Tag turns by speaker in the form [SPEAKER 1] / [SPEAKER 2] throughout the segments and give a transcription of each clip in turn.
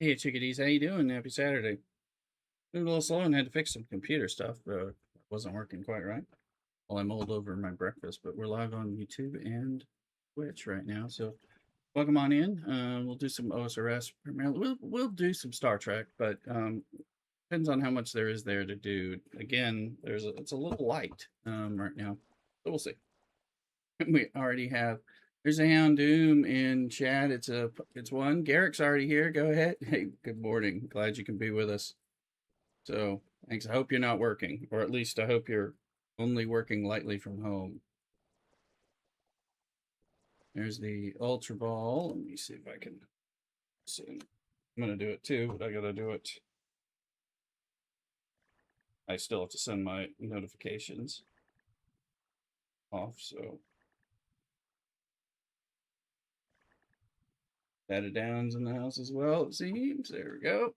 [SPEAKER 1] Hey chickadees, how you doing? Happy Saturday. Been a little slow and had to fix some computer stuff. It wasn't working quite right. Well, I mulled over my breakfast, but we're live on YouTube and Twitch right now. So welcome on in. We'll do some OSRS primarily. We'll do some Star Trek, but depends on how much there is there to do. Again, it's a little light right now, so we'll see. We already have. There's a Houndoom in chat. It's one. Garrick's already here. Go ahead. Hey, good morning. Glad you can be with us. So thanks. I hope you're not working, or at least I hope you're only working lightly from home. There's the Ultra Ball. Let me see if I can see. I'm gonna do it too, but I gotta do it. I still have to send my notifications off, so data downs in the house as well, it seems. There we go.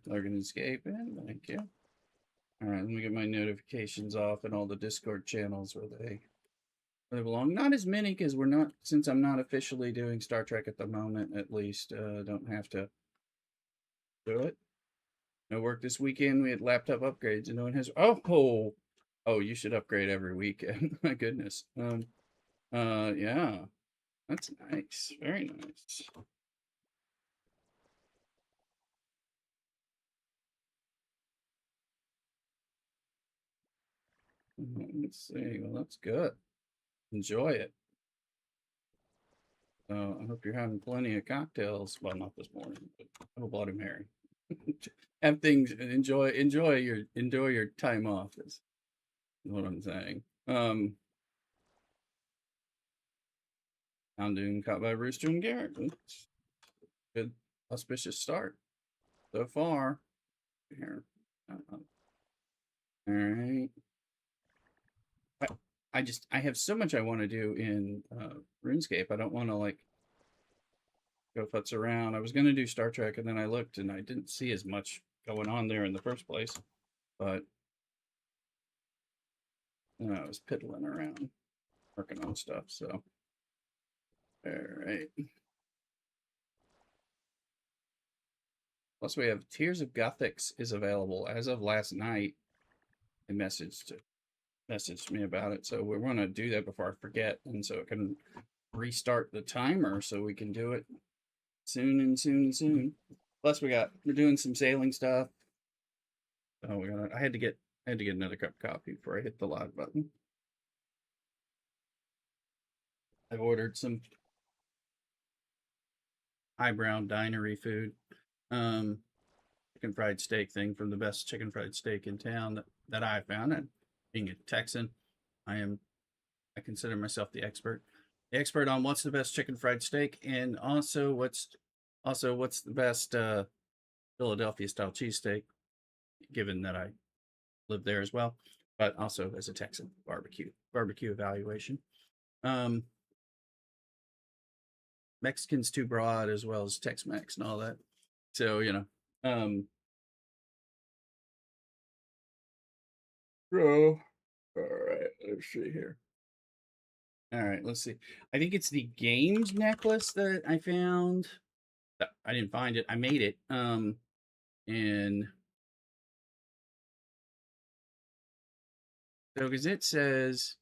[SPEAKER 1] Microscape in, thank you. All right, let me get my notifications off and all the Discord channels where they belong. Not as many because we're not, since I'm not officially doing Star Trek at the moment, at least. Don't have to do it. No work this weekend. We had laptop upgrades and no one has. Oh, you should upgrade every weekend. My goodness. Yeah, that's nice. Very nice. Let's see. Well, that's good. Enjoy it. I hope you're having plenty of cocktails. Well, not this morning, but have a Bloody Mary. Have things. Enjoy your time off. Is what I'm saying. Houndoom caught by Rooster and Garrett. Good auspicious start so far. Here. All right. I have so much I want to do in RuneScape. I don't want to like go futz around. I was going to do Star Trek, and then I looked and I didn't see as much going on there in the first place. But I was piddling around, working on stuff. So, all right. Plus, we have Tears of Gothics is available as of last night. They messaged me about it, so we want to do that before I forget, and so it can restart the timer so we can do it soon and soon and soon. Plus, we're doing some sailing stuff. Oh, I had to get another cup of coffee before I hit the live button. I've ordered some highbrow dinery food. Chicken fried steak thing from the best chicken fried steak in town that I found. And being a Texan, I consider myself the expert. The expert on what's the best chicken fried steak and also what's the best Philadelphia style cheesesteak, given that I live there as well, but also as a Texan barbecue evaluation. Mexican's too broad as well as Tex-Mex and all that. So, all right, let's see here. All right, let's see. I think it's the games necklace that I found. I didn't find it. I made it. And so because it says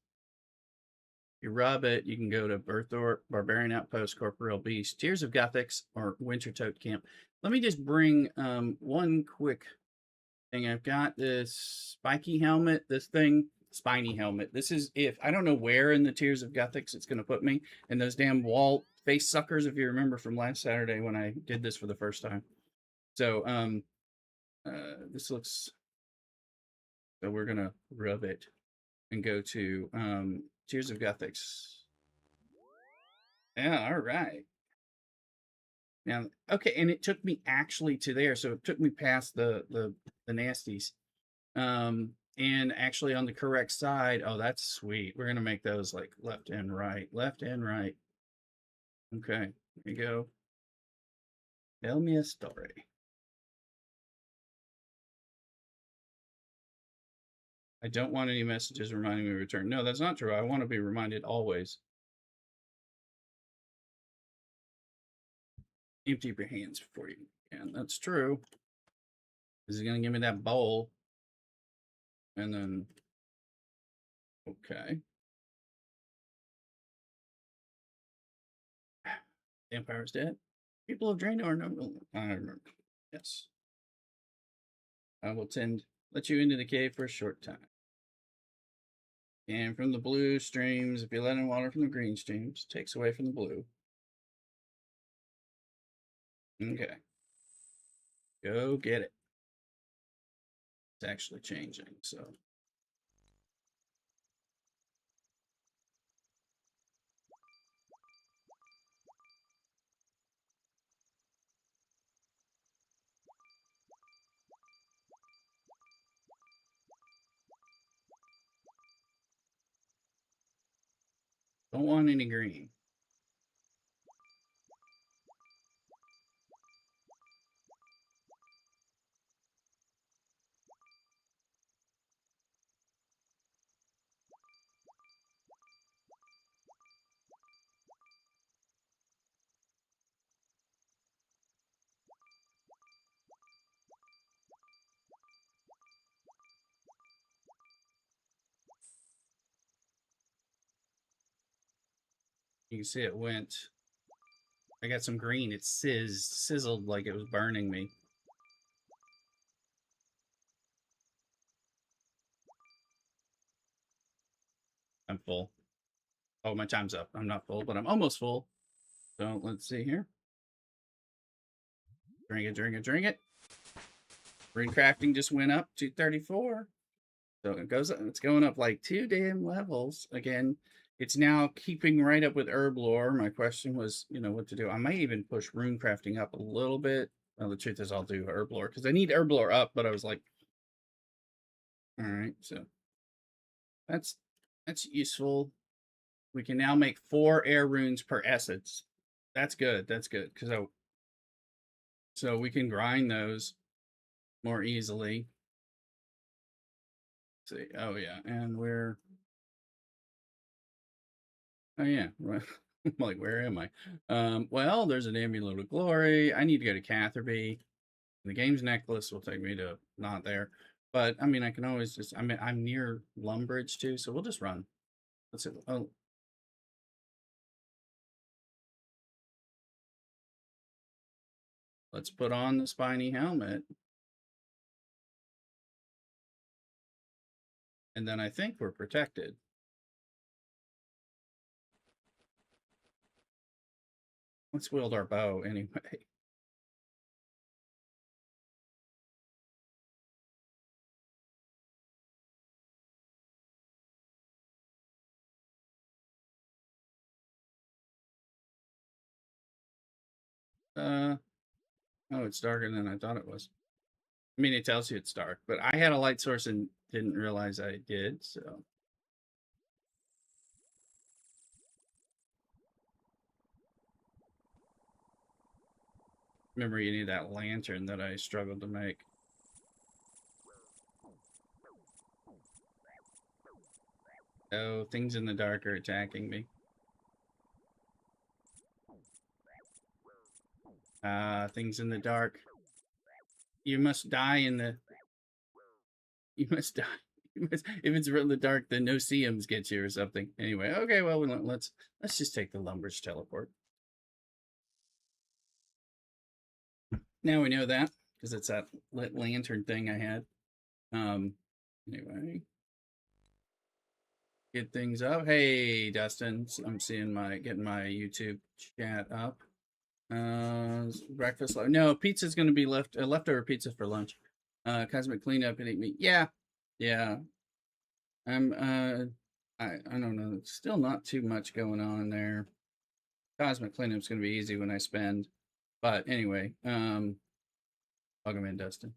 [SPEAKER 1] you rub it, you can go to Berthorpe, Barbarian Outpost, Corporeal Beast, Tears of Gothics, or Winter Tote Camp. Let me just bring one quick thing. I've got this spiny helmet. This is if I don't know where in the Tears of Gothics it's going to put me. And those damn wall face suckers, if you remember from last Saturday when I did this for the first time. So this looks. So we're gonna rub it and go to Tears of Gothics. Yeah, all right. Now, okay, and it took me actually to there, so it took me past the nasties. And actually on the correct side. Oh, that's sweet. We're gonna make those like left and right, left and right. Okay, here you go. Tell me a story. I don't want any messages reminding me to return. No, that's not true. I want to be reminded always. Empty your hands before you And that's true. Is he going to give me that bowl? And then, okay. The Empire's dead. People of Draenor, no, I remember. Yes. I will let you into the cave for a short time. And from the blue streams, if you let in water from the green streams, takes away from the blue. Okay. Go get it. It's actually changing, so. Don't want any green. You can see it went. I got some green. It sizzled like it was burning me. I'm full. Oh, my time's up. I'm not full, but I'm almost full. So let's see here. Drink it, drink it, drink it. Rune crafting just went up to 34. So it goes up, it's going up like 2 damn levels. Again, it's now keeping right up with herb lore. My question was, what to do. I might even push rune crafting up a little bit. Well, the truth is I'll do herb lore because I need herb lore up, but I was like, all right, so that's useful. We can now make 4 air runes per essence. That's good. That's good. So we can grind those more easily. Let's see. Oh yeah, and we're oh yeah. I'm like, where am I? Well, there's an amulet of glory. I need to go to Catherby. The game's necklace will take me to not there. But I mean I can always just I'm near Lumbridge too, so we'll just run. Let's see. Oh, let's put on the spiny helmet. And then I think we're protected. Let's wield our bow anyway. Oh, it's darker than I thought it was. I mean, it tells you it's dark, but I had a light source and didn't realize I did, so. Remember, you need that lantern that I struggled to make. Oh, things in the dark are attacking me. Things in the dark. You must die in the... You must die. If it's in the dark, the no-see-ums get you or something. Anyway, okay, well, let's just take the Lumbridge teleport. Now we know that, because it's that lit lantern thing I had. Anyway. Get things up. Hey, Dustin. I'm seeing getting my YouTube chat up. Breakfast. No, pizza's going to be leftover pizza for lunch. Cosmic cleanup and eat meat. Yeah. I'm, I don't know. It's still not too much going on there. Cosmic cleanup's going to be easy when I spend. But anyway, welcome in, Dustin.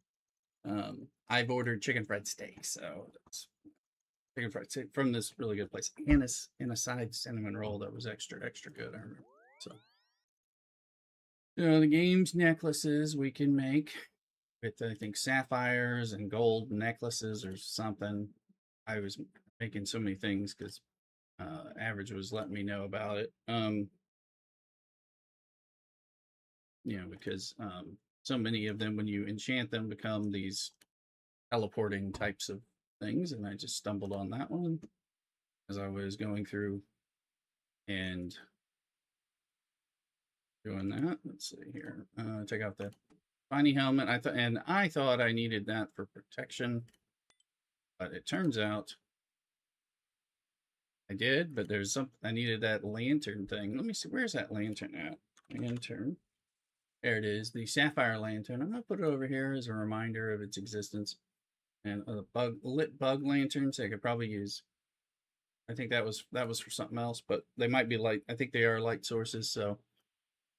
[SPEAKER 1] I've ordered chicken fried steak, so that's chicken fried steak from this really good place, and a side cinnamon roll that was extra good. I remember. So, the game's necklaces we can make with I think sapphires and gold necklaces or something. I was making so many things because Average was letting me know about it. Because so many of them, when you enchant them, become these teleporting types of things, and I just stumbled on that one as I was going through and doing that. Let's see here. Check out the spiny helmet. I thought I needed that for protection, but it turns out I did. But there's some I needed that lantern thing. Let me see. Where's that lantern at? Lantern. There it is. The sapphire lantern. I'm gonna put it over here as a reminder of its existence. And lit bug lanterns. I could probably use. I think that was for something else, but they might be light. I think they are light sources. So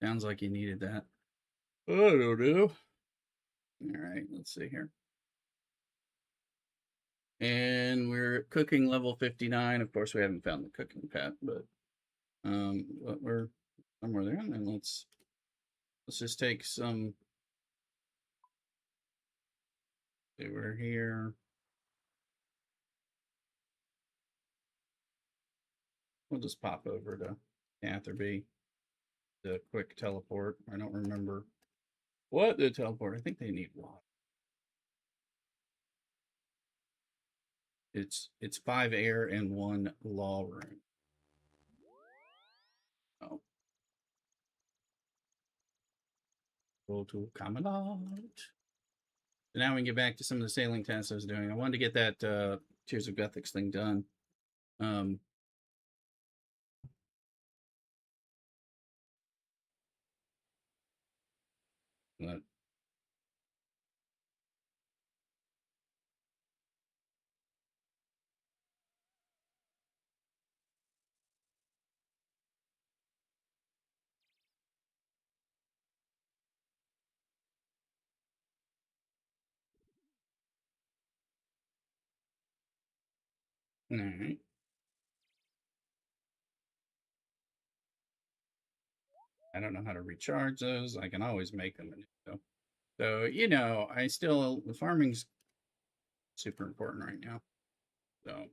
[SPEAKER 1] sounds like you needed that. I don't know. All right, let's see here. And we're cooking level 59. Of course, we haven't found the cooking pet, but we're somewhere there. And then let's just take some. Okay, we're here. We'll just pop over to Catherby. The quick teleport. I don't remember what the teleport. I think they need water. It's 5 air and 1 law room. Oh. Go to Commandant. So now we can get back to some of the sailing tests I was doing. I wanted to get that Tears of Gothics thing done. But all right. I don't know how to recharge those. I can always make them. So I still the farming's super important right now. So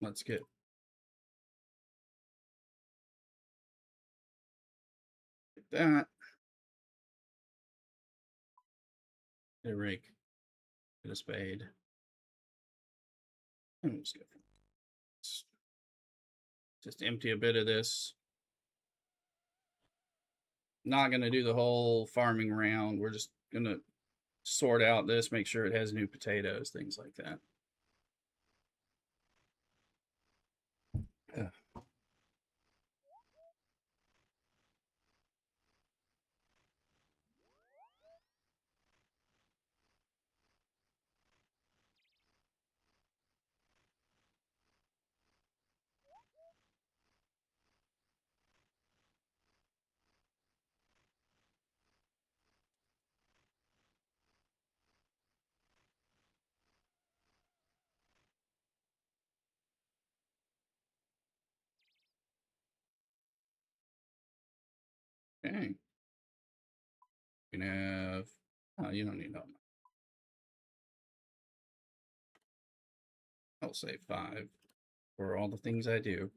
[SPEAKER 1] let's get that. Get a rake. Get a spade. And just empty a bit of this. Not going to do the whole farming round. We're just going to sort out this, make sure it has new potatoes, things like that. Okay. You can have. Oh, you don't need all. I'll say 5 for all the things I do.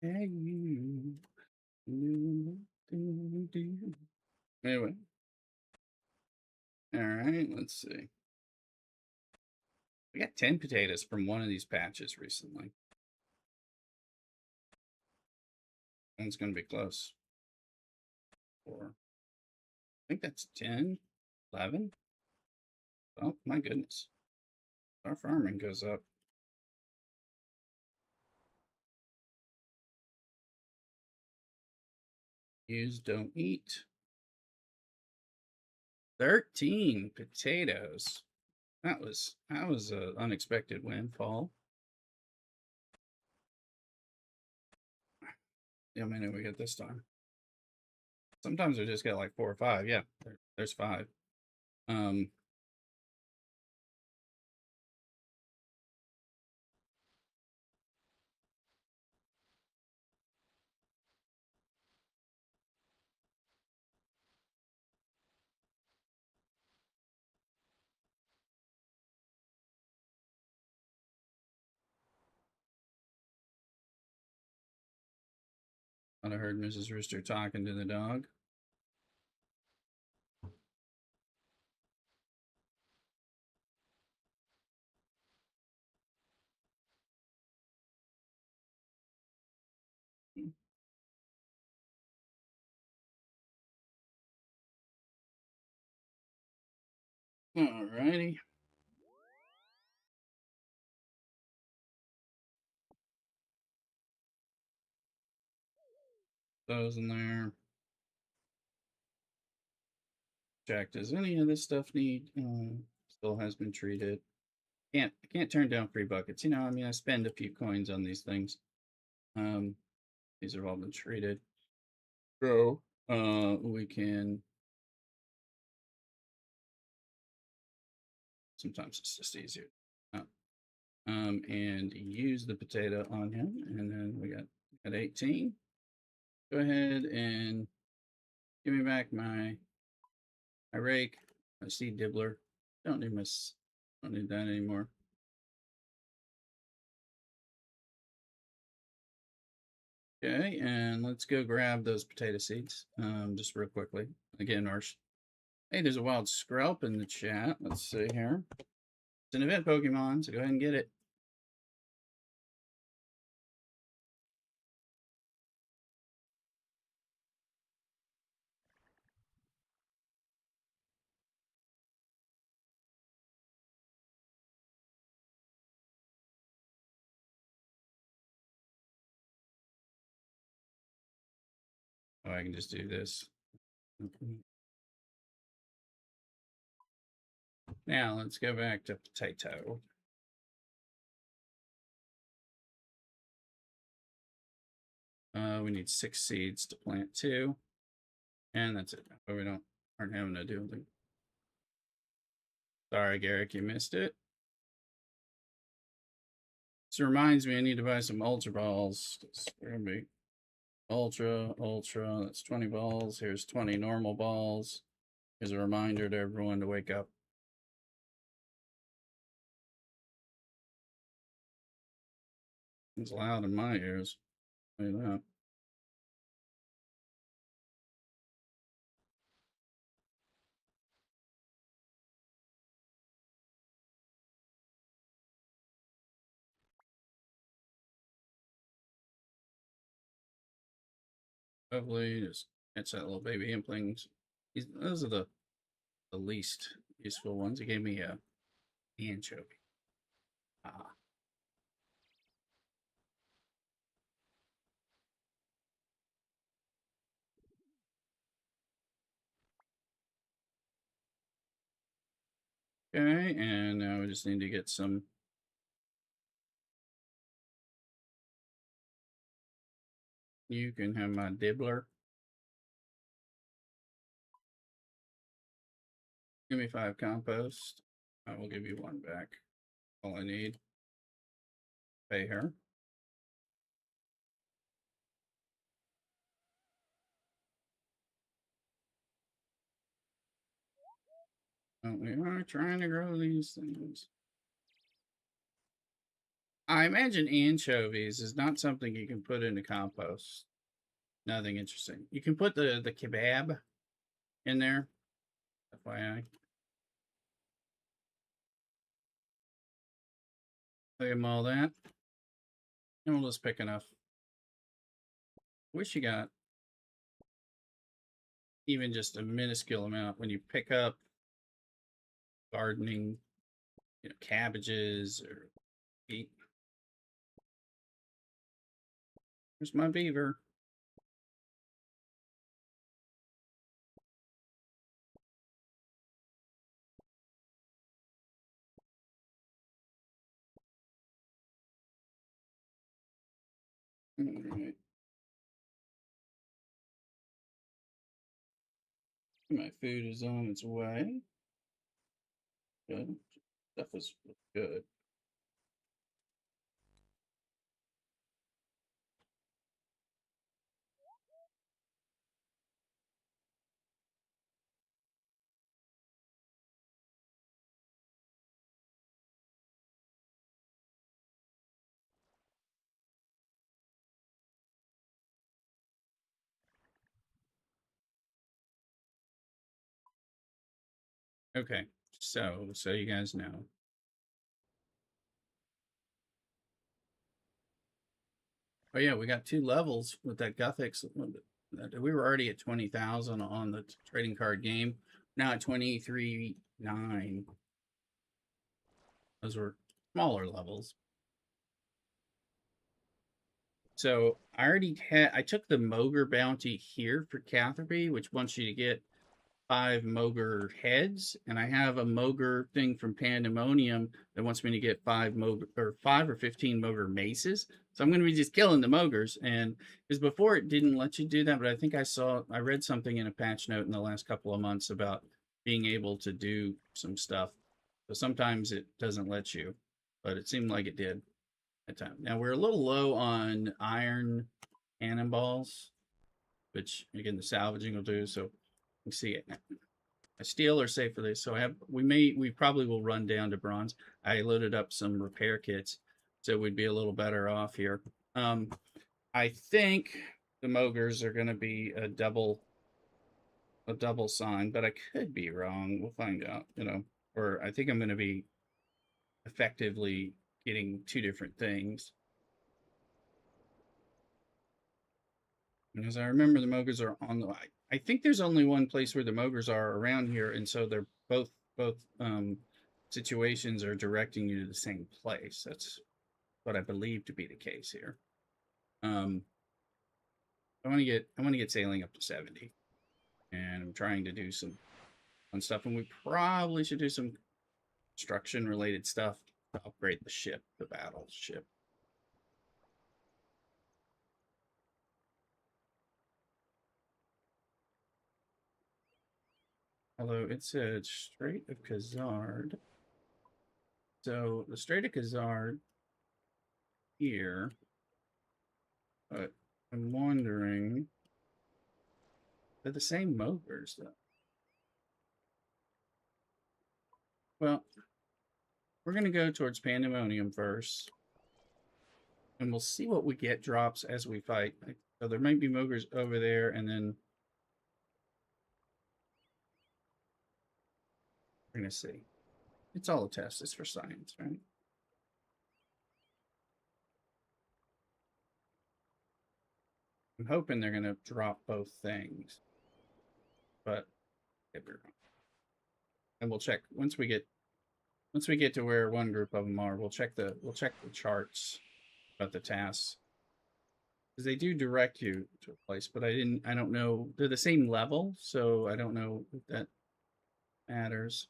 [SPEAKER 1] Hey, you. Anyway. All right, let's see. We got 10 potatoes from one of these patches recently. And it's going to be close. 4. I think that's 10, 11. Oh, my goodness. Our farming goes up. Use, don't eat. 13 potatoes. That was an unexpected windfall. Yeah, how many we get this time? Sometimes we just get like 4 or 5. Yeah, there's 5. I heard Mrs. Rooster talking to the dog. Alrighty. Those in there. Check. Does any of this stuff need? Still has been treated. I can't turn down free buckets. You know, I mean, I spend a few coins on these things. These have all been treated. So, we can. Sometimes it's just easier. And use the potato on him, and then we got at 18. Go ahead and give me back my rake, my seed dibbler. Don't need that anymore. Okay, and let's go grab those potato seeds just real quickly. Again, hey, there's a wild Skrelp in the chat. Let's see here. It's an event Pokemon, so go ahead and get it. Oh, I can just do this. Now let's go back to potato. We need 6 seeds to plant 2. And that's it. But we aren't having to do anything. Sorry, Garrick, you missed it. This reminds me I need to buy some Ultra Balls. They're gonna be Ultra. That's 20 balls. Here's 20 normal balls. Here's a reminder to everyone to wake up. It's loud in my ears. Look at that. Lovely. Just catch that little baby implings. Those are the least useful ones. He gave me a anchovy. Ah. Okay, and now we just need to get some. You can have my dibbler. Give me 5 compost. I will give you 1 back. All I need. Pay her. Oh, we are trying to grow these things. I imagine anchovies is not something you can put into compost. Nothing interesting. You can put the kebab in there. FYI. Look at all that. And we'll just pick enough. Wish you got even just a minuscule amount when you pick up gardening, you know, cabbages or beet. There's my beaver. All right. My food is on its way. Good. Stuff is good. Okay, so you guys know. Oh yeah, we got 2 levels with that Guthix. We were already at 20,000 on the trading card game. Now at 23.9. Those were smaller levels. So I took the Mogre bounty here for Catherby, which wants you to get 5 Mogre heads, and I have a Mogre thing from Pandemonium that wants me to get 5 or 15 Mogre maces. So I'm going to be just killing the Mogres, and because before it didn't let you do that, but I think I read something in a patch note in the last couple of months about being able to do some stuff. So sometimes it doesn't let you, but it seemed like it did at time. Now we're a little low on iron cannonballs, which again the salvaging will do. So you see it. Steel are safe for this. So we probably will run down to bronze. I loaded up some repair kits, so we'd be a little better off here. I think the Mogres are going to be a double sign, but I could be wrong. We'll find out. Or I think I'm going to be effectively getting 2 different things. Because I remember the Mogres are on the. I think there's only one place where the Mogres are around here, and so they're both situations are directing you to the same place. That's what I believe to be the case here. I want to get sailing up to 70, and I'm trying to do some fun stuff, and we probably should do some construction related stuff to upgrade the ship, the battleship. Although it said Strait of Khazard. So the Strait of Khazard here, but I'm wondering, they're the same Mogres though. Well, we're going to go towards Pandemonium first, and we'll see what we get drops as we fight. So there might be Mogres over there, and then we're going to see. It's all a test. It's for science, right? I'm hoping they're going to drop both things, but and we'll check once we get to where one group of them are. We'll check the charts about the tasks, because they do direct you to a place, but I don't know. They're the same level, so I don't know if that matters.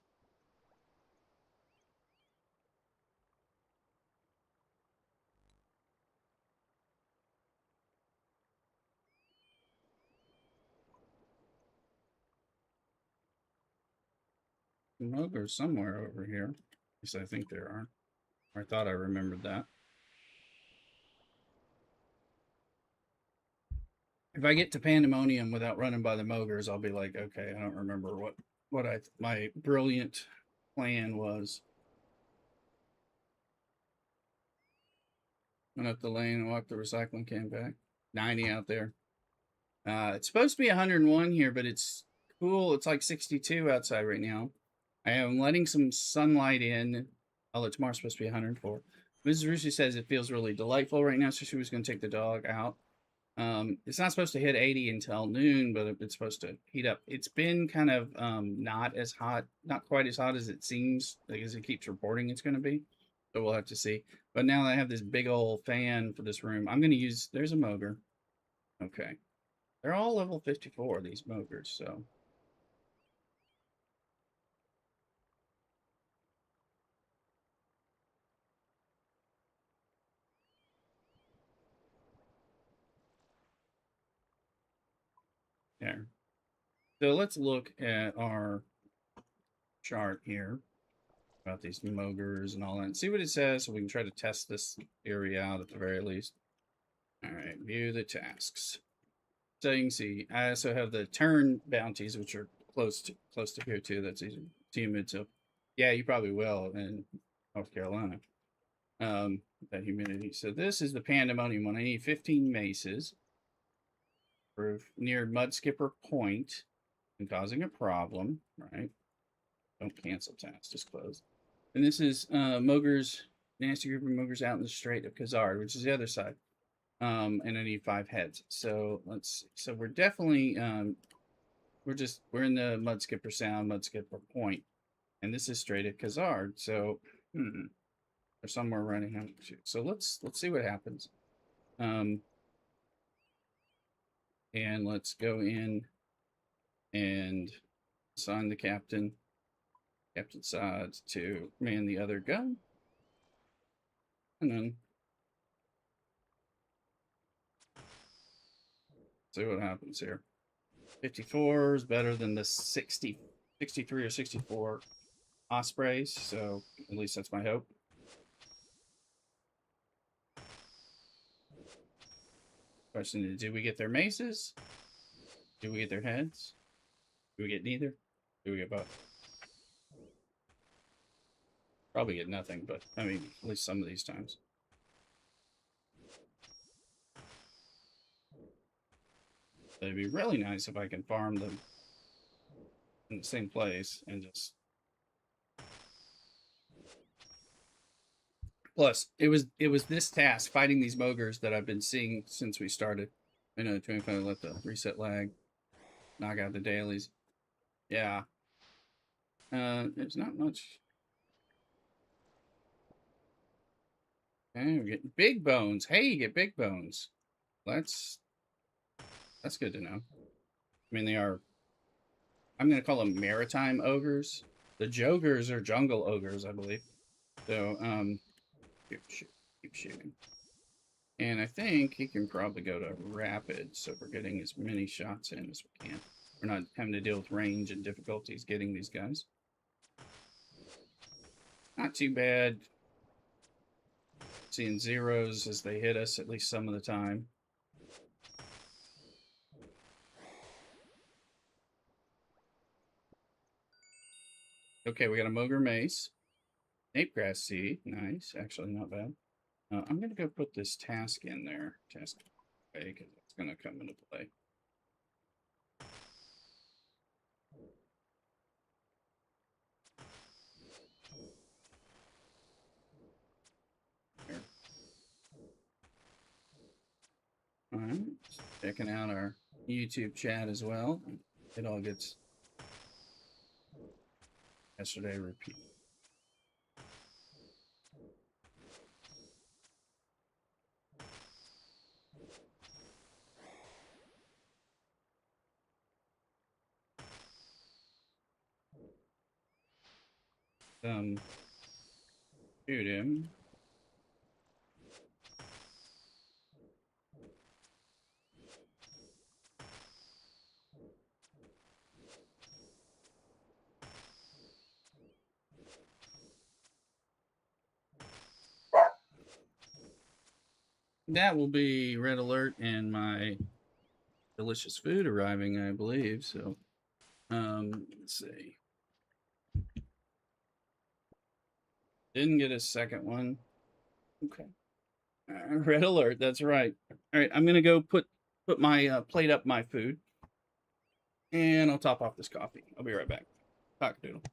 [SPEAKER 1] Mogres somewhere over here. At least I think there are. Or I thought I remembered that. If I get to Pandemonium without running by the Mogres, I'll be like, okay, I don't remember what my brilliant plan was. Went up the lane and walked the recycling can back. 90 out there. It's supposed to be 101 here, but it's cool. It's like 62 outside right now. I am letting some sunlight in. Although tomorrow's supposed to be 104. Mrs. Rushi says it feels really delightful right now, so she was going to take the dog out. It's not supposed to hit 80 until noon, but it's supposed to heat up. It's been kind of not as hot, not quite as hot as it seems, like as it keeps reporting it's going to be. So we'll have to see. But now that I have this big old fan for this room, I'm going to use. There's a Mogre. Okay, they're all level 54. These Mogres, so. There. So let's look at our chart here about these Mogres and all that, and see what it says, so we can try to test this theory out at the very least. All right, view the tasks. So you can see, I also have the turn bounties, which are close to here too. That's easy. Humid, so yeah, you probably will in North Carolina. That humidity. So this is the Pandemonium one. I need 15 maces. Proof near Mudskipper Point and causing a problem, right? Don't cancel task, just close. And this is Mogres, nasty group of Mogres out in the Strait of Khazard, which is the other side. And I need 5 heads. So let's see. So we're definitely we're in the Mudskipper Sound, Mudskipper Point, and this is Strait of Khazard. So Or somewhere running out. So let's see what happens. And let's go in and assign the captain, Captain Sides, to man the other gun. And then see what happens here. 54 is better than the 60, 63 or 64 Ospreys, so at least that's my hope. Question is, do we get their maces? Do we get their heads? Do we get neither? Do we get both? Probably get nothing, but I mean, at least some of these times. It'd be really nice if I can farm them in the same place and just. Plus, it was this task fighting these mogres that I've been seeing since we started. I know 25 let the reset lag, knock out the dailies. Yeah. There's not much. Okay, we're getting big bones. Hey, you get big bones. That's good to know. I mean, they are. I'm gonna call them maritime ogres. The jogers are jungle ogres, I believe. So, keep shooting. And I think he can probably go to rapid, so we're getting as many shots in as we can. We're not having to deal with range and difficulties getting these guys. Not too bad. Seeing zeros as they hit us at least some of the time. Okay, we got a Mogre Mace. Napegrass Seed. Nice. Actually, not bad. I'm going to go put this task in there. Task away, because it's going to come into play. There. All right. Checking out our YouTube chat as well. It all gets yesterday repeat. Shoot him. That will be red alert and my delicious food arriving, I believe. So, let's see. Didn't get a second one. Okay. Red alert. That's right. All right. I'm gonna go put my plate up my food, and I'll top off this coffee. I'll be right back. CockADoodle.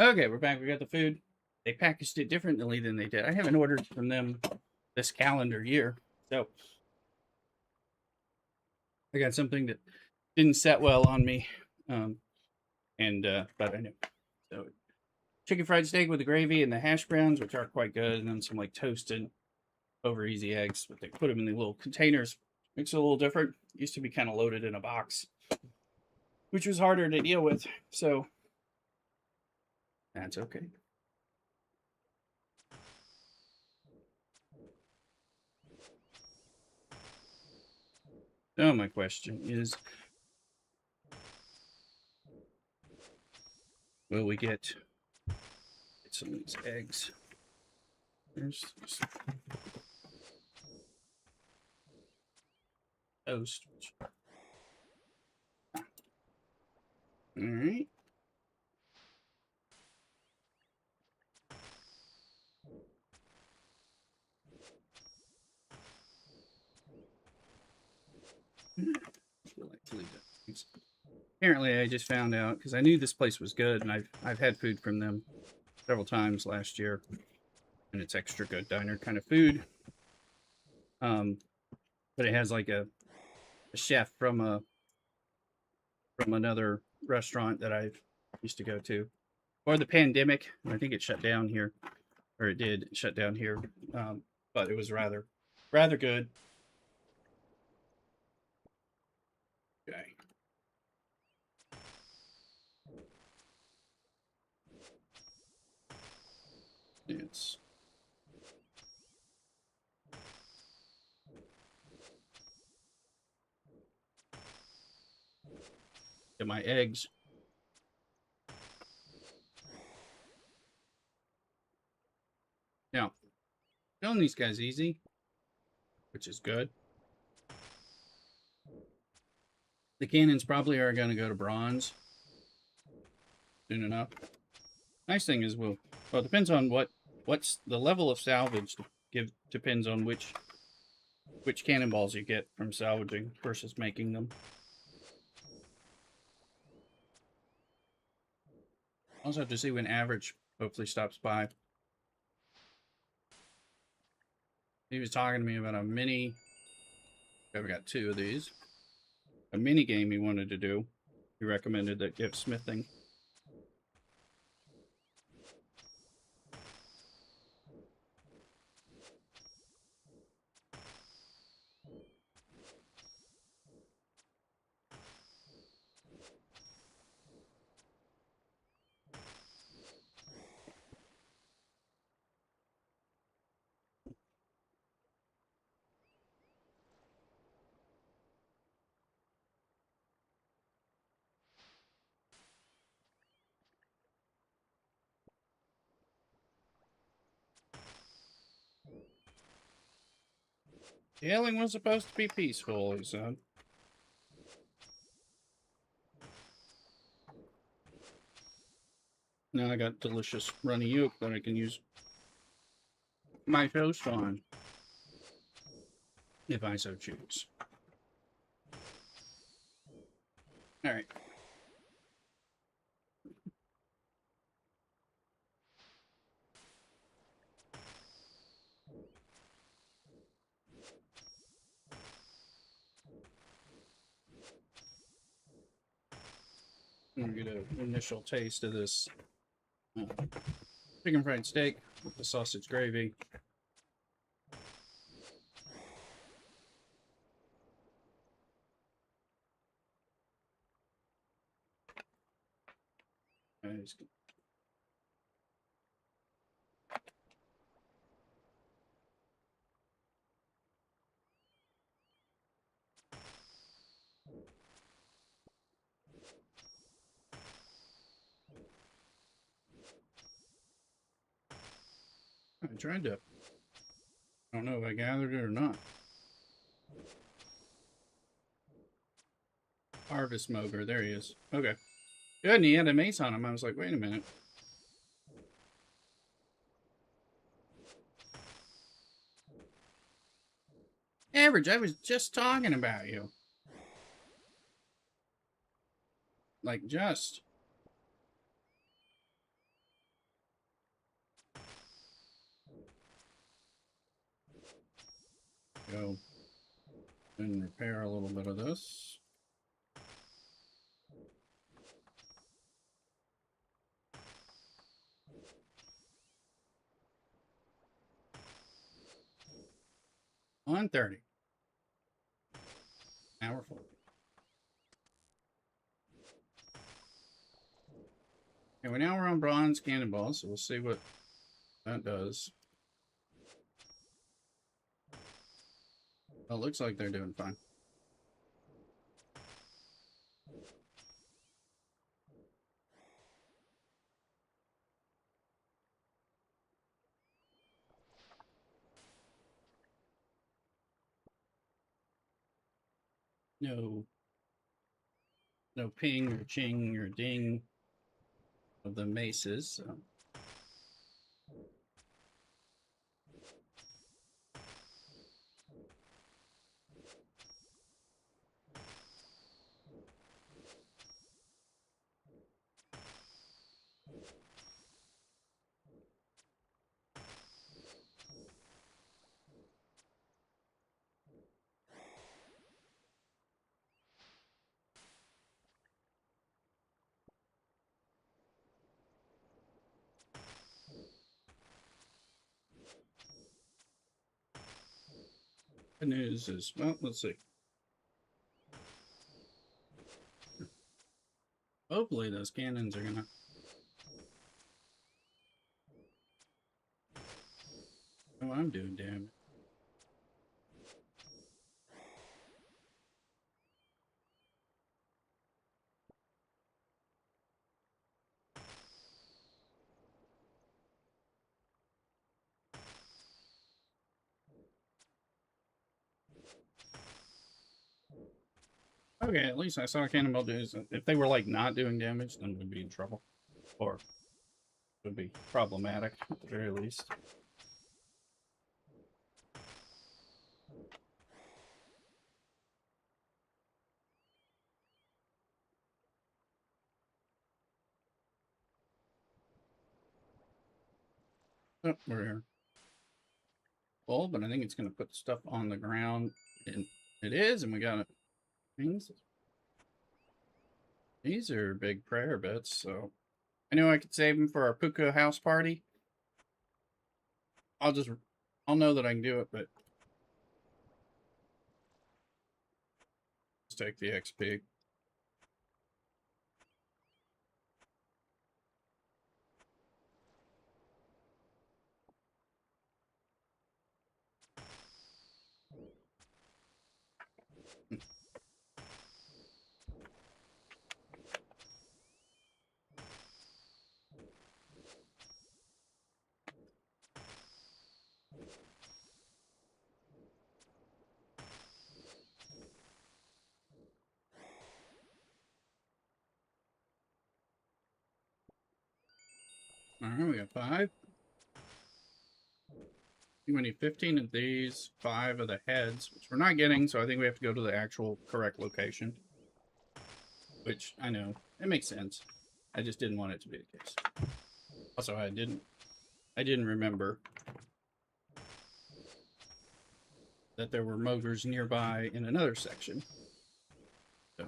[SPEAKER 1] Okay, we're back. We got the food. They packaged it differently than they did. I haven't ordered from them this calendar year, so I got something that didn't set well on me, um, but I knew. So chicken fried steak with the gravy and the hash browns, which are quite good, and then some like toasted over easy eggs. But they put them in the little containers. Makes it a little different. Used to be kind of loaded in a box, which was harder to deal with. So that's okay. So my question is, will we get some of these eggs? There's toast. All right. Apparently, I just found out because I knew this place was good, and I've had food from them several times last year, and it's extra good diner kind of food. But it has like a chef from another restaurant that I used to go to, or the pandemic. I think it shut down here, or it did shut down here, but it was rather good. Okay. It's get my eggs. Now, filling these guys easy, which is good. The cannons probably are going to go to bronze soon enough. Nice thing is, well, it depends on what's the level of salvage. Depends on which cannonballs you get from salvaging versus making them. Also have to see when average hopefully stops by. He was talking to me about a mini. I've got 2 of these. A mini game he wanted to do. He recommended that give smithing. The healing was supposed to be peaceful, he said. Now I got delicious runny yolk that I can use my toast on, if I so choose. All right. I'm gonna get an initial taste of this chicken fried steak with the sausage gravy. I tried to. I don't know if I gathered it or not. Harvest Moger. There he is. Okay. Good, and he had a mace on him. I was like, wait a minute. Average, I was just talking about you. Like, just. Go and repair a little bit of this. On 30. Now we're full. Okay, now we're on bronze cannonball, so we'll see what that does. Well, it looks like they're doing fine. No ping or ching or ding of the maces. So. The news is, well, let's see. Hopefully those cannons are gonna... Oh, I'm doing damage. Okay, at least I saw cannonball dudes. If they were like not doing damage, then we'd be in trouble. Or it would be problematic at the very least. Oh, we're here. Full, but I think it's going to put stuff on the ground. And it is, and we got it. These are big prayer bits, so I knew I could save them for our puka house party. I'll know that I can do it, but let's take the XP. Alright, we got 5. We need 15 of these, 5 of the heads, which we're not getting, so I think we have to go to the actual correct location. Which, I know, it makes sense. I just didn't want it to be the case. Also, I didn't remember that there were motors nearby in another section. So,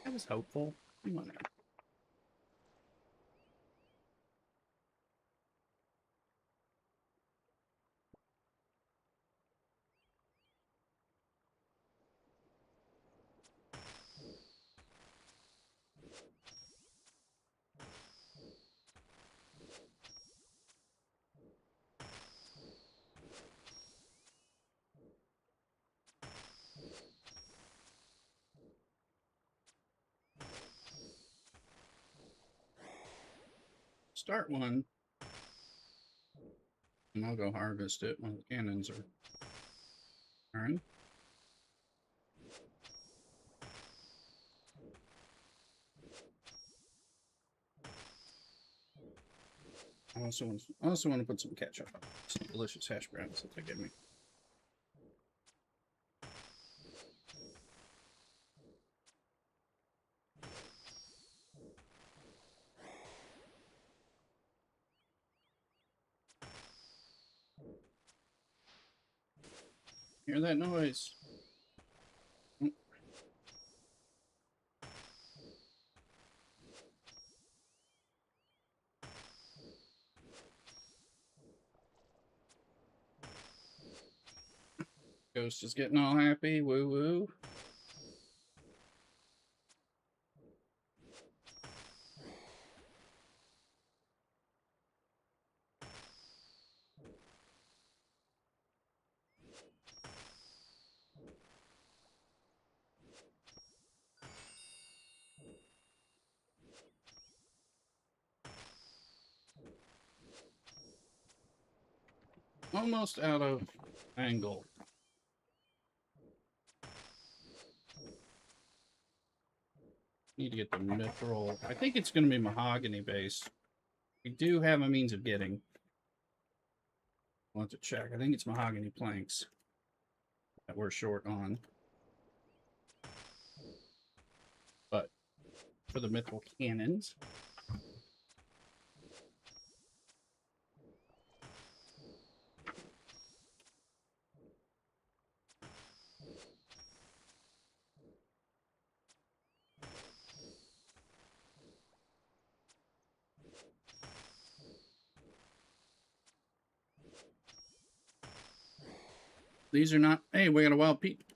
[SPEAKER 1] I was hopeful. Come on now. Start one, and I'll go harvest it when the cannons are alright. I also want to put some ketchup on some delicious hash browns that they give me. Hear that noise? Mm. Ghost is getting all happy. Woo woo. Almost out of angle. Need to get the mithril. I think it's going to be mahogany based. We do have a means of getting. I'll have to check. I think it's mahogany planks that we're short on. But for the mithril cannons, these are not. Hey, we got a wild peak.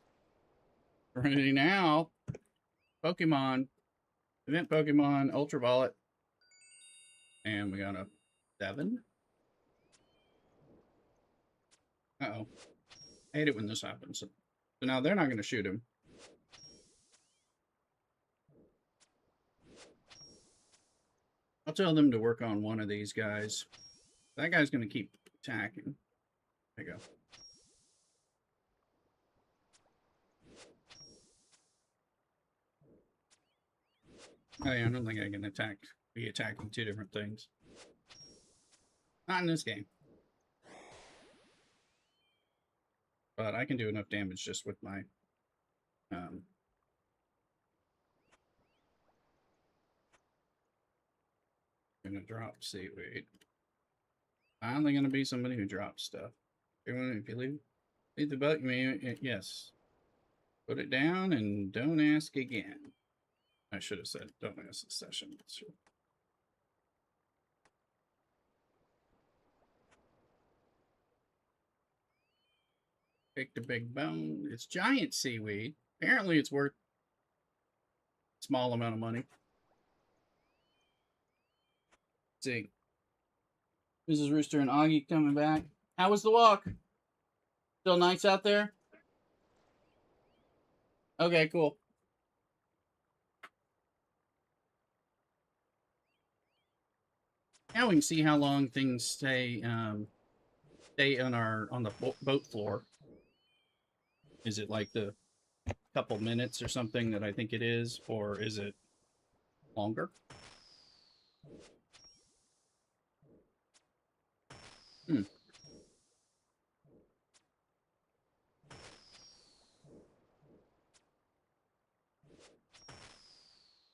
[SPEAKER 1] Ready now. Pokemon. Event Pokemon Ultraviolet. And we got a 7. Uh-oh. I hate it when this happens. So now they're not going to shoot him. I'll tell them to work on one of these guys. That guy's going to keep attacking. There you go. Oh yeah, I don't think I can be attacking 2 different things. Not in this game. But I can do enough damage just with my gonna drop seaweed. Finally gonna be somebody who drops stuff. Everyone, if you leave the boat, you may, yes. Put it down and don't ask again. I should have said don't ask the session. Sure. Take the big bone. It's giant seaweed. Apparently it's worth a small amount of money. Let's see. Mrs. Rooster and Augie coming back. How was the walk? Still nice out there? Okay, cool. Now we can see how long things stay on the boat floor. Is it like the couple minutes or something that I think it is, or is it longer?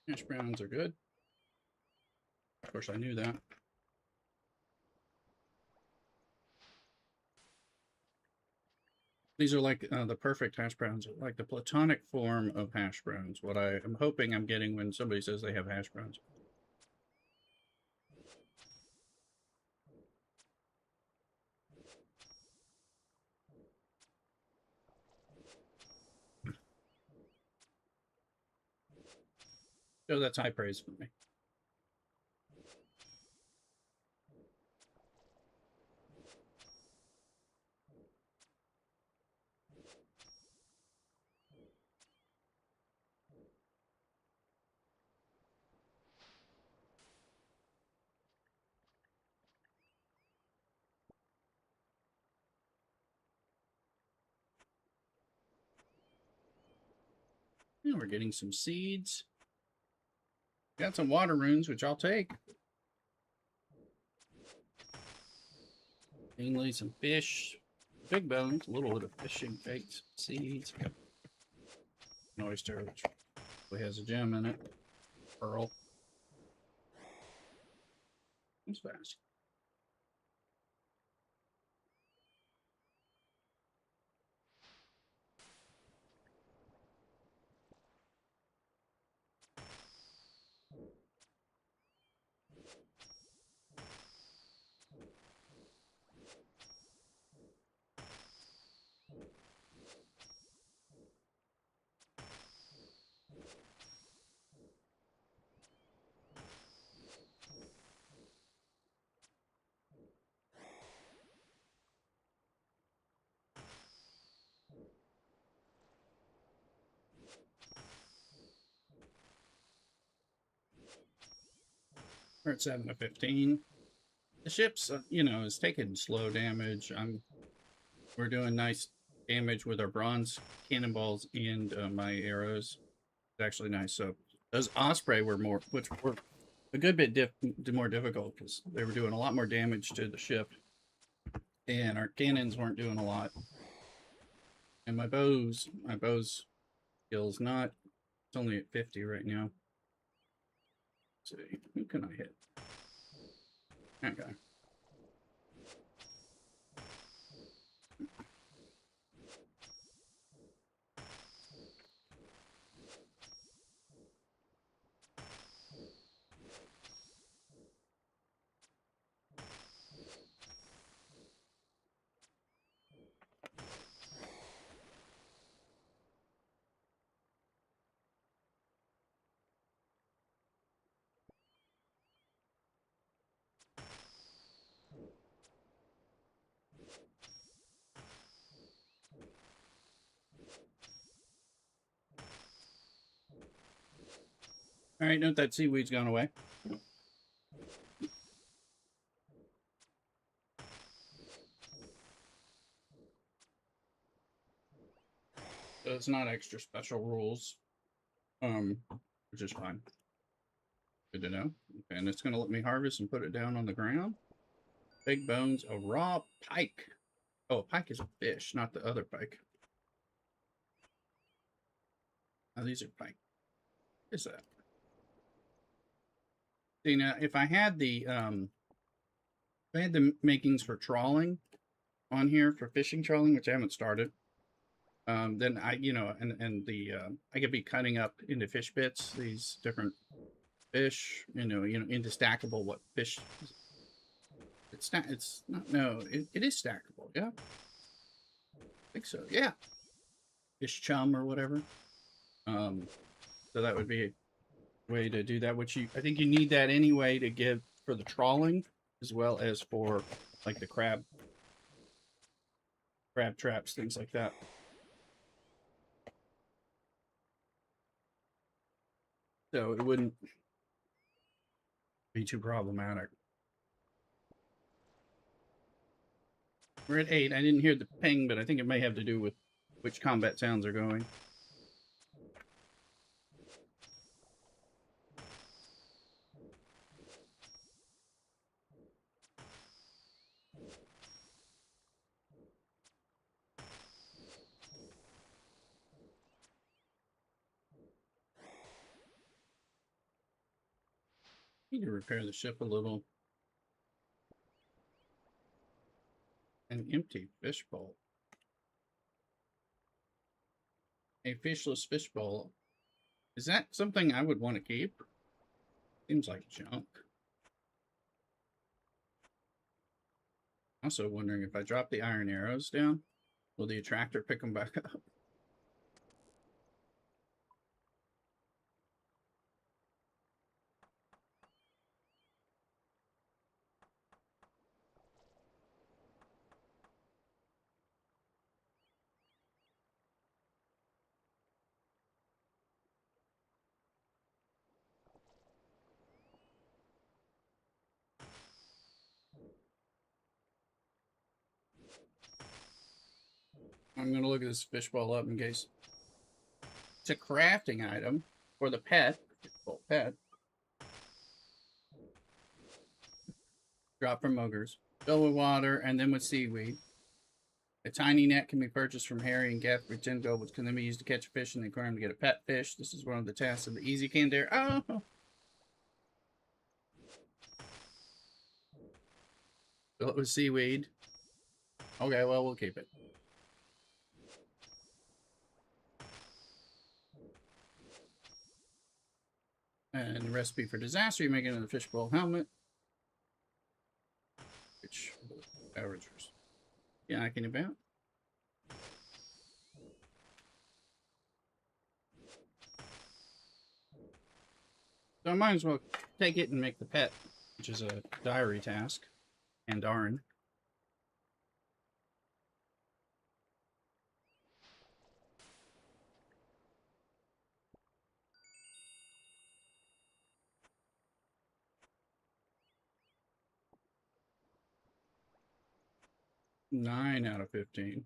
[SPEAKER 1] Hash browns are good. Of course, I knew that. These are like the perfect hash browns, like the platonic form of hash browns. What I am hoping I'm getting when somebody says they have hash browns. So that's high praise for me. And we're getting some seeds. Got some water runes, which I'll take. Mainly some fish, big bones, a little bit of fishing baits, seeds. An oyster, which has a gem in it. Pearl. It's fast. We're at 7 to 15. The ship's, you know, is taking slow damage. We're doing nice damage with our bronze cannonballs and my arrows. It's actually nice. So those Osprey were more, which were a good bit more difficult because they were doing a lot more damage to the ship, and our cannons weren't doing a lot. And my bows skills not. It's only at 50 right now. Let's see, who can I hit? Okay. All right, note that seaweed's gone away. So it's not extra special rules, which is fine. Good to know. Okay, and it's going to let me harvest and put it down on the ground. Big bones, a raw pike. Oh, a pike is a fish, not the other pike. Oh, these are pike. What is that? See, now, if I had the makings for trawling on here for fishing trawling, which I haven't started, then I, you know, I could be cutting up into fish bits these different fish, you know, into stackable what fish. It's not. It's not. No, it is stackable. Yeah, I think so. Yeah, fish chum or whatever. So that would be a way to do that. Which I think you need that anyway to give for the trawling as well as for like the crab traps, things like that. So it wouldn't be too problematic. We're at 8. I didn't hear the ping, but I think it may have to do with which combat sounds are going. Need to repair the ship a little. An empty fishbowl. A fishless fishbowl. Is that something I would want to keep? Seems like junk. Also wondering if I drop the iron arrows down, will the attractor pick them back up? I'm going to look at this fishbowl up in case. It's a crafting item for the pet. Fishbowl pet. Drop from ogres. Fill with water and then with seaweed. A tiny net can be purchased from Harry and Geth for 10 gold, which can then be used to catch a fish in the aquarium to get a pet fish. This is one of the tasks of the Easy Candair. Oh! Fill it with seaweed. Okay, well, we'll keep it. And the recipe for disaster, you make it in the fishbowl helmet. Which, averagers. Yeah, I can about. So I might as well take it and make the pet, which is a diary task. And darn. 9 out of 15.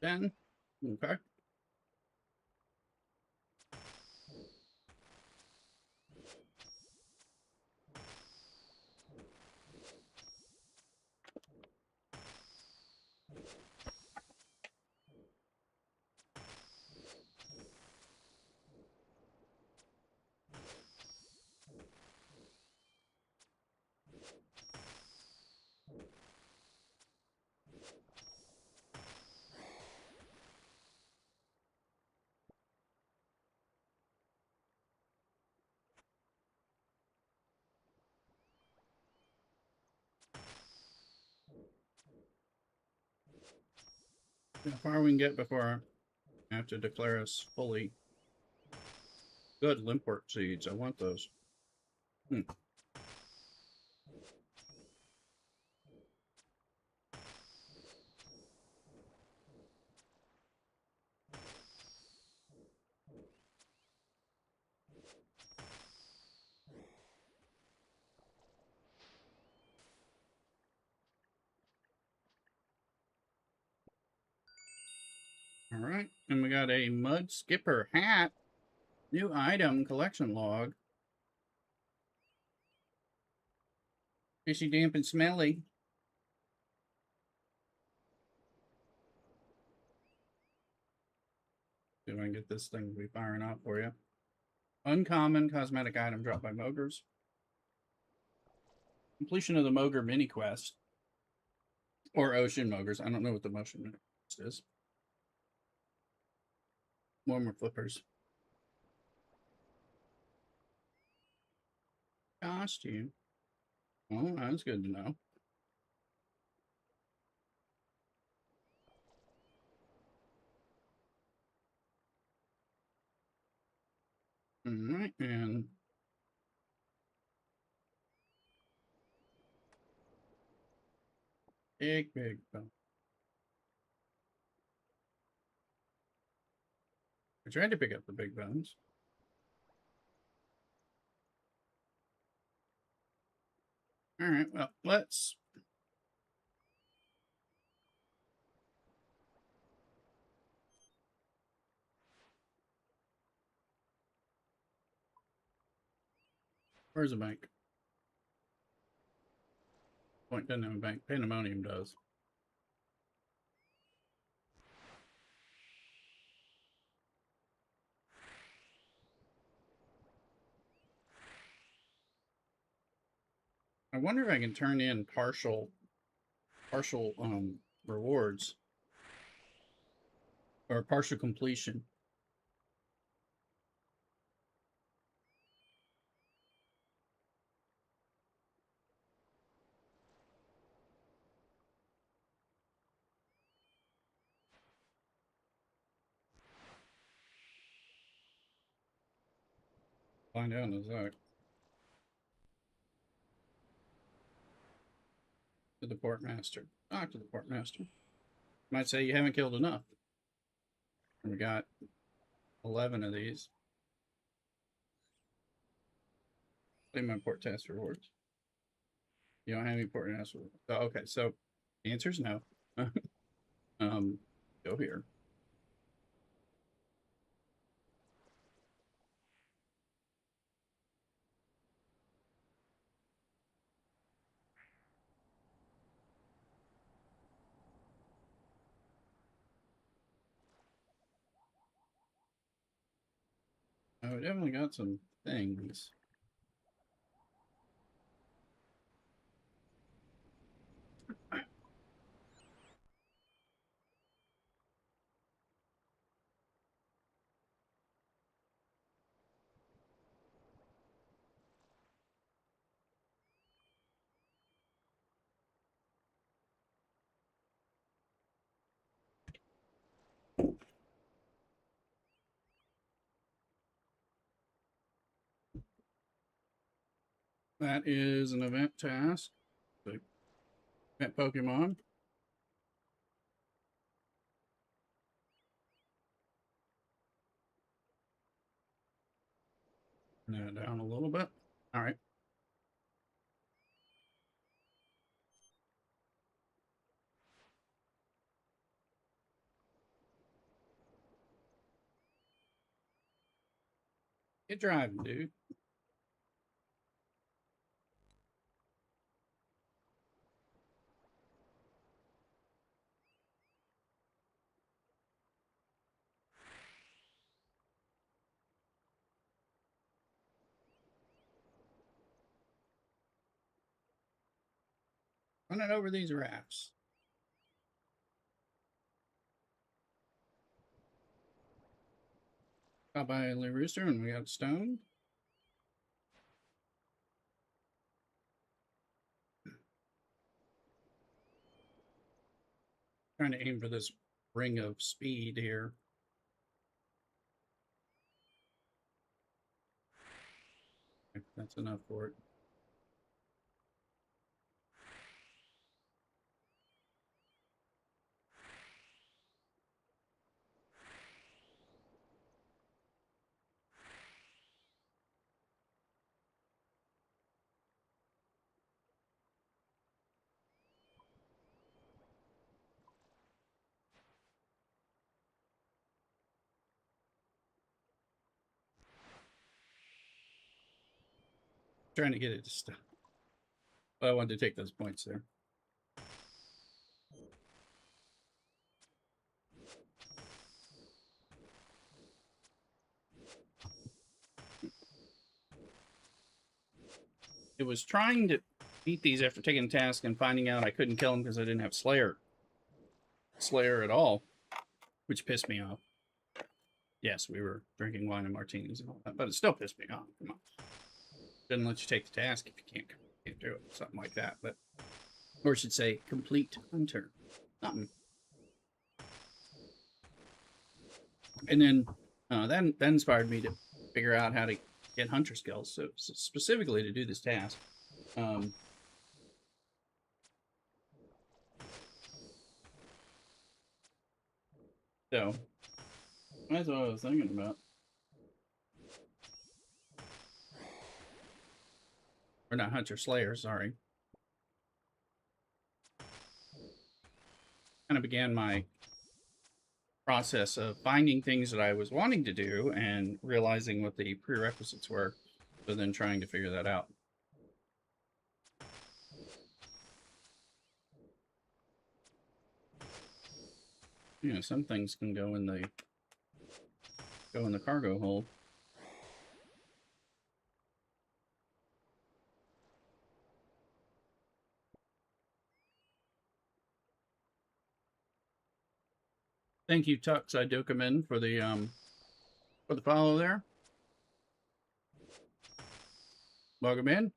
[SPEAKER 1] Then, okay. How far we can get before I have to declare us fully good limport seeds. I want those. All right, and we got a mud skipper hat. New item collection log. Fishy, damp, and smelly. See if I can get this thing to be firing out for you. Uncommon cosmetic item dropped by Mogers. Completion of the Moger mini quest. Or Ocean Mogers. I don't know what the Ocean mini quest is. More flippers. Costume. Oh, that's good to know. All right, and big bone. I tried to pick up the big bones. All right, well, let's. Where's the bank? Point doesn't have a bank. Pandemonium does. I wonder if I can turn in partial rewards or partial completion. Find out in a sec. To the port master. Talk to the port master. Might say you haven't killed enough. And we got 11 of these. Play my port task rewards. You don't have any port task rewards. Oh, okay, so the answer is no. Go here. we definitely got some things. That is an event task. So, event Pokemon. Now down a little bit. All right. Get driving, dude. Running over these rafts. Got by a rooster and we got stone. Trying to aim for this ring of speed here. If that's enough for it. Trying to get it to stop. But I wanted to take those points there. It was trying to beat these after taking the task and finding out I couldn't kill them because I didn't have Slayer at all, which pissed me off. Yes, we were drinking wine and martinis and all that, but it still pissed me off. Come on. Doesn't let you take the task if you can't do it. Something like that. But or I should say complete hunter. Something. And then that inspired me to figure out how to get hunter skills. So specifically to do this task. So that's what I was thinking about. Or not hunter, slayer, sorry. Kind of began my process of finding things that I was wanting to do and realizing what the prerequisites were, so then trying to figure that out. You know, some things can go in the cargo hold. Thank you, Tux Idokamin, for the follow there. Welcome in.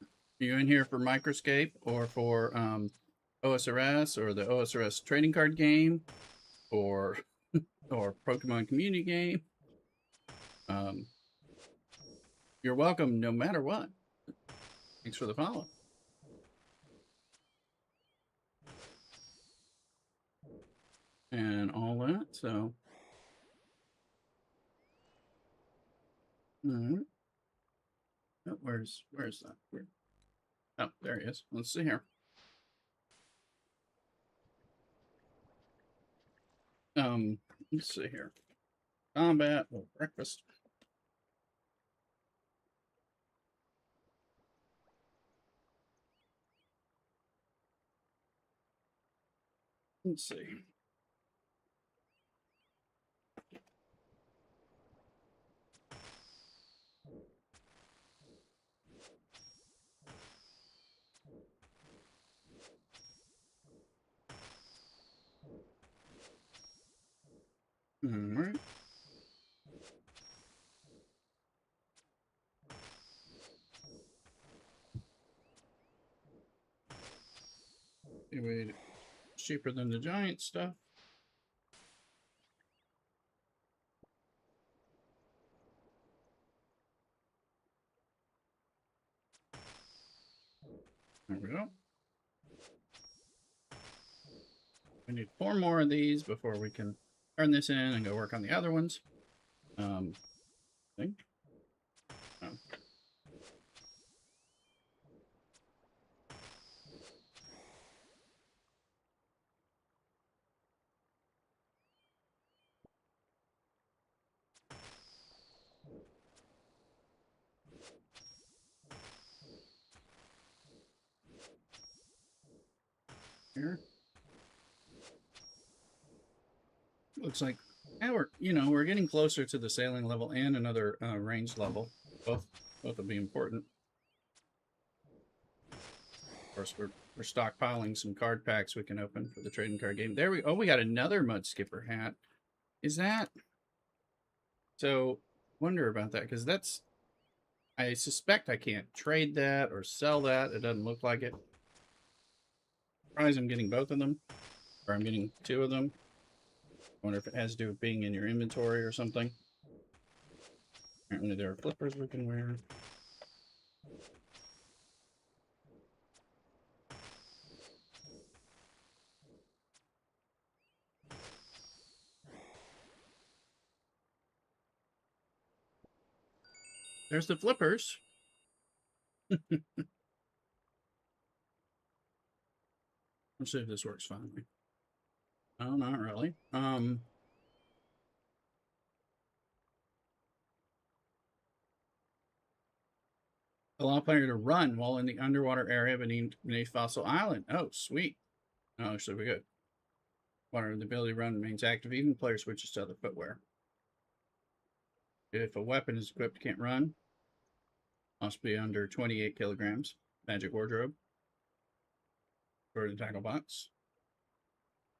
[SPEAKER 1] Are you in here for Microscape or for OSRS or the OSRS trading card game or Pokemon community game? You're welcome no matter what. Thanks for the follow. And all that, so. All right. Oh, where's that? Oh, there he is. Let's see here. Let's see here. Combat or breakfast. Let's see. Alright. Anyway, cheaper than the giant stuff. There we go. We need 4 more of these before we can turn this in and go work on the other ones. I think. Oh. Here. Looks like now we're getting closer to the sailing level and another range level. Both will be important. Of course, we're stockpiling some card packs we can open for the trading card game. There we got another Mud Skipper hat. Is that so? Wonder about that because that's. I suspect I can't trade that or sell that. It doesn't look like it. Surprised I'm getting both of them, or I'm getting 2 of them. I wonder if it has to do with being in your inventory or something. Apparently there are flippers we can wear. There's the flippers. Let's see if this works finally. Oh, not really. Allow player to run while in the underwater area beneath Fossil Island. Oh, sweet. Oh, actually, we're good. Water, the ability to run remains active even player switches to other footwear. If a weapon is equipped, can't run. Must be under 28 kilograms. Magic wardrobe. For the tackle box.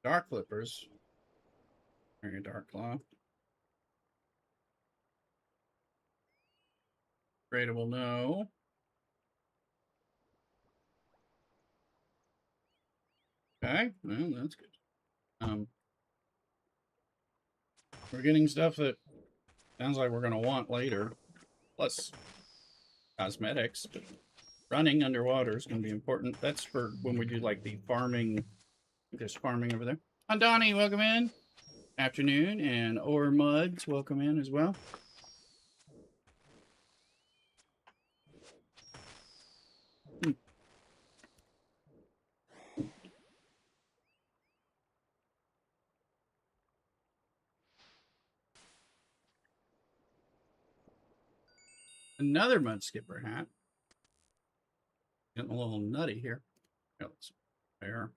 [SPEAKER 1] Dark flippers. Very dark claw. Gradable, no. Okay, well, that's good. We're getting stuff that sounds like we're going to want later. Plus cosmetics. But running underwater is going to be important. That's for when we do like the farming. There's farming over there. Hi, Donnie, welcome in. Afternoon. And Or Muds, welcome in as well. Another Mud Skipper hat. Getting a little nutty here. Let's there.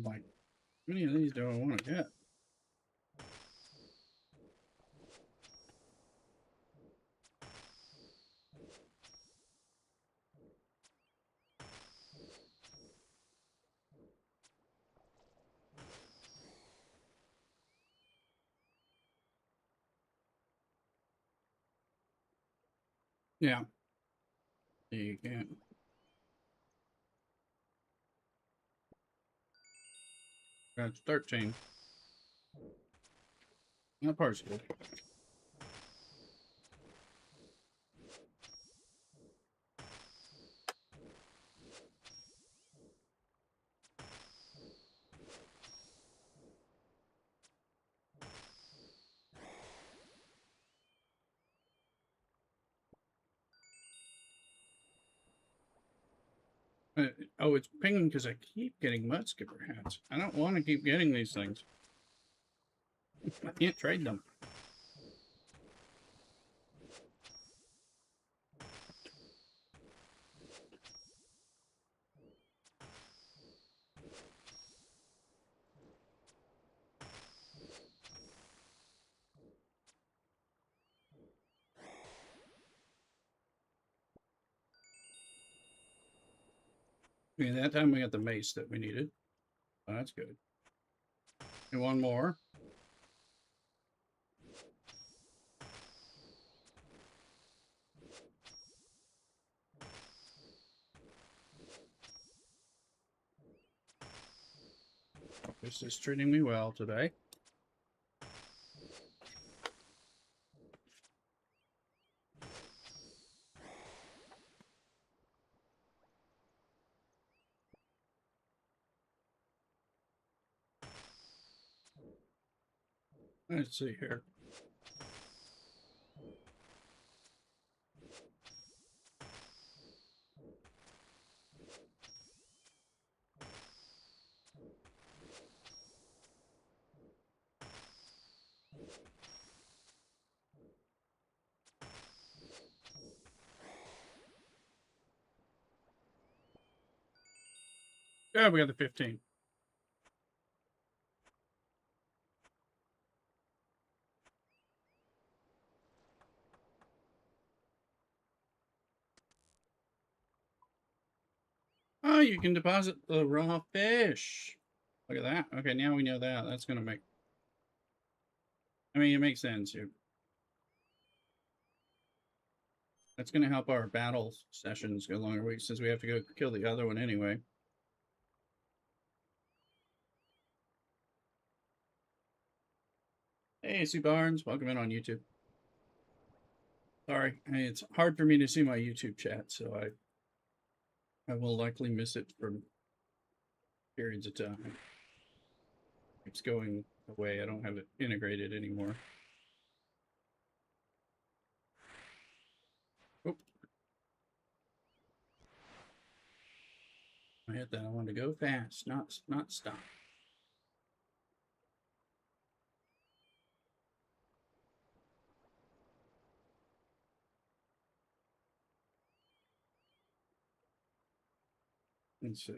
[SPEAKER 1] Like, how many of these do I want to get? Yeah. You can't. That's 13. That part's cool. Oh, it's pinging because I keep getting Mud Skipper hats. I don't want to keep getting these things. I can't trade them. I mean, that time we got the mace that we needed. Oh, that's good. And one more. This is treating me well today. Let's see here. Yeah, we got the 15. Oh, you can deposit the raw fish. Look at that. Okay, now we know that. That's going to make... I mean, it makes sense. That's going to help our battle sessions go longer since we have to go kill the other one anyway. Hey, Sue Barnes. Welcome in on YouTube. Sorry, it's hard for me to see my YouTube chat, so I will likely miss it for periods of time. It's going away. I don't have it integrated anymore. Oh. I hit that. I wanted to go fast, not stop. Let's see.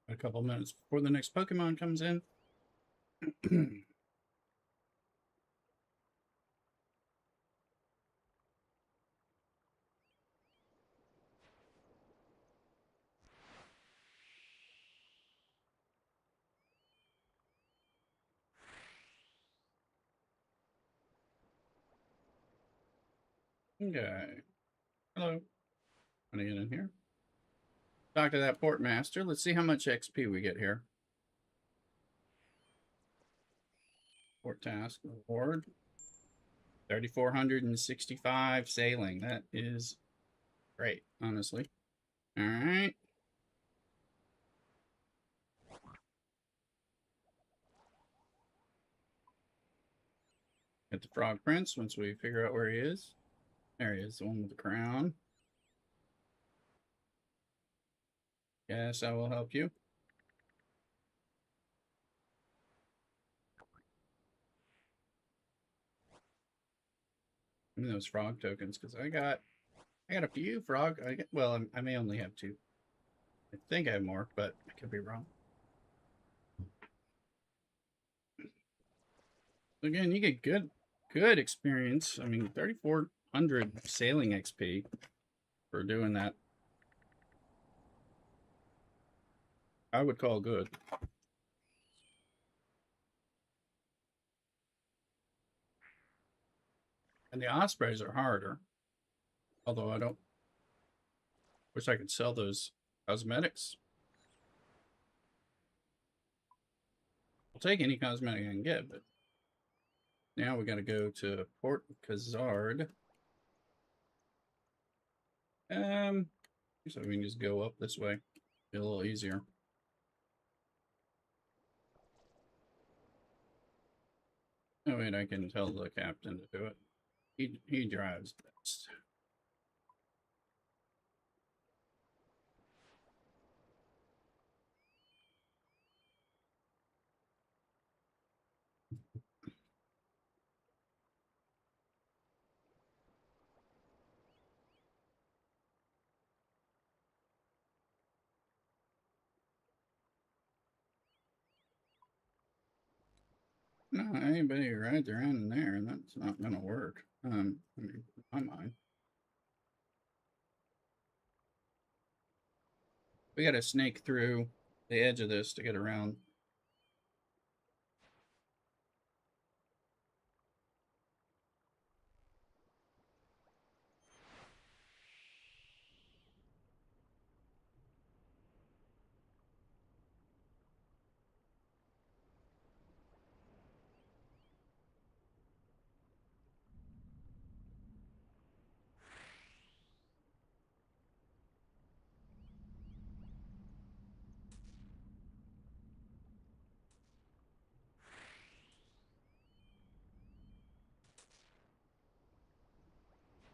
[SPEAKER 1] A couple minutes before the next Pokemon comes in. Okay. Hello. Want to get in here? Talk to that port master. Let's see how much XP we get here. Port task reward. 3,465 sailing. That is great, honestly. All right. Get the Frog Prince once we figure out where he is. There he is, the one with the crown. Yes, I will help you. Give me those frog tokens because I got a few frog. Well, I may only have 2. I think I have more, but I could be wrong. Again, you get good experience. I mean, 3,400 sailing XP for doing that. I would call good. And the ospreys are harder. Although I don't wish I could sell those cosmetics. I'll take any cosmetic I can get, but now we got to go to Port Khazard. So we can just go up this way. Be a little easier. Oh wait, I can tell the captain to do it. He drives best. No, anybody rides around in there, and that's not gonna work. I mean, in my mind. We got to snake through the edge of this to get around.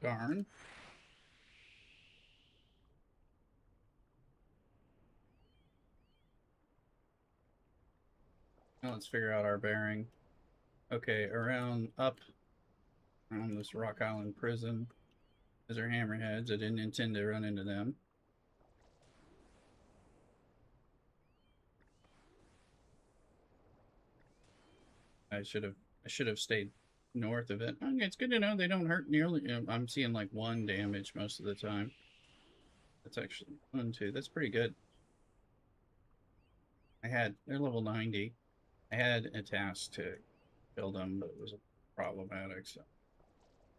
[SPEAKER 1] Darn. Now let's figure out our bearing. Okay, around up around this Rock Island prison. Those are hammerheads. I didn't intend to run into them. I should have stayed north of it. Okay, it's good to know they don't hurt nearly. I'm seeing like 1 damage most of the time. That's actually 1, 2. That's pretty good. They're level 90. I had a task to kill them, but it was problematic. So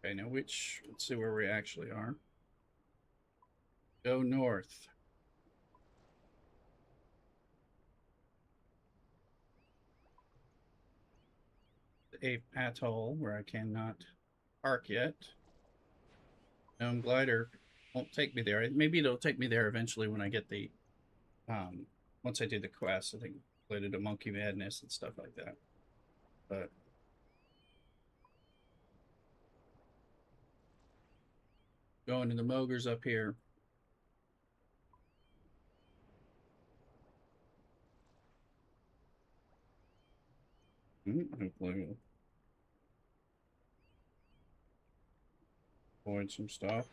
[SPEAKER 1] okay, now let's see where we actually are. Go north. A atoll where I cannot park yet. Gnome glider won't take me there. Maybe it'll take me there eventually when I get the once I do the quest. I think related to monkey madness and stuff like that. But going to the Mogres up here. Hopefully we'll avoid some stuff.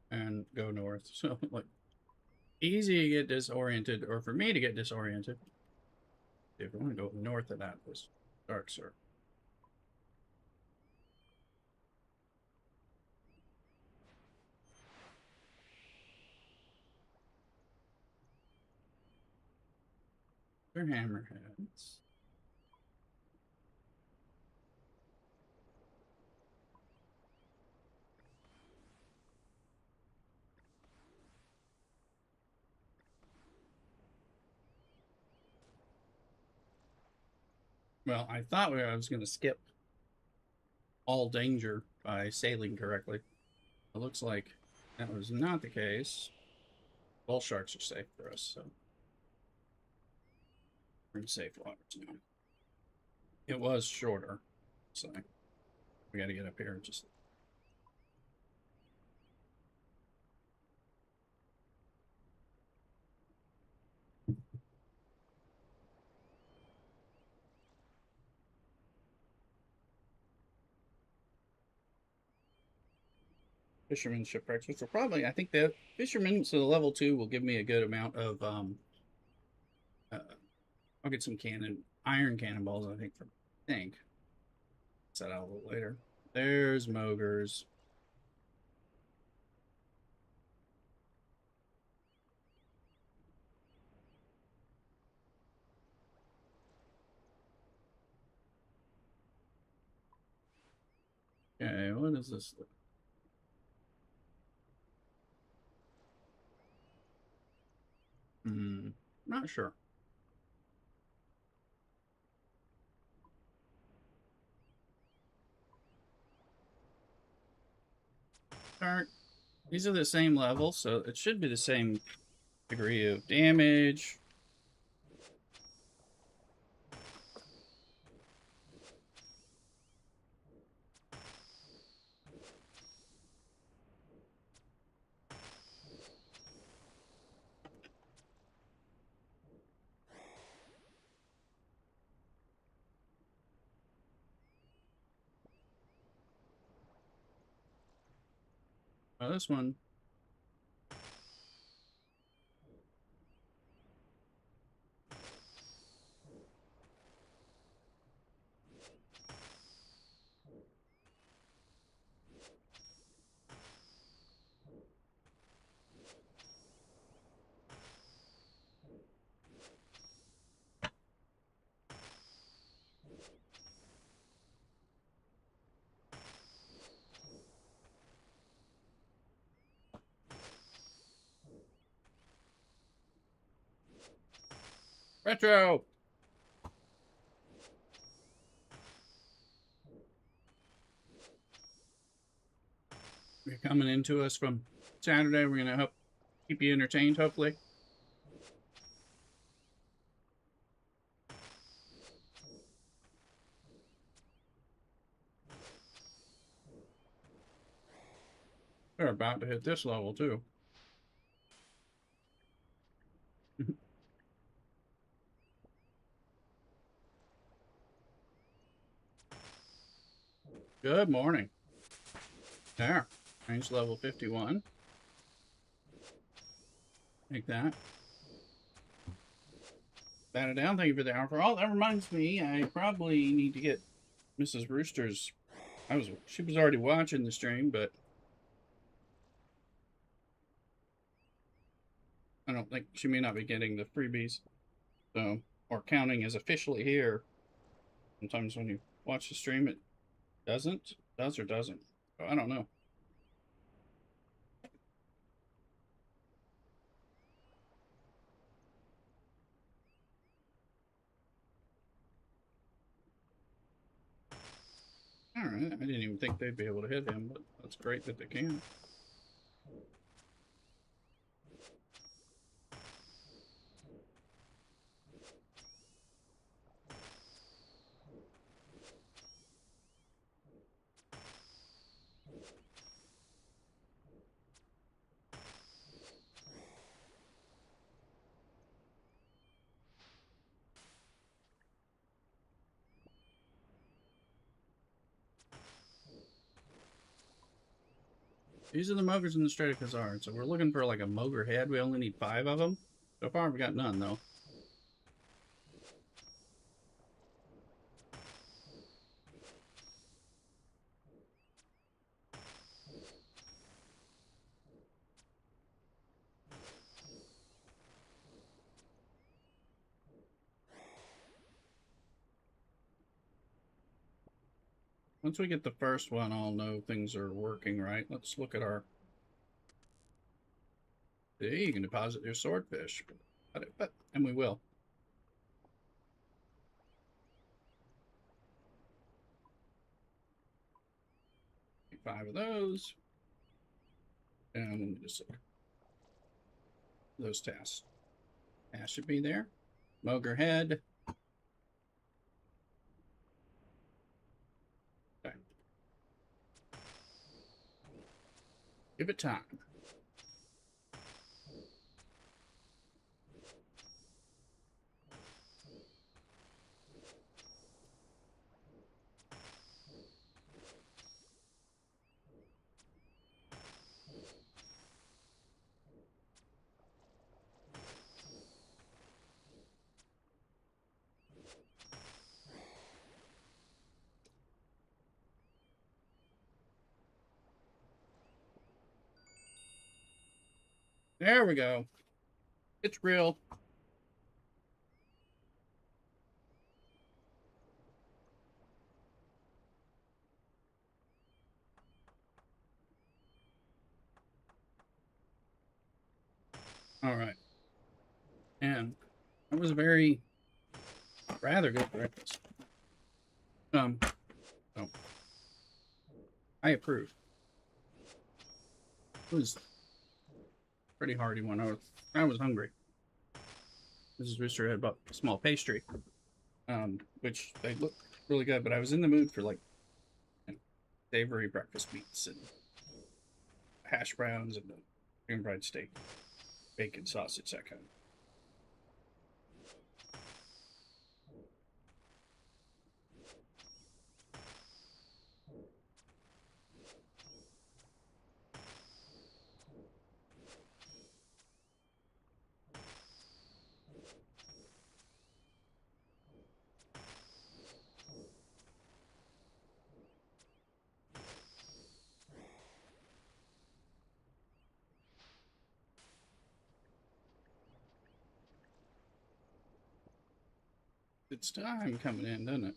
[SPEAKER 1] And go north. So like easy to get disoriented, or for me to get disoriented. If we want to go north of that was Dark Circle. They're hammerheads. Well, I thought I was going to skip all danger by sailing correctly. It looks like that was not the case. Bull sharks are safe for us, so we're in safe waters now. It was shorter, so we got to get up here and just. Fisherman shipwrecks, which will probably, I think the fisherman, so the level 2 will give me a good amount of, I'll get some iron cannonballs, I think. Set out a little later. There's Mogres. Okay, what is this? Not sure. Start. These are the same level, so it should be the same degree of damage. This one. Retro! You're coming into us from Saturday. We're going to help keep you entertained, hopefully. We're about to hit this level, too. Good morning. There. Range level 51. Take that. Bat it down. Thank you for the hour for all. That reminds me, I probably need to get Mrs. Rooster's. She was already watching the stream, but I don't think she may not be getting the freebies. So, or counting is officially here. Sometimes when you watch the stream, it does or doesn't. I don't know. All right, I didn't even think they'd be able to hit him, but that's great that they can. These are the Mogres in the Stratocasaur. So we're looking for like a Mogre head. We only need 5 of them. So far, we got none, though. Once we get the first one, I'll know things are working right. Let's look at our... See, you can deposit your swordfish. And we will. 5 of those. And let me just look. Those tasks. Tasks should be there. Mogre head. Okay. Give it time. There we go. It's real. All right. And that was a rather good breakfast. So I approve. It was pretty hearty one. I was hungry. Mrs. Rooster had bought a small pastry, which they looked really good, but I was in the mood for like savory breakfast meats and hash browns and the green fried steak, bacon, sausage, that kind of. It's time coming in, doesn't it?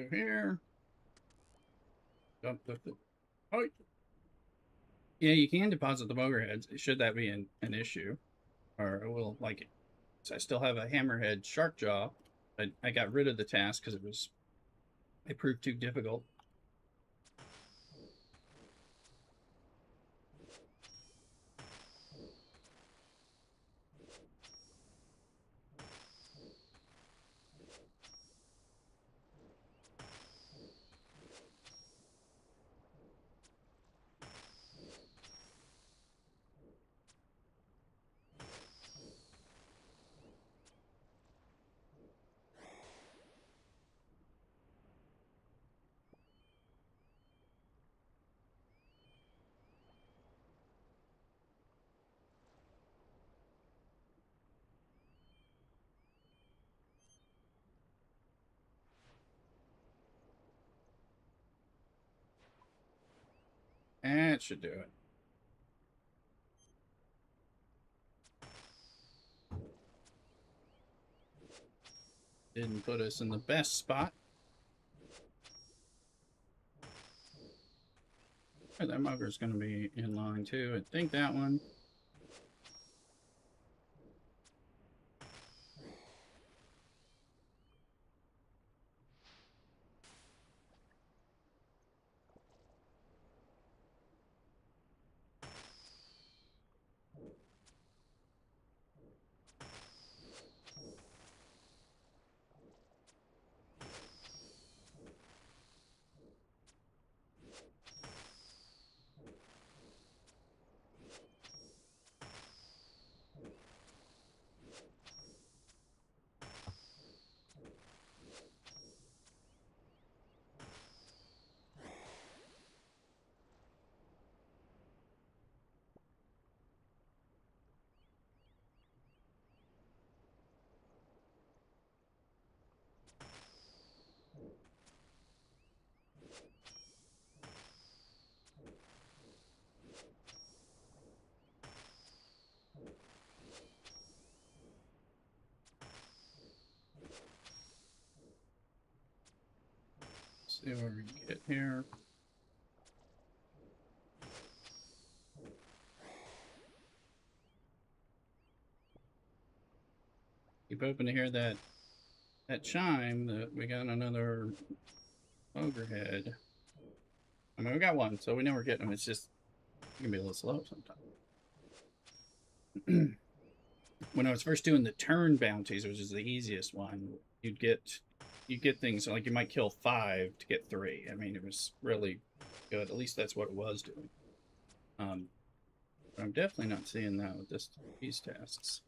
[SPEAKER 1] Go here. Dump the. Oh, yeah, you can deposit the boggerheads. Should that be an issue, or will like it? So I still have a hammerhead shark jaw. I got rid of the task because it proved too difficult. That should do it. Didn't put us in the best spot. That mugger's going to be in line too. I think that one. See what we can get here. Keep hoping to hear that chime that we got another ogrehead. I mean, we got one, so we know we're getting them. It's just it can be a little slow sometimes. When I was first doing the turn bounties, which is the easiest one, you get things like you might kill 5 to get 3. I mean, it was really good. At least that's what it was doing. But I'm definitely not seeing that with these tasks.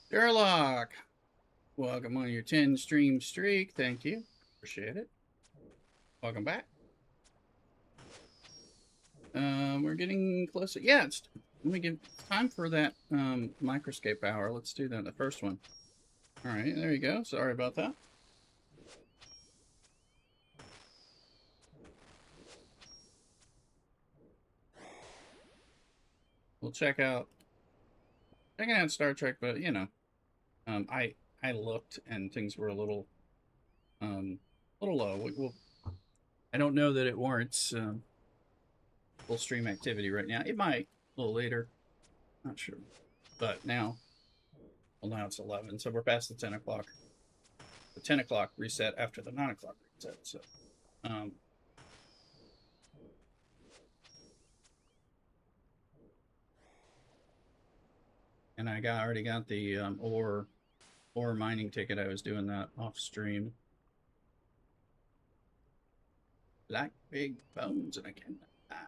[SPEAKER 1] Sherlock, welcome on your 10 stream streak. Thank you. Appreciate it. Welcome back. We're getting closer. Yeah, it's time for that Microscape hour. Let's do that, the first one. All right, there you go. Sorry about that. We'll checking out Star Trek, but you know, I looked and things were a little low. I don't know that it warrants full stream activity right now. It might a little later, not sure. But now, well, now it's 11, so we're past the 10 o'clock. The 10 o'clock reset after the 9 o'clock reset. So, and I already got the ore mining ticket. I was doing that off stream. Black big bones, and I cannot die.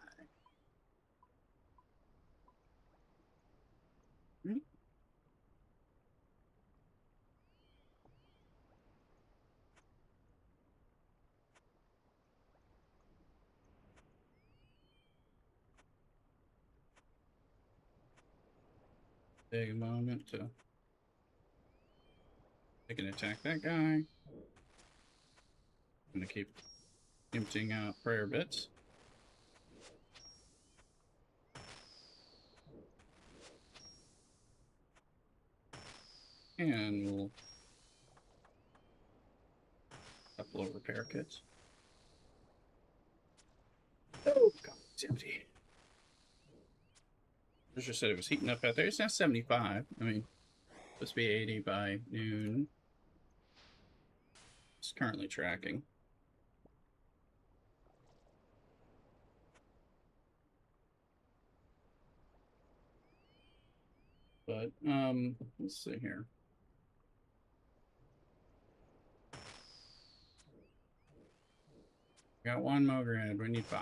[SPEAKER 1] Take a moment to take an attack that guy. I'm gonna keep emptying out prayer bits. And we'll upload repair kits. Oh, God, it's empty. I just said it was heating up out there. It's now 75. I mean, supposed to be 80 by noon. It's currently tracking. But, let's see here. Got one Mogred. We need 5.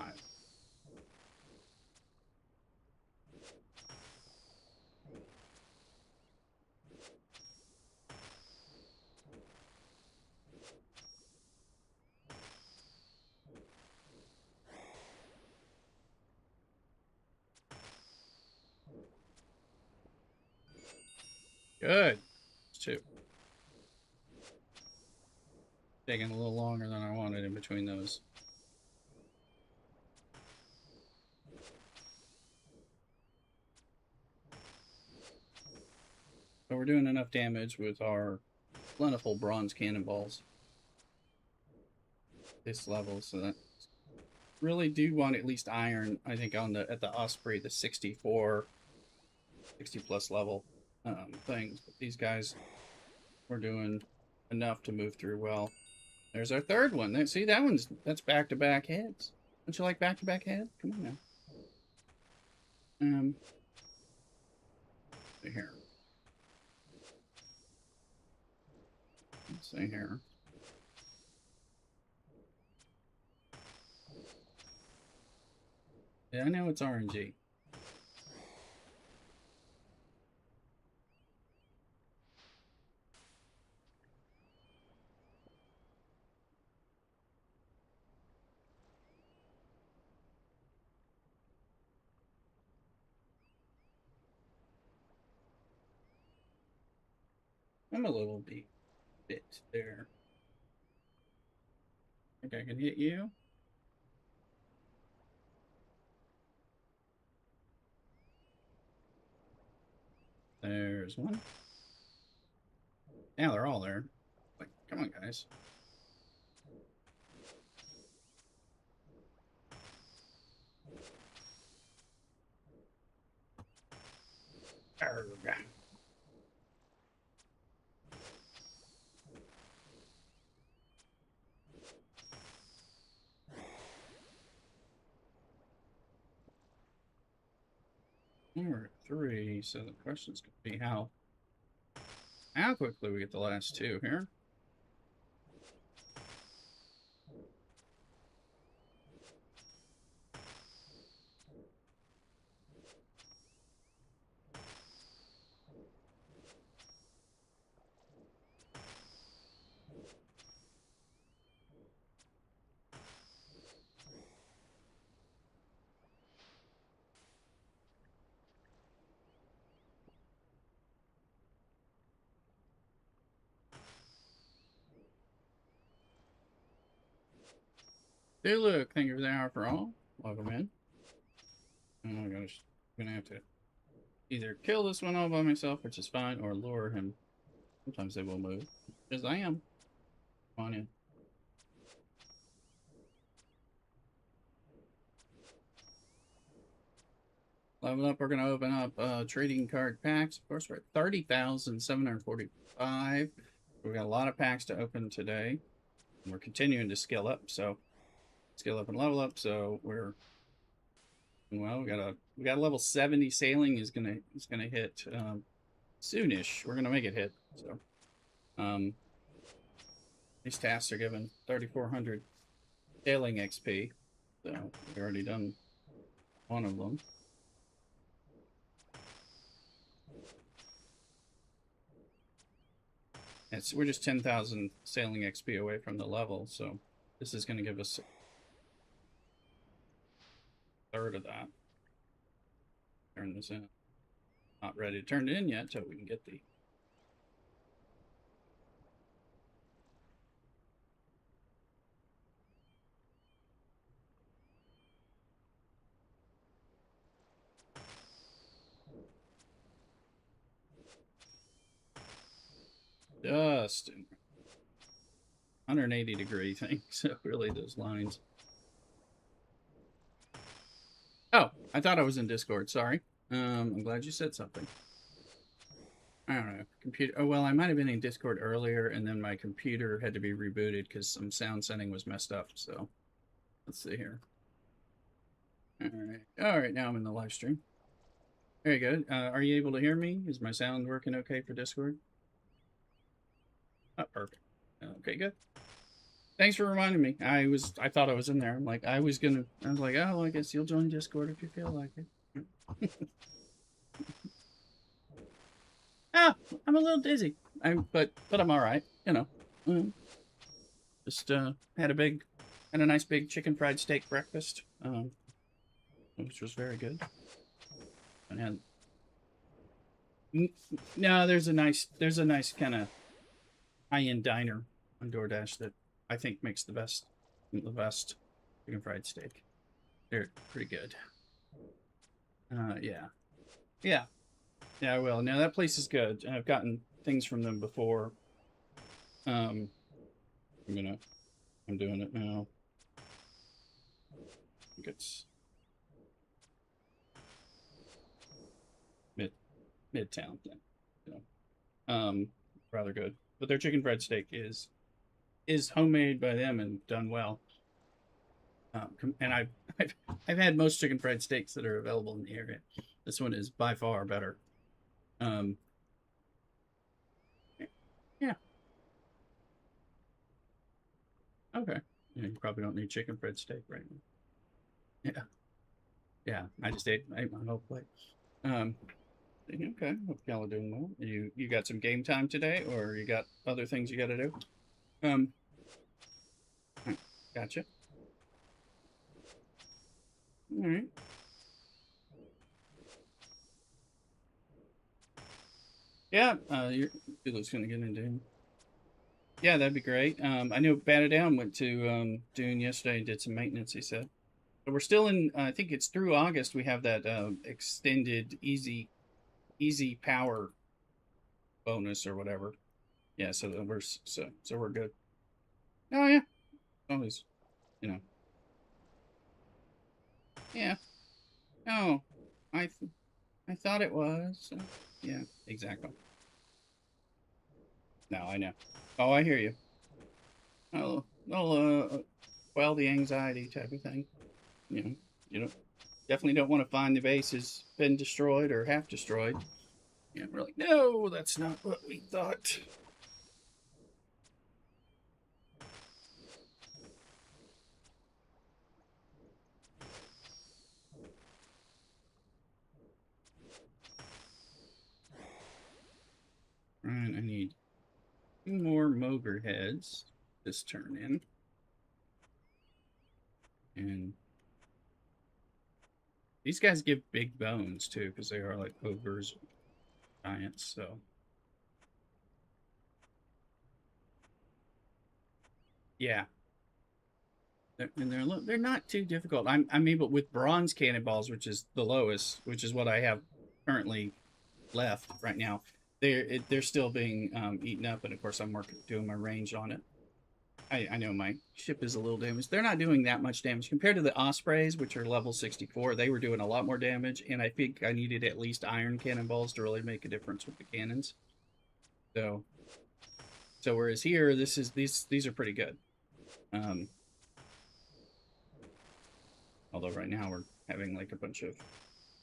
[SPEAKER 1] Good. It's 2. Taking a little longer than I wanted in between those. But we're doing enough damage with our plentiful bronze cannonballs this level, so that really do want at least iron. I think on the at the Osprey, the 64, 60 plus level things. But these guys, we're doing enough to move through well. There's our third one. See, that's back-to-back heads. Don't you like back-to-back heads? Come on now. See here. Let's see here. Yeah, I know it's RNG. I'm a little bit there. I think I can hit you. There's one. Now they're all there. Like, come on, guys. Arrgh. Number 3. So the question's gonna be how quickly we get the last 2 here. Hey, look, thank you for the hour for all. Welcome in. Oh my gosh, I'm gonna have to either kill this one all by myself, which is fine, or lure him. Sometimes they will move. Because I am. Come on in. Level up, we're gonna open up trading card packs. Of course, we're at 30,745. We've got a lot of packs to open today. And we're continuing to skill up, so skill up and level up, so we're well, we got a level 70 sailing is gonna hit soonish. We're gonna make it hit. So these tasks are given 3,400 sailing XP. So we've already done one of them. We're just 10,000 sailing XP away from the level, so this is going to give us a third of that. Turn this in. Not ready to turn it in yet until we can get the... Just 180-degree thing, so really those lines. Oh, I thought I was in Discord. Sorry. I'm glad you said something. I don't know. Computer. Oh, well, I might have been in Discord earlier, and then my computer had to be rebooted because some sound setting was messed up. So let's see here. All right. All right. Now I'm in the live stream. Very good. Are you able to hear me? Is my sound working okay for Discord? Oh, perfect. Okay, good. Thanks for reminding me. I thought I was in there. I'm like, I was like, oh, I guess you'll join Discord if you feel like it. Ah, I'm a little dizzy. But I'm all right. You know, just had a nice big chicken fried steak breakfast, which was very good. And had, no, there's a nice kind of high-end diner on DoorDash that I think makes the best chicken fried steak. They're pretty good. Yeah, yeah, yeah. I will. Now that place is good. I've gotten things from them before. I'm doing it now. I think it's Midtown. Yeah. Rather good. But their chicken fried steak is homemade by them and done well. And I've had most chicken fried steaks that are available in the area. This one is by far better. Yeah. Okay. Yeah, you probably don't need chicken fried steak right now. Yeah. Yeah. I just ate my whole plate. Okay. Hope y'all are doing well. You got some game time today, or you got other things you got to do? Um. Gotcha. All right. Yeah. Your Doodle's gonna get into. Yeah, that'd be great. I know Down went to Dune yesterday and did some maintenance. He said, but we're still in. I think it's through August. We have that extended easy power bonus or whatever. Yeah, so we're good. Oh yeah, always, you know. Yeah. Oh, I thought it was. Yeah, exactly. No, I know. Oh, I hear you. I'll quell the anxiety type of thing. You know, you know, definitely don't want to find the base has been destroyed or half destroyed. Yeah, we're like, no, that's not what we thought. Right, I need 2 more Mogre heads this turn in. And these guys give big bones too, because they are like ogres, giants, so. Yeah. They're not too difficult. I'm able with bronze cannonballs, which is the lowest, which is what I have currently left right now. They're still being eaten up, and of course I'm doing my range on it. I know my ship is a little damaged. They're not doing that much damage compared to the Ospreys, which are level 64. They were doing a lot more damage, and I think I needed at least iron cannonballs to really make a difference with the cannons. So, whereas here, these are pretty good. Although right now we're having like a bunch of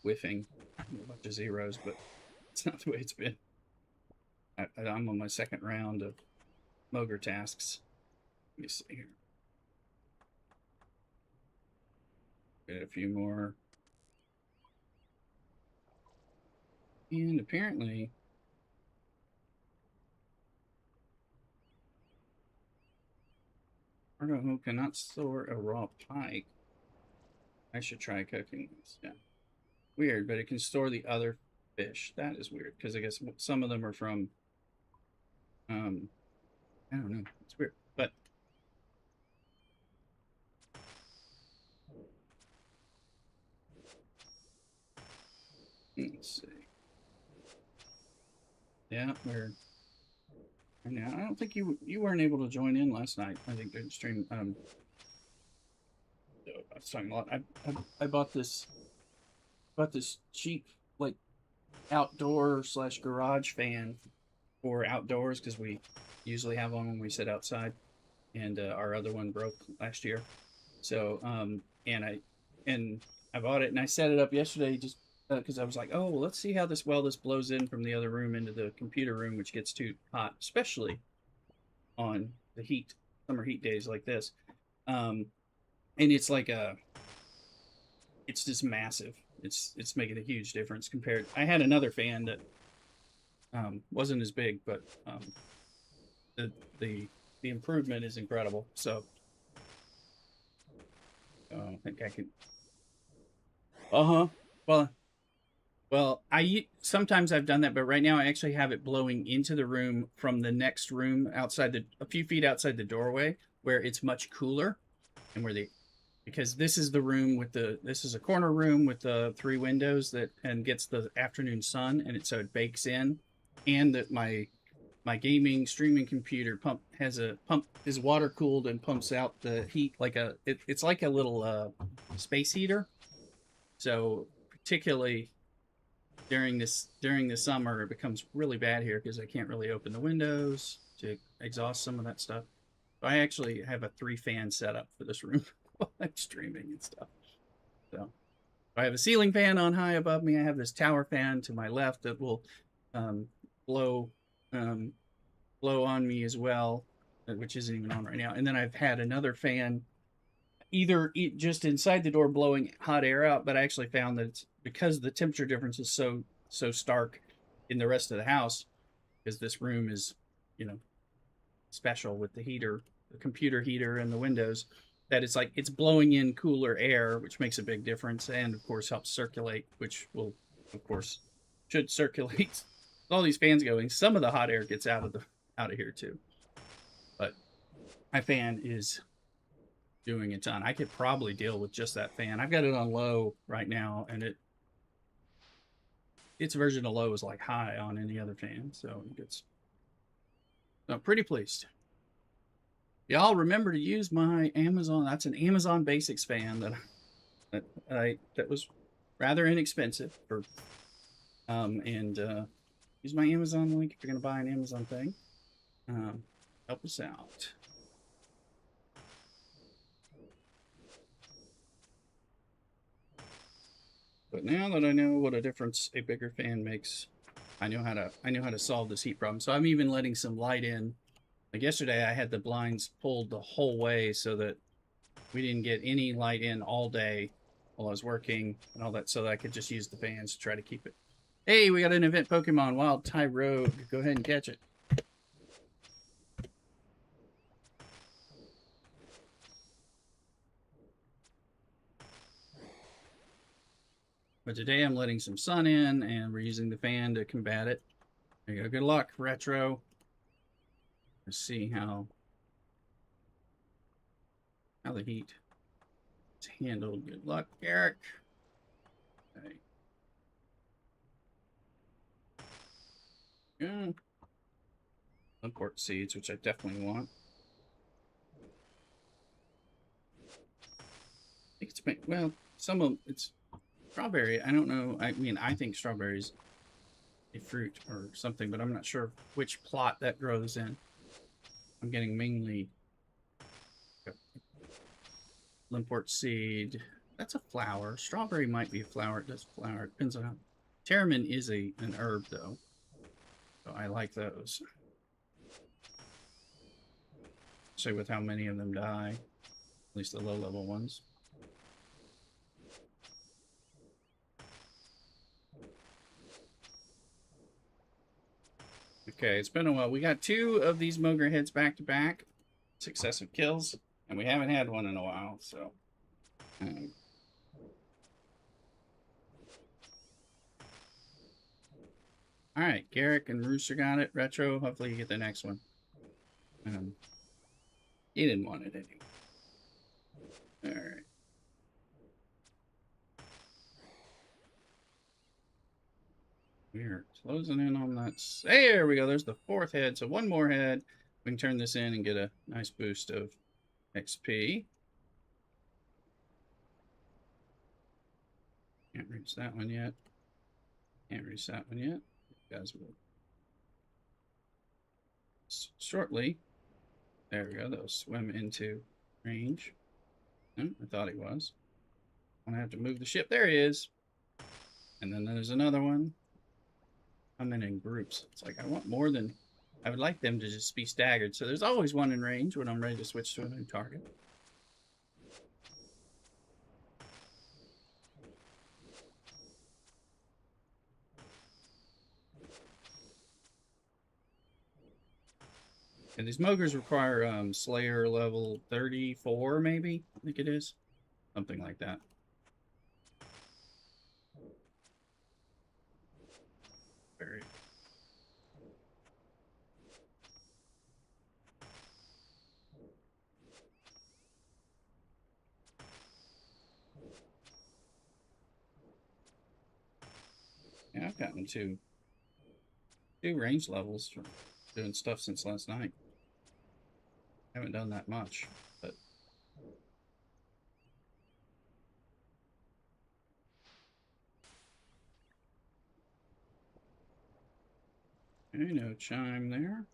[SPEAKER 1] whiffing, a bunch of zeros, but it's not the way it's been. I'm on my second round of Mogre tasks. Let me see here. Get a few more. And apparently, Argo cannot store a raw pike. I should try cooking this. Yeah. Weird, but it can store the other fish. That is weird because I guess some of them are from I don't know. It's weird. But let's see. Yeah, we're now. I don't think you weren't able to join in last night. I think the stream. I was talking a lot. I bought this cheap like outdoor slash garage fan for outdoors because we usually have one when we sit outside, and our other one broke last year. So and I bought it and I set it up yesterday just because I was like, oh, well, let's see how this blows in from the other room into the computer room, which gets too hot, especially on the summer heat days like this. Um, and it's like it's just massive. It's making a huge difference compared. I had another fan that wasn't as big, but the the the improvement is incredible. So I don't think I can. Uh-huh. Well, I sometimes I've done that, but right now I actually have it blowing into the room from the next room outside a few feet outside the doorway, where it's much cooler, and where the because this is the room with this is a corner room with the three windows that and gets the afternoon sun, and so it bakes in, and that my gaming streaming computer pump is water cooled and pumps out the heat like it's like a little space heater. So particularly during the summer, it becomes really bad here because I can't really open the windows to exhaust some of that stuff. I actually have a 3-fan setup for this room while I'm streaming and stuff. So I have a ceiling fan on high above me. I have this tower fan to my left that will um, blow um, blow on me as well, which isn't even on right now. And then I've had another fan either just inside the door blowing hot air out, but I actually found that it's because the temperature difference is so stark in the rest of the house, because this room is, you know, special with the heater, the computer heater, and the windows, that it's like it's blowing in cooler air, which makes a big difference, and of course helps circulate, which will, of course, should circulate. With all these fans going, some of the hot air gets out of here too. But my fan is doing a ton. I could probably deal with just that fan. I've got it on low right now, and its version of low is like high on any other fan, so it gets. I'm pretty pleased. Y'all remember to use my Amazon. That's an Amazon Basics fan that was rather inexpensive for and use my Amazon link if you're gonna buy an Amazon thing. Help us out. But now that I know what a difference a bigger fan makes, I know how to solve this heat problem. So I'm even letting some light in. Like yesterday, I had the blinds pulled the whole way so that we didn't get any light in all day while I was working and all that, so that I could just use the fans to try to keep it. Hey, we got an event Pokemon Wild Tyrogue. Go ahead and catch it. But today I'm letting some sun in, and we're using the fan to combat it. There you go. Good luck, Retro. Let's see how the heat is handled. Good luck, Eric. Okay. Yeah. Import seeds, which I definitely want. I think it's well, some of it's strawberry. I don't know. I mean, I think strawberries a fruit or something, but I'm not sure which plot that grows in. I'm getting mainly Limport seed. That's a flower. Strawberry might be a flower. It does flower. It depends on how. Pteromin is an herb though, so I like those. Especially with how many of them die, at least the low level ones. Okay, it's been a while. We got 2 of these Mogre heads back to back, successive kills, and we haven't had one in a while, so. All right, Garrick and Rooster got it. Retro, hopefully you get the next one. He didn't want it anyway. All right. We're closing in on that. There we go. There's the 4th head. So one more head. We can turn this in and get a nice boost of XP. Can't reach that one yet. Can't reach that one yet. You guys will shortly. There we go. They'll swim into range. I thought he was. I'm gonna have to move the ship. There he is. And then there's another one. Coming in groups. It's like I want more than. I would like them to just be staggered. So there's always one in range when I'm ready to switch to a new target. And these Mogres require Slayer level 34, maybe? I think it is. Something like that. Very. Yeah, I've gotten two range levels from doing stuff since last night. I haven't done that much, but okay, no chime there.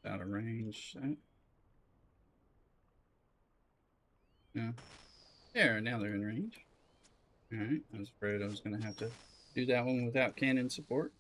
[SPEAKER 1] Out of range. Yeah. There, now they're in range. Alright, I was afraid I was going to have to do that one without cannon support.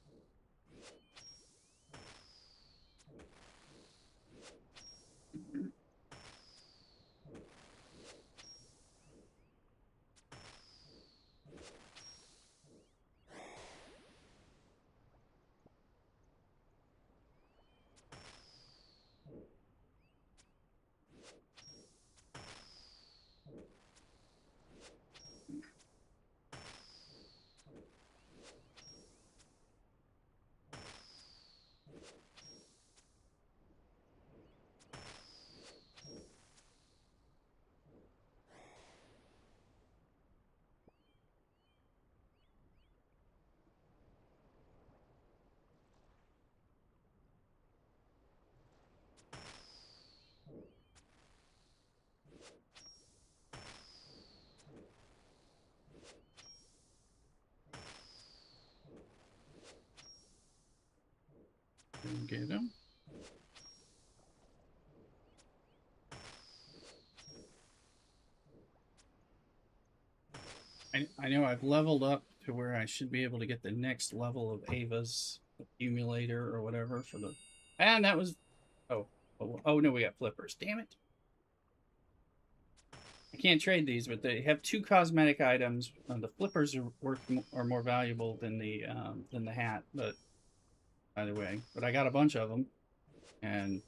[SPEAKER 1] Get him. I know I've leveled up to where I should be able to get the next level of Ava's accumulator or whatever for the. And that was. Oh no, we got flippers. Damn it. I can't trade these, but they have 2 cosmetic items. The flippers are more valuable than the hat, but by the way, but I got a bunch of them, and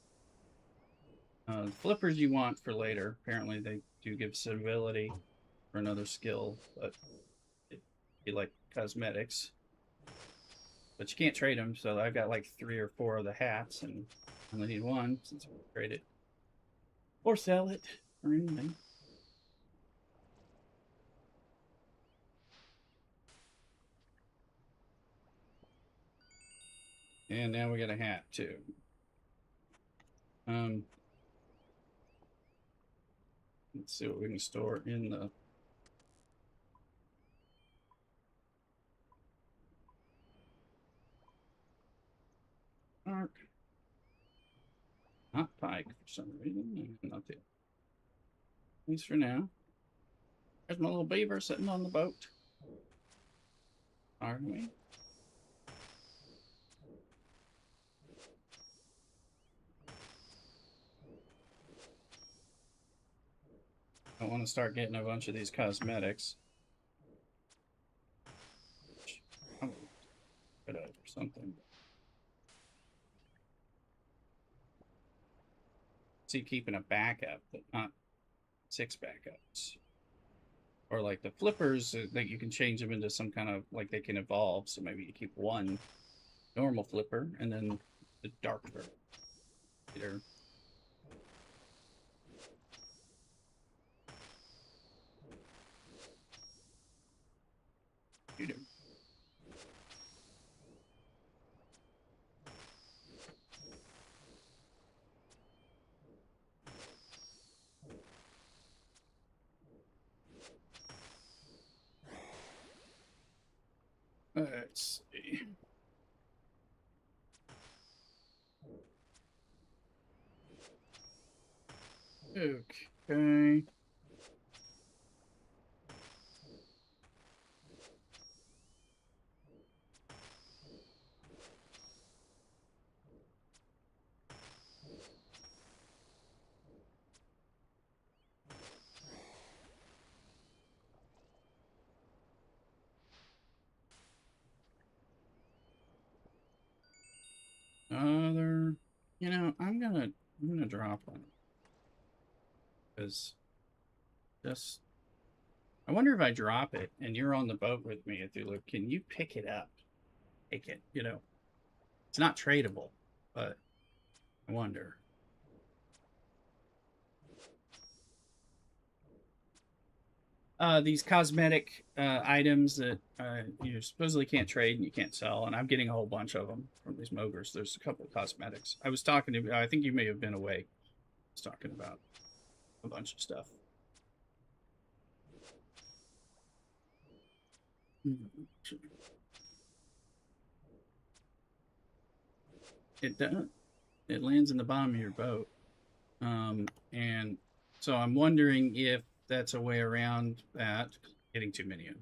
[SPEAKER 1] the flippers you want for later. Apparently, they do give civility for another skill, but it'd be like cosmetics. But you can't trade them, so I've got like 3 or 4 of the hats, and I only need one since we trade it or sell it or anything. And now we got a hat too. Let's see what we can store in the. Arc. Not pike for some reason. Not it. At least for now. There's my little beaver sitting on the boat. Aren't we? I want to start getting a bunch of these cosmetics. Or something. See, keeping a backup, but not 6 backups. Or like the flippers, that you can change them into some kind of, like they can evolve. So maybe you keep 1 normal flipper, and then the darker later. Let's see. Okay. Other, I'm gonna drop one because just I wonder if I drop it and you're on the boat with me, Cthulhu, can you pick it up? Take it, It's not tradable, but I wonder. These cosmetic items that you supposedly can't trade and you can't sell, and I'm getting a whole bunch of them from these mogres. There's a couple of cosmetics. I was talking to, I think you may have been away. I was talking about a bunch of stuff. It does. It lands in the bottom of your boat. And so I'm wondering if that's a way around that. Getting too many of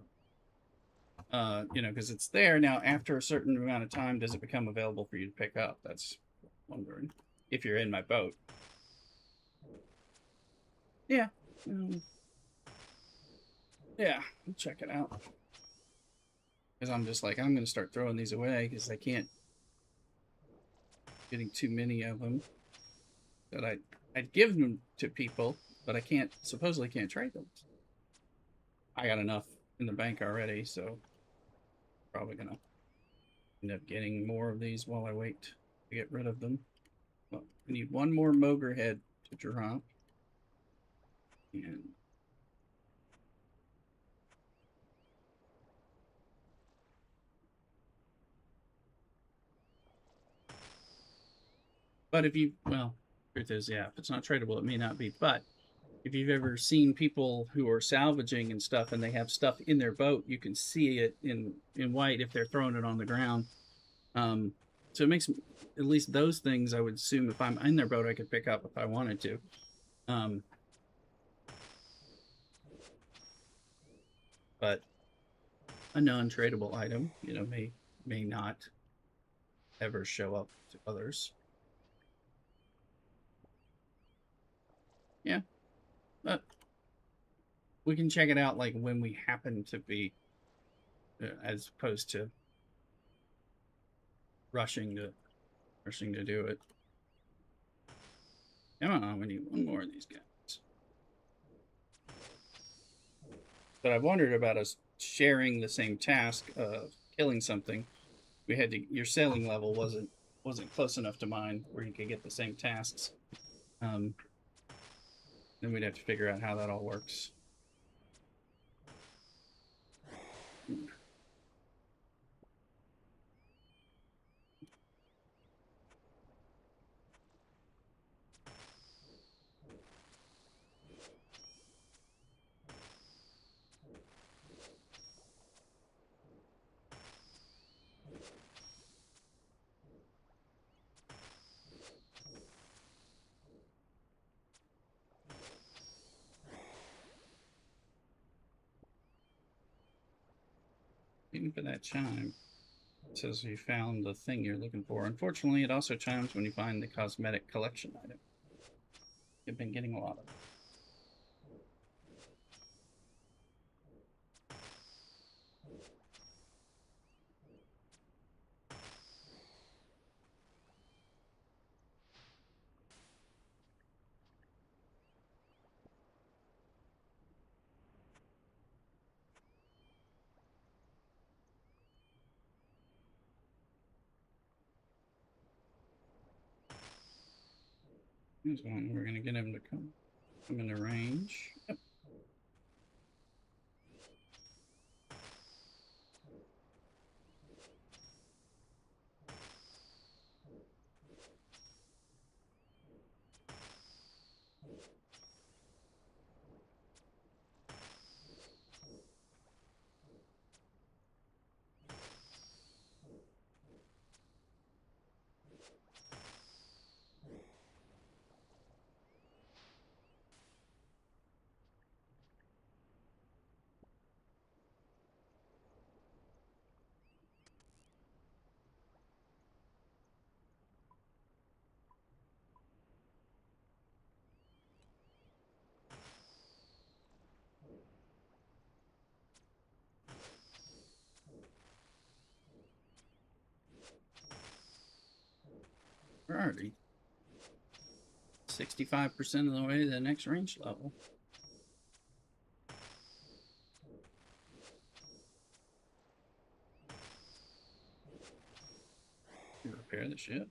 [SPEAKER 1] them. Because it's there now. After a certain amount of time, does it become available for you to pick up? That's wondering if you're in my boat. Yeah. Yeah, I'll check it out. Because I'm just like, I'm going to start throwing these away because I can't. Getting too many of them that I'd give them to people, but I supposedly can't trade them. I got enough in the bank already, so probably gonna end up getting more of these while I wait to get rid of them. Well, I need one more Mogre head to drop. And but truth is, yeah, if it's not tradable, it may not be. But if you've ever seen people who are salvaging and stuff and they have stuff in their boat, you can see it in white if they're throwing it on the ground. So it makes at least those things, I would assume, if I'm in their boat, I could pick up if I wanted to. But a non-tradable item, may not ever show up to others. Yeah, but we can check it out like when we happen to be, as opposed to rushing to do it. Come on, we need one more of these guys. But I've wondered about us sharing the same task of killing something. We had to. Your sailing level wasn't close enough to mine where you could get the same tasks. Then we'd have to figure out how that all works. Waiting for that chime. It says you found the thing you're looking for. Unfortunately, it also chimes when you find the cosmetic collection item. You've been getting a lot of it. Here's one. We're gonna get him to come into range. Yep. We're already 65% of the way to the next range level. Repair the ship.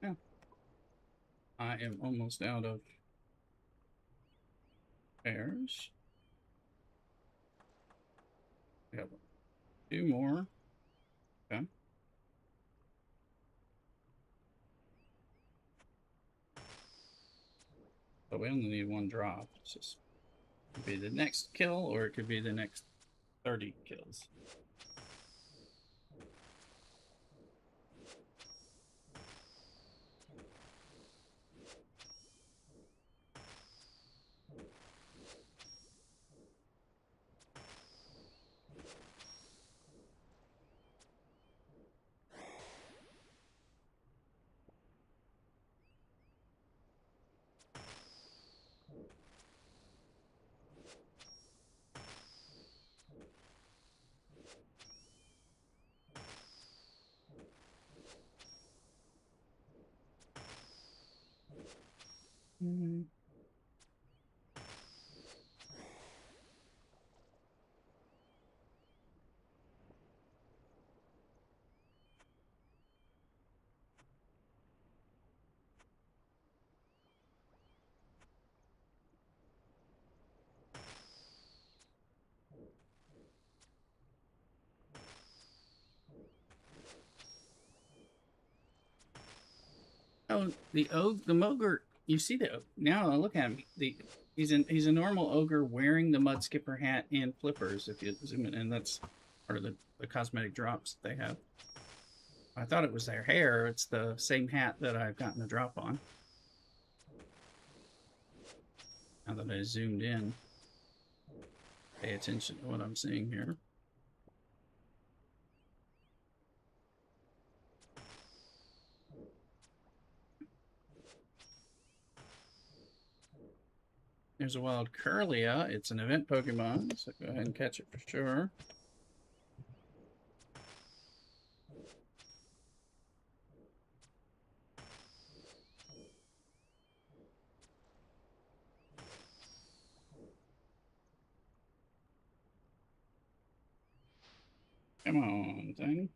[SPEAKER 1] Yeah. I am almost out of pairs. We have 2 more. Okay. But we only need 1 drop. It's just could be the next kill, or it could be the next 30 kills. Mm-hmm. Oh, the Mogre. You see the now? Look at him. He's a normal ogre wearing the Mud Skipper hat and flippers. If you zoom in, and that's part of the cosmetic drops they have. I thought it was their hair. It's the same hat that I've gotten a drop on. Now that I zoomed in, pay attention to what I'm seeing here. There's a wild Curlia. It's an event Pokemon, so go ahead and catch it for sure. Come on, thing.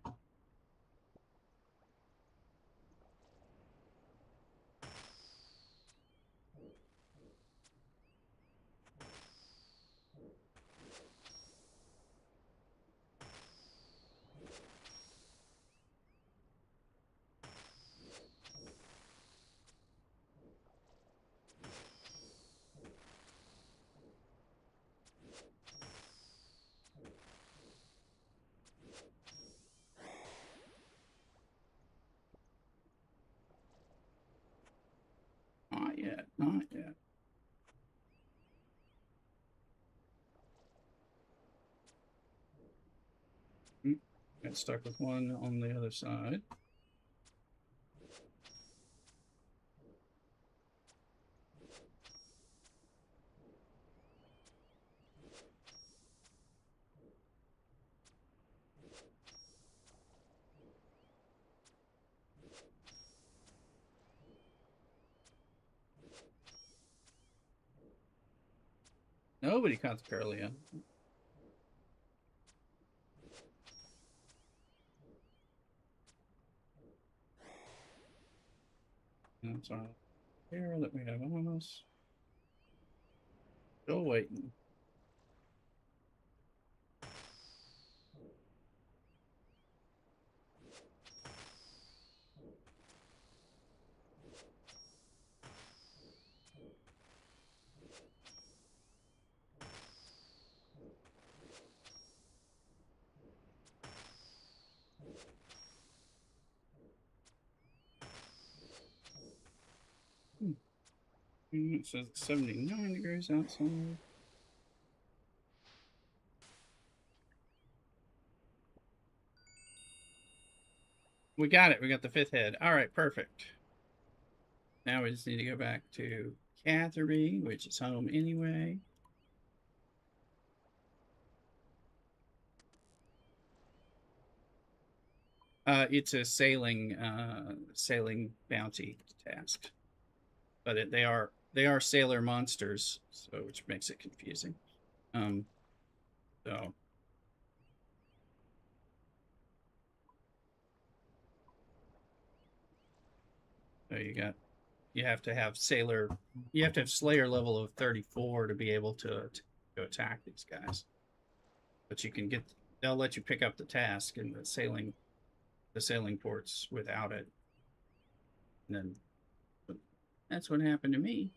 [SPEAKER 1] Not yet, not yet. Got stuck with one on the other side. Nobody caught the Curlia. That's our arrow that we have on us. Still waiting. It says 79 degrees outside. We got it. We got the 5th head. All right, perfect. Now we just need to go back to Catherby, which is home anyway. It's a sailing bounty task, but they are sailor monsters, so which makes it confusing. So you have to have Slayer level of 34 to be able to go attack these guys. But they'll let you pick up the task in the sailing ports without it. And then that's what happened to me.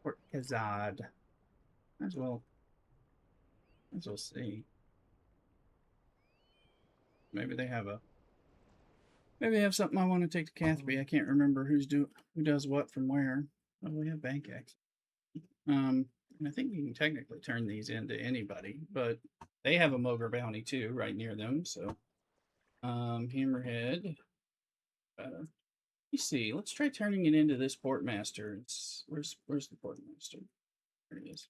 [SPEAKER 1] Port Kazad. As well see. Maybe they have something I want to take to Catherby. I can't remember who does what from where. Oh, we have bank access. And I think you can technically turn these into anybody, but they have a Mogre bounty too, right near them. So, Hammerhead. Let me see. Let's try turning it into this Portmaster. Where's the Portmaster? There it is.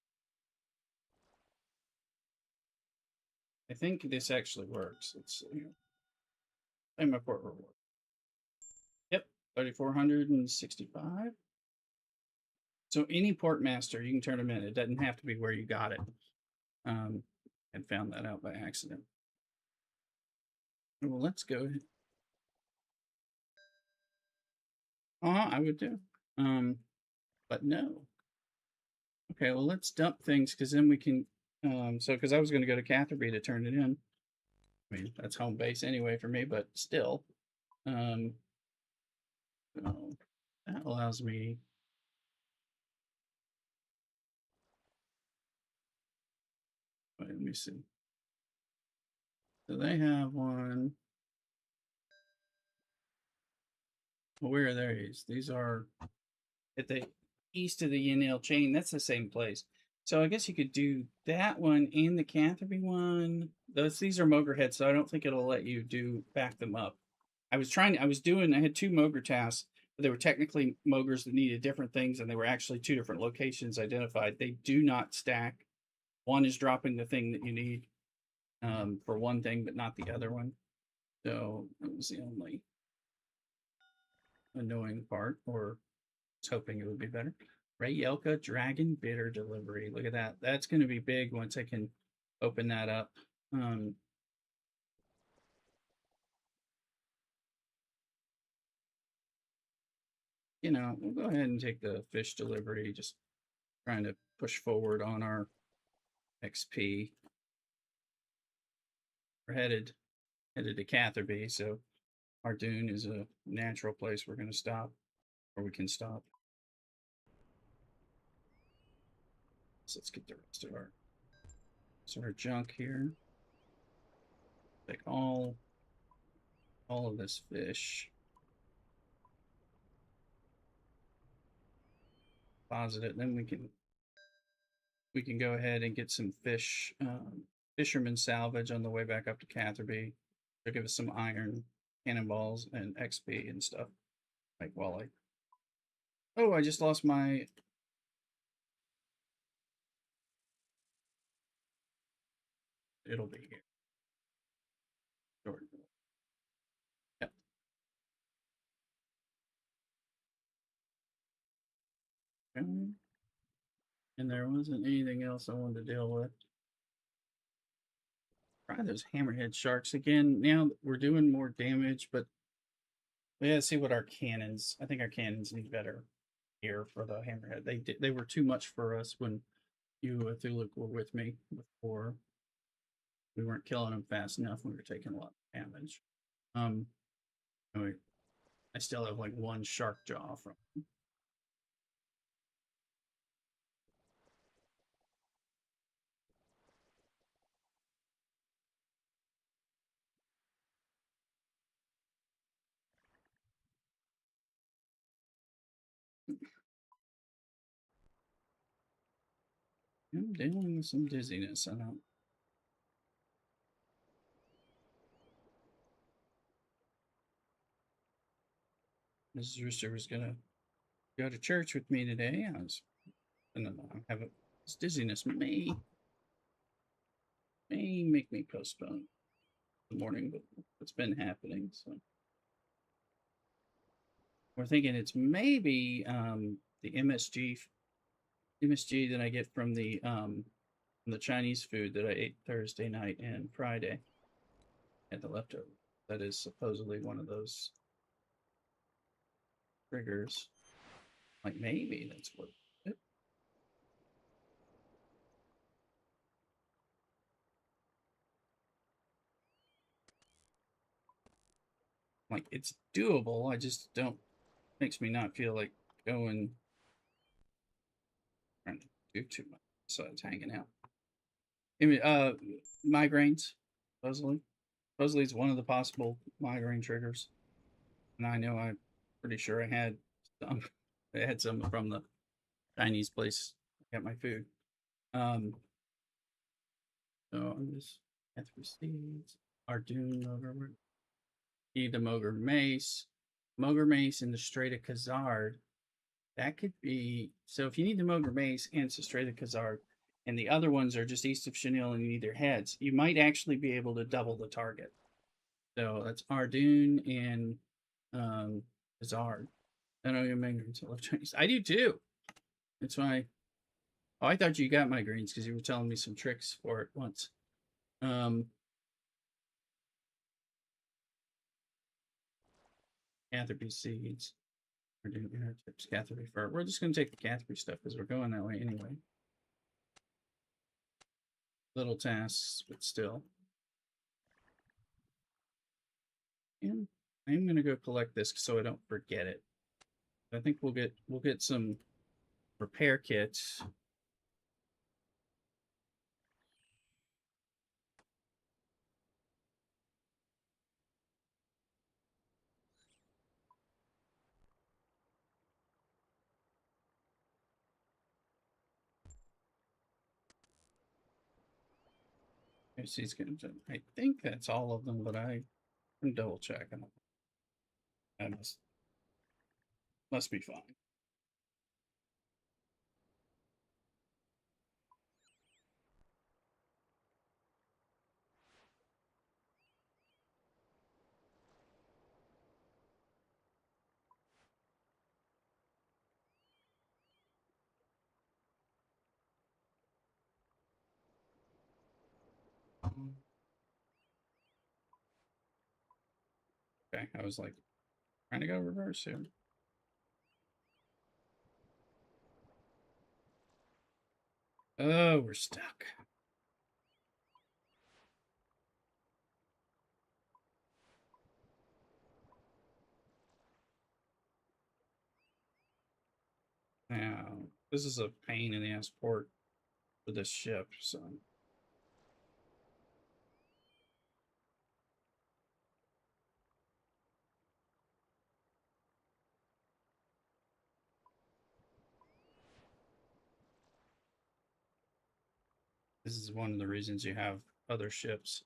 [SPEAKER 1] I think this actually works. Let's see. Play my port reward. Yep, 3,465. So any Portmaster, you can turn them in. It doesn't have to be where you got it. I found that out by accident. Well, let's go. I would do. But no. Okay, well, let's dump things because then we can. Because I was going to go to Catherby to turn it in. I mean, that's home base anyway for me, but still. So that allows me. Wait, let me see. So they have one. Well, where are these? These are at the east of the Yenil chain. That's the same place. So I guess you could do that one and the Catherby one. These are Mogre heads, so I don't think it'll let you back them up. I had 2 Mogre tasks, but they were technically Mogres that needed different things, and they were actually 2 different locations identified. They do not stack. One is dropping the thing that you need for one thing, but not the other one. So that was the only annoying part, or was hoping it would be better. Ray Yelka Dragon Bitter Delivery. Look at that. That's going to be big once I can open that up. We'll go ahead and take the fish delivery, just trying to push forward on our XP. We're headed to Catherby, so Ardoon is a natural place we're going to stop, or we can stop. So let's get the rest of our junk here. Take all of this fish. Deposit it, and then we can go ahead and get some fisherman salvage on the way back up to Catherby. They'll give us some iron, cannonballs, and XP and stuff. Like I just lost my. It'll be here. Sure. Yep. And there wasn't anything else I wanted to deal with. Try those hammerhead sharks again. Now we're doing more damage, but Yeah, see what our cannons. I think our cannons need better gear for the hammerhead. They were too much for us when you Thuluk were with me before. We weren't killing them fast enough. We were taking a lot of damage. Um, anyway, I still have like one shark jaw from. I'm dealing with some dizziness. I don't. Mrs. Rooster was gonna go to church with me today. I don't know. I have this dizziness may make me postpone the morning, but it's been happening. So we're thinking it's maybe the MSG that I get from the Chinese food that I ate Thursday night and Friday at the leftover. That is supposedly one of those triggers. Like maybe that's what it, like it's doable. I just don't makes me not feel like going trying to do too much besides hanging out. I mean, migraines, supposedly. Supposedly it's one of the possible migraine triggers. And I know I'm pretty sure I had some I had some from the Chinese place I got my food. Um so I'm just at the seeds. Ardoon over need the Mogre Mace. Mogre Mace and the Strait of Khazard. That could be so if you need the Mogre Mace and it's the Strait of Khazard, and the other ones are just east of Chenille and you need their heads, you might actually be able to double the target. So that's Ardoon and Khazard. I know you're migrants. I love Chinese. I do too. That's why. Oh, I thought you got migraines because you were telling me some tricks for it once. Um, Catherby seeds. We're doing inner tips. Catherby fur. We're just gonna take the Catherby stuff because we're going that way anyway. Little tasks, but still. And I'm gonna go collect this so I don't forget it. I think we'll get some repair kits. I think that's all of them, but I can double check. I must be fine. Okay, I was like trying to go reverse here. Oh, we're stuck. Now, this is a pain in the ass port for this ship, so this is one of the reasons you have other ships.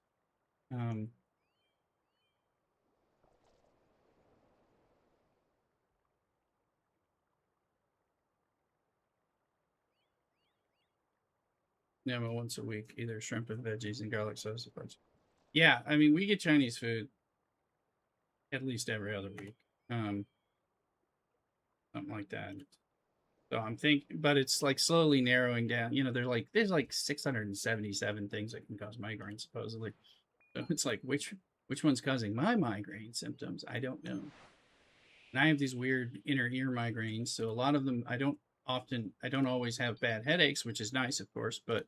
[SPEAKER 1] Um, yeah, but once a week, either shrimp and veggies and garlic sauce. Yeah, I mean, we get Chinese food at least every other week, um, something like that. So I'm thinking, but it's like slowly narrowing down. You know, there's like 677 things that can cause migraine supposedly. So it's like which one's causing my migraine symptoms? I don't know. And I have these weird inner ear migraines, so a lot of them I don't always have bad headaches, which is nice, of course, but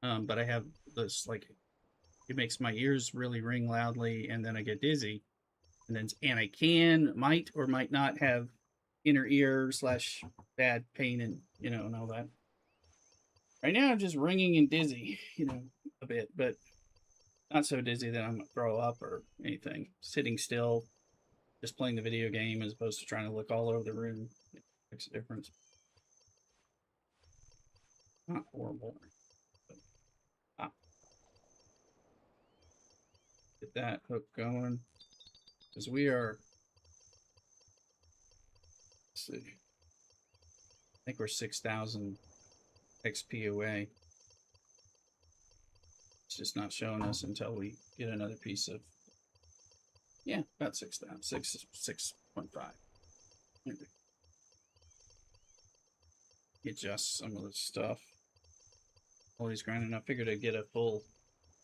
[SPEAKER 1] I have this like it makes my ears really ring loudly, and then I get dizzy, and I might or might not have inner ear slash bad pain and and all that. Right now, I'm just ringing and dizzy, a bit, but not so dizzy that I'm gonna throw up or anything. Sitting still, just playing the video game as opposed to trying to look all over the room makes a difference. Not horrible. But, ah, get that hook going because we are. Let's see, I think we're 6,000 XP away. It's just not showing us until we get another piece of. Yeah, about 6,000, 6.5. Adjust some of the stuff. Always grinding. I figured I'd get a full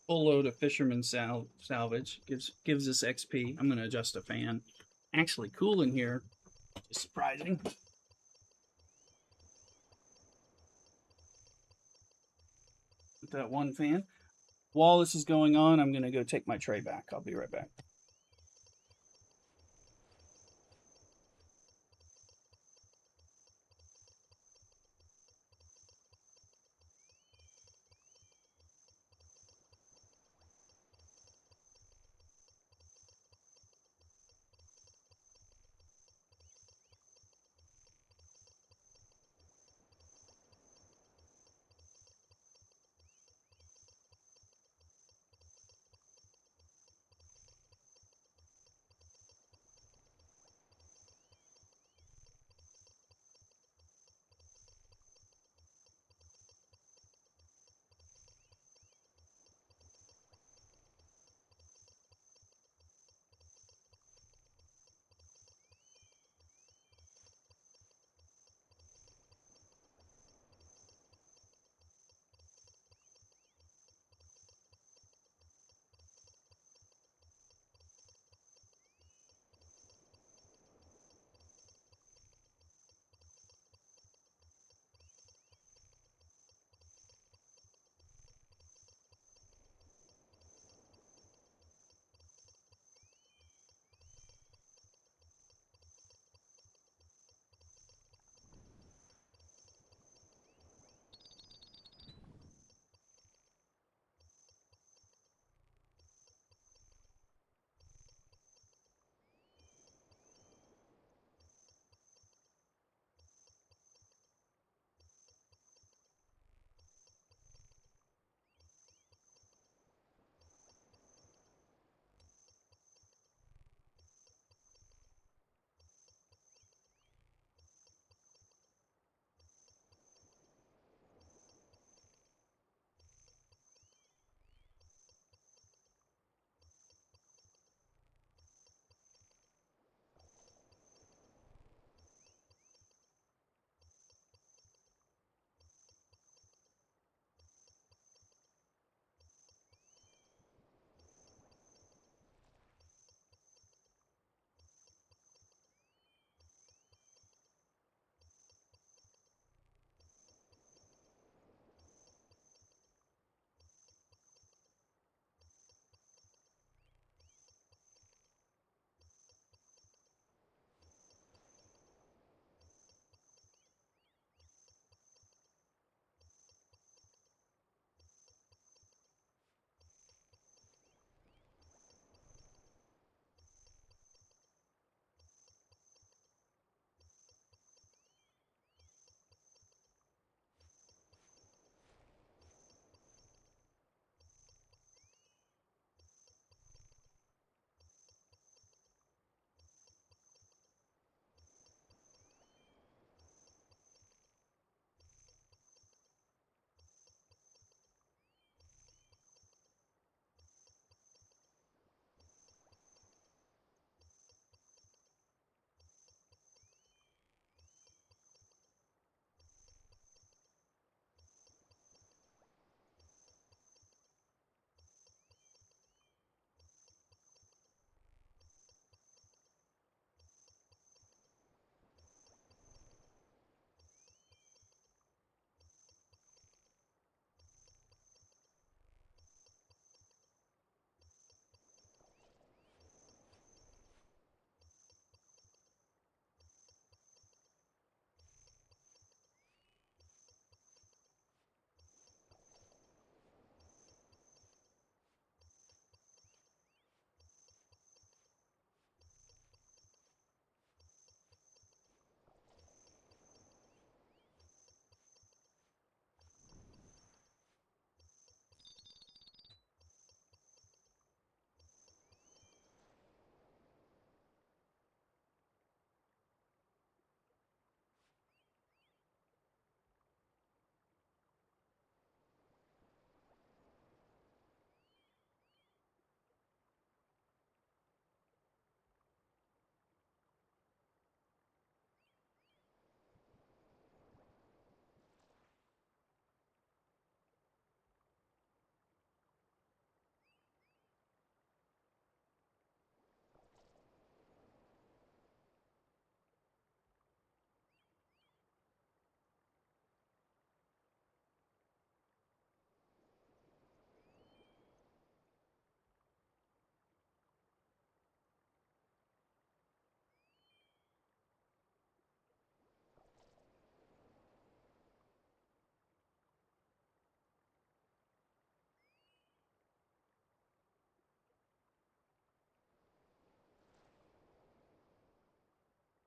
[SPEAKER 1] load of fisherman salvage. Gives us XP. I'm gonna adjust a fan. Actually cool in here. It's surprising. With that one fan. While this is going on, I'm gonna go take my tray back. I'll be right back.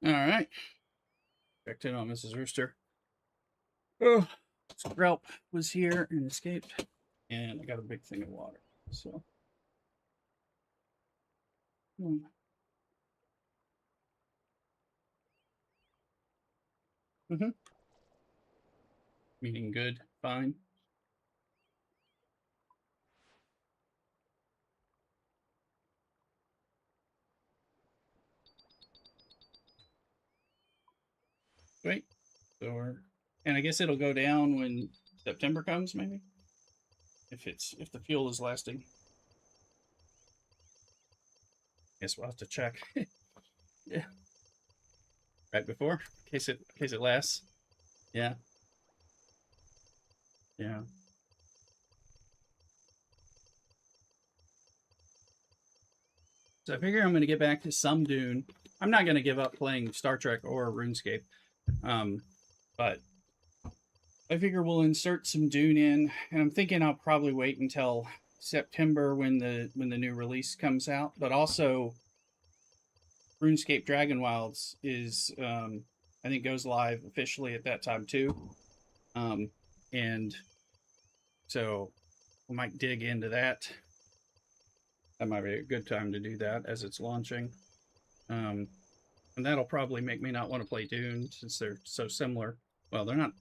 [SPEAKER 1] All right. Checked in on Mrs. Rooster. Oh, Skrelp was here and escaped. And I got a big thing of water. So. Mm-hmm. Meaning good, fine. Great. So and I guess it'll go down when September comes, maybe? If the fuel is lasting. Guess we'll have to check. Yeah. Right before? In case it lasts. Yeah. Yeah. So I figure I'm gonna get back to some Dune. I'm not gonna give up playing Star Trek or RuneScape. But I figure we'll insert some Dune in, and I'm thinking I'll probably wait until September when the new release comes out. But also, RuneScape Dragon Wilds is I think goes live officially at that time too, and so we might dig into that. That might be a good time to do that as it's launching, and that'll probably make me not want to play Dune since they're so similar. Well, they're not.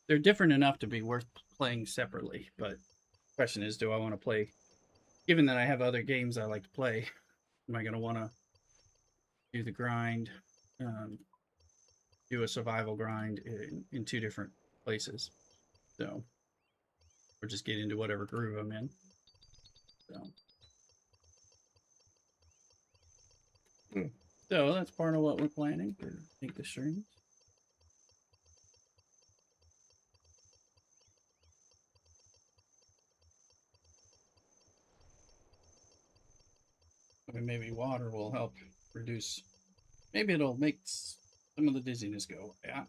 [SPEAKER 1] They're different enough to be worth playing separately, but the question is, do I want to play? Given that I have other games I like to play, am I going to want to do the grind, do a survival grind in two different places? So, or just get into whatever groove I'm in. So that's part of what we're planning to take the streams. And maybe water will help reduce. Maybe it'll make some of the dizziness go. Yeah,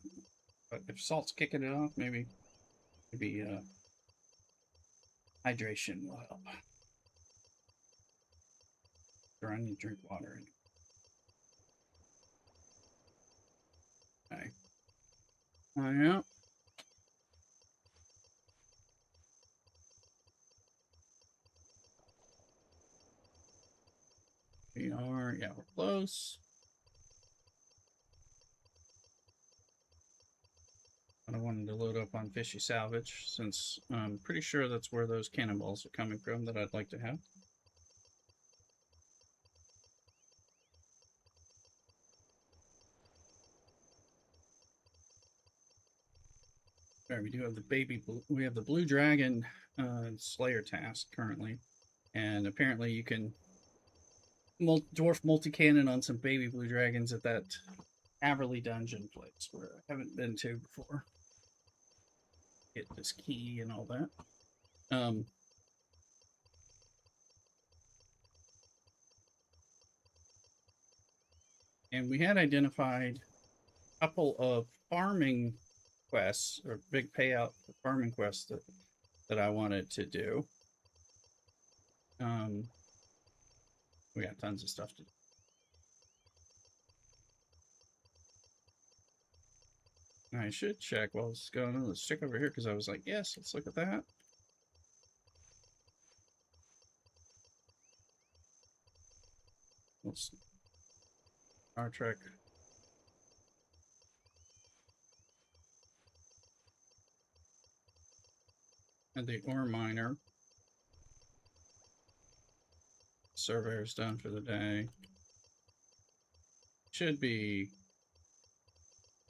[SPEAKER 1] but if salt's kicking it off, maybe hydration will help. Or I need to drink water. Okay. Yeah. Yeah, we're close. I wanted to load up on Fishy Salvage since I'm pretty sure that's where those cannonballs are coming from that I'd like to have. There, we do have we have the Blue Dragon Slayer task currently, and apparently you can dwarf multi-cannon on some baby blue dragons at that Averly dungeon place where I haven't been to before. Get this key and all that. And we had identified a couple of farming quests or big payout farming quests that I wanted to do. We got tons of stuff to do. I should check while it's going on. Let's check over here because I was like, yes, let's look at that. Let's Star Trek. And the ore miner. Surveyor's done for the day. Should be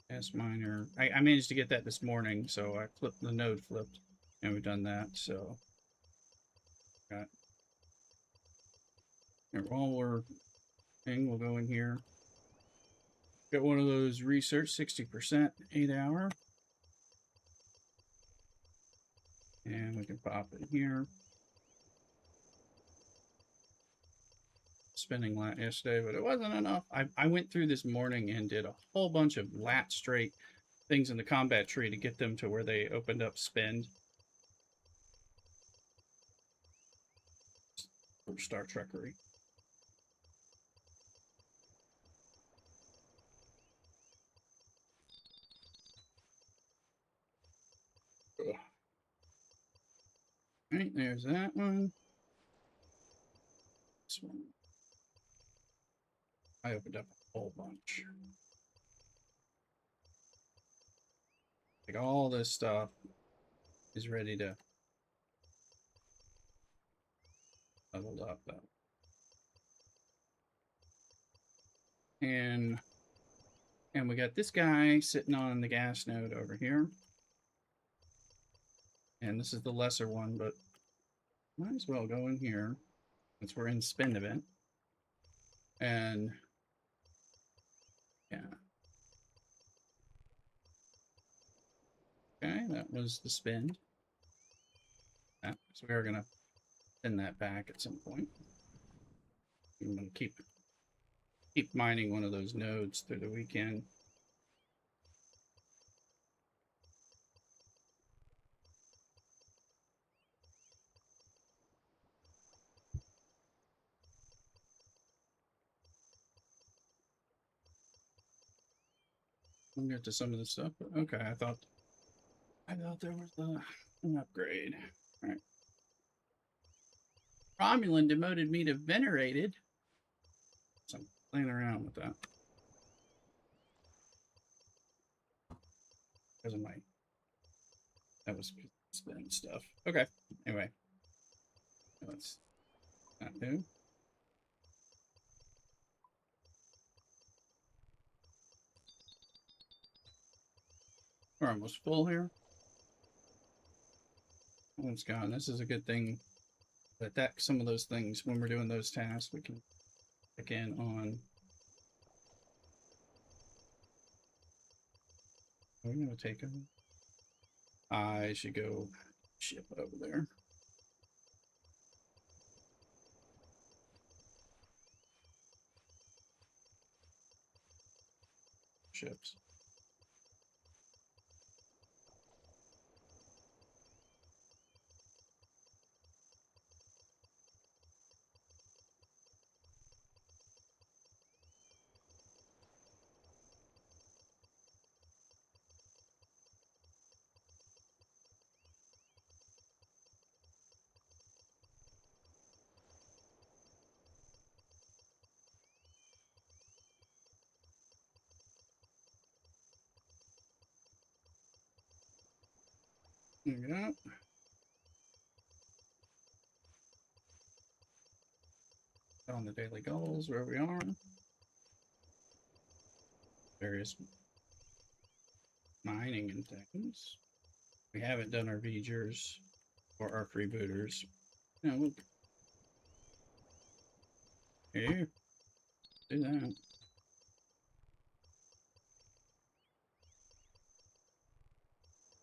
[SPEAKER 1] S miner. I managed to get that this morning, so I flipped the node flipped, and we've done that. So got here while we're we'll go in here. Got one of those research 60% 8 hour, and we can pop it here. Spending lat yesterday, but it wasn't enough. I went through this morning and did a whole bunch of lat straight things in the combat tree to get them to where they opened up spend for Star Trekery. Ugh. Right, there's that one. This one. I opened up a whole bunch. Like all this stuff is ready to level up though. And we got this guy sitting on the gas node over here. And this is the lesser one, but might as well go in here since we're in spin event. And yeah. Okay, that was the spin. So we are gonna send that back at some point. I'm gonna keep mining one of those nodes through the weekend. We'll get to some of the stuff, but okay, I thought there was an upgrade. All right. Romulan demoted me to venerated. So I'm playing around with that. Because of that was spin stuff. Okay. Anyway. Let's not do. We're almost full here. It's gone. This is a good thing. That some of those things when we're doing those tasks, we can check in on. Are we gonna take them? I should go ship over there. Ships. There we go. On the daily goals where we are. Various mining and things. We haven't done our V'gers or our freebooters. No, we'll here. Do that.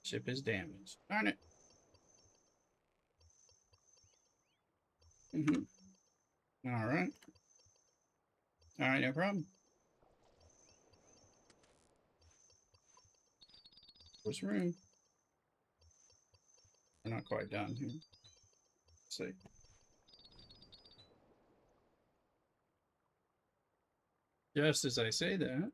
[SPEAKER 1] Ship is damaged. Darn it. All right. All right, no problem. There's room. We're not quite done here. Let's see. Just as I say that,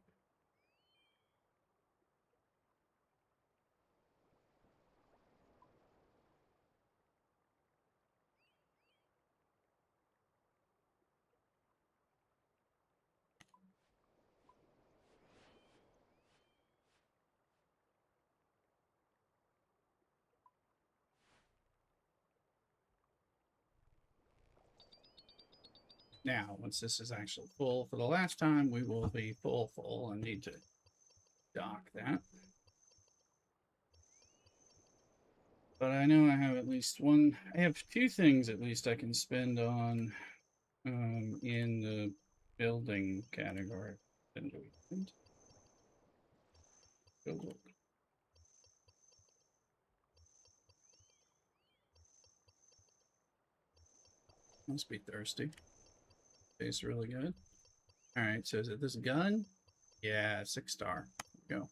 [SPEAKER 1] now, once this is actually full for the last time, we will be full and need to dock that. But I know I have at least one, I have two things at least I can spend on in the building category. Go look. Must be thirsty. Tastes really good. All right, so is it this gun? Yeah, 6-star. Go.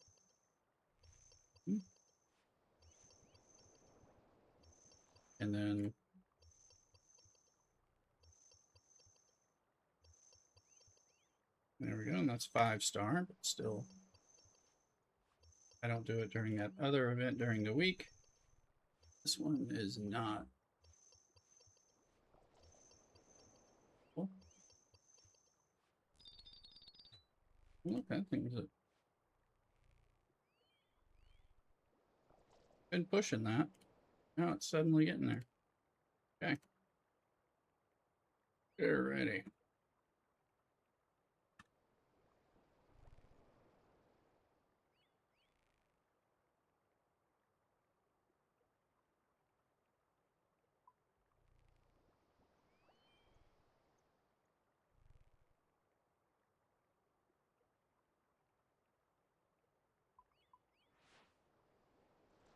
[SPEAKER 1] And then there we go. And that's 5-star, but still, I don't do it during that other event during the week. This one is not. Oh, look, that thing's been pushing that. Now it's suddenly getting there. Okay. They're ready.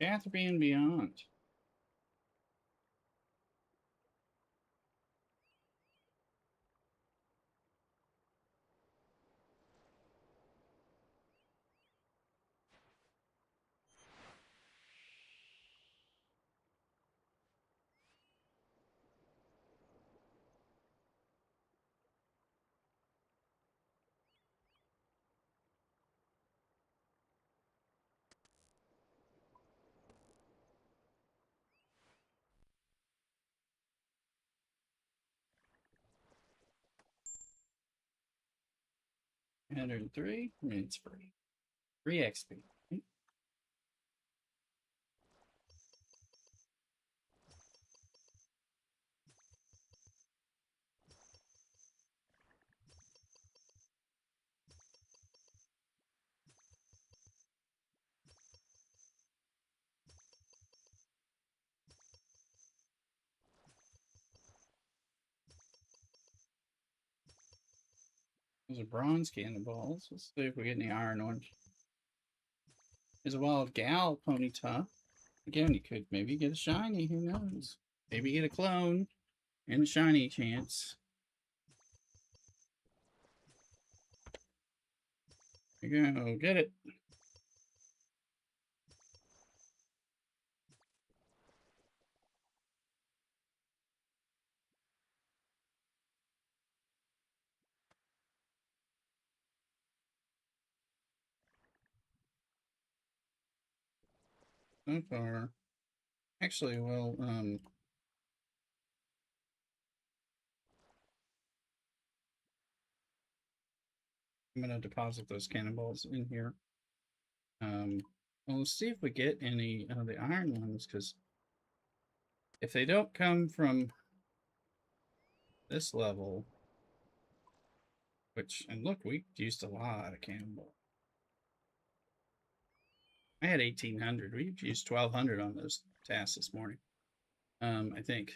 [SPEAKER 1] Catherine and beyond. $103 minutes free. 3 XP. Those are bronze cannonballs. Let's see if we get any iron ones. There's a wild gal ponyta. Again, you could maybe get a shiny. Who knows? Maybe get a clone and a shiny chance. You're gonna get it. So far. Actually, well, I'm gonna deposit those cannonballs in here. Well, let's see if we get any of the iron ones, because if they don't come from this level, which, and look, we used a lot of cannonball. I had 1,800. We used 1,200 on those tasks this morning. I think.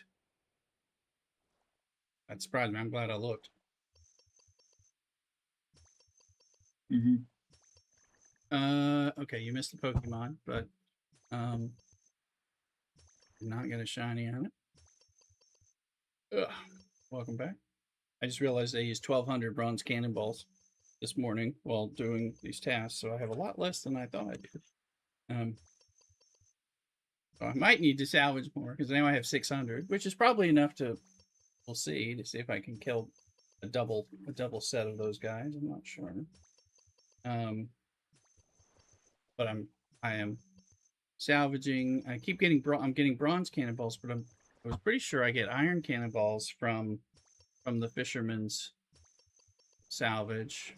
[SPEAKER 1] That surprised me. I'm glad I looked. Okay, you missed the Pokemon, but not gonna shiny on it. Ugh. Welcome back. I just realized I used 1,200 bronze cannonballs this morning while doing these tasks, so I have a lot less than I thought I did. So I might need to salvage more because now I have 600, which is probably enough to. We'll see to see if I can kill a double set of those guys. I'm not sure. But I am salvaging. I keep getting I'm getting bronze cannonballs, but I was pretty sure I get iron cannonballs from the fisherman's salvage,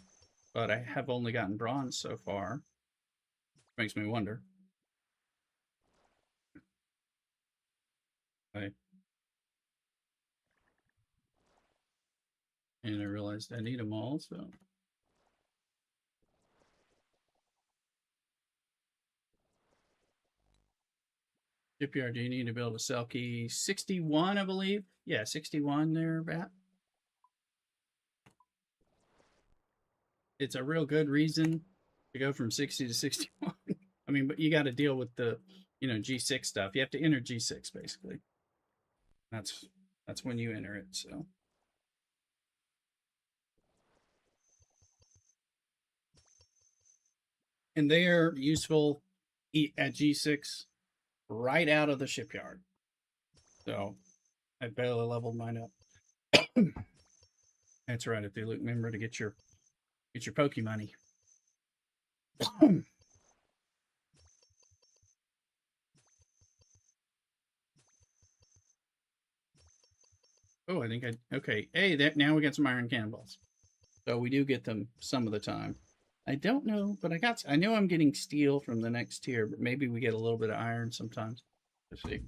[SPEAKER 1] but I have only gotten bronze so far. Makes me wonder. And I realized I need them all, so. Shipyard, do you need to build a cell key? 61, I believe. Yeah, 61 there, Bat. It's a real good reason to go from 60 to 61. I mean, but you got to deal with the, G6 stuff. You have to enter G6 basically. That's when you enter it. So, and they are useful at G6 right out of the shipyard. So, I barely leveled mine up. That's right. If you look, remember to get your Pokemoney. Oh, I think okay. Hey, now we got some iron cannonballs. So we do get them some of the time. I don't know, but I know I'm getting steel from the next tier, but maybe we get a little bit of iron sometimes. Let's see.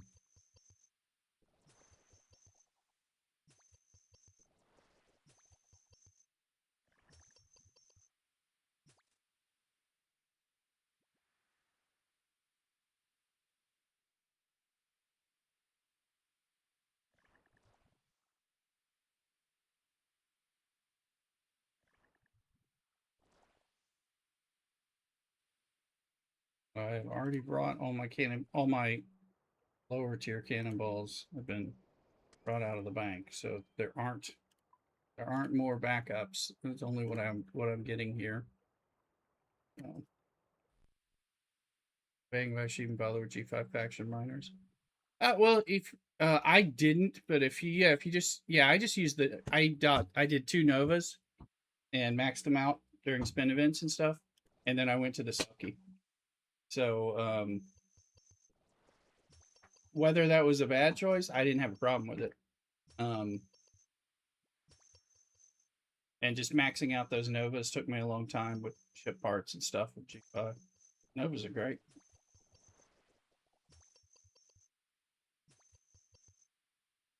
[SPEAKER 1] I've already brought all my lower tier cannonballs have been brought out of the bank, so there aren't more backups. It's only what I'm getting here. Um, Bang by even bother with G5 faction miners. Well, if I didn't, but if you just I just used I did two Novas and maxed them out during spin events and stuff, and then I went to the Selkie. So whether that was a bad choice, I didn't have a problem with it. Um, and just maxing out those Novas took me a long time with ship parts and stuff with G5. Novas are great.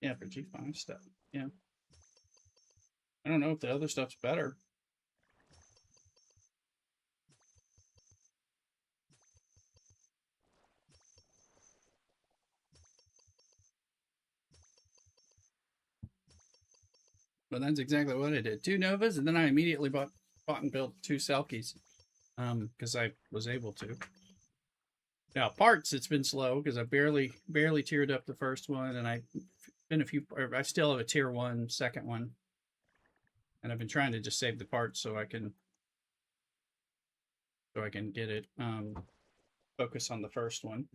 [SPEAKER 1] Yeah, for G5 stuff. Yeah. I don't know if the other stuff's better. But that's exactly what I did. Two Novas, and then I immediately bought and built two Selkies. Because I was able to. Now parts, it's been slow because I barely tiered up the first one, and I still have a tier one second one, and I've been trying to just save the parts so I can get it focus on the first one.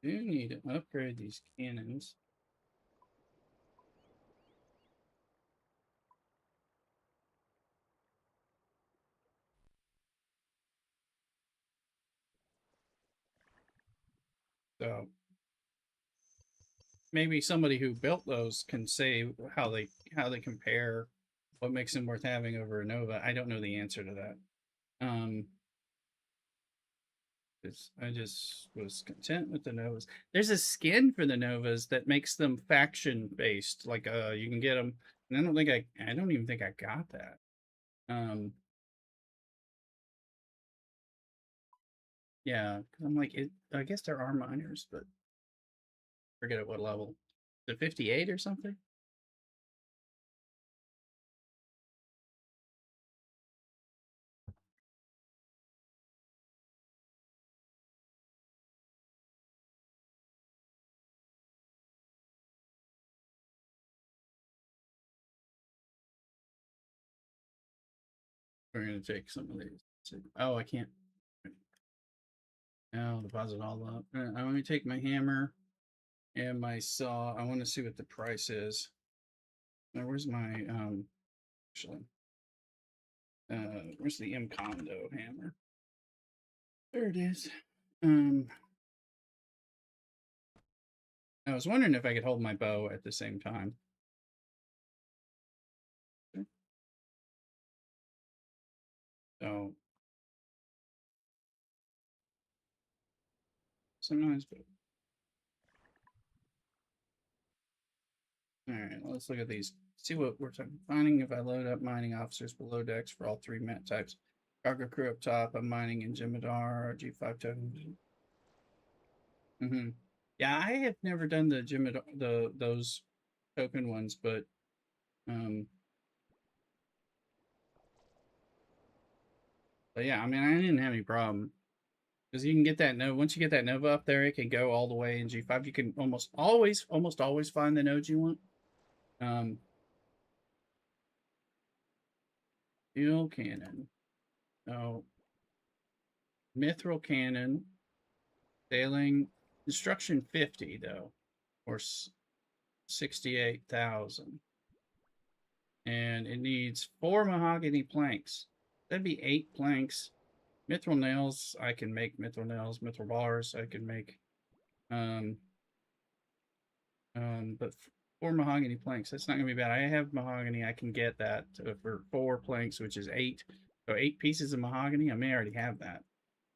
[SPEAKER 1] Do need to upgrade these cannons. So maybe somebody who built those can say how they compare, what makes them worth having over a Nova. I don't know the answer to that. Um, I just was content with the Novas. There's a skin for the Novas that makes them faction based. Like you can get them. And I don't even think I got that. Um, yeah, 'cause I'm like it. I guess there are miners, but forget at what level. Is it 58 or something? We're gonna take some of these. Oh, I can't. Now deposit all up. I'm gonna take my hammer and my saw. I want to see what the price is. Now, where's my actually? Where's the M Condo hammer? There it is. Um, I was wondering if I could hold my bow at the same time. So sometimes, but all right. Let's look at these. See what we're talking. Finding if I load up mining officers below decks for all three mat types. Cargo crew up top. I'm mining in Jimadar G5 tokens. Yeah, I have never done the Jimadar those token ones, um, but yeah, I mean, I didn't have any problem because you can get that Nova. Once you get that Nova up there, it can go all the way in G5. You can almost always find the nodes you want. Um, Steel cannon. Oh, mithril cannon. Sailing. Construction 50 though, or 68,000, and it needs 4 mahogany planks. That'd be 8 planks. Mithril nails, I can make mithril nails. Mithril bars, I can make. Um, but 4 mahogany planks, that's not gonna be bad. I have mahogany. I can get that for 4 planks, which is 8. So 8 pieces of mahogany. I may already have that.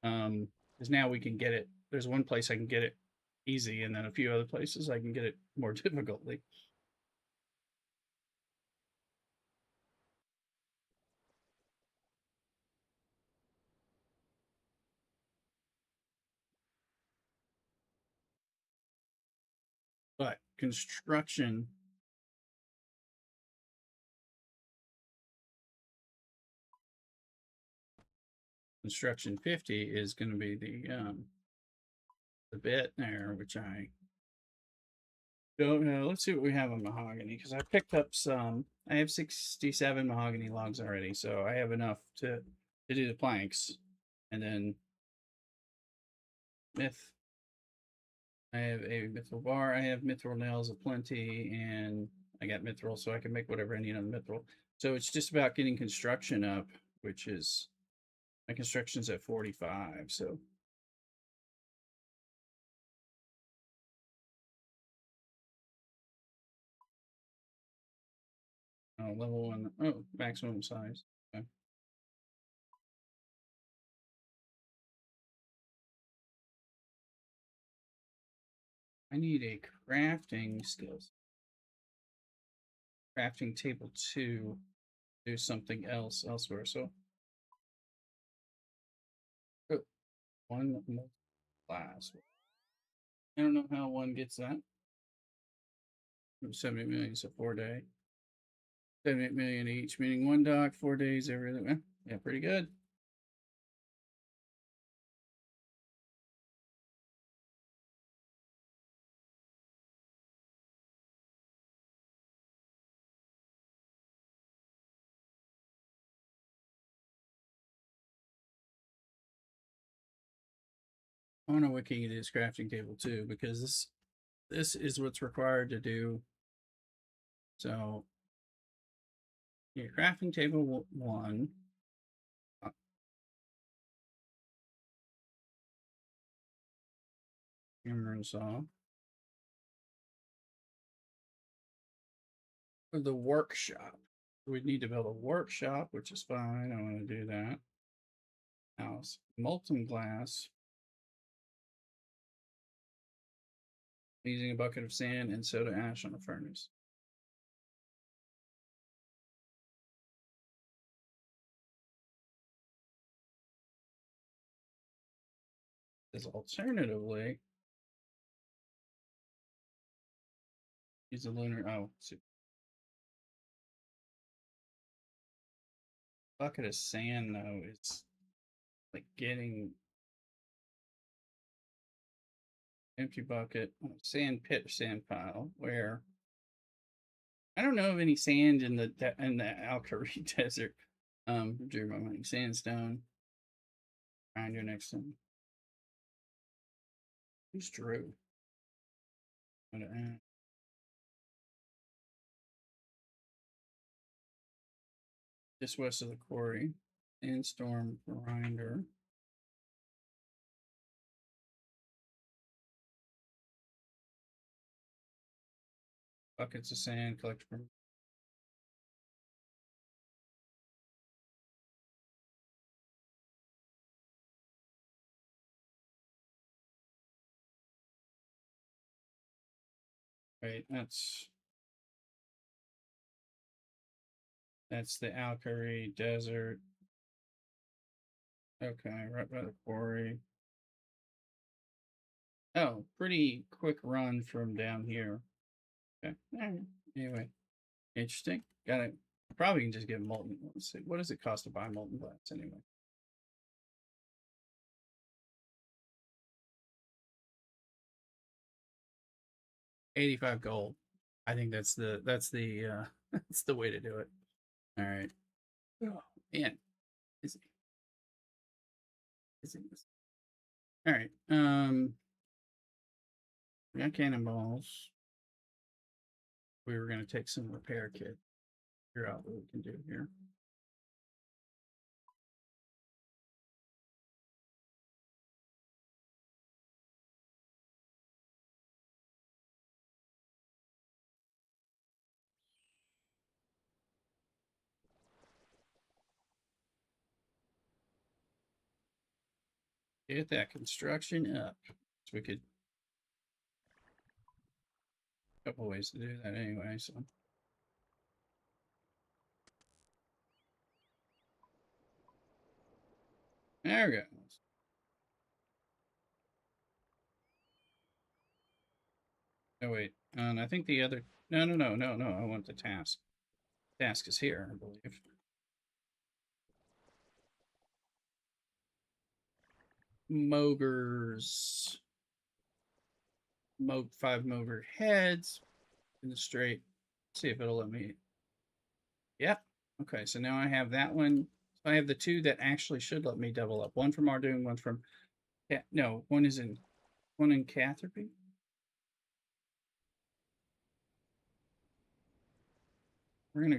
[SPEAKER 1] Because now we can get it. There's one place I can get it easy, and then a few other places I can get it more difficultly. But construction 50 is going to be the bit there, which I don't know. Let's see what we have on mahogany, because I picked up some. I have 67 mahogany logs already, so I have enough to do the planks, and then myth. I have a mithril bar. I have mithril nails aplenty, and I got mithril, so I can make whatever I need on the mithril. So it's just about getting construction up, which is my construction's at 45. So level 1. Oh, maximum size. Okay. I need a crafting skills. Crafting table 2. Do something else elsewhere. So oh, 1 more class. I don't know how one gets that. 70 million, so 4 day. 78 million each, meaning 1 dock, 4 days, everything. Yeah, pretty good. I want to wiki this crafting table too, because this is what's required to do. So yeah, crafting table 1. Hammer and saw. The workshop. We need to build a workshop, which is fine. I want to do that. House. Molten glass. Using a bucket of sand and soda ash on a furnace. As alternatively, use a lunar. Oh, bucket of sand though. It's like getting empty bucket, sand pit, sand pile. Where I don't know of any sand in the Alkari desert. Drew my money. Sandstone. Grinder next to him. Who's Drew? Just west of the quarry. Sandstorm grinder. Buckets of sand collected from. Right, that's the Alkari Desert. Okay, right by the quarry. Oh, pretty quick run from down here. Okay. Anyway, interesting. Got it. Probably can just get molten. Let's see. What does it cost to buy molten glass anyway? 85 gold. I think that's the way to do it. All right. Oh, man. Is it? Is it? All right. We got cannonballs. We were going to take some repair kit. Figure out what we can do here. Get that construction up. So we could, a couple ways to do that anyway. So there we go. Oh wait, and I think the other. No. I want the task. Task is here, I believe. Mogers. 5 moger heads in the straight. Let's see if it'll let me. Yep. Okay, so now I have that one. So I have the 2 that actually should let me double up. One from Ardoon, one from. Yeah, no, one in Catherby. We're gonna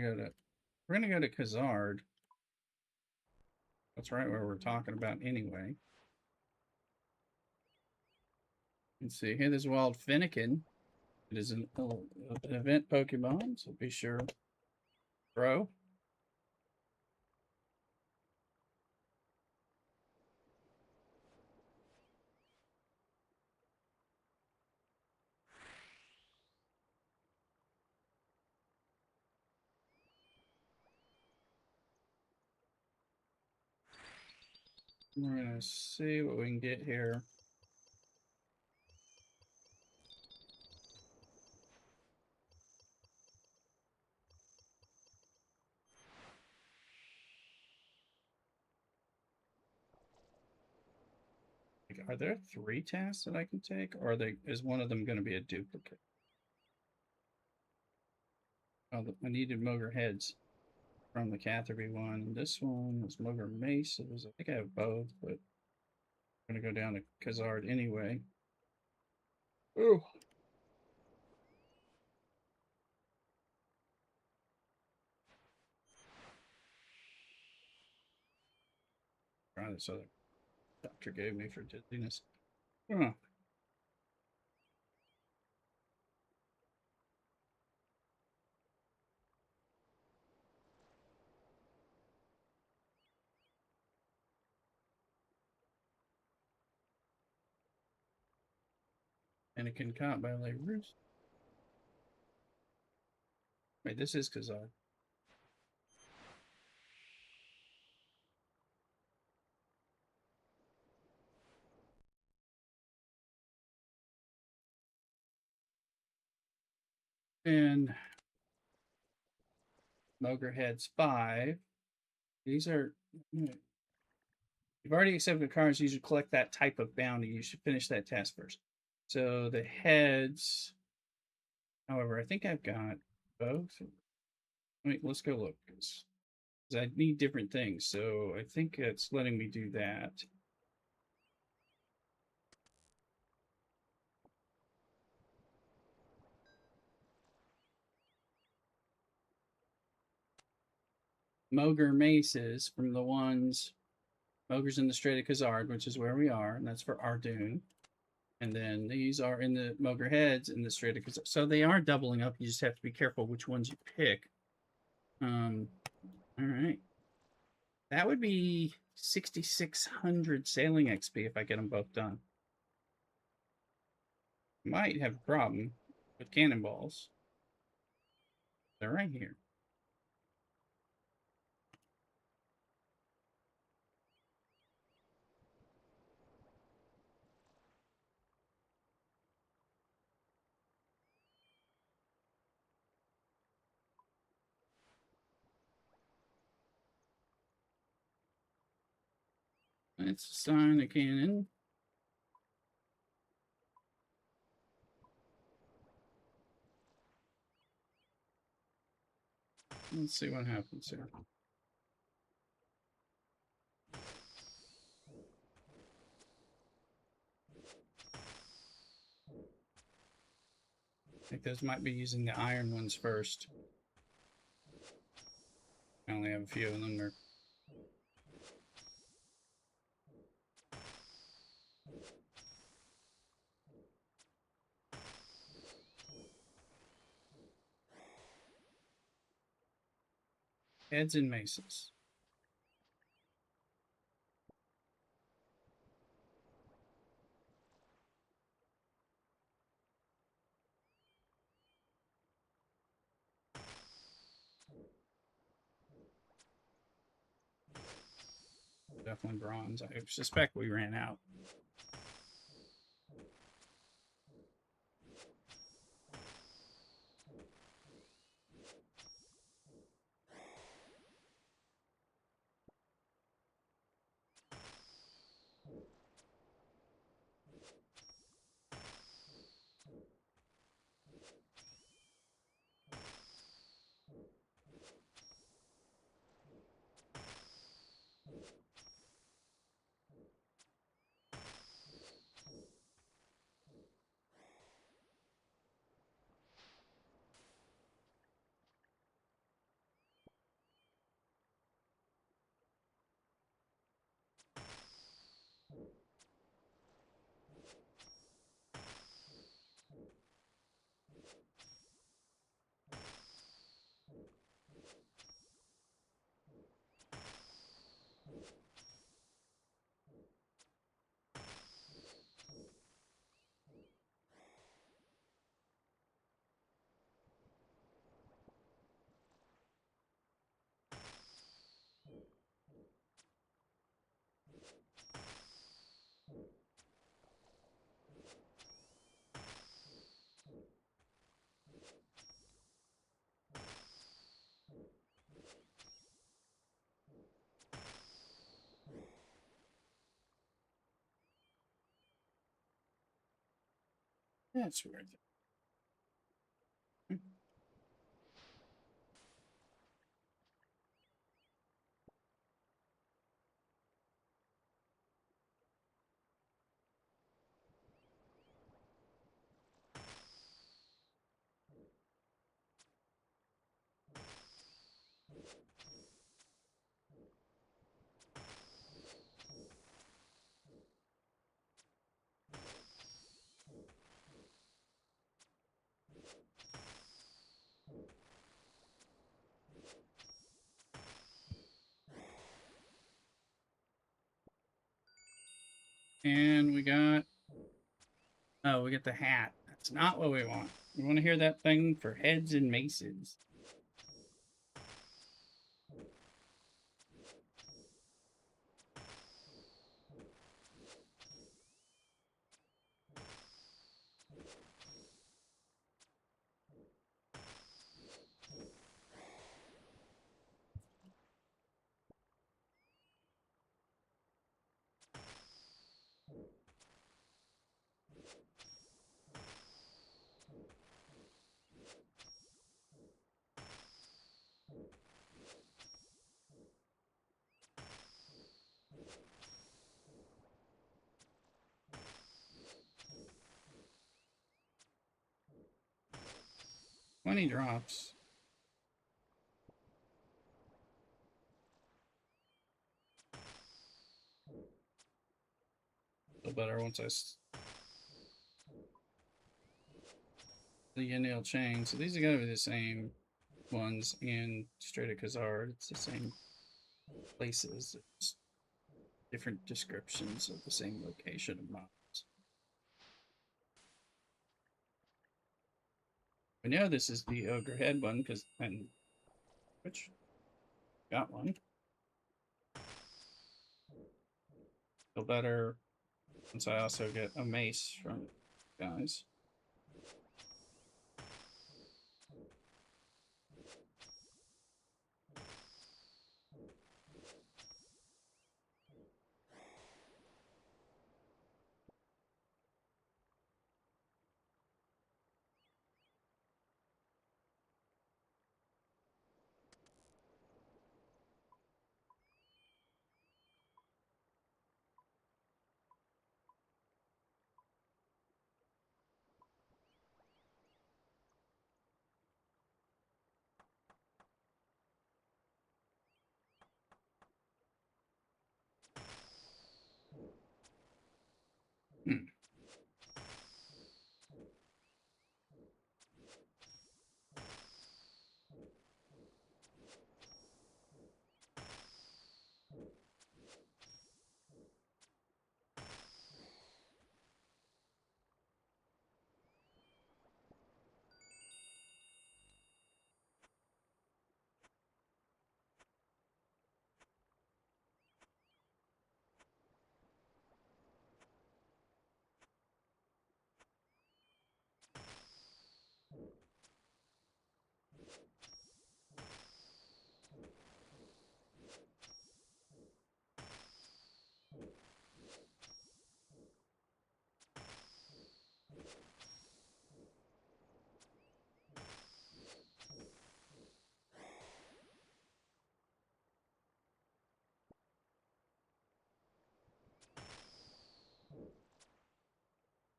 [SPEAKER 1] go to Kazard. That's right where we're talking about anyway. Let's see. Here, there's Wild Finnegan. It is an event Pokemon, so be sure. Bro. We're gonna see what we can get here. Are there 3 tasks that I can take, or is one of them going to be a duplicate? Oh, I needed Moger heads from the Catherby one. This one was Moger Maces. I think I have both, but I'm going to go down to Kazard anyway. Oh. Try this other doctor gave me for dizziness. Huh. And it can caught by like roost. Wait, this is Kazard. And Moger heads 5. These are. You've already accepted cards. You should collect that type of bounty. You should finish that task first. So the heads. However, I think I've got both. Wait, let's go look. Because I need different things. So I think it's letting me do that. Moger Maces from the ones. Moger's in the Strait of Khazard, which is where we are. And that's for Ardoon. And then these are in the Moger Heads in the Strait of Khazard. So they are doubling up. You just have to be careful which ones you pick. All right. That would be 6,600 sailing XP if I get them both done. Might have a problem with cannonballs. They're right here. Let's assign a cannon. Let's see what happens here. think those might be using the iron ones first. I only have a few of them. They're heads and maces. Definitely bronze. I suspect we ran out. That's worth it. And we got, oh, we get the hat. That's not what we want. We want to hear that thing for heads and maces. Twenty drops. A little better once the Yanil chain. So these are gonna be the same ones in Strata Khazard. It's the same places. It's different descriptions of the same location of mobs. We know this is the ogre head one because which got one. Feel better once I also get a mace from guys.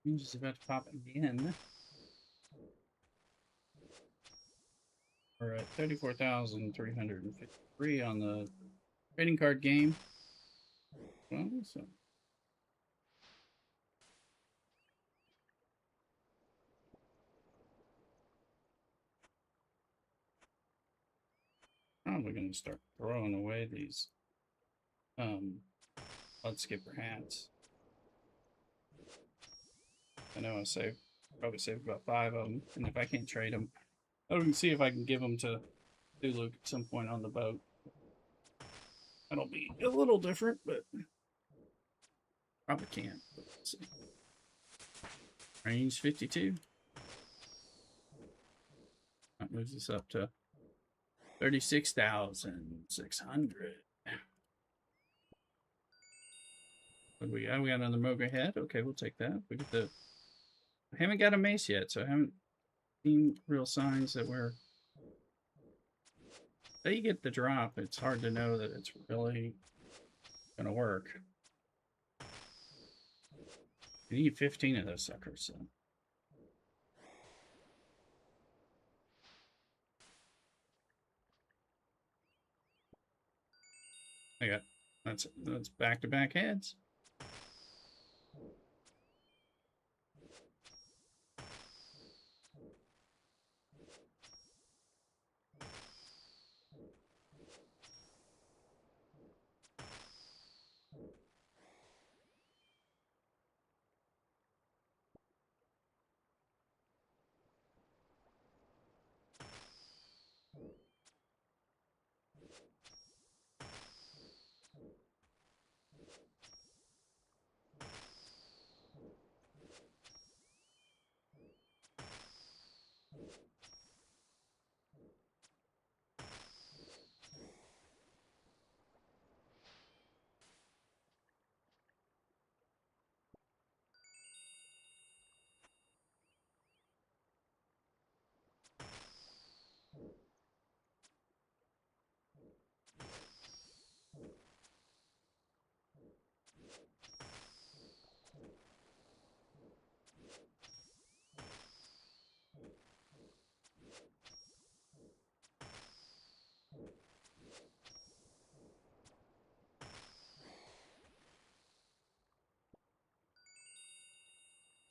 [SPEAKER 1] I'm just about to pop in. We're at 34,353 on the trading card game. Well, so probably going to start throwing away these blood skipper hats. I know I probably saved about 5 of them, and if I can't trade them, I can see if I can give them to Dulu at some point on the boat. That'll be a little different, but probably can't. But let's see. Range 52. That moves us up to 36,600. What do we got? We got another Moga head. Okay, we'll take that. We get the. I haven't got a mace yet, so I haven't seen real signs that we're. Until you get the drop, it's hard to know that it's really gonna work. You need 15 of those suckers, so. I got that's back-to-back heads.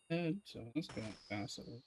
[SPEAKER 1] Head, so let's go pass it.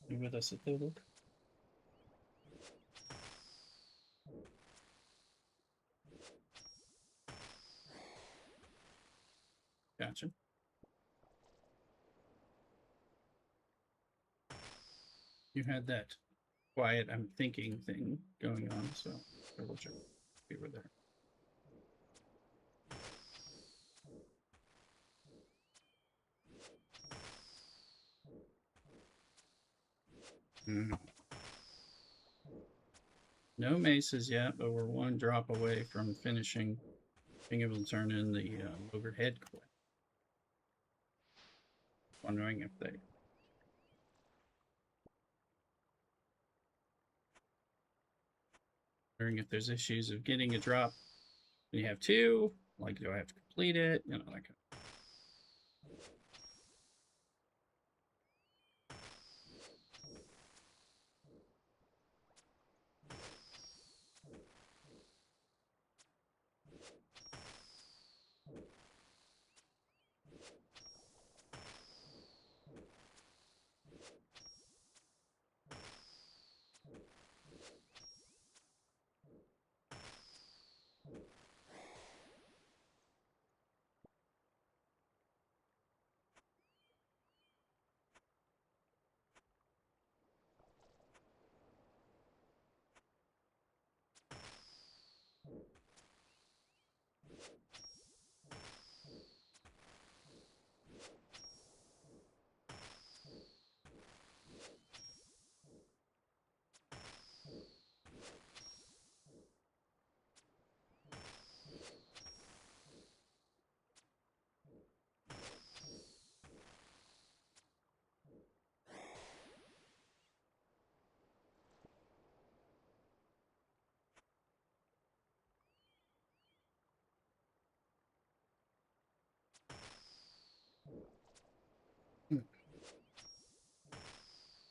[SPEAKER 1] You with us at Doodle? Gotcha. You had that quiet, I'm thinking thing going on, so double check. We were there. No maces yet, but we're one drop away from finishing, being able to turn in the overhead quest. Wondering if there's issues of getting a drop. When you have 2, like, do I have to complete it? You know, that kind of.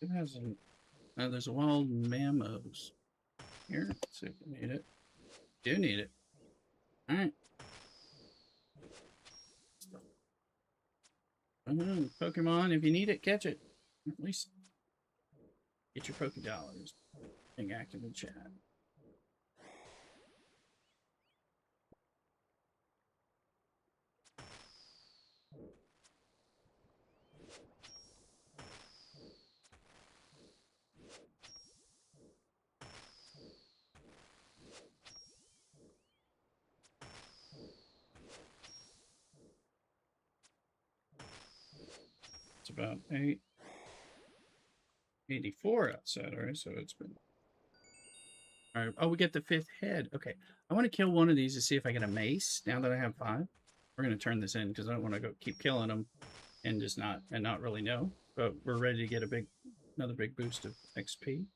[SPEAKER 1] It has a, there's a wild mammals here. Let's see if we need it. Do need it. All right. Pokemon, if you need it, catch it. At least get your Pokédollars. Being active in chat. It's about 84 outside, all right, so it's been... All right, oh, we get the 5th head. Okay, I want to kill one of these to see if I get a mace, now that I have 5. We're going to turn this in, because I don't want to go keep killing them and just not really know. But we're ready to get another big boost of XP.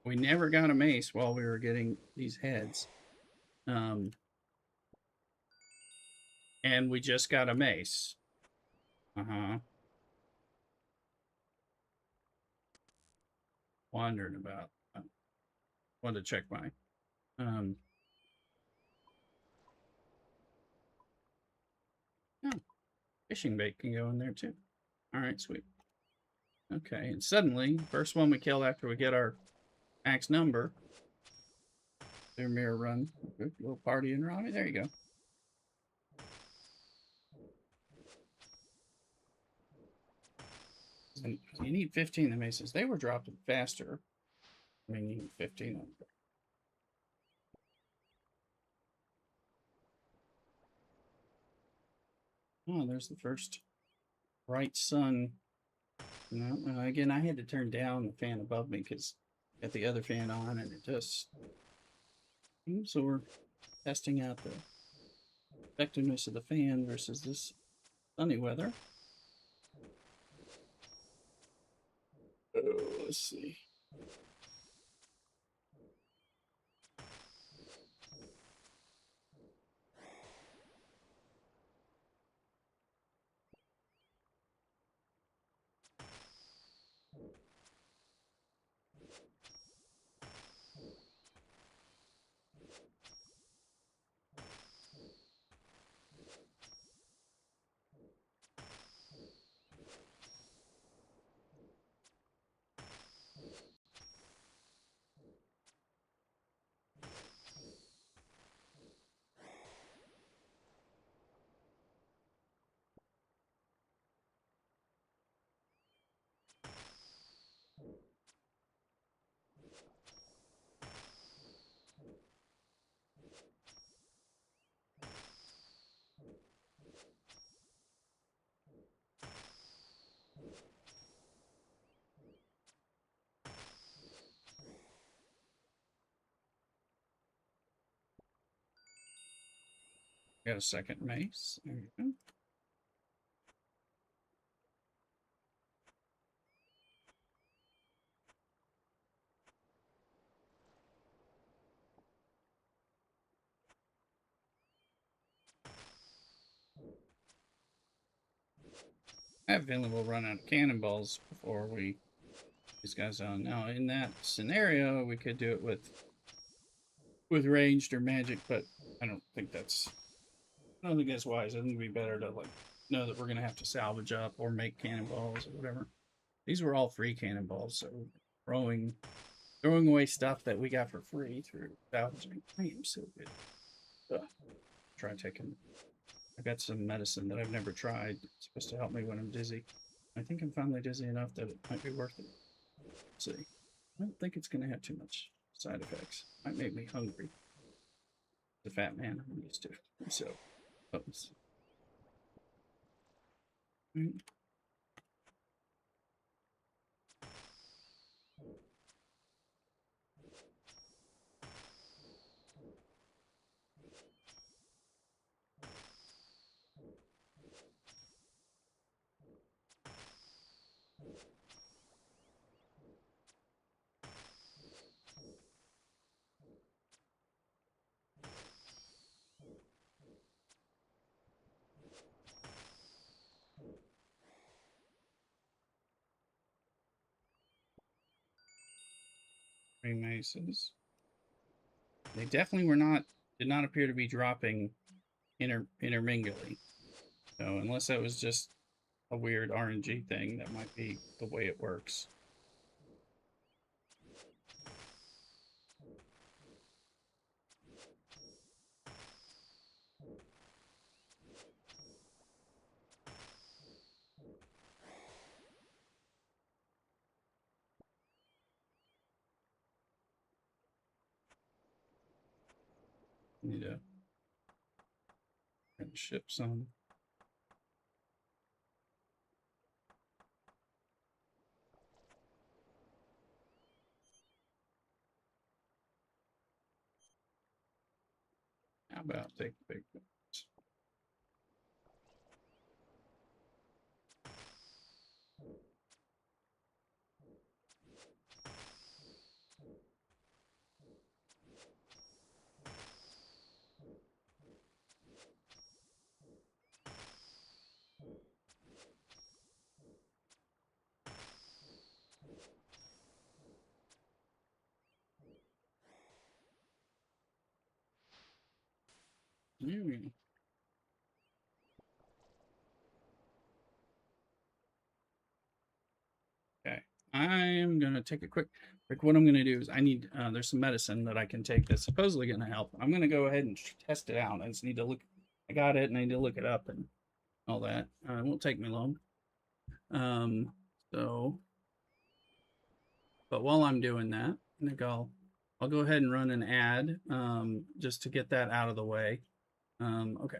[SPEAKER 1] We never got a mace while we were getting these heads. And we just got a mace. Wondering about. Wanted to check my. Oh, fishing bait can go in there too. All right, sweet. Okay, and suddenly, first one we kill after we get our max number. Their mirror run. Good little party in Raleigh. There you go. And you need 15 of the maces. They were dropping faster. I mean, you need 15 of them. Oh, there's the first bright sun. No, again, I had to turn down the fan above me because I got the other fan on and it just... So we're testing out the effectiveness of the fan versus this sunny weather. Oh, let's see. Got a second mace. There you go. I have a feeling we'll run out of cannonballs before we these guys on. Now, in that scenario, we could do it with ranged or magic, but I don't think that's wise. I think it'd be better to like know that we're gonna have to salvage up or make cannonballs or whatever. These were all free cannonballs, so throwing away stuff that we got for free through salvaging. I am so good. Try taking. I got some medicine that I've never tried. It's supposed to help me when I'm dizzy. I think I'm finally dizzy enough that it might be worth it. Let's see. I don't think it's going to have too much side effects. Might make me hungry. The fat man I'm used to. So, oops. Three maces. They definitely were not, did not appear to be dropping intermingly. So unless that was just a weird RNG thing, that might be the way it works. Need to ship some. How about take the big ones? Mm. Okay, I'm gonna take a quick break. What I'm gonna do is I need there's some medicine that I can take that's supposedly gonna help. I'm gonna go ahead and test it out. I just need to look. I got it, and I need to look it up and all that. It won't take me long. Um, so, but while I'm doing that, I think I'll go ahead and run an ad just to get that out of the way. Okay.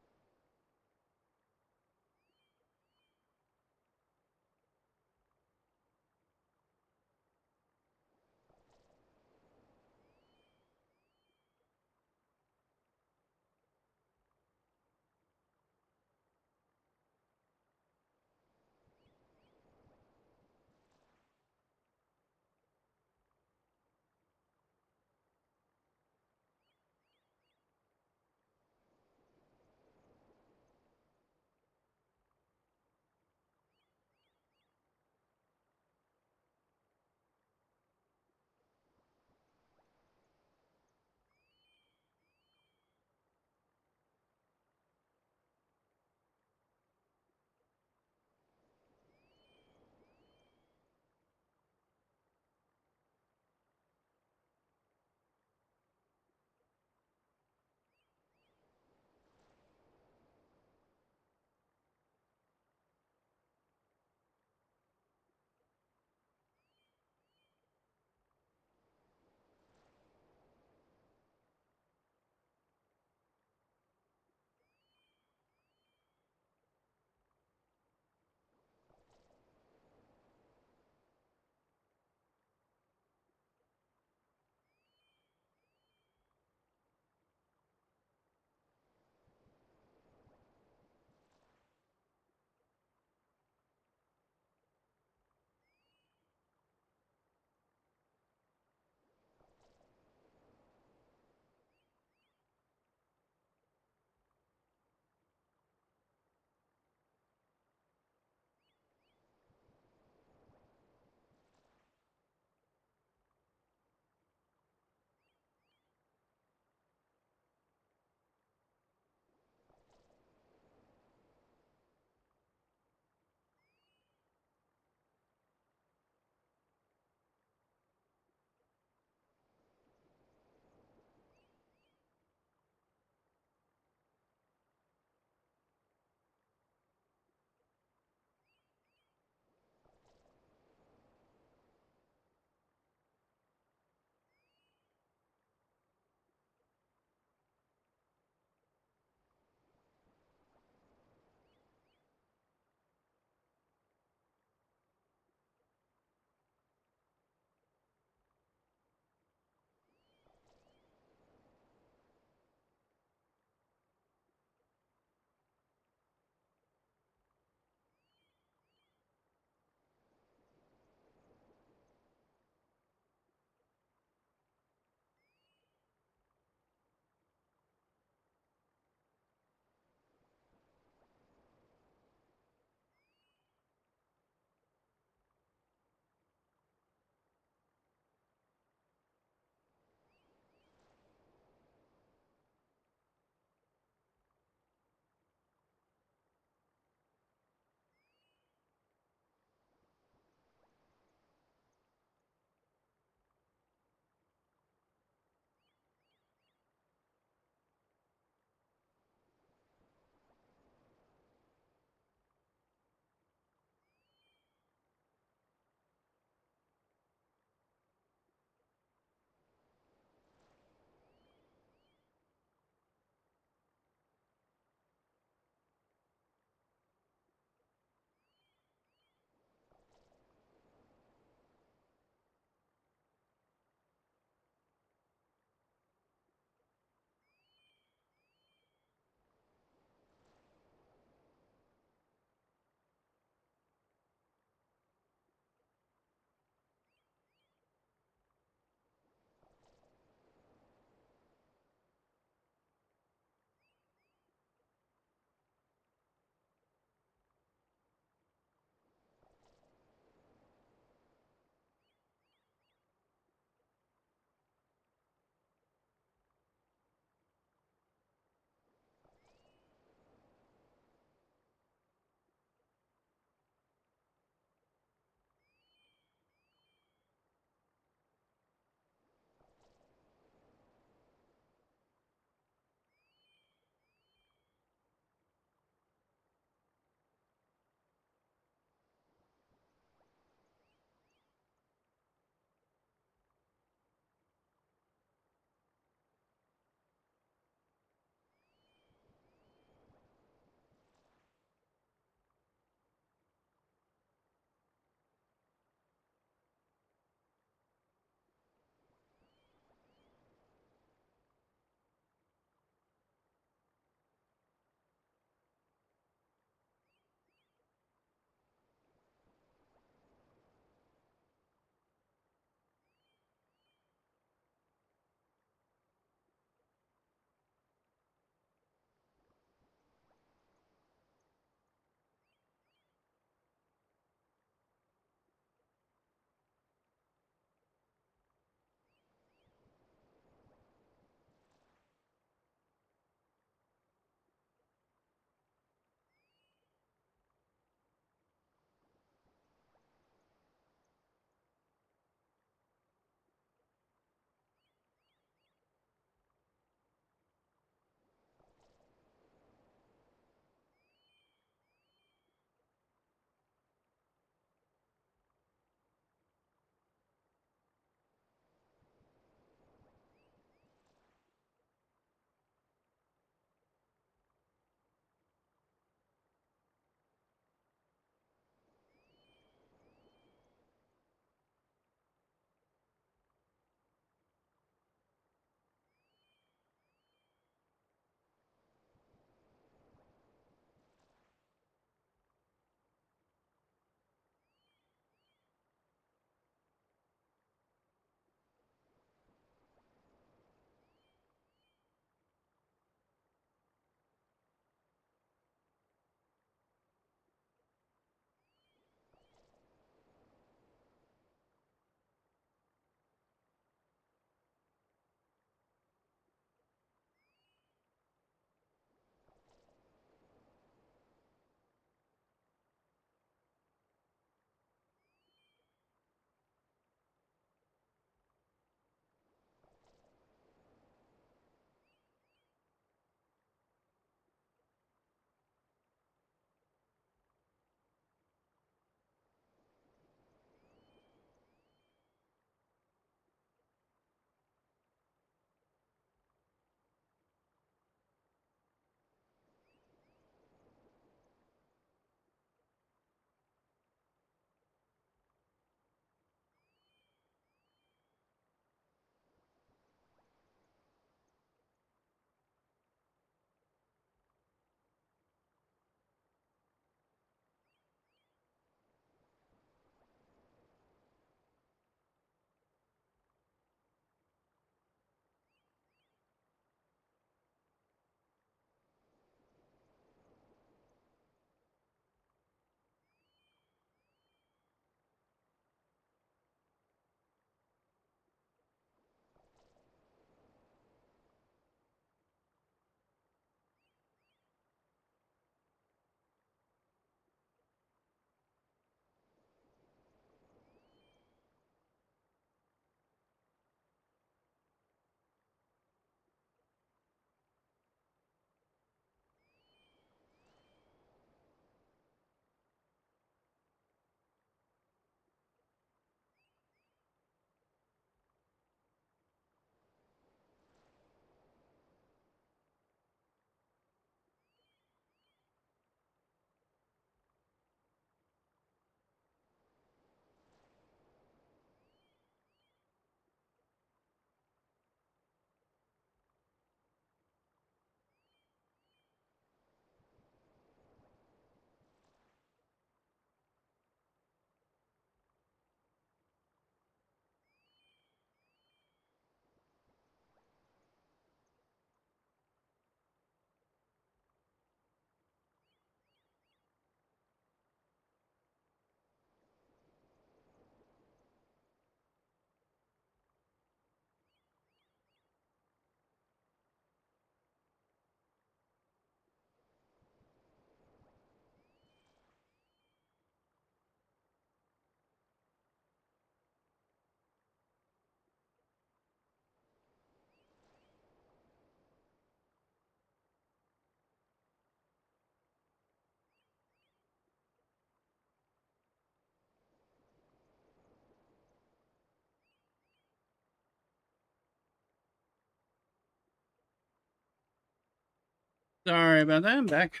[SPEAKER 1] Sorry about that. I'm back.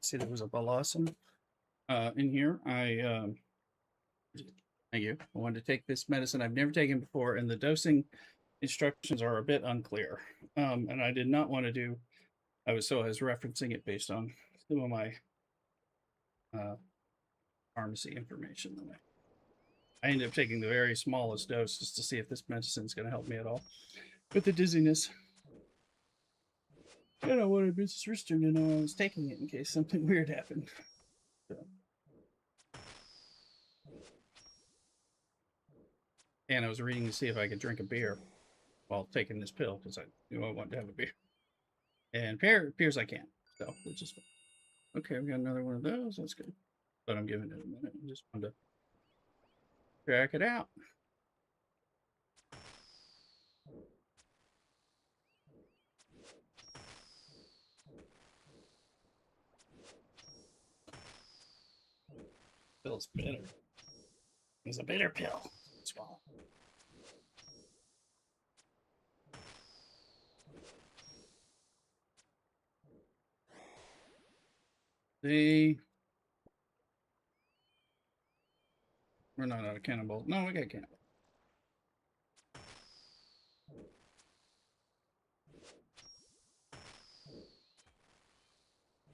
[SPEAKER 1] See, there was a blossom in here. Thank you. I wanted to take this medicine I've never taken before, and the dosing instructions are a bit unclear. And I did not want to do. I was referencing it based on some of my uh, pharmacy information. I ended up taking the very smallest dose just to see if this medicine is going to help me at all with the dizziness. And I wanted Mrs. Rister to know I was taking it in case something weird happened. So. And I was reading to see if I could drink a beer while taking this pill because I knew I wanted to have a beer. And appears I can, so which is fine. Okay, we got another one of those. That's good. But I'm giving it a minute. I just wanted to check it out. Feels bitter. It's a bitter pill. Swallow. We're not out of cannonballs. No, we got cannonballs.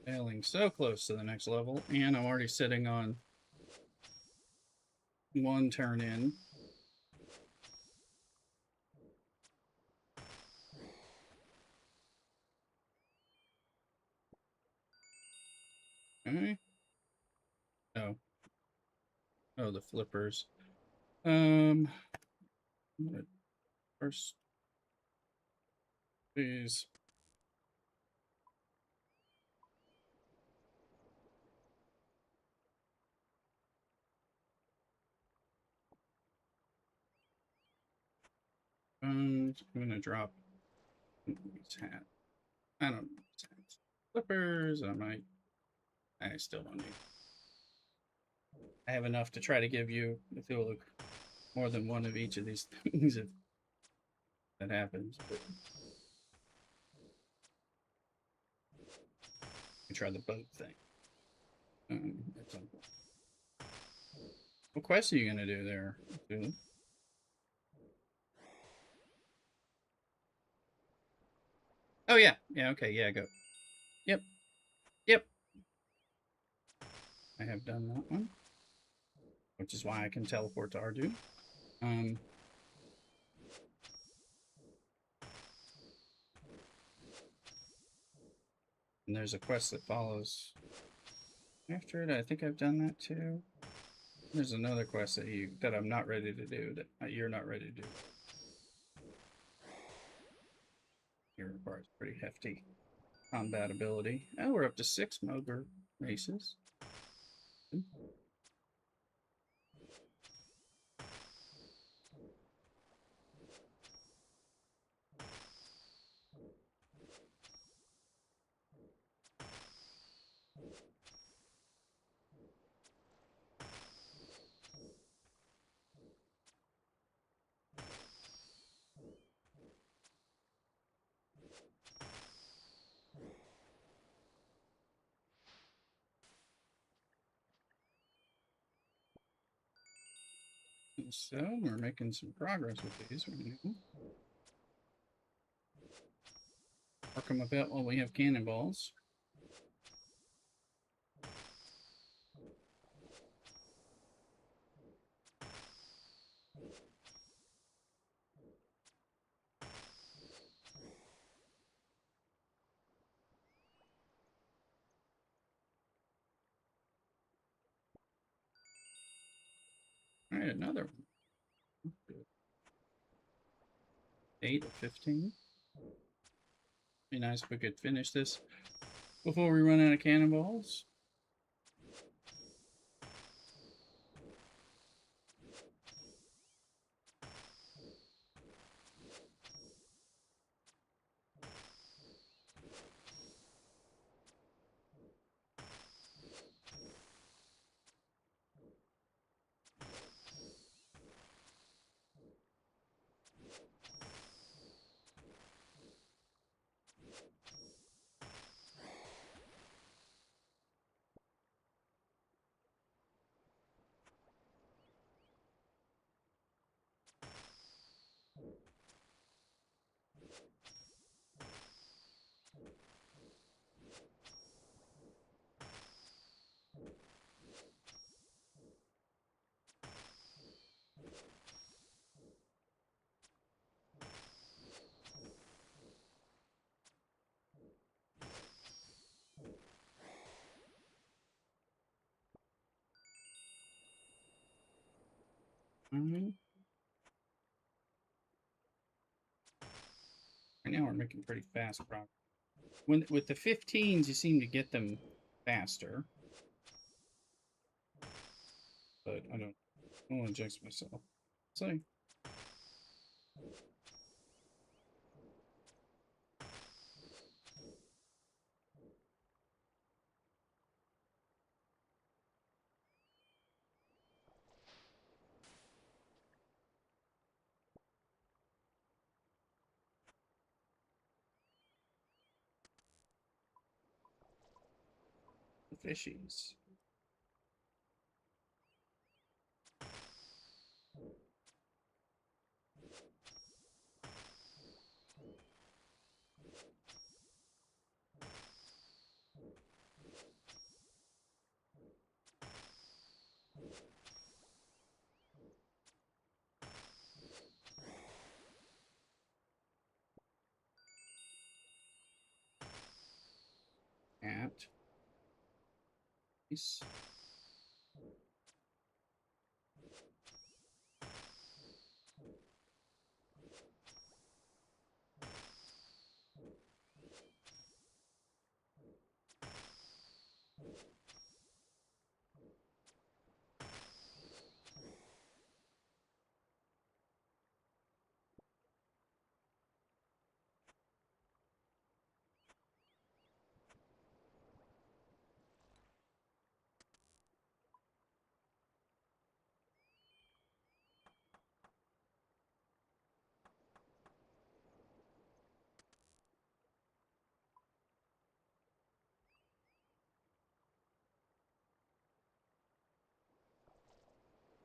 [SPEAKER 1] Failing so close to the next level, and I'm already sitting on one turn in. Okay. Oh, the flippers. First, please. I'm gonna drop his hat. I don't know. Flippers. I still don't need. I have enough to try to give you, if you'll look, more than one of each of these things if that happens. But we try the boat thing. At some point. What quest are you gonna do there, Julie? Oh yeah, okay, go. Yep. I have done that one, which is why I can teleport to Ardu. And there's a quest that follows after it. I think I've done that too. There's another quest that I'm not ready to do that you're not ready to do. It requires pretty hefty combat ability. Oh, we're up to 6 Mogre races. So we're making some progress with these. We're gonna work them a bit while we have cannonballs. All right, another one. 8 of 15. Be nice if we could finish this before we run out of cannonballs. Right now we're making pretty fast progress. With the 15s, you seem to get them faster. But I don't want to jinx myself. So the fishies. At peace.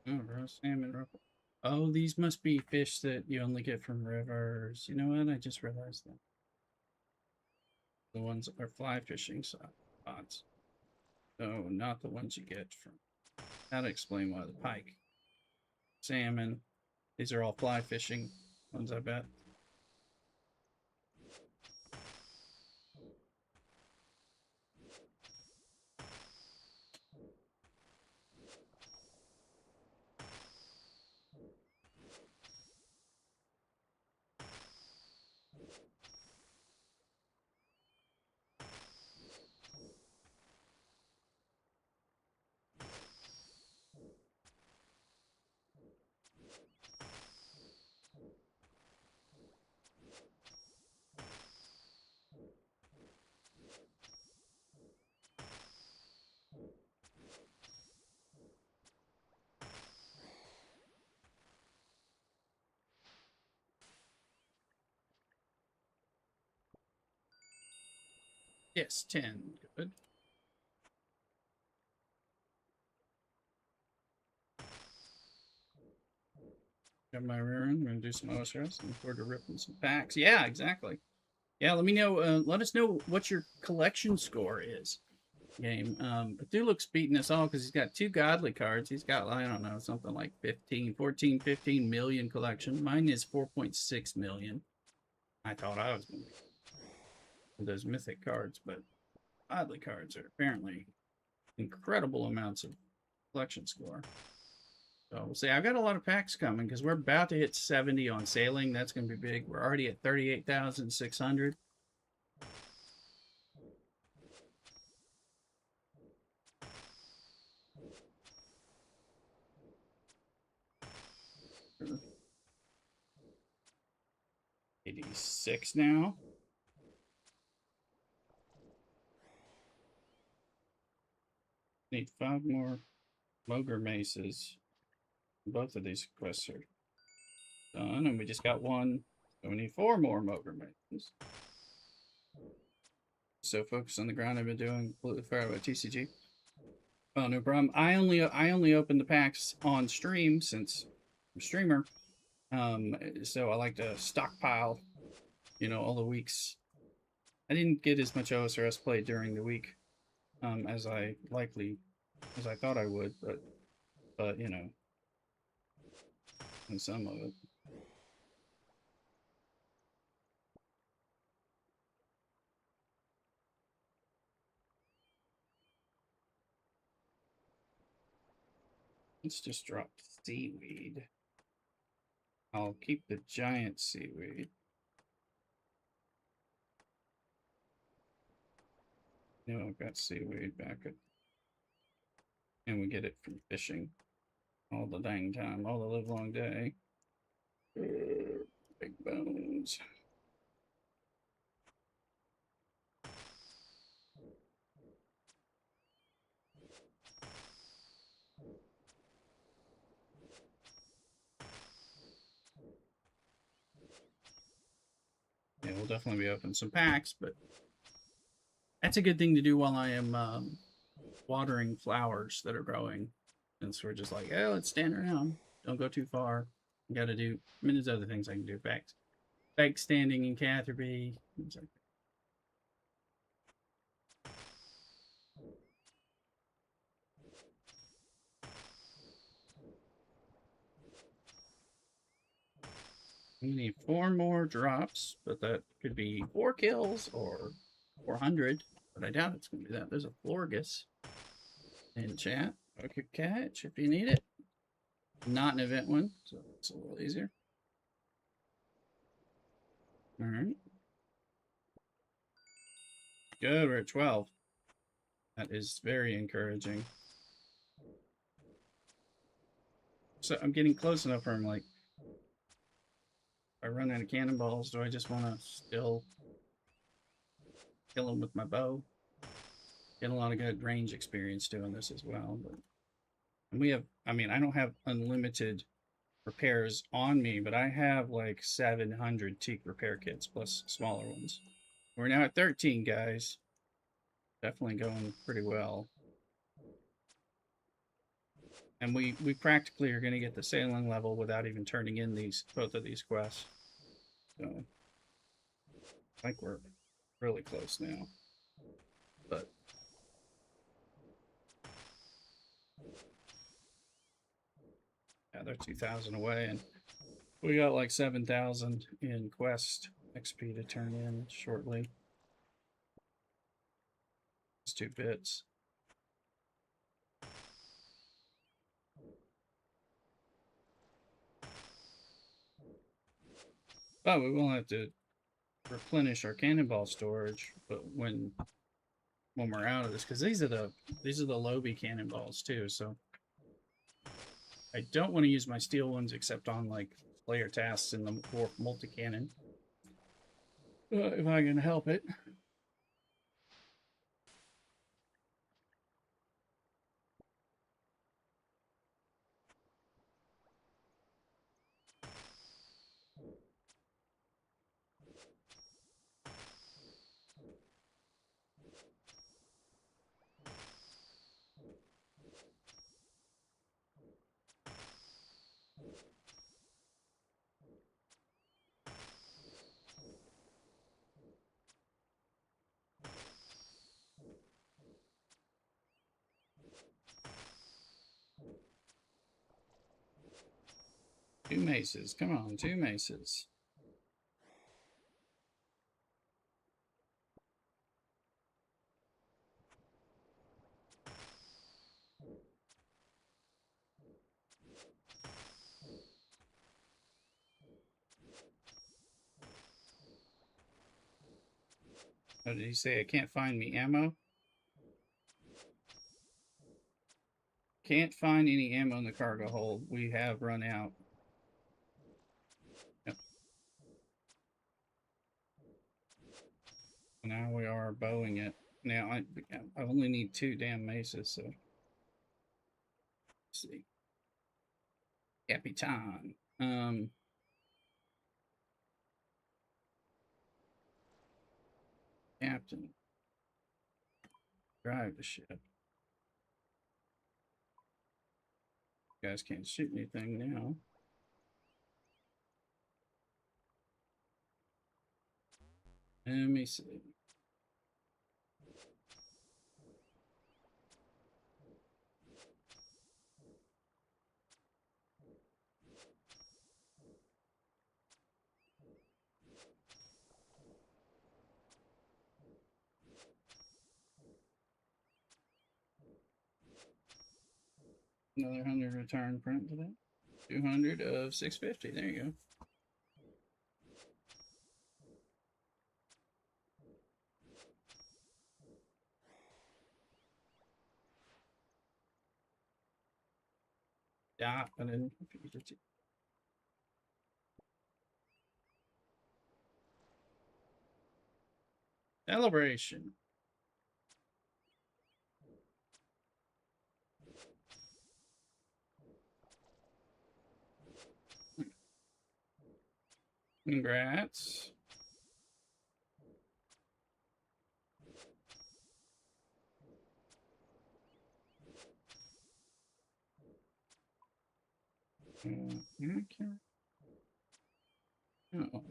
[SPEAKER 1] Oh, raw salmon. Oh, these must be fish that you only get from rivers. You know what? I just realized that. The ones that are fly fishing spots. No, not the ones you get from. That'll explain why the pike, salmon, these are all fly fishing ones, I bet. Yes, 10. Good. Got my rear end. I'm going to do some OSRS. Looking forward to ripping some packs. Yeah, exactly. Yeah, let me know. Let us know what your collection score is. Game. Cthulhu's beating us all because he's got 2 godly cards. He's got, I don't know, something like 15 million collection. Mine is 4.6 million. I thought I was going to be those mythic cards, but godly cards are apparently incredible amounts of collection score. So we'll see. I've got a lot of packs coming because we're about to hit 70 on sailing. That's going to be big. We're already at 38,600. $86 now. Need 5 more Mogre Maces. Both of these quests are done, and we just got one. So we need 4 more Mogre Maces. So focus on the ground I've been doing. Completely fair about TCG. Oh, no problem. I only open the packs on stream since I'm a streamer. So I like to stockpile, all the weeks. I didn't get as much OSRS play during the week as I thought I would, but and some of it. Let's just drop seaweed. I'll keep the giant seaweed. I've got seaweed back at, and we get it from fishing all the dang time, all the live long day. Big bones. Yeah, we'll definitely be opening some packs, but that's a good thing to do while I am watering flowers that are growing. Since we're just like, oh, let's stand around. Don't go too far. Got to do. I mean, there's other things I can do. Back standing in Catherby. Things like that. We need 4 more drops, but that could be 4 kills or 400. But I doubt it's going to be that. There's a Florgus in chat. Okay, catch if you need it. Not an event one, so it's a little easier. All right. Good, we're at 12. That is very encouraging. So I'm getting close enough where I'm like, if I run out of cannonballs, do I just want to still kill them with my bow? Get a lot of good range experience doing this as well. But and we have, I mean, I don't have unlimited repairs on me, but I have like 700 teak repair kits plus smaller ones. We're now at 13, guys. Definitely going pretty well. And we practically are going to get the sailing level without even turning in both of these quests. So I think we're really close now. But yeah, they're 2,000 away, and we got like 7,000 in quest XP to turn in shortly. It's 2 bits. But we will have to replenish our cannonball storage, but when we're out of this, because these are the Lobby cannonballs too, so I don't want to use my steel ones except on like player tasks in the multi-cannon. If I can help it. Two maces. Come on, 2 maces. What did he say? I can't find me ammo? Can't find any ammo in the cargo hold. We have run out. Yep. Now we are bowing it. Now I only need 2 damn maces, so let's see. Capitan. Captain. Drive the ship. You guys can't shoot anything now. Let me see. Another 100 return print today. 200 of 650. There you go. Yeah, and then celebration. Congrats. Okay. Oh.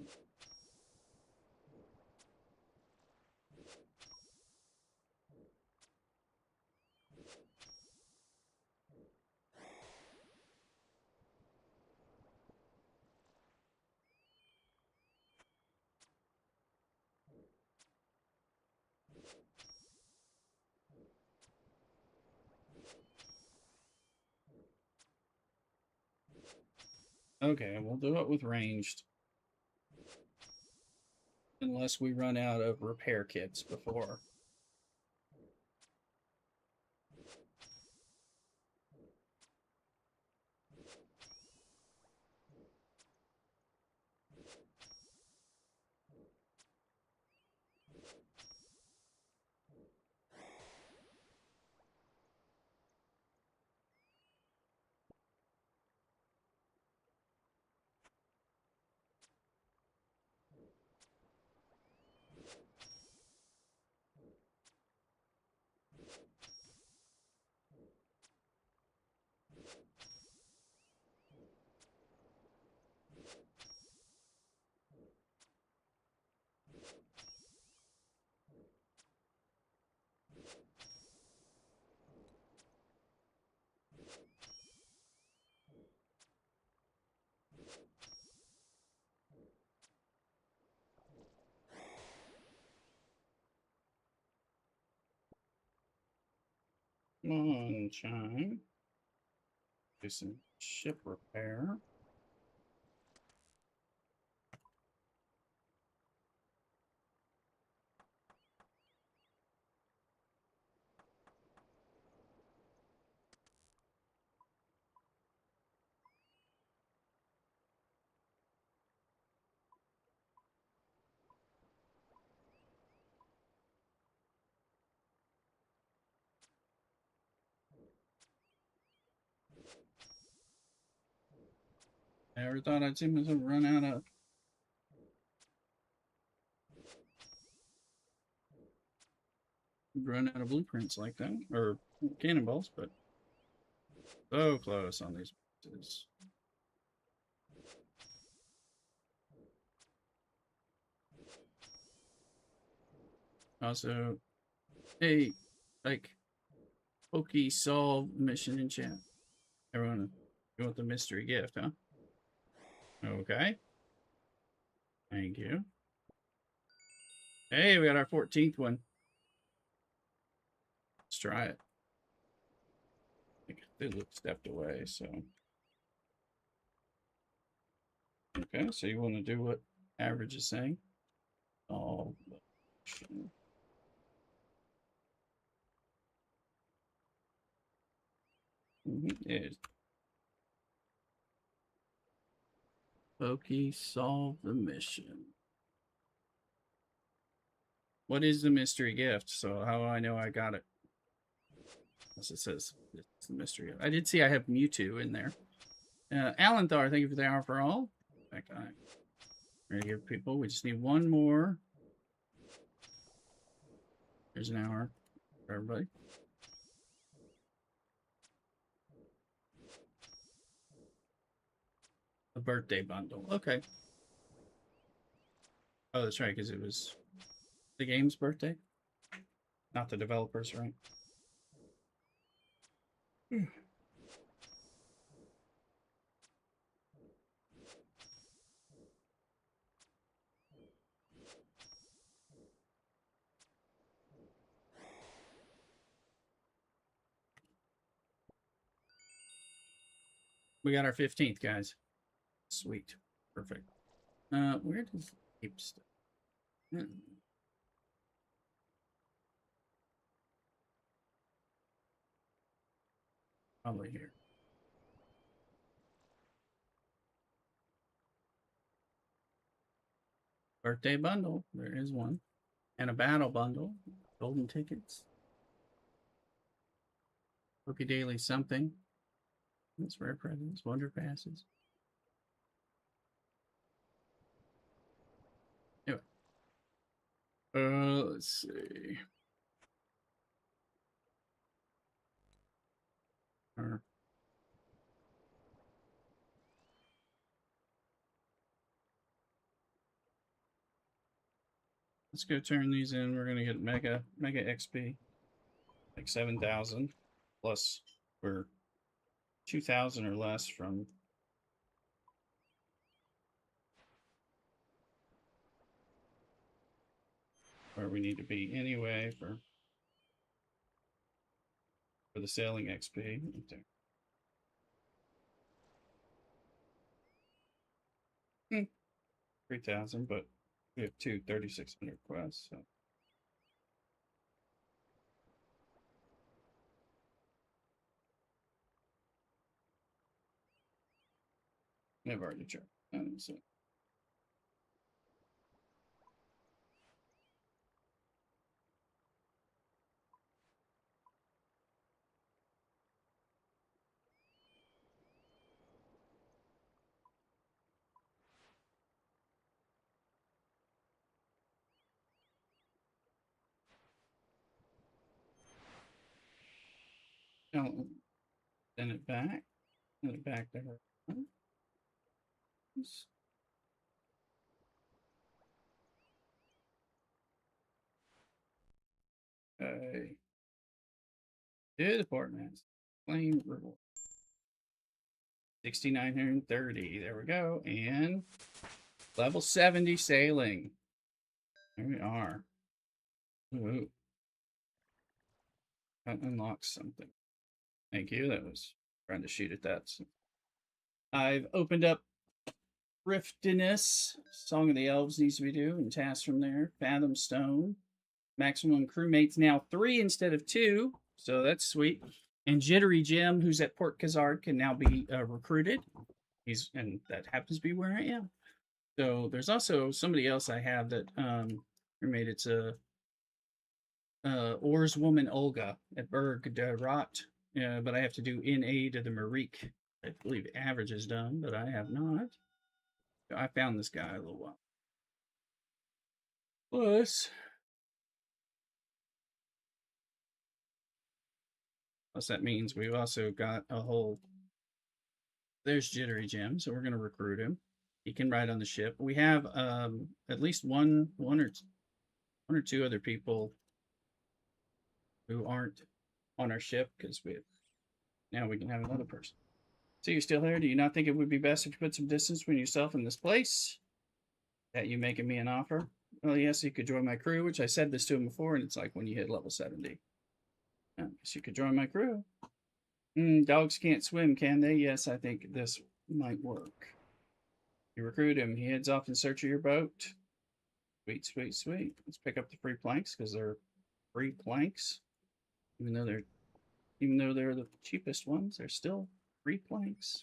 [SPEAKER 1] Okay, we'll do it with ranged. Unless we run out of repair kits before. Come on, Chime. Do some ship repair. I never thought I'd see myself run out of blueprints like that, or cannonballs, but so close on these pieces. Also, hey, like, Pokey solve mission in chat. Everyone, you want the mystery gift, huh? Okay. Thank you. Hey, we got our 14th one. Let's try it. I think they look stepped away, so. Okay, so you want to do what average is saying? Oh, It Pokey solve the mission. What is the mystery gift? So how do I know I got it? As it says, it's the mystery gift. I did see I have Mewtwo in there. Alan Thar, thank you for the hour for all. That guy. We're gonna give people. We just need one more. Here's an hour for everybody. A birthday bundle. Okay. Oh, that's right, because it was the game's birthday, not the developers, right? We got our 15th, guys. Sweet. Perfect. Where does keep stuff? Probably here. Birthday bundle. There is one. And a battle bundle. Golden tickets. Poke Daily something. That's rare presents. Wonder passes. Anyway. Let's see. Let's go turn these in. We're gonna get mega XP, like 7,000 plus. We're 2,000 or less from where we need to be anyway for the sailing XP. 3,000, but we have 3,600 quests. So. I've already checked. So. Now, send it back. Send it back to her. Okay. To departments. Claim reward. 6,930. There we go. And level 70 sailing. There we are. Ooh. That unlocks something. Thank you. That was trying to shoot at that. So. I've opened up Thriftiness. Song of the Elves needs to be due, and tasks from there. Fathom Stone. Maximum crewmates now 3 instead of 2. So that's sweet. And Jittery Jim, who's at Port Khazard, can now be recruited. And that happens to be where I am. So there's also somebody else I have that crewmate. It's a oarswoman Olga at Berg de Rot. But I have to do in aid of the Marique. I believe average is done, but I have not. I found this guy a little while. Plus that means we've also got a whole. There's Jittery Jim, so we're going to recruit him. He can ride on the ship. We have at least one or two other people who aren't on our ship because now we can have another person. So you still here? Do you not think it would be best if you put some distance between yourself and this place? That you making me an offer? Well, yes, you could join my crew, which I said this to him before, and it's like when you hit level 70. Yes, you could join my crew. Dogs can't swim, can they? Yes, I think this might work. You recruit him. He heads off in search of your boat. Sweet, sweet, sweet. Let's pick up the free planks because they're free planks. Even though they're the cheapest ones, they're still free planks.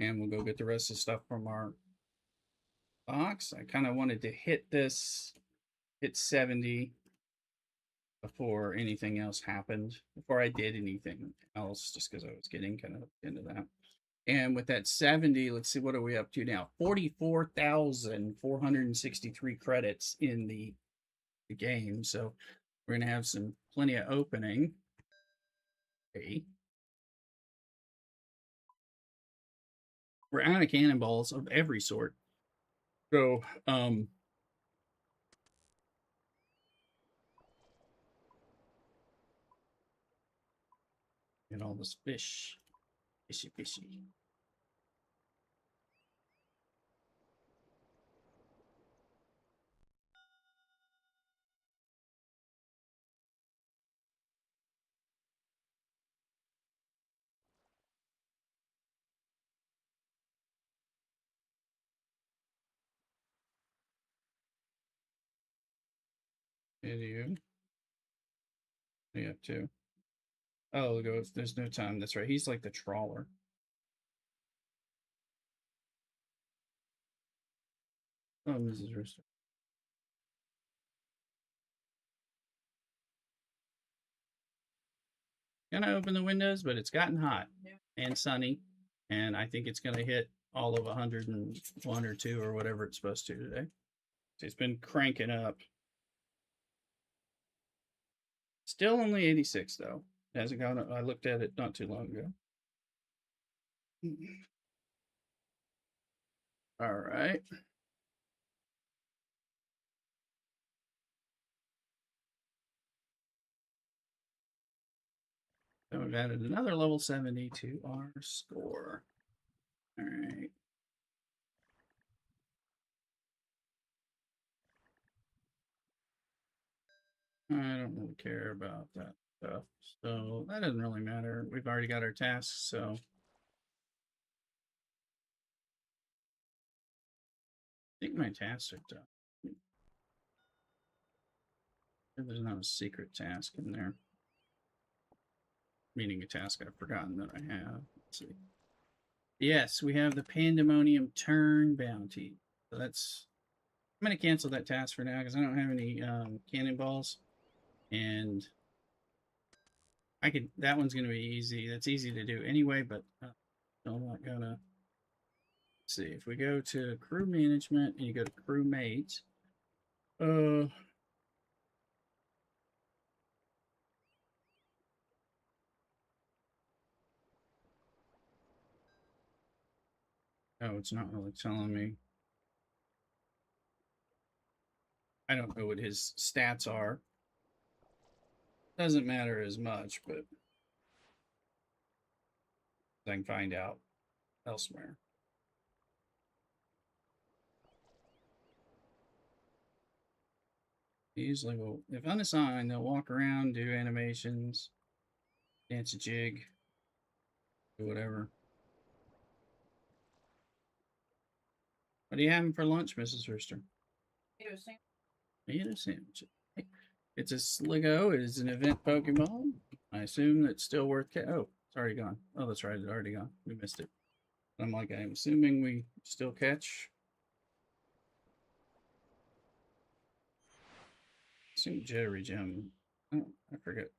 [SPEAKER 1] And we'll go get the rest of the stuff from our box. I kind of wanted to hit 70 before anything else happened, before I did anything else, just because I was getting kind of into that. And with that 70, let's see, what are we up to now? 44,463 credits in the game. So we're going to have plenty of opening. Okay. We're out of cannonballs of every sort. So, and all this fishy. Video. You have two. Oh, there's no time. That's right. He's like the trawler. Oh, Mrs. Rooster. Gonna open the windows, but it's gotten hot and sunny, and I think it's gonna hit all of 101 or 2 or whatever it's supposed to today. It's been cranking up. Still only 86 though. It hasn't gone up. I looked at it not too long ago. All right. So we've added another level 70 to our score. All right. I don't really care about that stuff. So that doesn't really matter. We've already got our tasks, so I think my tasks are done. There's not a secret task in there. Meaning a task I've forgotten that I have. Let's see. Yes, we have the Pandemonium Turn Bounty. So that's I'm gonna cancel that task for now because I don't have any cannonballs. And that one's gonna be easy. That's easy to do anyway, but I'm not gonna see. If we go to crew management and you go to crewmates, oh, it's not really telling me. I don't know what his stats are. Doesn't matter as much, but I can find out elsewhere. Usually will, if unassigned, they'll walk around, do animations, dance a jig, do whatever. What are you having for lunch, Mrs. Rooster? Eat a sandwich. It's a Sligo. It is an event Pokemon. I assume it's still worth. Oh, it's already gone. Oh, that's right. It's already gone. We missed it. I'm like, I'm assuming we still catch. I assume Jittery Gem. Oh, I forget.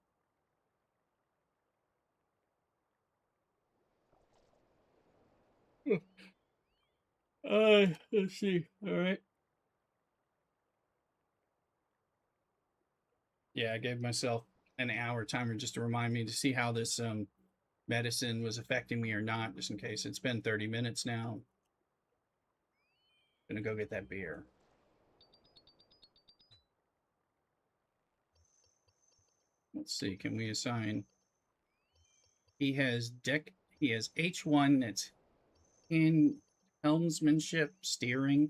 [SPEAKER 1] Let's see. All right. Yeah, I gave myself an hour timer just to remind me to see how this medicine was affecting me or not, just in case. It's been 30 minutes now. I'm gonna go get that beer. Let's see. Can we assign? He has H1. That's in helmsmanship steering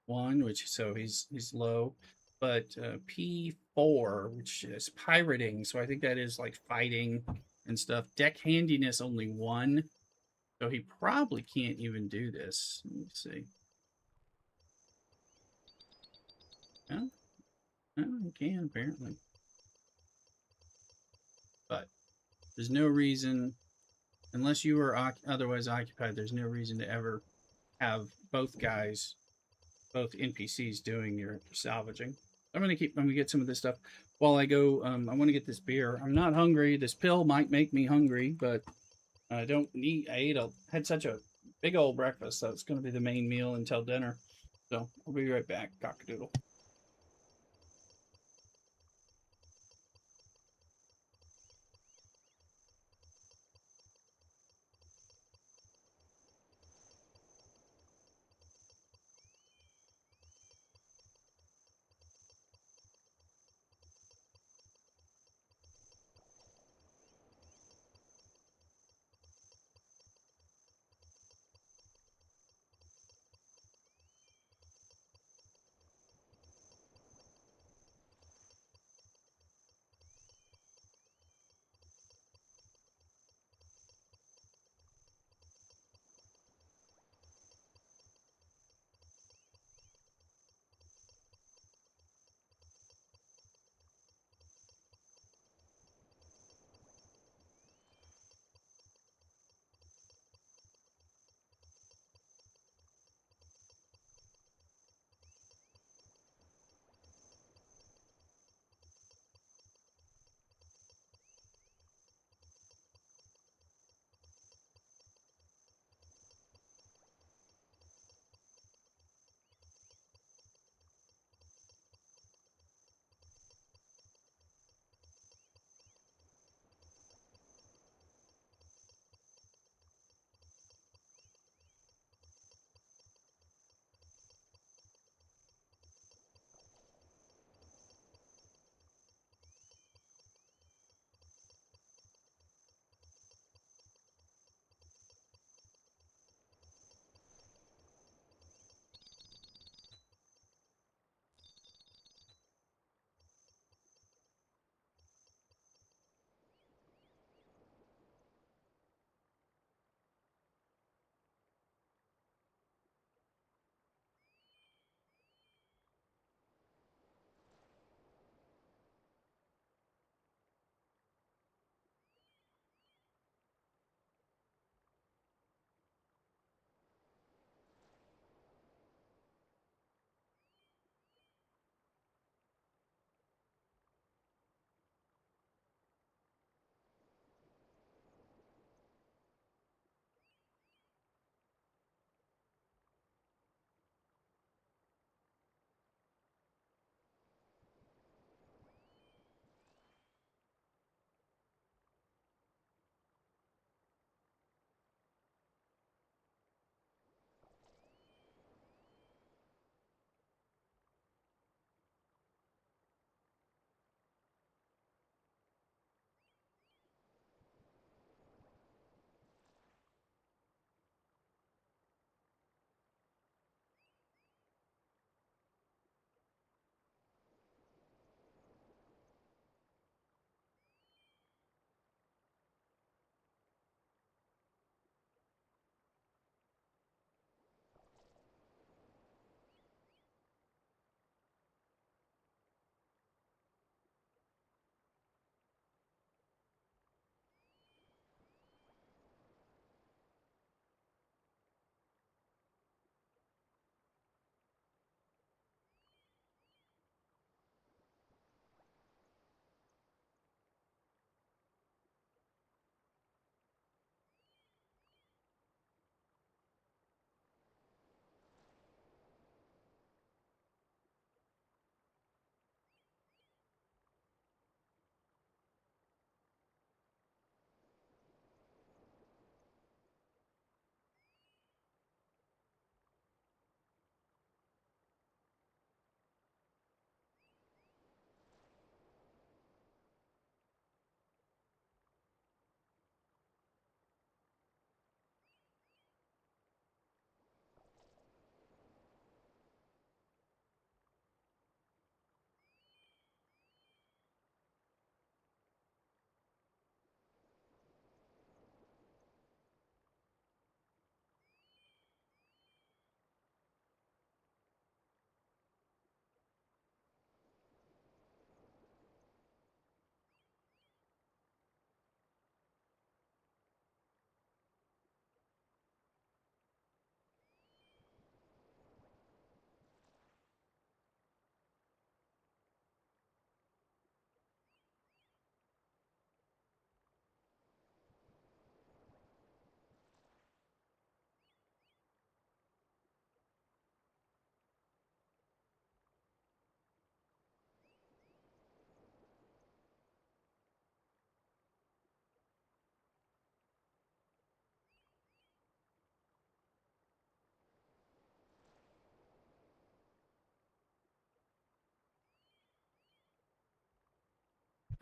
[SPEAKER 1] one, which so he's low, but P4, which is pirating, so I think that is like fighting and stuff. Deck handiness only 1, so he probably can't even do this. Let me see. No, he can apparently, but there's no reason unless you are otherwise occupied. There's no reason to ever have both NPCs doing your salvaging. I'm gonna get some of this stuff while I go. I want to get this beer. I'm not hungry. This pill might make me hungry, but I don't need. Had such a big old breakfast, so it's gonna be the main meal until dinner. So I'll be right back. CockADoodle.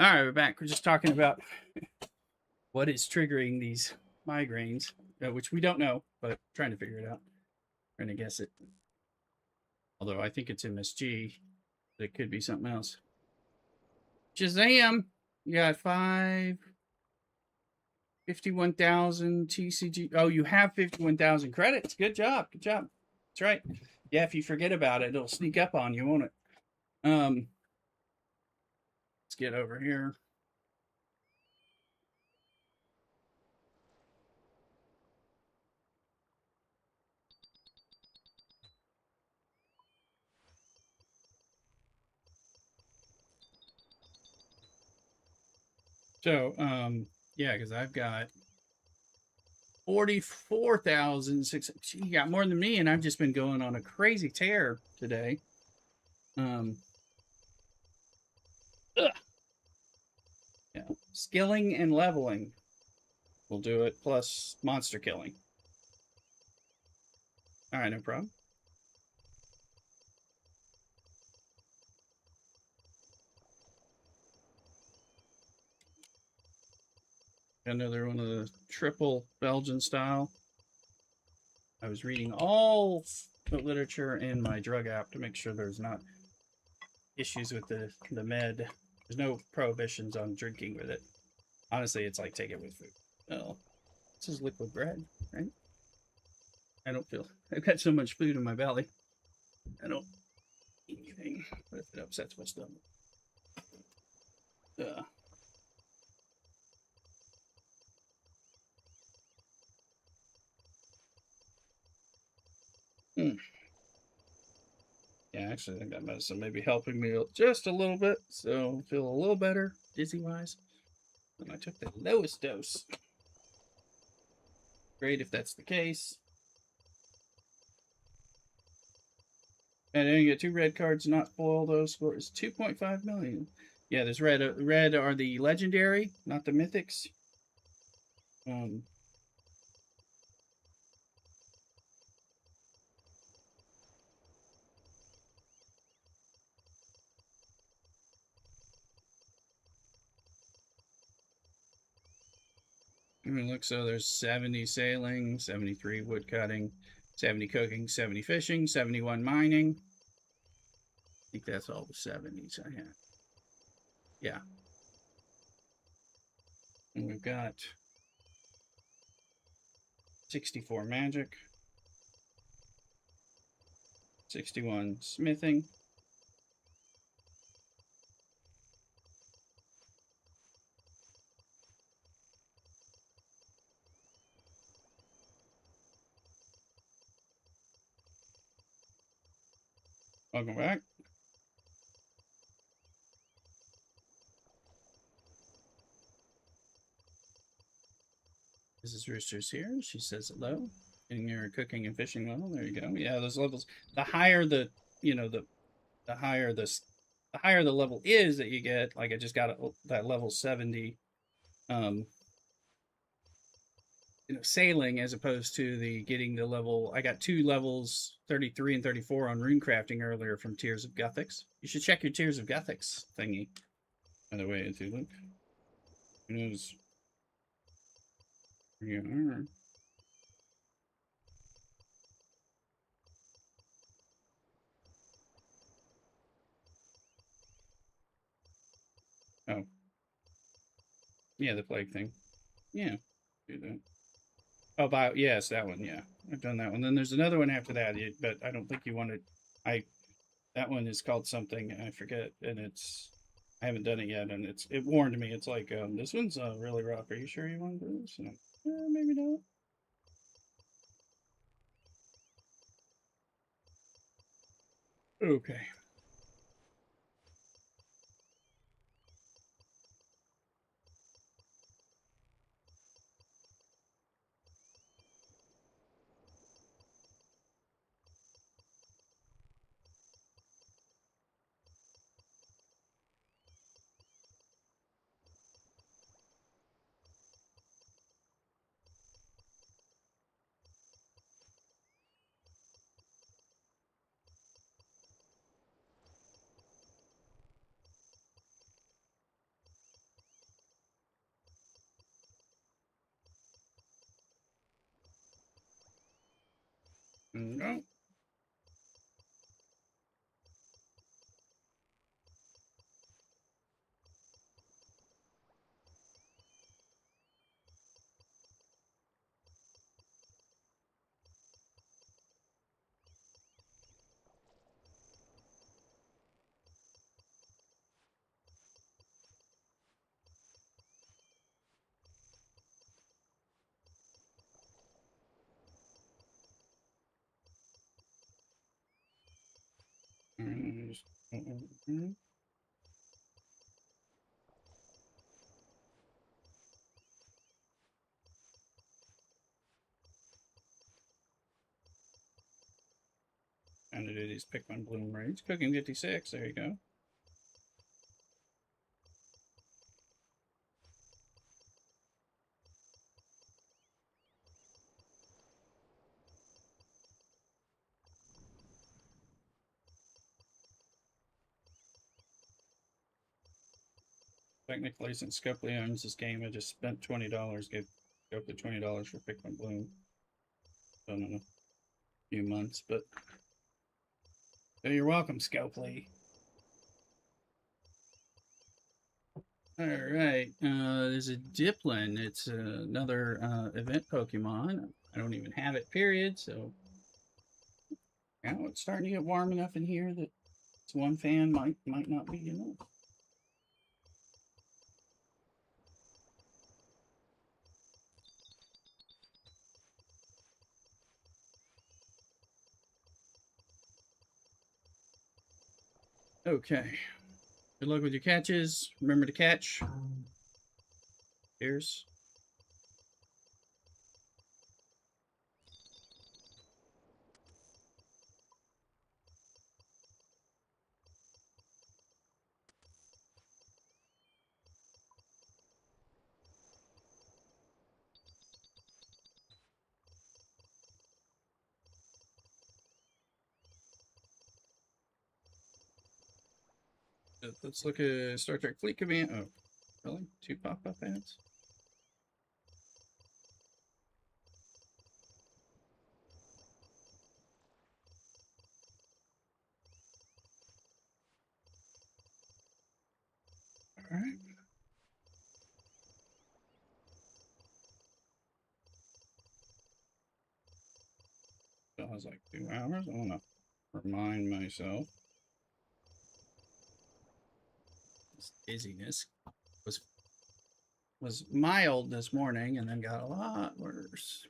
[SPEAKER 1] All right, we're back. We're just talking about what is triggering these migraines, which we don't know, but trying to figure it out. Trying to guess it. Although I think it's MSG, but it could be something else. Shazam! You got 51,000 TCG. Oh, you have 51,000 credits. Good job. Good job. That's right. Yeah, if you forget about it, it'll sneak up on you, won't it? Let's get over here. So, yeah, because I've got 44,600. You got more than me, and I've just been going on a crazy tear today. Um, yeah, skilling and leveling will do it, plus monster killing. All right, no problem. Another one of the triple Belgian style. I was reading all the literature in my drug app to make sure there's not issues with the med. There's no prohibitions on drinking with it. Honestly, it's like take it with food. Well, this is liquid bread, right? I don't feel I've got so much food in my belly. I don't eat anything. What if it upsets my stomach? Hmm. Yeah, actually, I think that medicine may be helping me just a little bit, so I feel a little better dizzy wise. And I took the lowest dose. Great if that's the case. And then you get 2 red cards, not foil. Those score is 2.5 million. Yeah, there's red. Red are the legendary, not the mythics. I mean, look, so there's 70 sailing, 73 wood cutting, 70 cooking, 70 fishing, 71 mining. I think that's all the 70s I have. Yeah. And we've got 64 magic, 61 smithing. Welcome back. Mrs. Rooster's here. She says hello. In your cooking and fishing level. There you go. Yeah, those levels. The higher the, you know, the higher the higher the level is that you get. Like I just got that level 70 sailing as opposed to the getting the level. I got 2 levels 33 and 34 on rune crafting earlier from Tears of Guthix. You should check your Tears of Guthix thingy. By the way, if you look, who knows where you are. Oh, yeah, the plague thing. Yeah, do that. Oh, yes, that one. Yeah, I've done that one. Then there's another one after that, but I don't think you wanted. I That one is called something I forget, and I haven't done it yet, and it warned me. It's like this one's really rough. Are you sure you want to do this? And maybe not. Okay. No. Trying to do these Pikmin bloom raids. Cooking 56. There you go. Technically, since Scopely owns this game, I just spent $20. Gave Scopely $20 for Pikmin bloom. Done in a few months, but you're welcome, Scopely. All right, there's a Diplin. It's another event Pokemon. I don't even have it, period. So now it's starting to get warm enough in here that one fan might not be enough. Okay. Good luck with your catches. Remember to catch. Cheers. Let's look at Star Trek Fleet Command. Oh, really? 2 pop-up ads? All right. That was like 2 hours. I want to remind myself. This dizziness was mild this morning and then got a lot worse.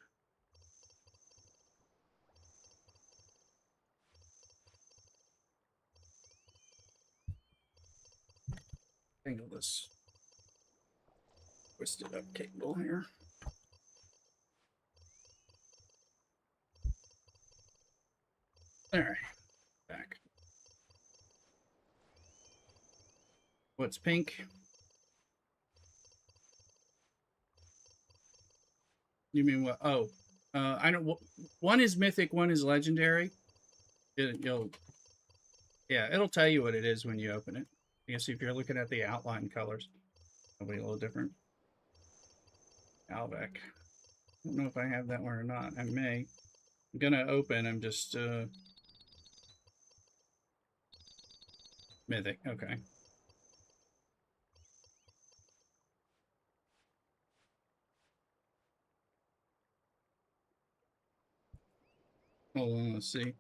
[SPEAKER 1] Angle this twisted up cable here. All right, back. What's pink? You mean what? Oh, I don't. One is mythic, one is legendary. It'll tell you what it is when you open it. I guess if you're looking at the outline colors, it'll be a little different. Alvec. I don't know if I have that one or not. I may. I'm gonna open. I'm just mythic. Okay. Hold on. Let's see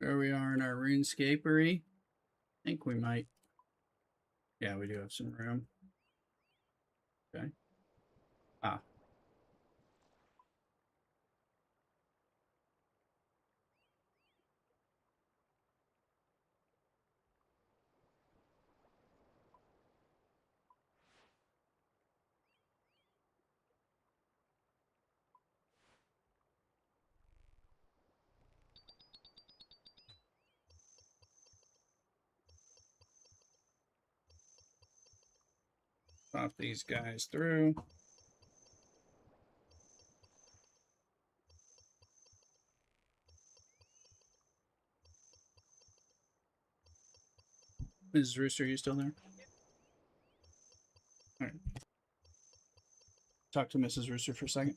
[SPEAKER 1] where we are in our RuneScapery. I think we might. Yeah, we do have some room. Okay. Ah. Pop these guys through. Mrs. Rooster, are you still there? All right. Talk to Mrs. Rooster for a second.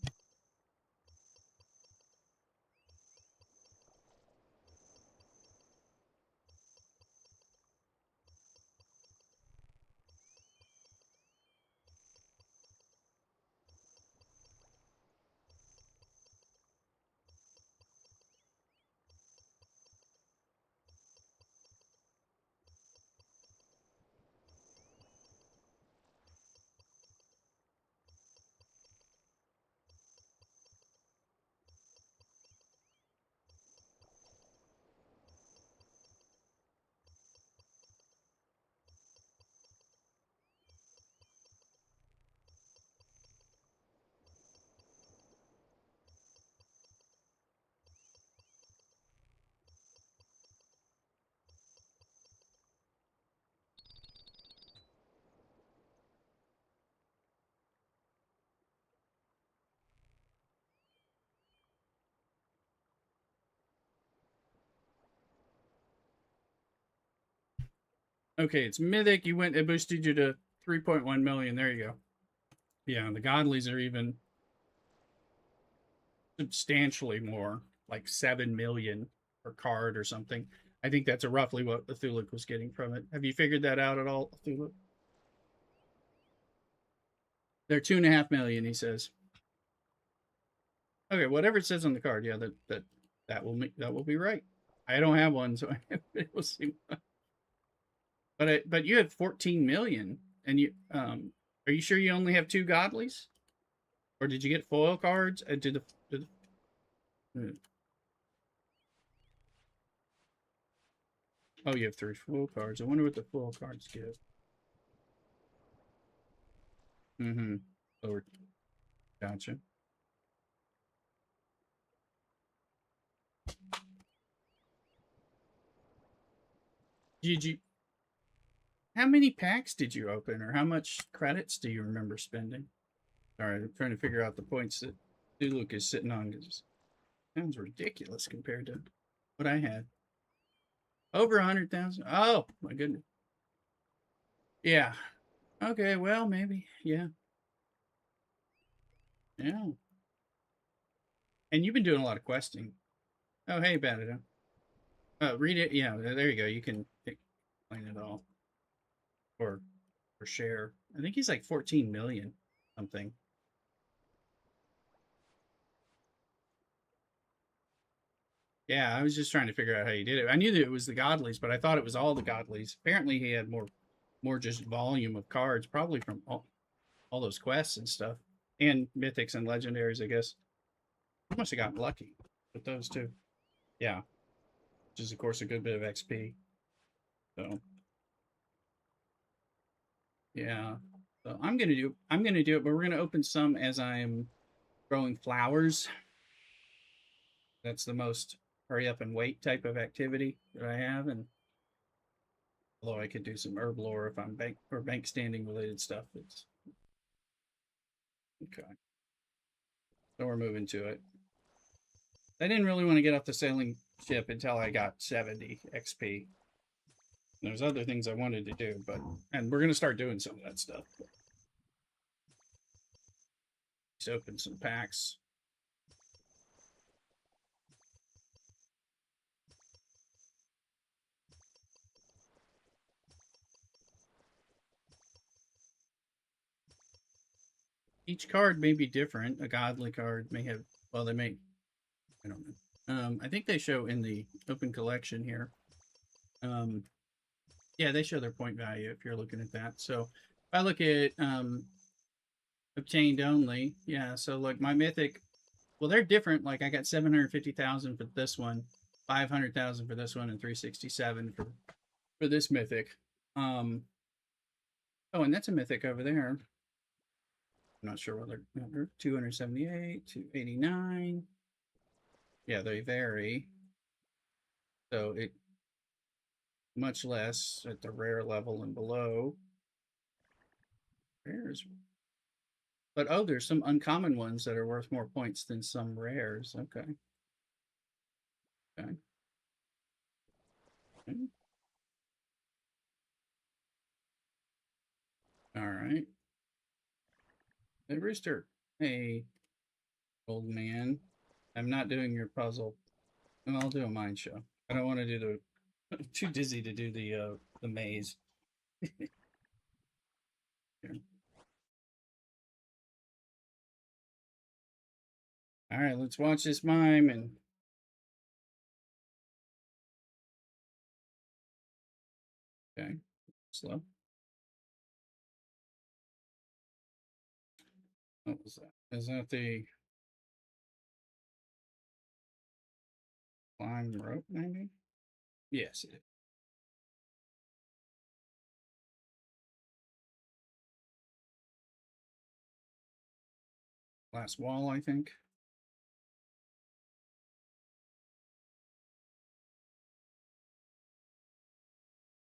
[SPEAKER 1] Okay, it's Mythic. You went, it boosted you to 3.1 million. There you go. Yeah, the Godlies are even substantially more, like 7 million per card or something. I think that's roughly what Cthulhu was getting from it. Have you figured that out at all, Cthulhu? They're 2.5 million, he says. Okay, whatever it says on the card, yeah, that will be right. I don't have one, so we'll see. But you have 14 million, and you are you sure you only have 2 godlies, or did you get foil cards? Hmm. Oh, you have 3 foil cards. I wonder what the foil cards give. Mm-hmm. Lower. Gotcha. Did you? How many packs did you open, or how much credits do you remember spending? All right, I'm trying to figure out the points that Duluc is sitting on. Because it sounds ridiculous compared to what I had. Over 100,000. Oh my goodness. Yeah. Okay. Well, maybe. Yeah. Yeah. And you've been doing a lot of questing. Oh, hey, Batida. Read it. Yeah. There you go. You can explain it all or share. I think he's like 14 million something. Yeah, I was just trying to figure out how you did it. I knew that it was the Godlies, but I thought it was all the Godlies. Apparently, he had more just volume of cards, probably from all those quests and stuff, and mythics and legendaries. I guess I must have gotten lucky with those too. Yeah, which is of course a good bit of XP. So yeah, so I'm gonna do it, but we're gonna open some as I'm growing flowers. That's the most hurry up and wait type of activity that I have, and although I could do some herb lore if I'm bank standing related stuff. It's okay. So we're moving to it. I didn't really want to get off the sailing ship until I got 70 XP. There's other things I wanted to do, and we're gonna start doing some of that stuff. Let's open some packs. Each card may be different. A godly card may have, well, they may, I don't know. I think they show in the open collection here. Yeah, they show their point value if you're looking at that. So if I look at obtained only, yeah. So like my mythic, well, they're different. Like I got 750,000 for this one, 500,000 for this one, and 367 for this mythic. Um, oh, and that's a mythic over there. I'm not sure whether 278, 289. Yeah, they vary. So it much less at the rare level and below. Rares. But oh, there's some uncommon ones that are worth more points than some rares. Okay. Okay. Okay. All right. Hey, Rooster. Hey, old man. I'm not doing your puzzle. And I'll do a mind show. I don't want to do the I'm too dizzy to do the maze. Here. All right, let's watch this mime and okay. Slow. What was that? Is that the climb rope maybe? Yes, it is. Last wall, I think.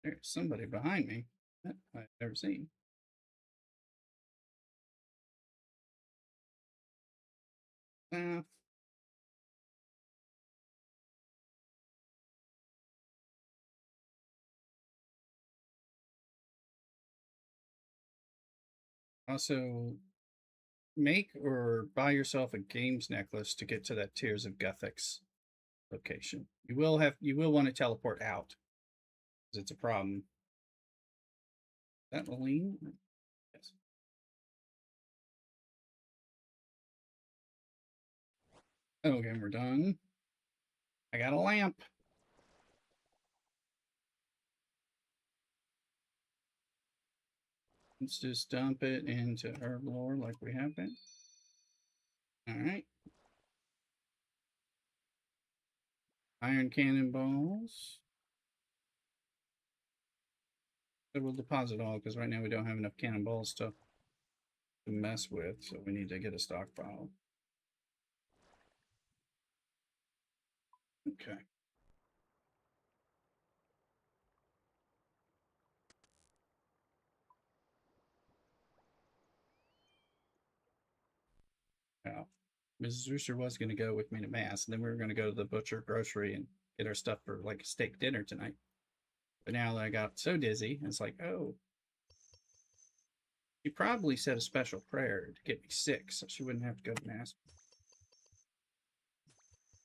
[SPEAKER 1] There's somebody behind me that I've never seen. Uh, Also, make or buy yourself a games necklace to get to that Tears of Guthix location. You will want to teleport out because it's a problem. Is that Lean? Yes. Okay, we're done. I got a lamp. Let's just dump it into Herblore like we have been. All right. Iron cannonballs. So we'll deposit all because right now we don't have enough cannonballs to mess with, so we need to get a stockpile. Okay. Now, Mrs. Rooster was going to go with me to Mass, and then we were going to go to the butcher grocery and get our stuff for like a steak dinner tonight. But now that I got so dizzy, it's like, oh, she probably said a special prayer to get me sick so she wouldn't have to go to Mass.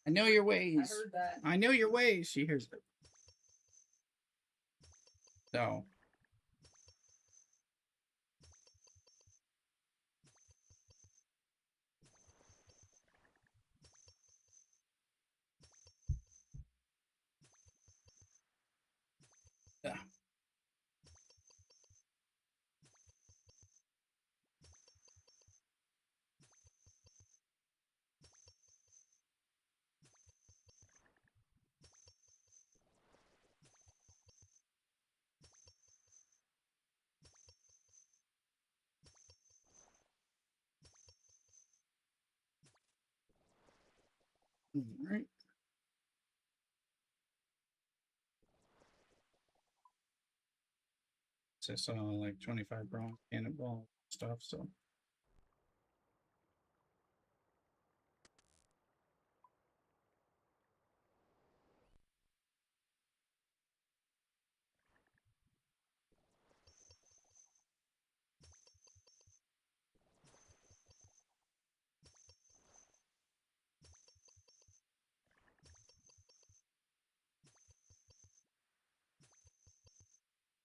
[SPEAKER 1] I know your ways.
[SPEAKER 2] I heard that.
[SPEAKER 1] I know your ways. She hears it. So. Yeah. All right. So I saw like 25 bronze cannonball stuff, so.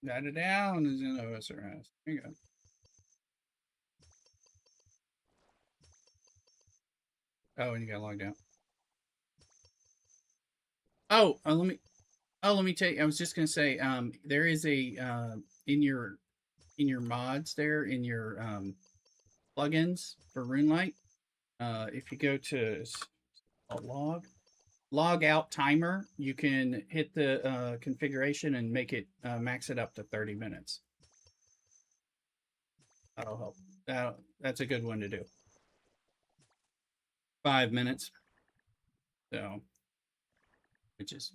[SPEAKER 1] Got it down is in OSRS. There you go. Oh, and you got logged out. Oh, let me tell you. I was just gonna say, there is a in your mods there in your plugins for RuneLight. If you go to a log out timer, you can hit the configuration and make it max it up to 30 minutes. That'll help. That's a good one to do. 5 minutes. So, which is,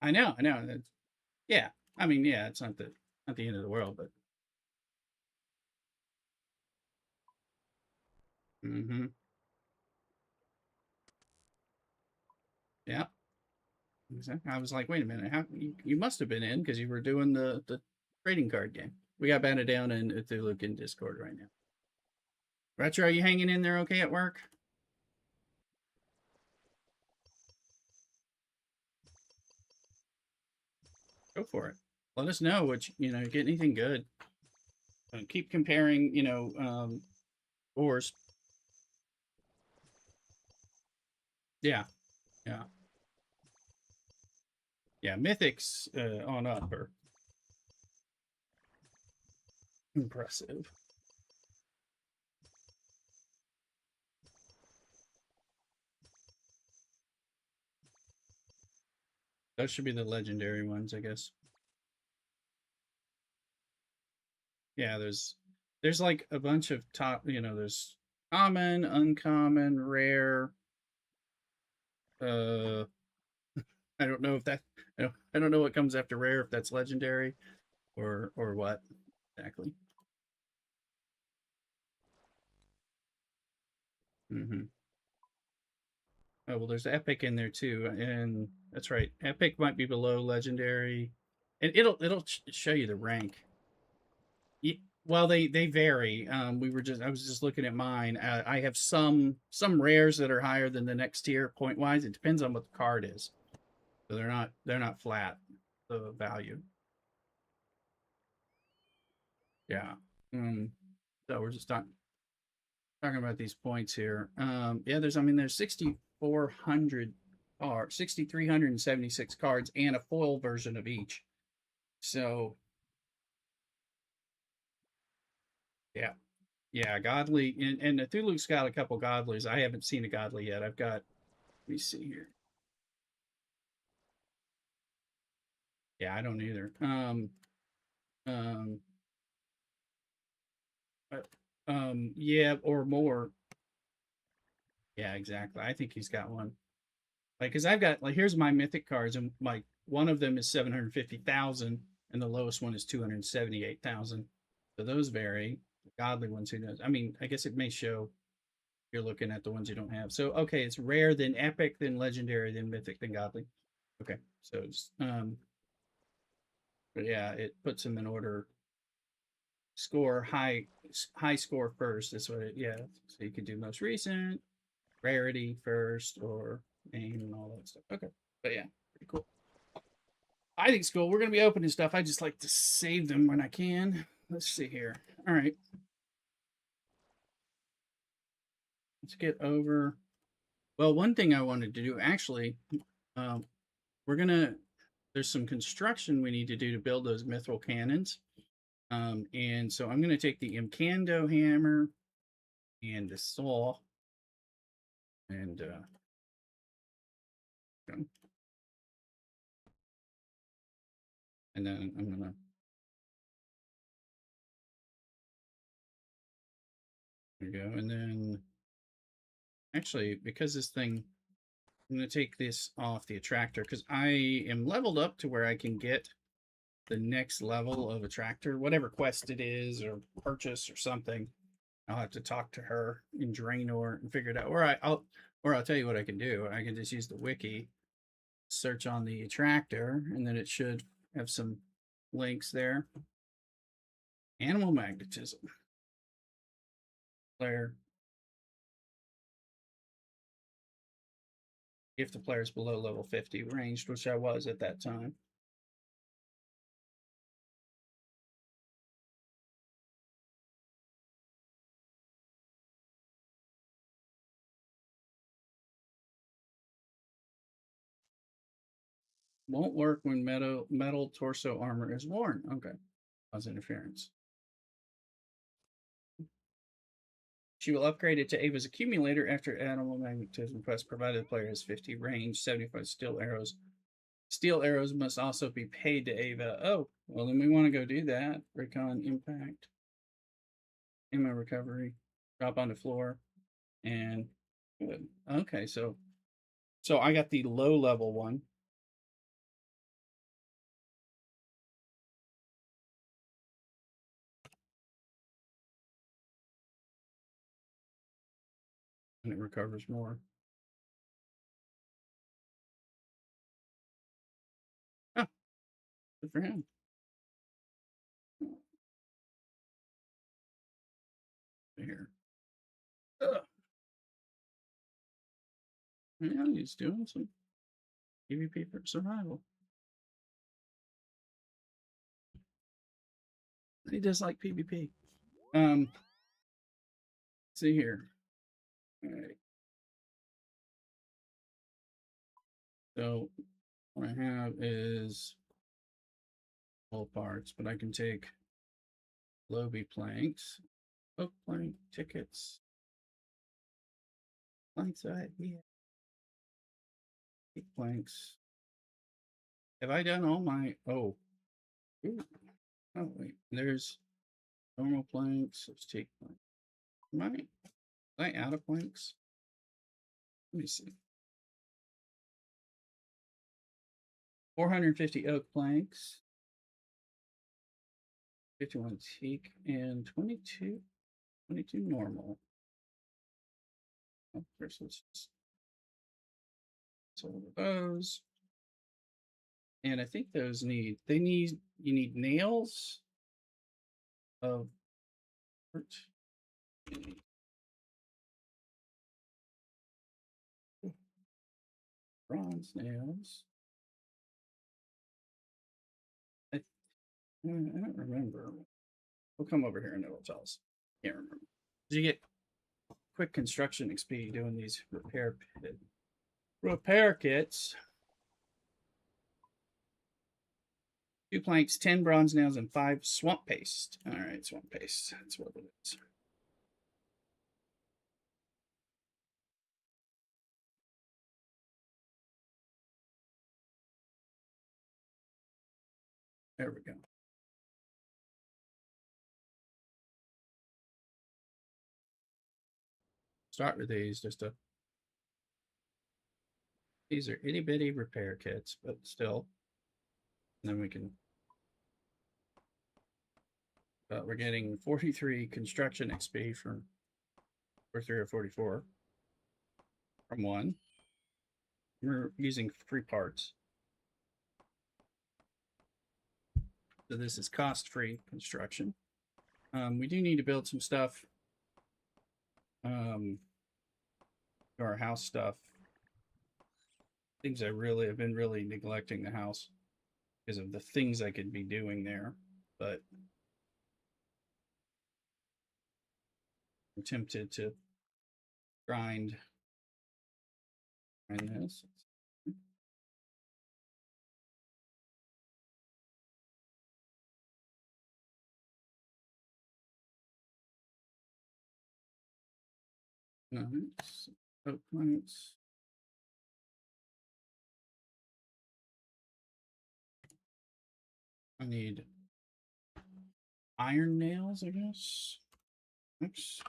[SPEAKER 1] I know. That's, yeah. I mean, yeah, it's not the end of the world, but. Mm-hmm. Yeah. Exactly. I was like, wait a minute, how you must have been in because you were doing the trading card game. We got banded down in Cthulhu in Discord right now. Retro, are you hanging in there okay at work? Go for it. Let us know what get anything good. Keep comparing, ores. Yeah, yeah, yeah. Mythics on up are impressive. Those should be the legendary ones, I guess. Yeah, there's like a bunch of top, there's common, uncommon, rare. Uh, I don't know if that I don't know what comes after rare, if that's legendary or what exactly. Mm-hmm. Oh well, there's epic in there too, and that's right. Epic might be below legendary, and it'll show you the rank. Well, they vary. I was just looking at mine. I have some rares that are higher than the next tier point wise. It depends on what the card is. So they're not flat, the value. Yeah. Um, so we're just talking about these points here. Yeah, there's 6,400 or 6,376 cards and a foil version of each. So yeah, yeah, godly and the Thulu's got a couple godlies. I haven't seen a godly yet. I've got, let me see here. Yeah, I don't either. Um, yeah, or more. Yeah, exactly. I think he's got one. Like, cause I've got like here's my mythic cards, and like one of them is 750,000, and the lowest one is 278,000. So those vary. The godly ones, who knows? I mean, I guess it may show you're looking at the ones you don't have. So okay, it's rare, then epic, then legendary, then mythic, then godly. Okay, so it's but yeah, it puts them in order. Score high score first. That's what it. Yeah, so you could do most recent, rarity first, or name and all that stuff. Okay, but yeah, pretty cool. I think it's cool. We're gonna be opening stuff. I just like to save them when I can. Let's see here. All right, let's get over. Well, one thing I wanted to do actually, um, we're gonna. There's some construction we need to do to build those mithril cannons. And so I'm gonna take the Imcando hammer and the saw, and and then I'm gonna there we go, and then actually because this thing I'm going to take this off the attractor because I am leveled up to where I can get the next level of attractor, whatever quest it is or purchase or something. I'll have to talk to her in Draenor and figure it out. Or I'll tell you what I can do. I can just use the wiki, search on the attractor, and then it should have some links there. Animal magnetism. Player. If the player is below level 50 ranged, which I was at that time. Won't work when metal torso armor is worn. Okay. Cause interference. She will upgrade it to Ava's accumulator after animal magnetism quest, provided the player has 50 range, 75 steel arrows. Steel arrows must also be paid to Ava. Oh, well, then we want to go do that. Recon impact, ammo recovery, drop on the floor, and good. Okay, so I got the low level one. And it recovers more. Oh, good for him. Here. Yeah, he's doing some PvP for survival. He does like PvP. See here. All right. So what I have is all parts, but I can take Lobby planks, oak plank tickets, planks yeah, planks. Have I done all my? Oh, ooh, oh wait, there's normal planks. Let's take planks. Am I out of planks? Let me see. 450 oak planks, 51 teak, and 22 normal. Oh, first, let's just sort those. And I think those you need nails of Bronze nails. I don't remember. We'll come over here and it'll tell us. Can't remember. Did you get quick construction XP doing these repair kits? 2 planks, 10 bronze nails, and 5 swamp paste. All right, swamp paste. That's what it is. There we go. Start with these just to. These are itty bitty repair kits, but still. And then we can. We're getting 43 construction XP from 43 or 44 from one. We're using free parts. So this is cost-free construction. We do need to build some stuff. Our house stuff. Things I really have been really neglecting the house because of the things I could be doing there. But I'm tempted to grind this. Nice. Oak planks. I need iron nails, I guess. Oops.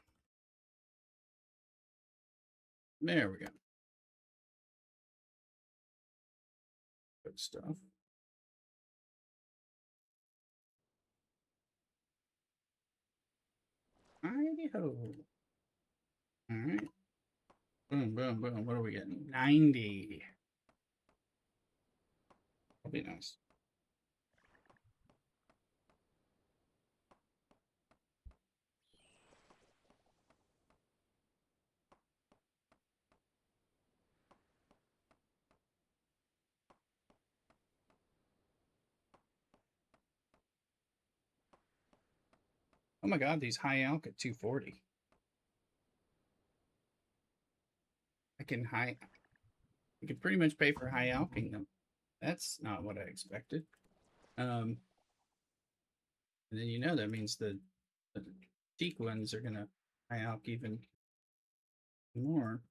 [SPEAKER 1] There we go. Good stuff. Righty ho. All right. Boom, boom, boom. What are we getting? 90. That'll be nice. Oh my god, these high alk at 240. I can pretty much pay for high alking them. That's not what I expected. And then that means the teak ones are gonna high alk even more.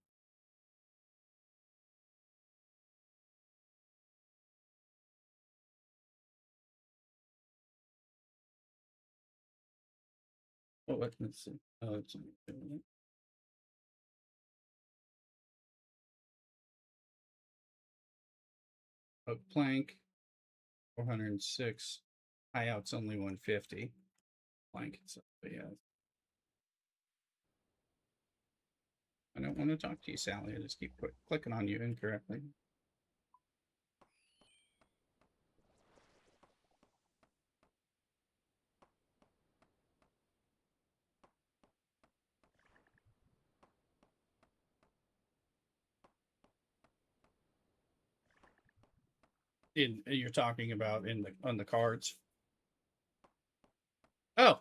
[SPEAKER 1] Oh, let's see. Oh, it's oak plank, 406. High out's only 150. Plank itself, but yeah. I don't want to talk to you, Sally. I just keep clicking on you incorrectly. You're talking about on the cards. Oh.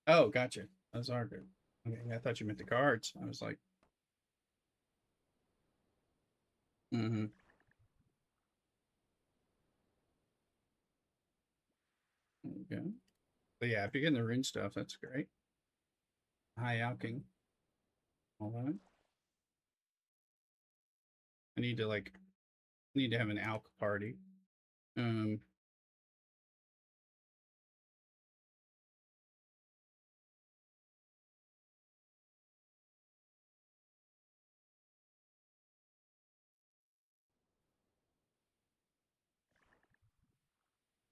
[SPEAKER 1] Oh, gotcha. Those are good. Okay, I thought you meant the cards. I was like, mm-hmm. Okay. But yeah, if you're getting the rune stuff, that's great. High alking. All that. I need to have an alk party.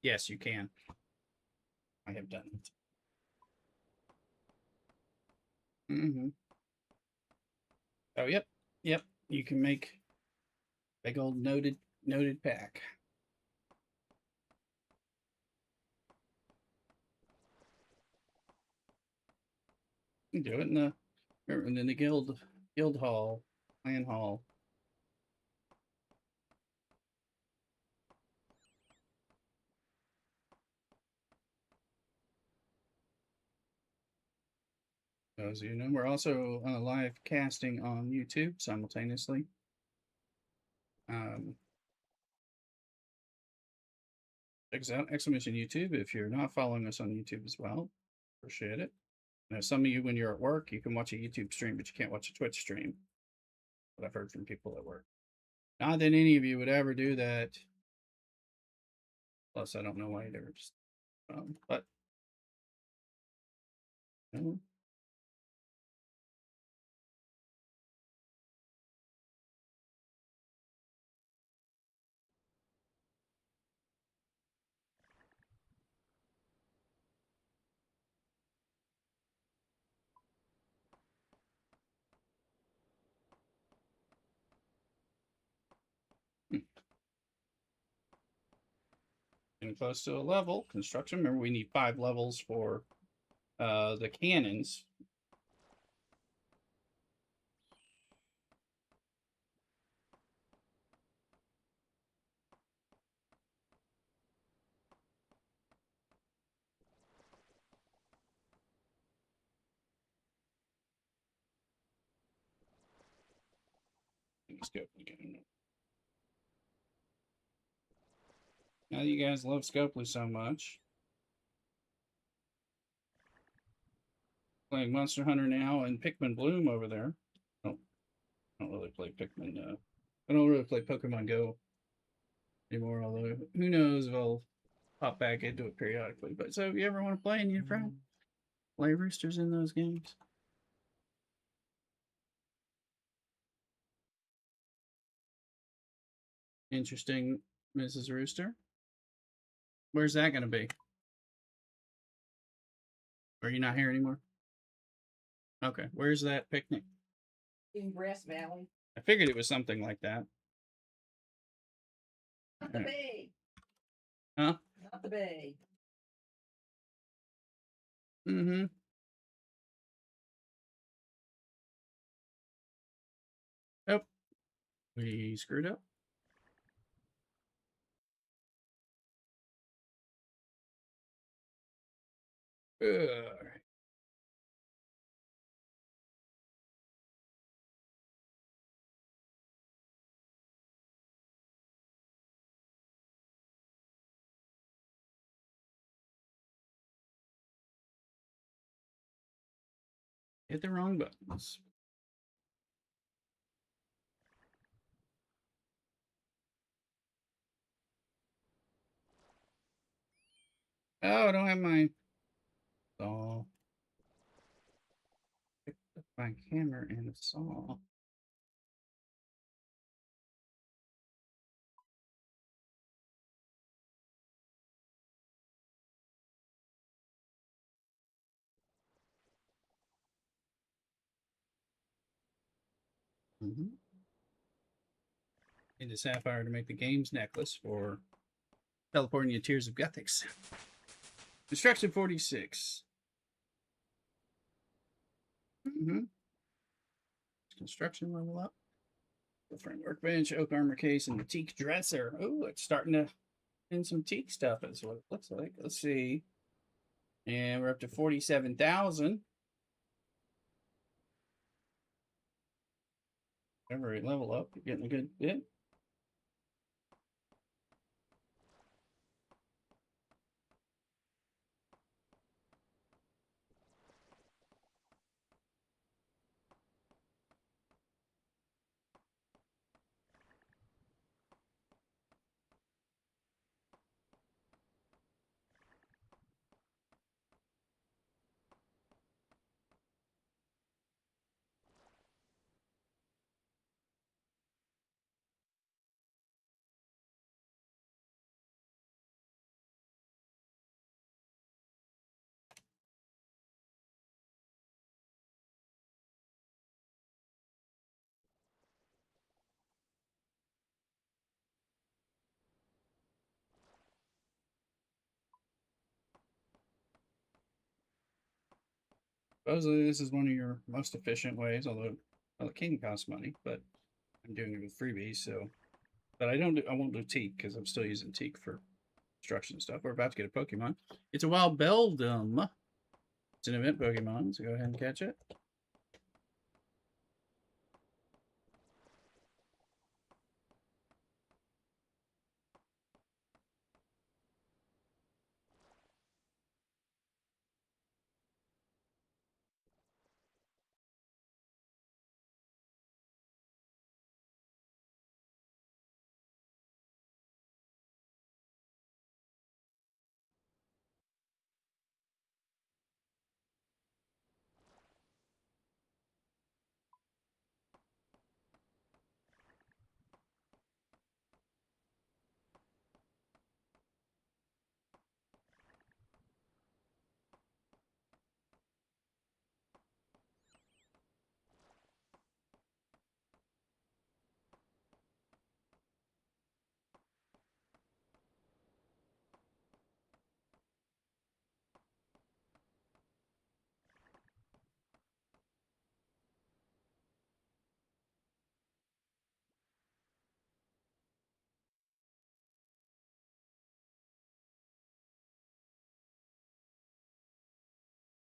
[SPEAKER 1] Yes, you can. I have done it. Mm-hmm. Oh, yep. Yep. You can make big old noted pack. You do it in the guild hall, clan hall. As you know, we're also live casting on YouTube simultaneously. Check us out, exclamation YouTube. If you're not following us on YouTube as well, appreciate it. Now, some of you, when you're at work, you can watch a YouTube stream, but you can't watch a Twitch stream. What I've heard from people at work. Not that any of you would ever do that. Plus, I don't know why they're just, but you know, getting close to a level construction. Remember, we need 5 levels for the cannons. Let's go again. Now that you guys love Scopely so much, playing Monster Hunter now and Pikmin Bloom over there. Oh, I don't really play Pikmin. I don't really play Pokemon Go anymore. Although who knows if I'll pop back into it periodically. But so if you ever want to play and your friend play Roosters in those games. Interesting, Mrs. Rooster. Where's that going to be? Are you not here anymore? Okay, where's that picnic?
[SPEAKER 2] In Grass Valley.
[SPEAKER 1] I figured it was something like that.
[SPEAKER 2] Not the bay.
[SPEAKER 1] Huh?
[SPEAKER 2] Not the bay.
[SPEAKER 1] Mm-hmm. Oh, we screwed up. All right. Hit the wrong buttons. Oh, I don't have my saw. Picked up my hammer and a saw. Mm-hmm. Need the sapphire to make the games necklace for teleporting you Tears of Gothics. Destruction 46. Mm-hmm. Construction level up. Different workbench, oak armor case, and the teak dresser. Oh, it's starting to in some teak stuff. That's what it looks like. Let's see. And we're up to 47,000. Every level up, you're getting a good bit. Supposedly, this is one of your most efficient ways, although well, it can cost money, but I'm doing it with freebies, so. But I won't do teak because I'm still using teak for construction stuff. We're about to get a Pokemon. It's a wild Beldum. It's an event Pokemon, so go ahead and catch it.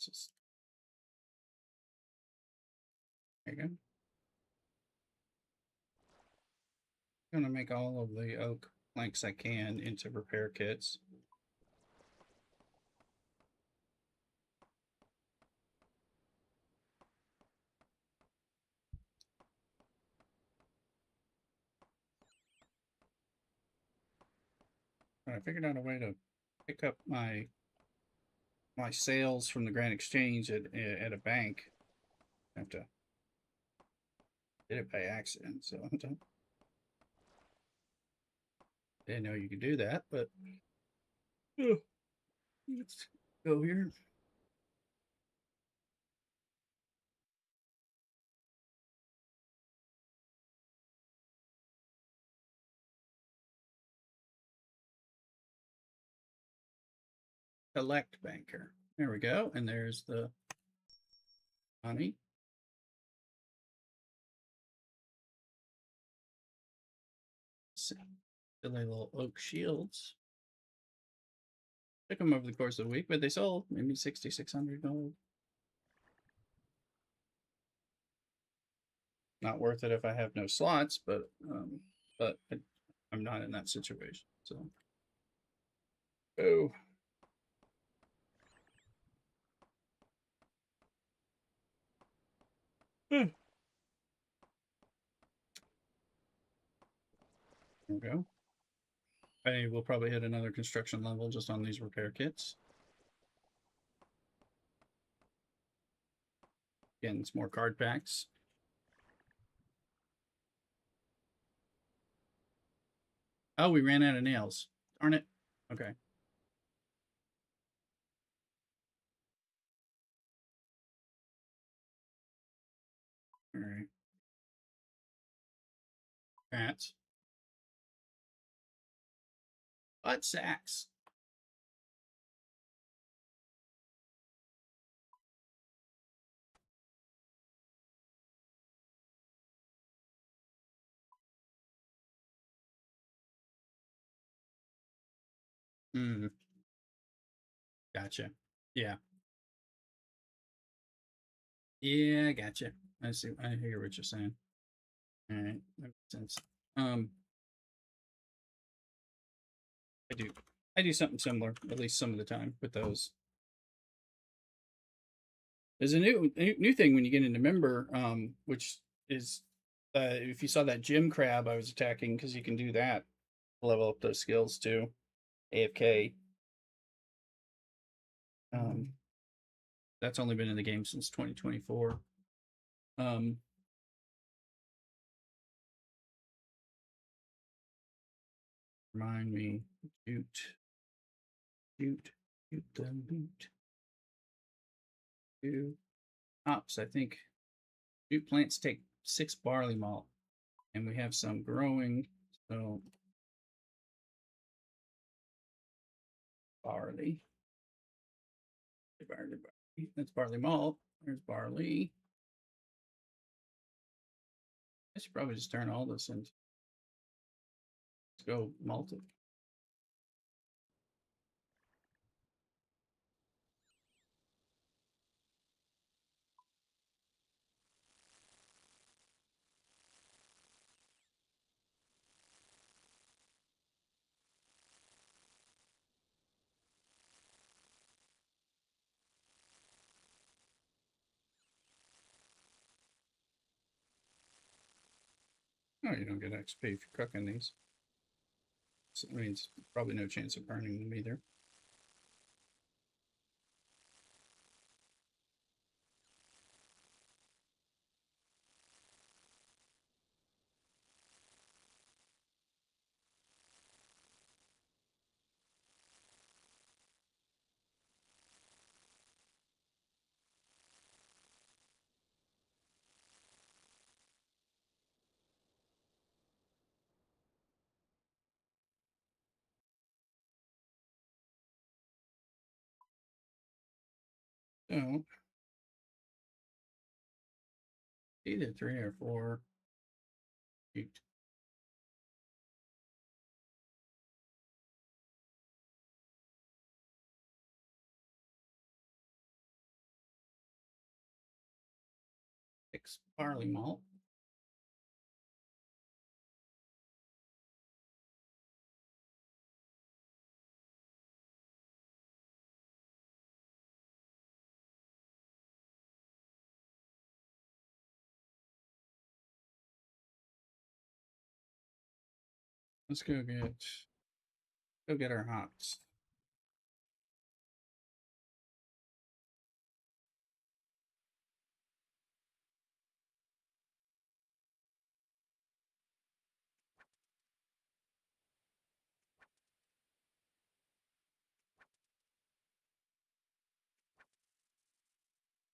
[SPEAKER 1] Just, there you go. I'm gonna make all of the oak planks I can into repair kits. I figured out a way to pick up my sales from the Grand Exchange at a bank. I have to did it by accident, so I didn't know you could do that, but let's go here. Collect banker. There we go. And there's the money. Silly little oak shields. Took them over the course of the week, but they sold maybe 6,600 gold. Not worth it if I have no slots, but I'm not in that situation. So, oh, there we go. I will probably hit another construction level just on these repair kits. Again, it's more card packs. Oh, we ran out of nails. Darn it. Okay. All right. Rats. Butt sacks. Hmm. Gotcha. Yeah. Yeah, gotcha. I see. I hear what you're saying. All right. That makes sense. Um, I do. I do something similar, at least some of the time, with those. There's a new thing when you get into member, which is if you saw that gym crab I was attacking, because you can do that, level up those skills too. AFK. Um, that's only been in the game since 2024. Um, remind me, shoot, shoot, shoot, shoot. Two hops. I think shoot plants take 6 barley malt, and we have some growing. So barley, barley, barley. That's barley malt. There's barley. I should probably just turn all this into. Let's go malted. Oh, you don't get XP for cooking these. So that means probably no chance of burning them either. So either 3 or 4. Shoot. Six barley malt. Let's go get our hops.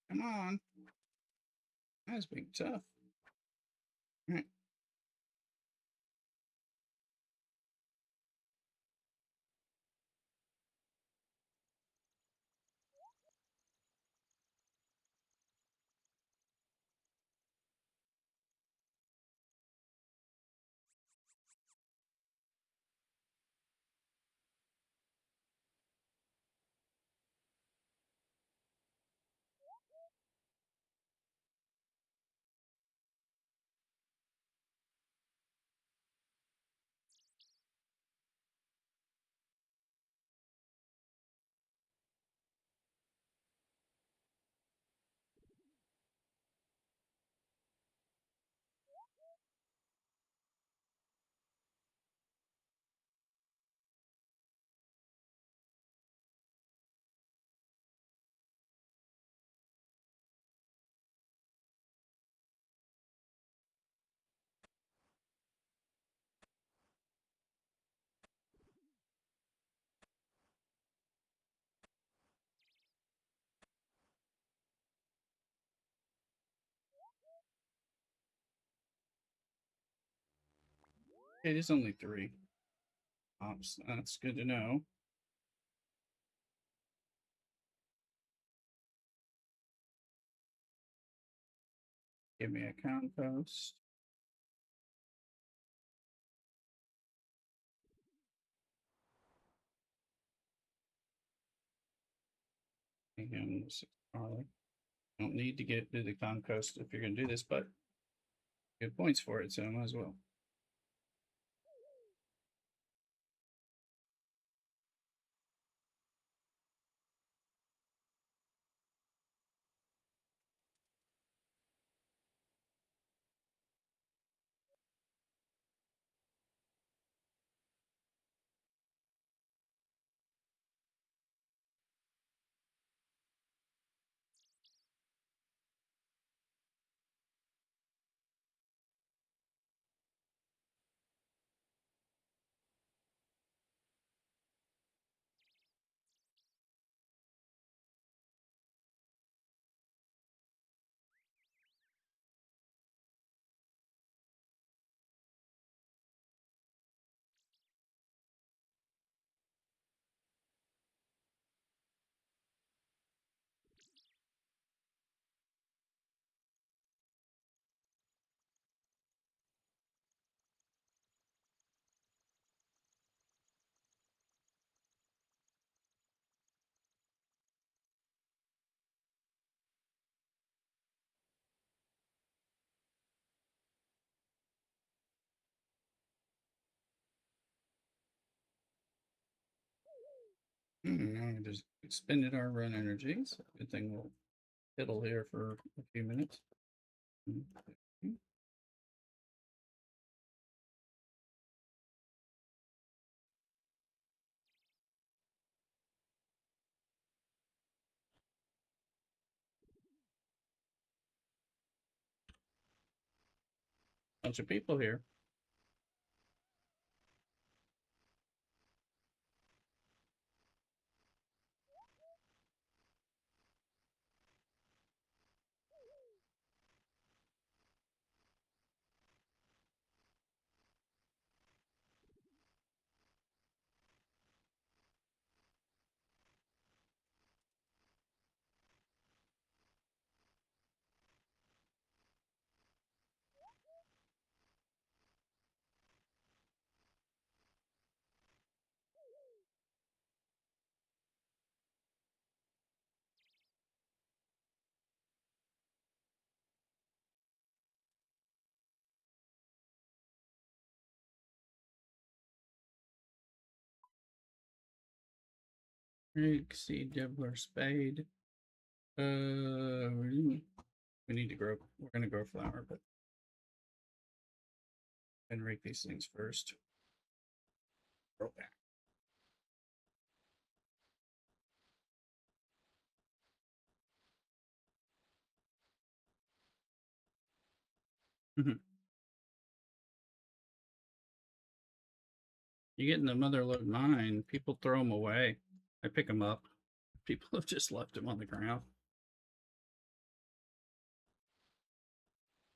[SPEAKER 1] Come on. That's being tough. All right. It is only 3 hops. That's good to know. Give me a compost. And 6 barley. Don't need to do the compost if you're going to do this, but good points for it, so I might as well. I just expended our run energies. Good thing we'll fiddle here for a few minutes. Bunch of people here. Rig, seed, dibbler, spade. We need to grow. We're gonna grow flower, but and rake these things first. Grow back. You get in the motherlode mine, people throw them away. I pick them up. People have just left them on the ground.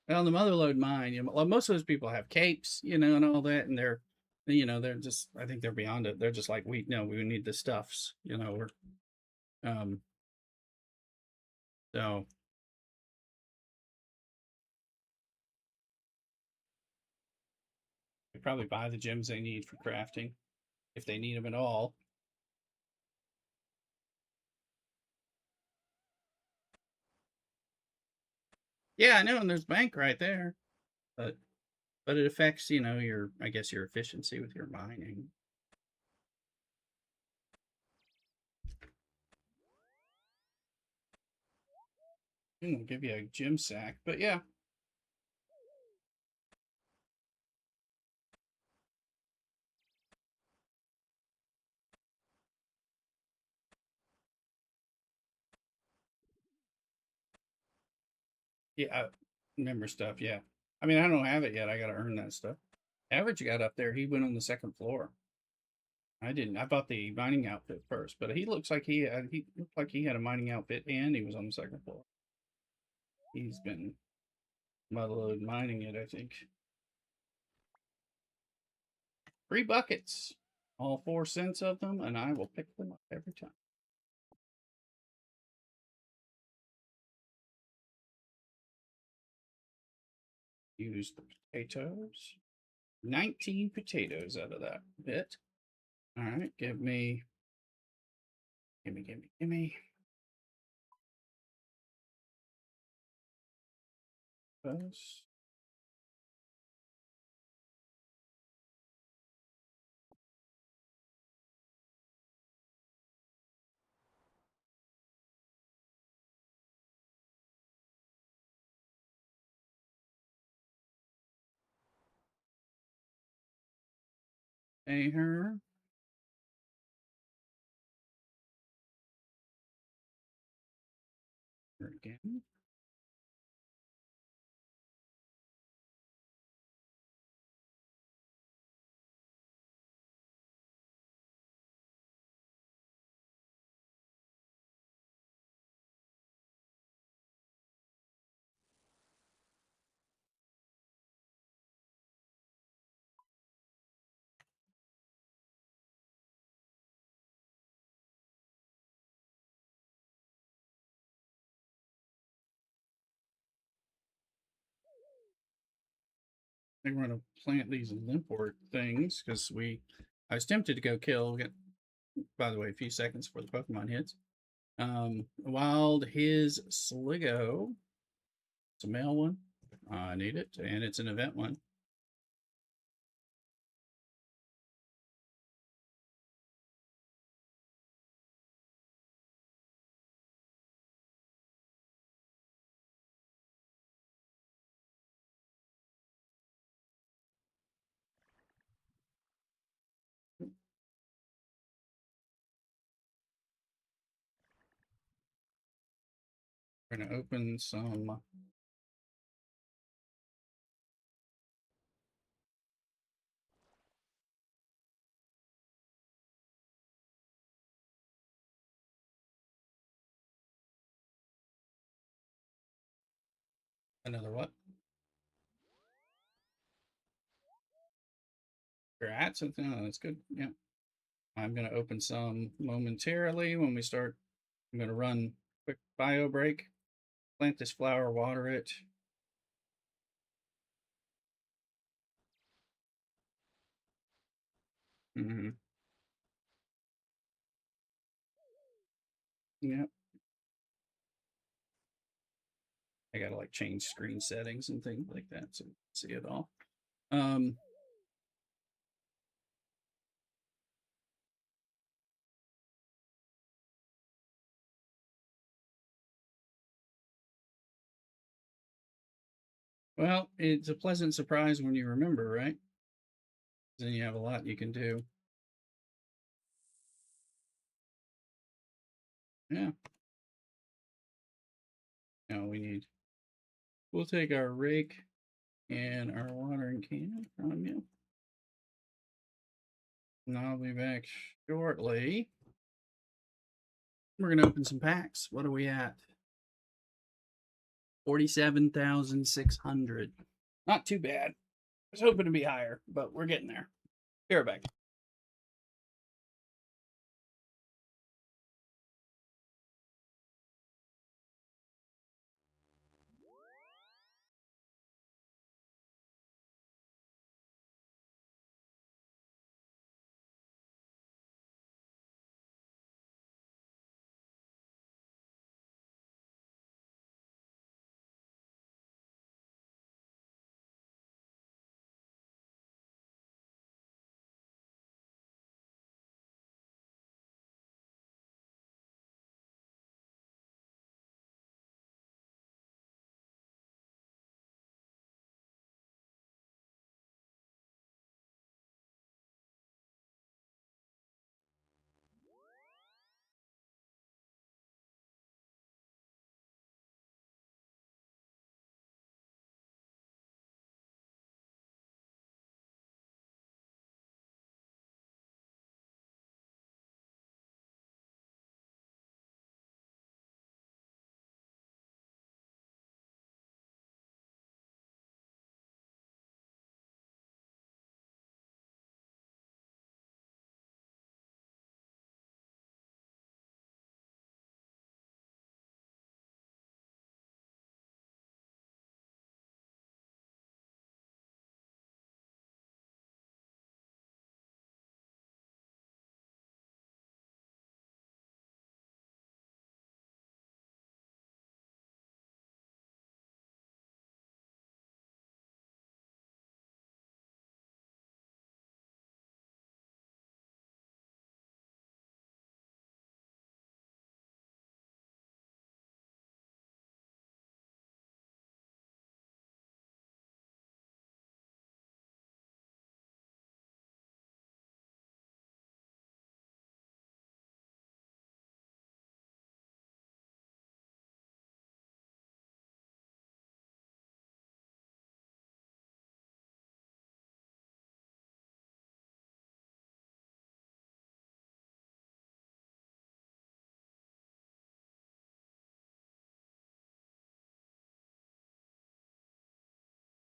[SPEAKER 1] Well, the motherlode mine, well, most of those people have capes, and all that, and they're just, I think they're beyond it. They're just like, we need the stuffs, we're, so. They probably buy the gems they need for crafting, if they need them at all. Yeah, I know, and there's bank right there, but it affects, your, I guess, your efficiency with your mining. It'll give you a gem sack, but yeah. Yeah, member stuff, yeah. I mean, I don't have it yet. I gotta earn that stuff. Average got up there. He went on the second floor. I didn't. I bought the mining outfit first, but he looks like he looked like he had a mining outfit and he was on the second floor. He's been motherlode mining it, I think. 3 buckets, all 4 cents of them, and I will pick them up every time. Use the potatoes. 19 potatoes out of that bit. All right, give me. Those. Pay her. Again. I think we're gonna plant these limport things because I was tempted to go kill. By the way, a few seconds before the Pokemon hits. Wild his Sligo. It's a male one. I need it, and it's an event one. We're gonna open some another what? You're at something? Oh, that's good. Yeah. I'm gonna open some momentarily when we start. I'm gonna run quick bio break. Plant this flower, water it. Mm-hmm. Yeah. I gotta like change screen settings and things like that so you can see it all. Um, well, it's a pleasant surprise when you remember, right? Then you have a lot you can do. Yeah. Now we'll take our rake and our watering can from you. And I'll be back shortly. We're gonna open some packs. What are we at? 47,600. Not too bad. I was hoping to be higher, but we're getting there. Be right back.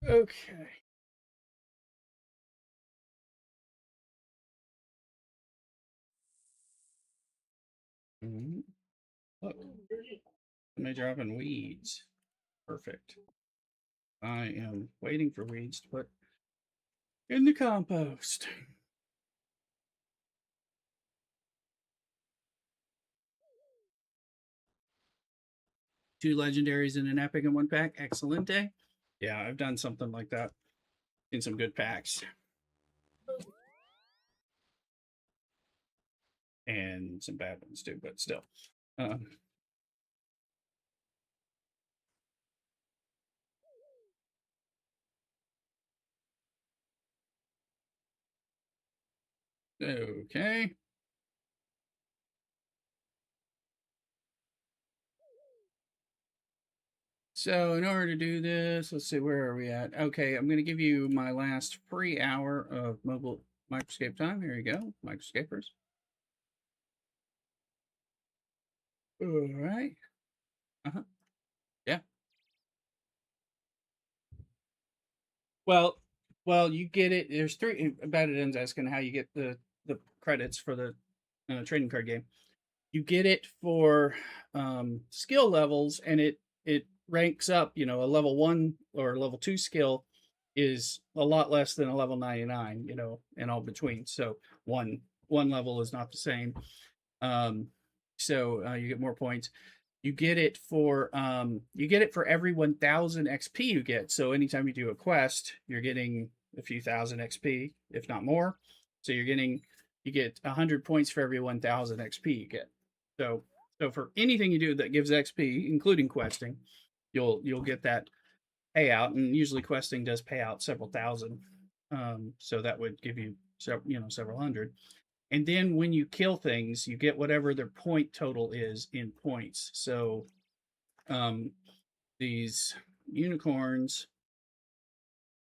[SPEAKER 1] Okay. Mhm. Look, somebody dropping weeds. Perfect. I am waiting for weeds to put in the compost. Two legendaries and an epic in one pack. Excellent day. Yeah, I've done something like that in some good packs. And some bad ones too, but still. Um, okay. So in order to do this, let's see, where are we at? Okay, I'm going to give you my last free hour of mobile Microscape time. Here you go, Microscapers. All right. Uh-huh. Yeah. Well, you get it. There's three. About it ends asking how you get the credits for the trading card game. You get it for skill levels, and it ranks up. You know, a level 1 or level 2 skill is a lot less than a level 99. You know, and all between. So one level is not the same. Um, so you get more points. You get it for every 1000 XP you get. So anytime you do a quest, you're getting a few thousand XP, if not more. So you get 100 points for every 1000 XP you get. So for anything you do that gives XP, including questing, you'll get that payout, and usually questing does pay out several thousand. So that would give you several hundred. And then when you kill things, you get whatever their point total is in points. So um, these unicorns,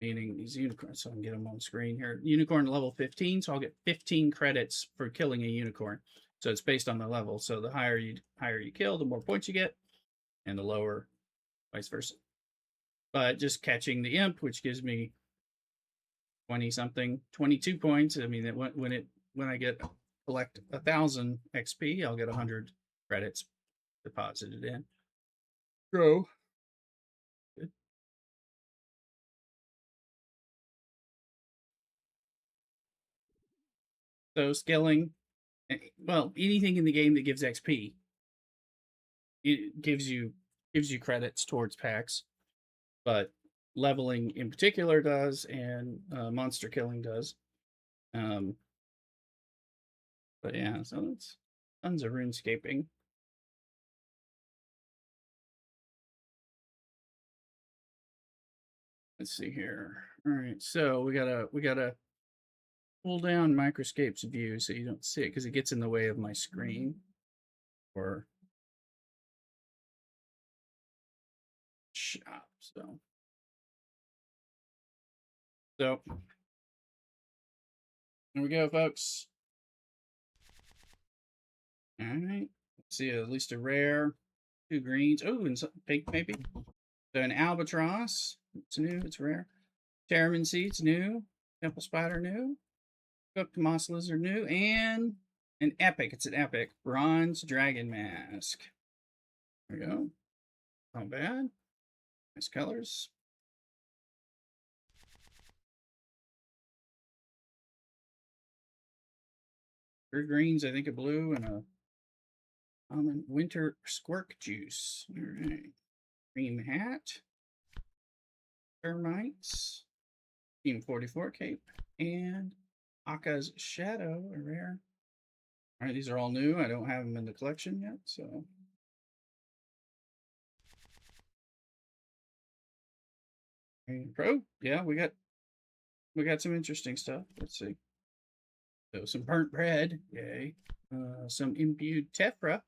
[SPEAKER 1] meaning these unicorns, so I can get them on screen here. Unicorn level 15, so I'll get 15 credits for killing a unicorn. So it's based on the level. So the higher you kill, the more points you get, and the lower, vice versa. But just catching the imp, which gives me 20 something, 22 points. I mean, when I get collect 1000 XP, I'll get 100 credits deposited in. Grow. Good. So scaling, well, anything in the game that gives XP, it gives you credits towards packs, but leveling in particular does, and monster killing does. Um, but yeah, so it's tons of runescaping. Let's see here. All right, so we gotta pull down Microscape's view so you don't see it because it gets in the way of my screen. Or shop. So there we go, folks. All right. Let's see, at least a rare, 2 greens. Oh, and some pink maybe. So an albatross. It's new. It's rare. Terramin seeds new. Temple spider new. Cooked moss lizard new, and an epic. It's an epic bronze dragon mask. There we go. Not bad. Nice colors. Three greens, I think a blue, and a common winter squirk juice. All right. Cream hat. Termites. Team 44 cape. And Aka's Shadow, a rare. All right, these are all new. I don't have them in the collection yet, so. Pro, yeah, we got some interesting stuff. Let's see. So some burnt bread, yay. Some imbued tephra.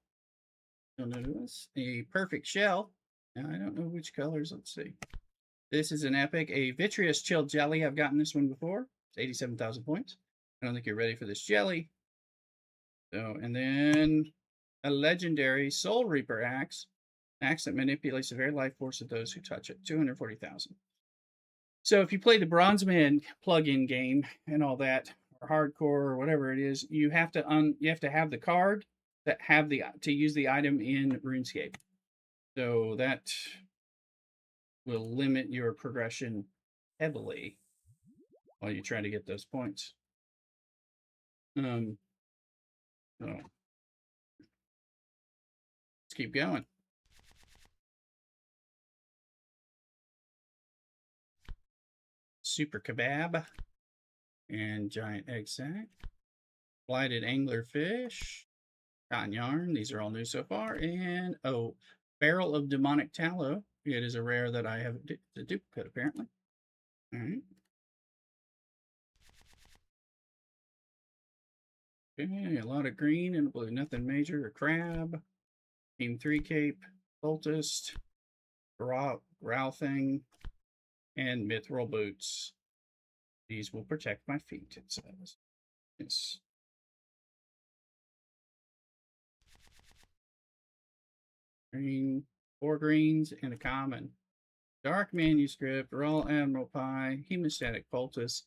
[SPEAKER 1] Don't know to us. A perfect shell. Now I don't know which colors. Let's see. This is an epic. A vitreous chilled jelly. I've gotten this one before. It's 87,000 points. I don't think you're ready for this jelly. So, and then a legendary Soul Reaper axe. An axe that manipulates the very life force of those who touch it. 240,000. So if you play the Bronze Man plug-in game and all that, or hardcore or whatever it is, you have to have the card that have to use the item in RuneScape. So that will limit your progression heavily while you try to get those points. So let's keep going. Super kebab and giant egg sack. Blighted anglerfish. Cotton yarn. These are all new so far. And oh, barrel of demonic tallow. It is a rare that I have a duplicate apparently. All right. Okay, a lot of green and blue. Nothing major. A crab. Team 3 cape. Cultist. Growthing, and Mithril boots. These will protect my feet, it says. Yes. Green, 4 greens, and a common. Dark Manuscript, Raw Admiral Pie, Hemostatic Poultice,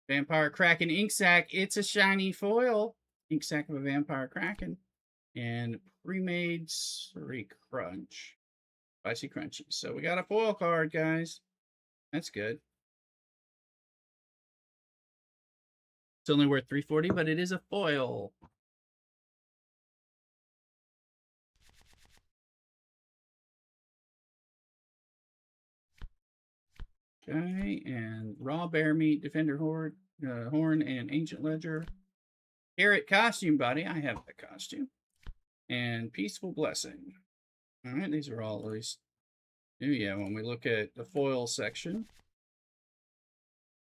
[SPEAKER 1] Vampire Kraken Ink Sac. It's a shiny foil. Ink Sac of a Vampire Kraken. And pre-made Surrey Crunch. Spicy Crunchy. So we got a foil card, guys. That's good. It's only worth $3.40, but it is a foil. Okay, and Raw Bear Meat, Defender Horde, Horn, and Ancient Ledger. Carrot Costume Body. I have that costume. And Peaceful Blessing. All right, these are all at least new. Yeah, when we look at the foil section.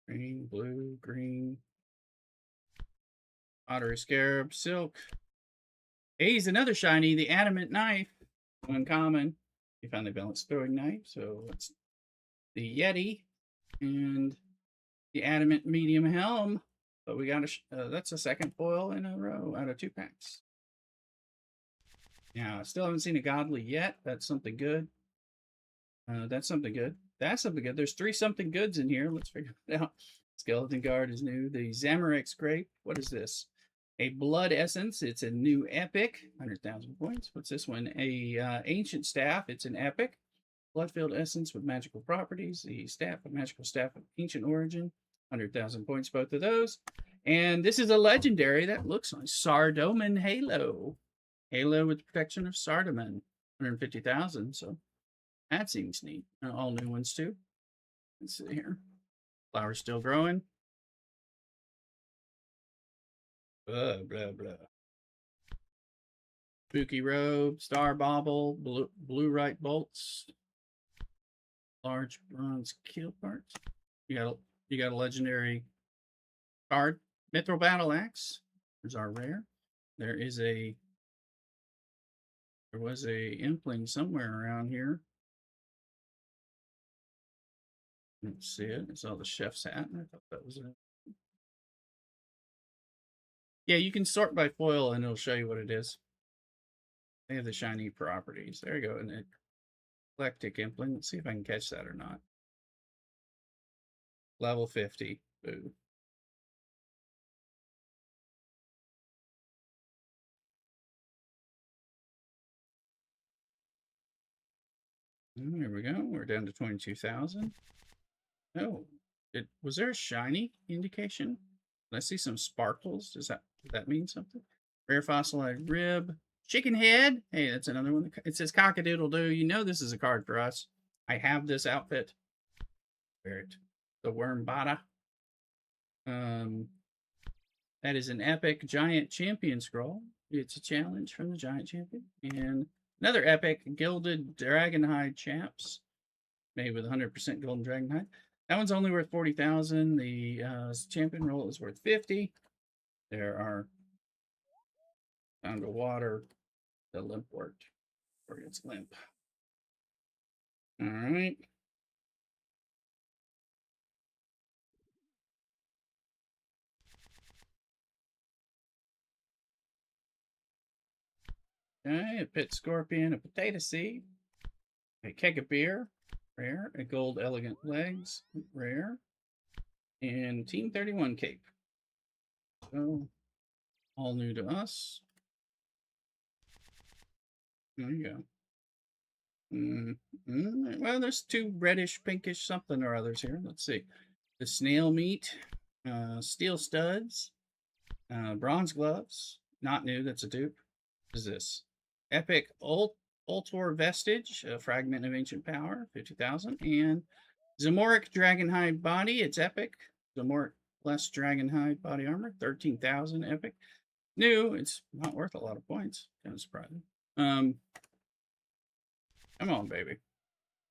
[SPEAKER 1] Green, blue, green. Ottery Scarab, Silk. He's another shiny, the Adamant Knife. Uncommon. You found the Balanced Throwing Knife, so it's the Yeti and the Adamant Medium Helm. But we got that's a second foil in a row out of 2 packs. Now, I still haven't seen a Godly yet. That's something good. That's something good. That's something good. There's 3 something goods in here. Let's figure it out. Skeleton Guard is new. The Zamorak Grape. What is this? A Blood Essence. It's a new epic. 100,000 points. What's this one? A Ancient Staff. It's an epic. Bloodfield Essence with magical properties. The Staff, a magical staff of ancient origin. 100,000 points, both of those. And this is a legendary that looks like Sardoman Halo. Halo with the protection of Sardoman. 150,000. So that seems neat. All new ones too. Let's see here. Flowers still growing. Blah, blah, blah. Spooky Robe, Star Bauble, Blue Right Bolts, Large Bronze Kill Parts. You got a legendary card. Mithril Battle Axe. There's our rare. There was a Impling somewhere around here. Let's see it. I saw the chef's hat, and I thought that was it. Yeah, you can sort by foil, and it'll show you what it is. They have the shiny properties. There you go. An eclectic Impling. Let's see if I can catch that or not. Level 50. Boo. There we go. We're down to 22,000. Oh, was there a shiny indication? I see some sparkles. Does that mean something? Rare fossilized rib. Chicken head. Hey, that's another one. It says CockADoodle Doo. You know this is a card for us. I have this outfit. The Worm Bada. That is an epic giant champion scroll. It's a challenge from the giant champion. And another epic gilded dragonhide chaps. Made with 100% golden dragonhide. That one's only worth 40,000. The champion roll is worth 50. There are found a water the limp worked, or it's limp. All right. Okay, a pit scorpion, a potato seed, a keg of beer, rare, a gold elegant legs, rare, and Team 31 cape. So, all new to us. There you go. Well, there's 2 reddish, pinkish something or others here. Let's see. The snail meat, steel studs, bronze gloves. Not new, that's a dupe. What is this? Epic Ultor Vestige, a fragment of ancient power, 50,000. And Zamorak Dragonhide body, it's epic. Zamorak plus Dragonhide body armor, 13,000, epic. New, it's not worth a lot of points. Kind of surprising. Come on, baby.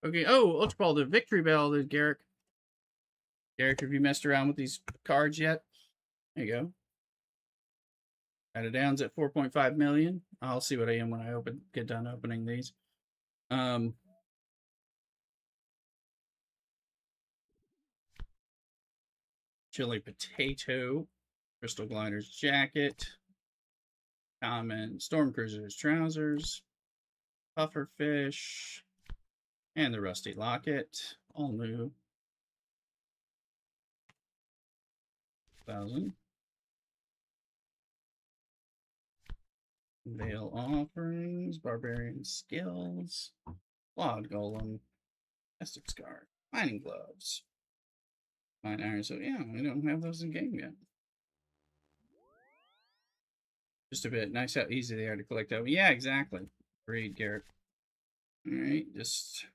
[SPEAKER 1] Okay. Oh, Ultra Ball, the Victory Bell. There's Garrick. Garrick, have you messed around with these cards yet? There you go. Got it down at 4.5 million. I'll see what I am when I get done opening these. chili potato, crystal gliders jacket, common storm cruisers trousers, puffer fish, and the rusty locket, all new. 1,000. Veil offerings, barbarian skills, Clawed golem, mystic scar, mining gloves, mine iron. So yeah, we don't have those in game yet. Just a bit. Nice how easy they are to collect out. Yeah, exactly. Agreed, Garrett. All right, just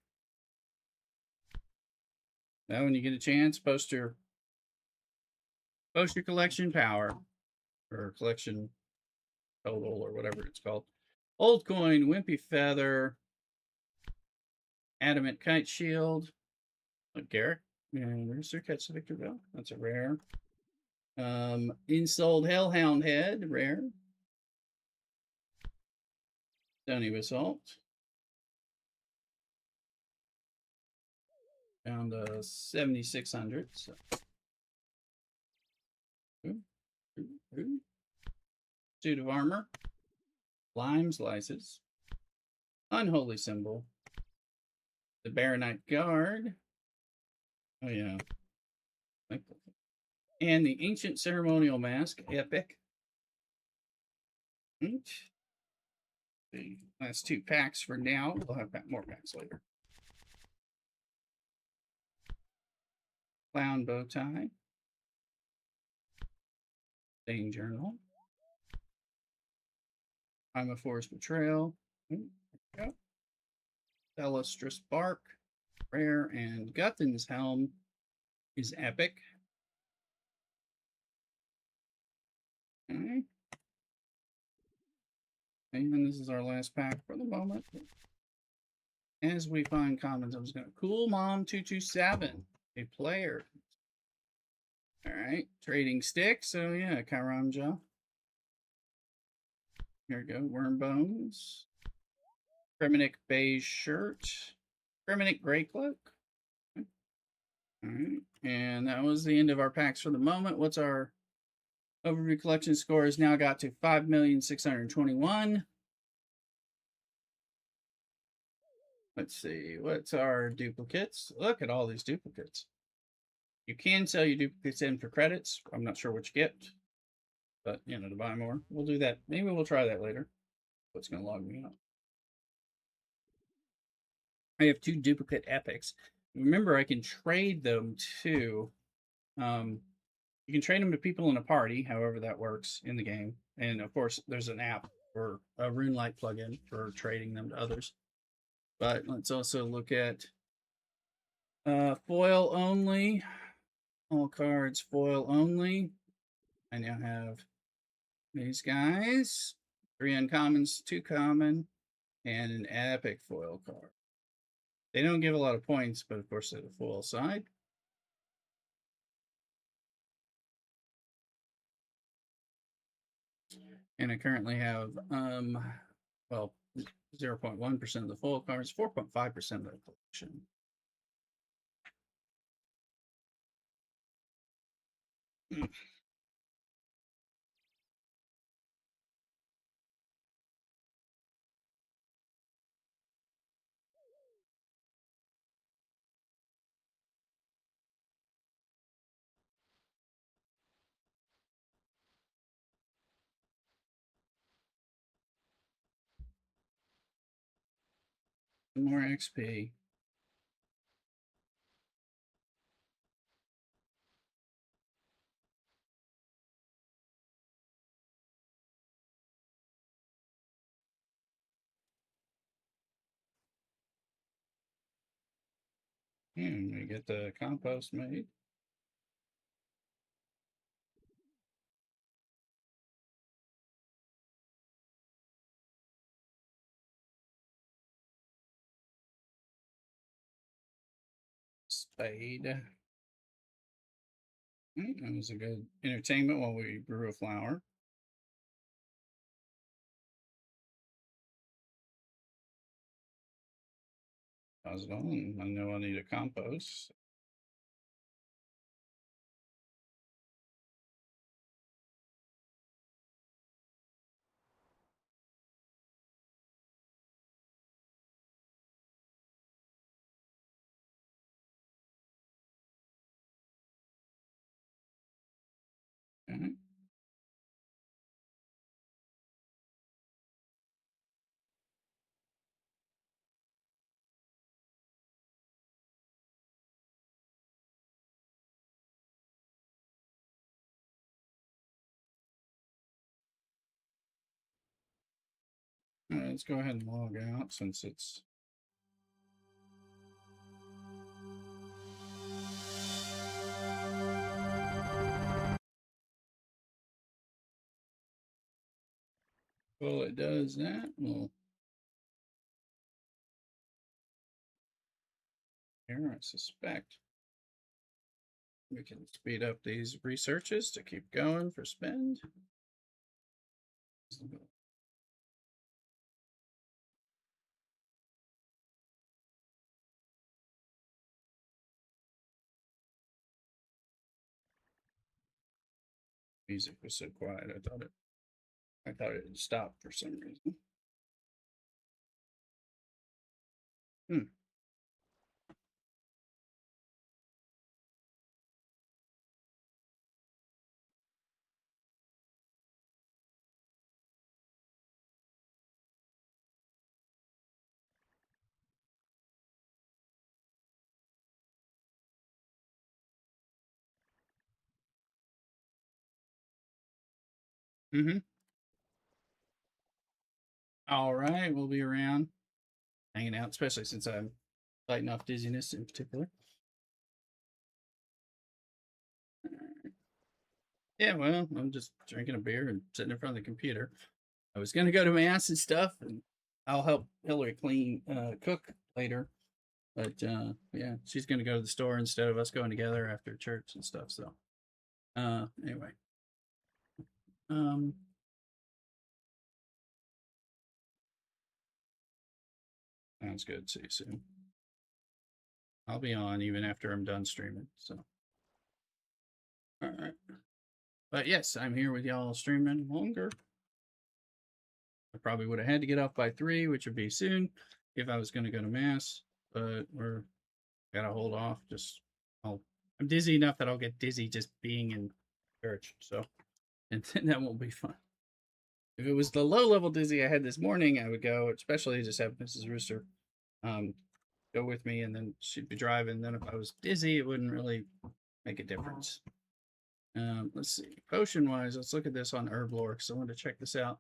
[SPEAKER 1] now when you get a chance, post your collection power or collection total or whatever it's called. Old coin, wimpy feather, adamant kite shield. Look, Garrett. And where's their catch the Victorville? That's a rare. Insold hellhound head, rare. Stony basalt. Down to 7,600. So. Suit of armor. Lime slices. Unholy symbol. The Baronite guard. Oh yeah. And the ancient ceremonial mask. Epic. Right. The last 2 packs for now. We'll have more packs later. Clown bow tie. Stain journal. I'm a forest betrayal. There we go. Cellustrous bark. Rare. And Guthin's helm is epic. Okay. And this is our last pack for the moment. As we find commons, I'm just going to Cool Mom 227, a player. All right, trading sticks. So yeah, Karamja. Here we go. Worm bones. Kreminic beige shirt. Kreminic gray cloak. All right, and that was the end of our packs for the moment. What's our overview collection score? Has now got to 5,621,000. Let's see, what's our duplicates? Look at all these duplicates. You can sell your duplicates in for credits. I'm not sure what you get, but you know, to buy more, we'll do that. Maybe we'll try that later. What's going to log me out? I have 2 duplicate epics. Remember, I can trade them to, you can trade them to people in a party, however that works in the game. And of course, there's an app or a RuneLite plugin for trading them to others. But let's also look at foil only. All cards foil only. I now have these guys. 3 uncommons, 2 common, and an epic foil card. They don't give a lot of points, but of course they're the foil side. And I currently have well, 0.1% of the foil cards, 4.5% of the collection. More XP. And we get the compost made. Spade. That was a good entertainment while we grew a flower. Pause it on. I know I need a compost. Alright, let's go ahead and log out since it's well, it does that. Well, here I suspect we can speed up these researches to keep going for spend. Music was so quiet. I thought it had stopped for some reason. Hmm. Mm-hmm. All right, we'll be around hanging out, especially since I'm fighting off dizziness in particular. Yeah, well, I'm just drinking a beer and sitting in front of the computer. I was gonna go to mass and stuff, and I'll help Hillary cook later. But yeah, she's gonna go to the store instead of us going together after church and stuff. So anyway, um, sounds good. See you soon. I'll be on even after I'm done streaming. So all right, but yes, I'm here with y'all streaming longer. I probably would have had to get off by 3, which would be soon if I was going to go to mass. But we're gotta hold off. I'm dizzy enough that I'll get dizzy just being in church. So, and then that won't be fun. If it was the low level dizzy I had this morning, I would go, especially just have Mrs. Rooster um, go with me, and then she'd be driving. Then if I was dizzy, it wouldn't really make a difference. Let's see. Potion wise, let's look at this on Herblore because I wanted to check this out.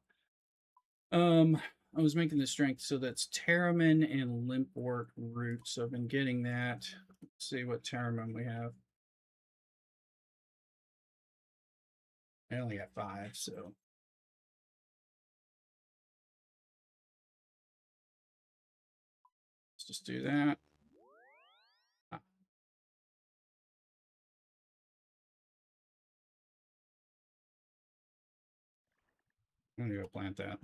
[SPEAKER 1] I was making the strength, so that's Terramin and Limpwort root. So I've been getting that. Let's see what Terramin we have. I only got 5, so let's just do that. Ah, I'm gonna go plant that.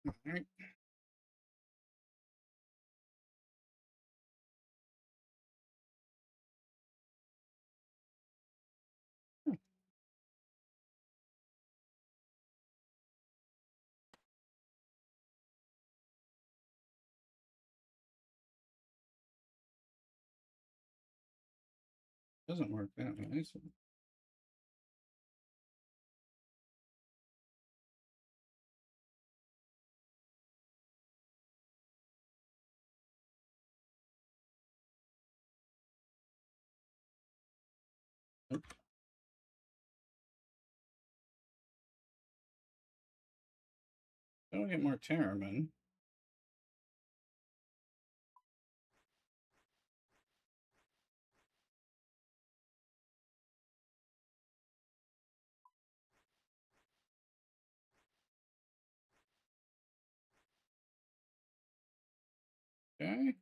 [SPEAKER 1] All right. Doesn't work that way. So. Nope. Don't get more Terramin. Okay.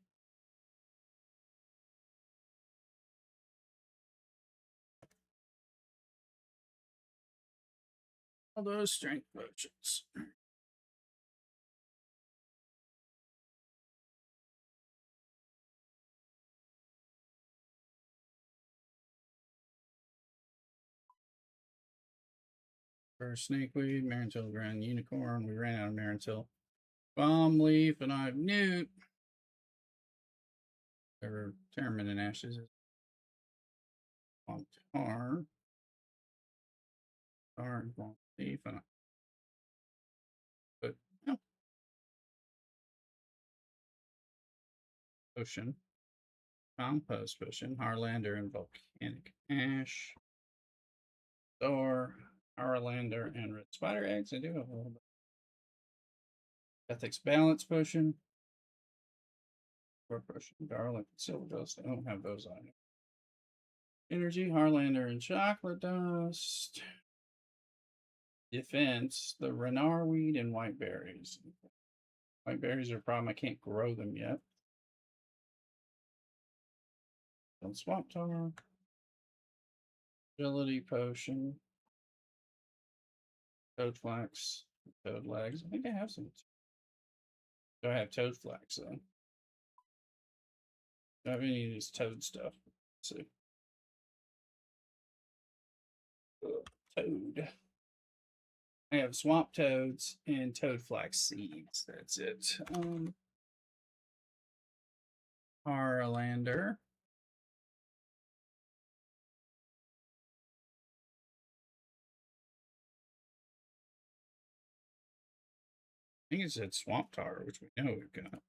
[SPEAKER 1] All those strength potions. First snakeweed, Marintil Grand Unicorn. We ran out of Marintil. Bomb Leaf, and I have Newt. Or Termin and Ashes. Tar. Tar and Bomb Leaf. And but no. Potion. Compost Potion. Harlander and Volcanic Ash. Thor. Harlander and Red Spider Eggs. I do have a little bit. Ethics Balance Potion. Potion. Garlic. Silver Dust. I don't have those on. Energy. Harlander and Chocolate Dust. Defense. The Renard Weed and White Berries. White berries are a problem. I can't grow them yet. Swamp Tar. Agility Potion. Toad Flax. Toad Legs. I think I have some. Do I have Toad Flax though? Do I have any of these Toad stuff? Let's see. Toad. I have Swamp Toads and Toad Flax Seeds. That's it. Harlander. I think it said Swamp Tar, which we know we've got.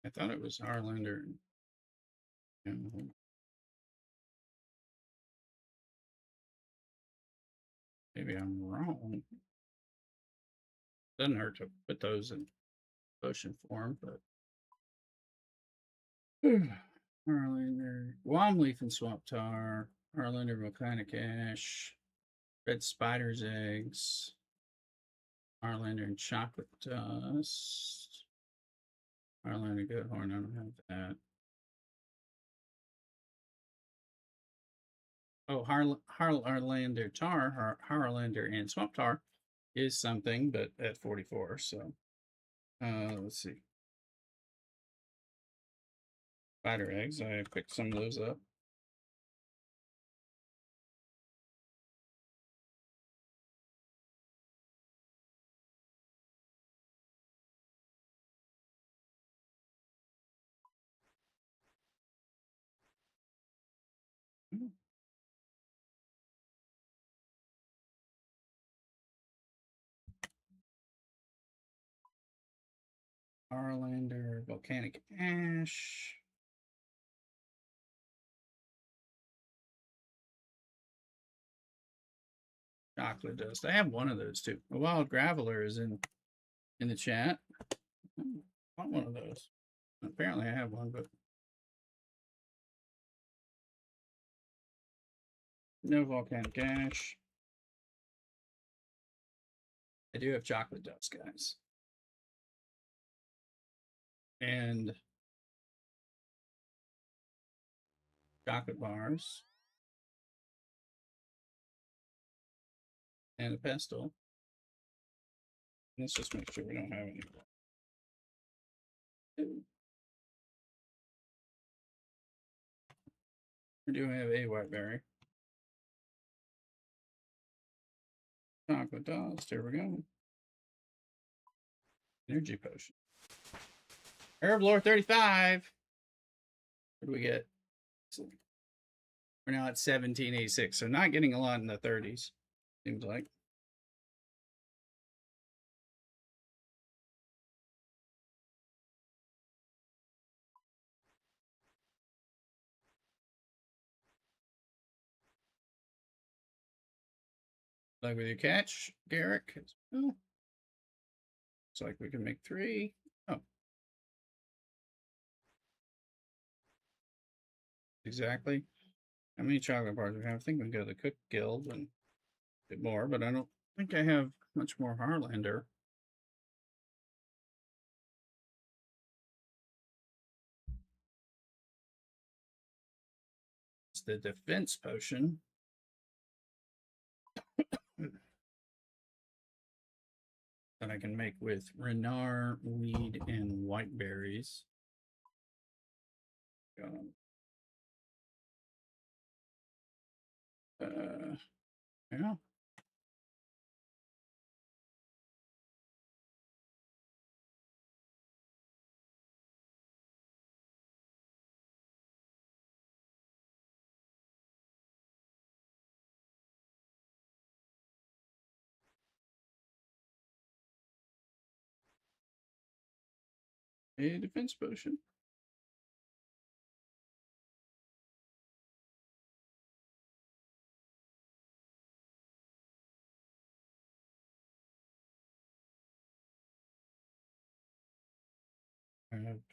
[SPEAKER 1] I thought it was Harlander. Maybe I'm wrong. Doesn't hurt to put those in potion form, but Harlander, Womleaf and Swamp Tar, Harlander Volcanic Ash, Red Spider's Eggs, Harlander and Chocolate Dust, Harlander Goat Horn. I don't have that. Oh, Harlander Tar, Harlander and Swamp Tar is something, but at 44. So, let's see. Spider eggs. I picked some of those up. Harlander Volcanic Ash. Chocolate Dust. I have one of those too. A Wild Graveler is in the chat. I want one of those. Apparently I have one, but no Volcanic Ash. I do have Chocolate Dust, guys. And chocolate bars. And a pestle. Let's just make sure we don't have any more. We do have a white berry. Chocolate dust. Here we go. Energy potion. Herb Lore 35. What do we get? We're now at 1786. So not getting a lot in the 30s. Seems like. Like with your catch, Garrick. Oh, looks like we can make 3. Oh. Exactly. How many chocolate bars do we have? I think we can go to the Cook Guild and get more, but I don't think I have much more Harlander. It's the defense potion. That I can make with Renar, weed, and white berries. Yeah. A defense potion.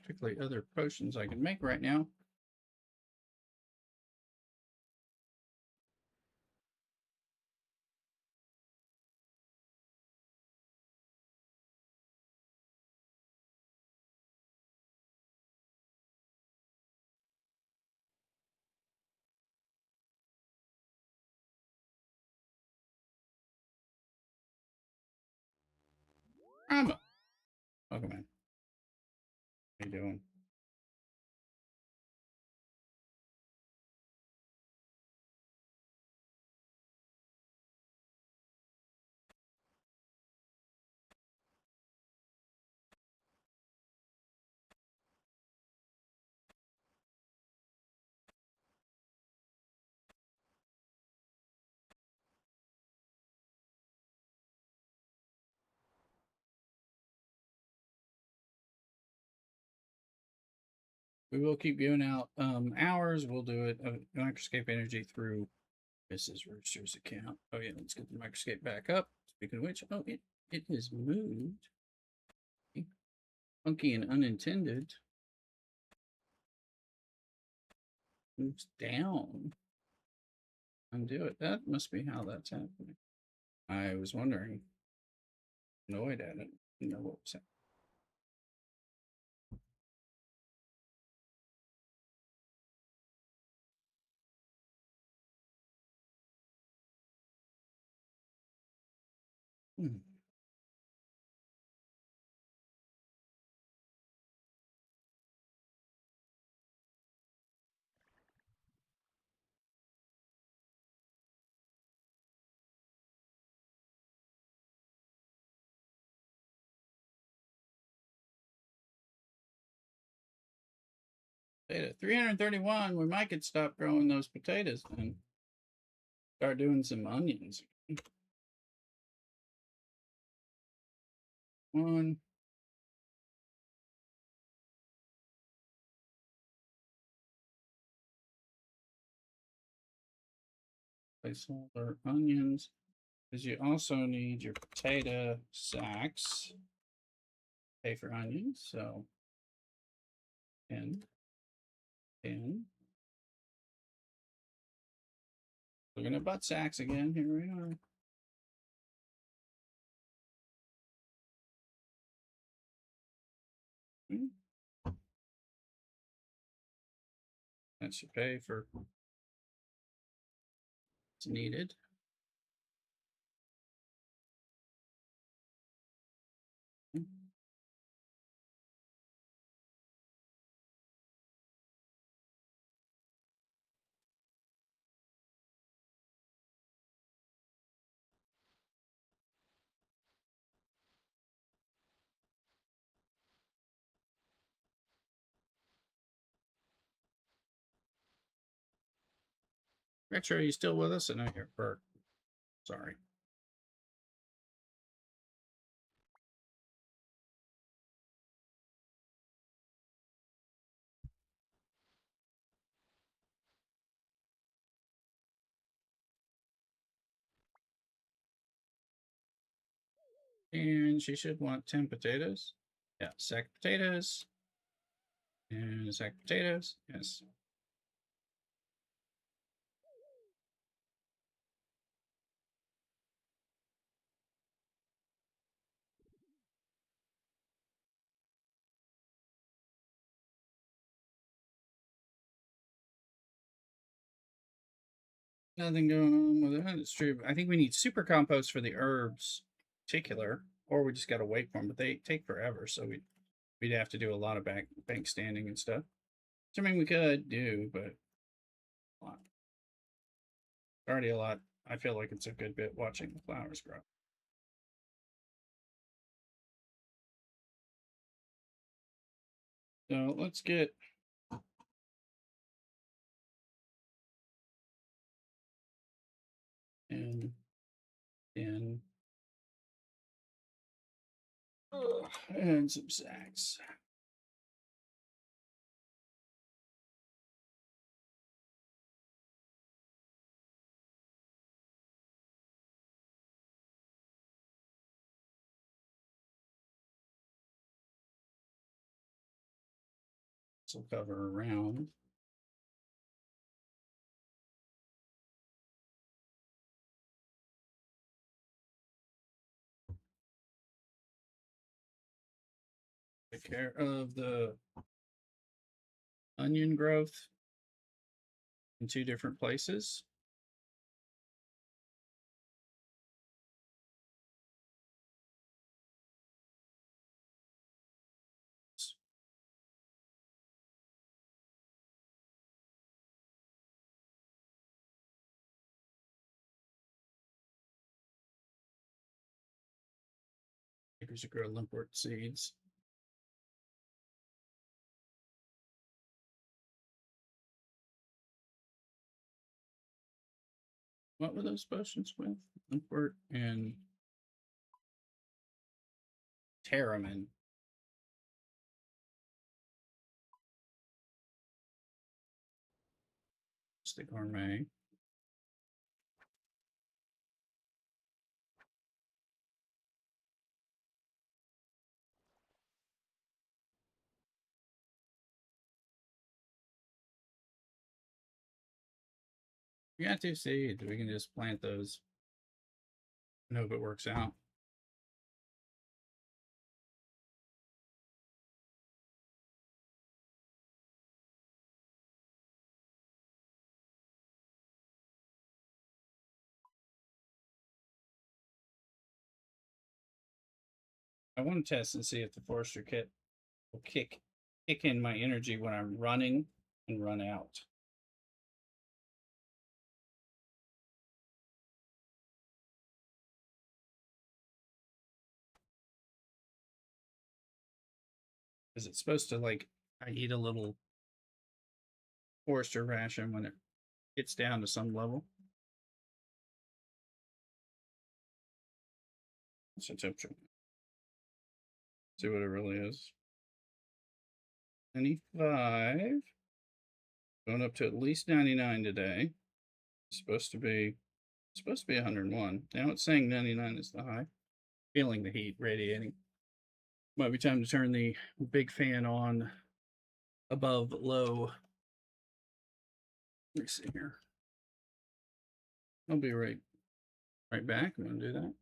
[SPEAKER 1] Particularly other potions I can make right now. Rama. Pokemon. How you doing? We will keep giving out hours. We'll do it Microscape energy through Mrs. Rooster's account. Oh yeah, let's get the Microscape back up. Speaking of which, oh it is moved. Funky and unintended. Moves down. Undo it. That must be how that's happening. I was wondering. Annoyed at it. You know what was happening. Hmm. Potato 331. We might could stop growing those potatoes and start doing some onions. One. Placeholder onions. Because you also need your potato sacks. Pay for onions. So 10. 10. Looking at butt sacks again. Here we are. That should pay for what's needed. Retro, are you still with us? I know you're Bert. Sorry. And she should want 10 potatoes. Yeah, sack of potatoes. And a sack of potatoes. Yes. Nothing going on with that. It's true. I think we need super compost for the herbs in particular, or we just got to wait for them. But they take forever, so we'd have to do a lot of bank standing and stuff. Which, I mean, we could do, but a lot. Already a lot. I feel like it's a good bit watching the flowers grow. So let's get in and some sacks. This will cover around. Take care of the onion growth in 2 different places. We should grow limpwort seeds. What were those potions with? Limpwort and Terramin. It's the gourmet. We got 2 seeds. We can just plant those and hope it works out. I want to test and see if the forester kit will kick in my energy when I'm running and run out. Is it supposed to, like, I eat a little forester ration when it gets down to some level? What's the temperature? See what it really is. 95. Going up to at least 99 today. It's supposed to be 101. Now it's saying 99 is the high. Feeling the heat radiating. Might be time to turn the big fan on above low. Let me see here. I'll be right back. I'm gonna do that.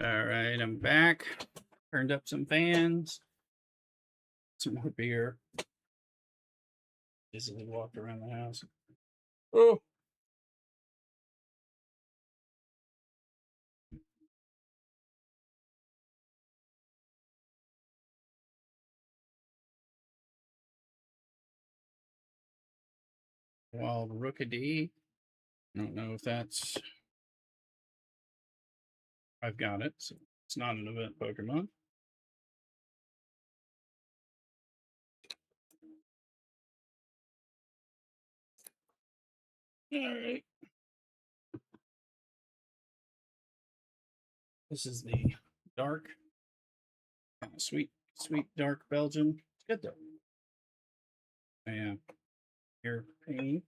[SPEAKER 1] All right, I'm back. Turned up some fans. Some more beer. Easily walked around the house. Oh. Wild Rookadee. I don't know if that's. I've got it. So it's not an event Pokemon. All right. This is the dark, kind of sweet dark Belgian. It's good though. Yeah. Ear pain.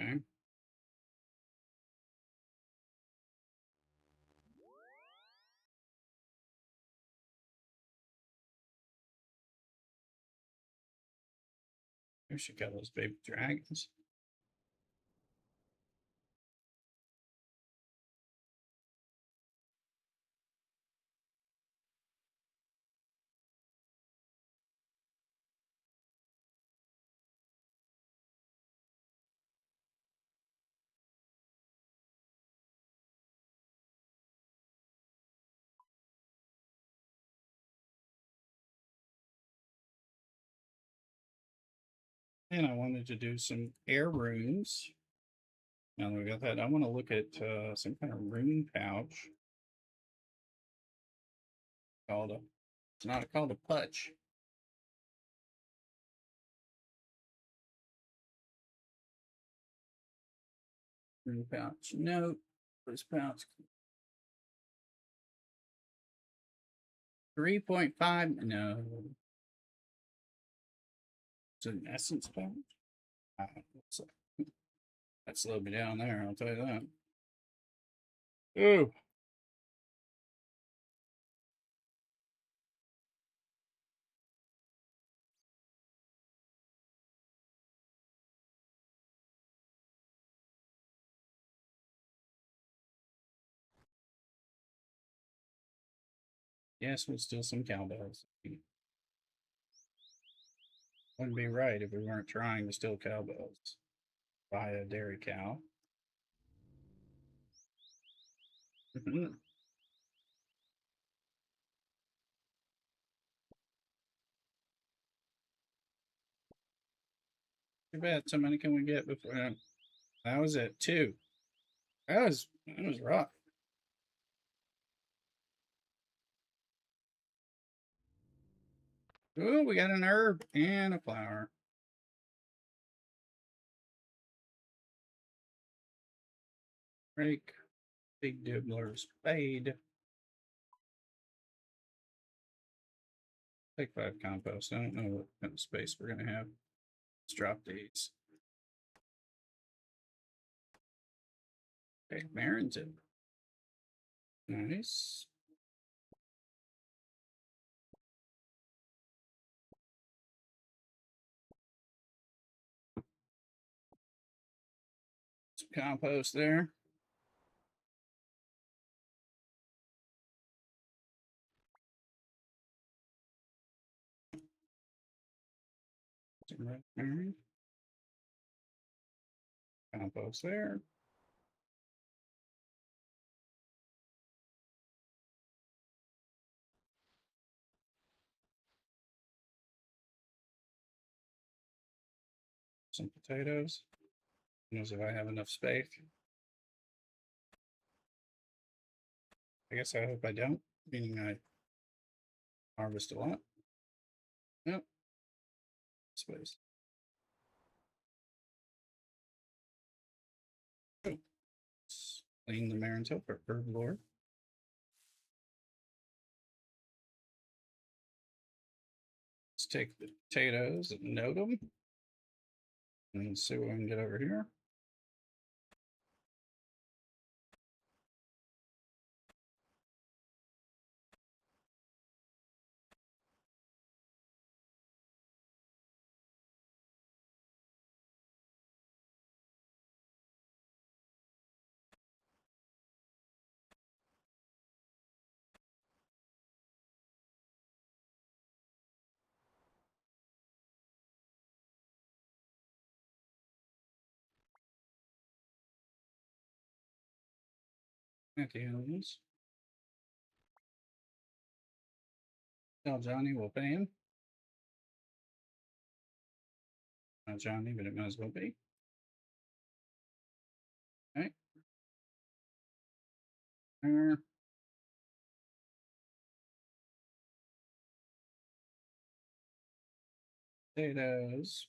[SPEAKER 1] Okay. Here she got those baby dragons. And I wanted to do some air runes. Now that we got that, I want to look at some kind of rune pouch called a. It's not called a putch. Rune pouch. No, this pouch. 3.5. No, it's an essence pouch. So that slowed me down there. I'll tell you that. Ooh. Yes, we'll steal some cowbells. Wouldn't be right if we weren't trying to steal cowbells. Buy a dairy cow. Too bad. So many can we get before? That was it. 2. That was rough. Ooh, we got an herb and a flower. Rake, big dibbler, spade. Take 5 compost. I don't know what kind of space we're gonna have. Let's drop these. Okay, Baron's in. Nice. Some compost there. Some red berry. Compost there. Some potatoes. Who knows if I have enough space? I guess I hope I don't. Meaning Harvest a lot. Yep. Space. Oh. Clean the Marintel for Herblore. Let's take the potatoes and note them. And see what we can get over here. At the onions. Tell Johnny we'll pay him. Not Johnny, but it might as well be. Okay. There. Potatoes.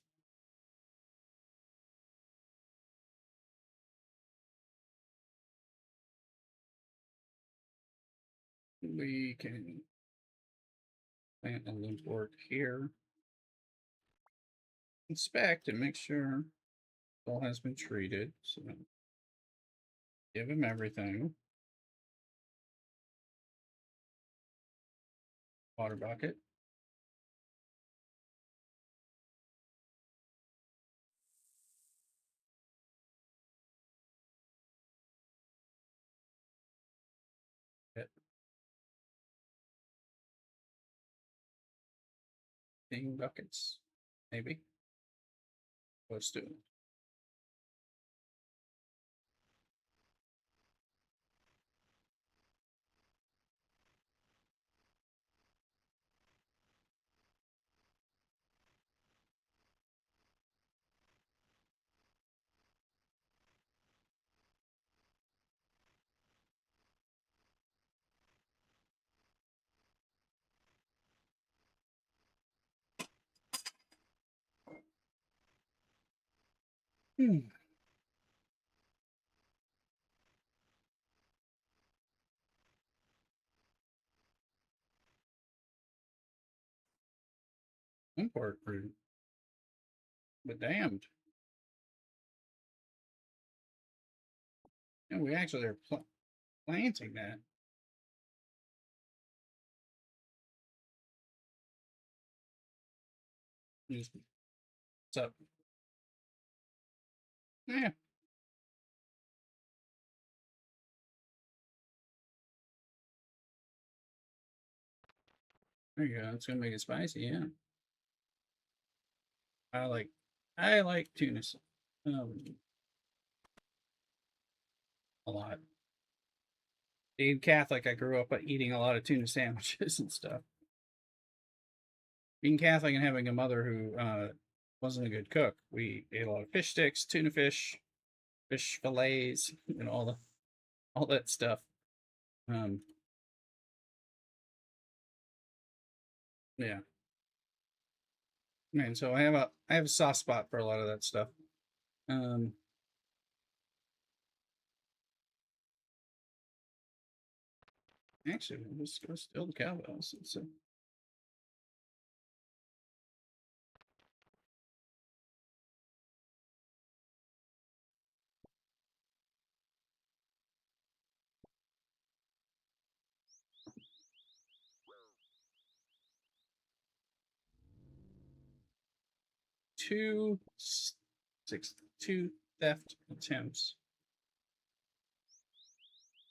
[SPEAKER 1] We can plant a limp work here. Inspect and make sure all has been treated. So give him everything. Water bucket. Bean buckets, maybe. Let's do it. Import fruit. But damned. And we actually are planting that. Just, what's up? Yeah. There you go. It's gonna make it spicy, yeah. I like tuna a lot. Being Catholic, I grew up eating a lot of tuna sandwiches and stuff. Being Catholic and having a mother who wasn't a good cook, we ate a lot of fish sticks, tuna fish, fish fillets, and all that stuff. Yeah. Man, so I have a soft spot for a lot of that stuff. Um, Actually, let's go steal the cowbells. It's a 2 theft attempts.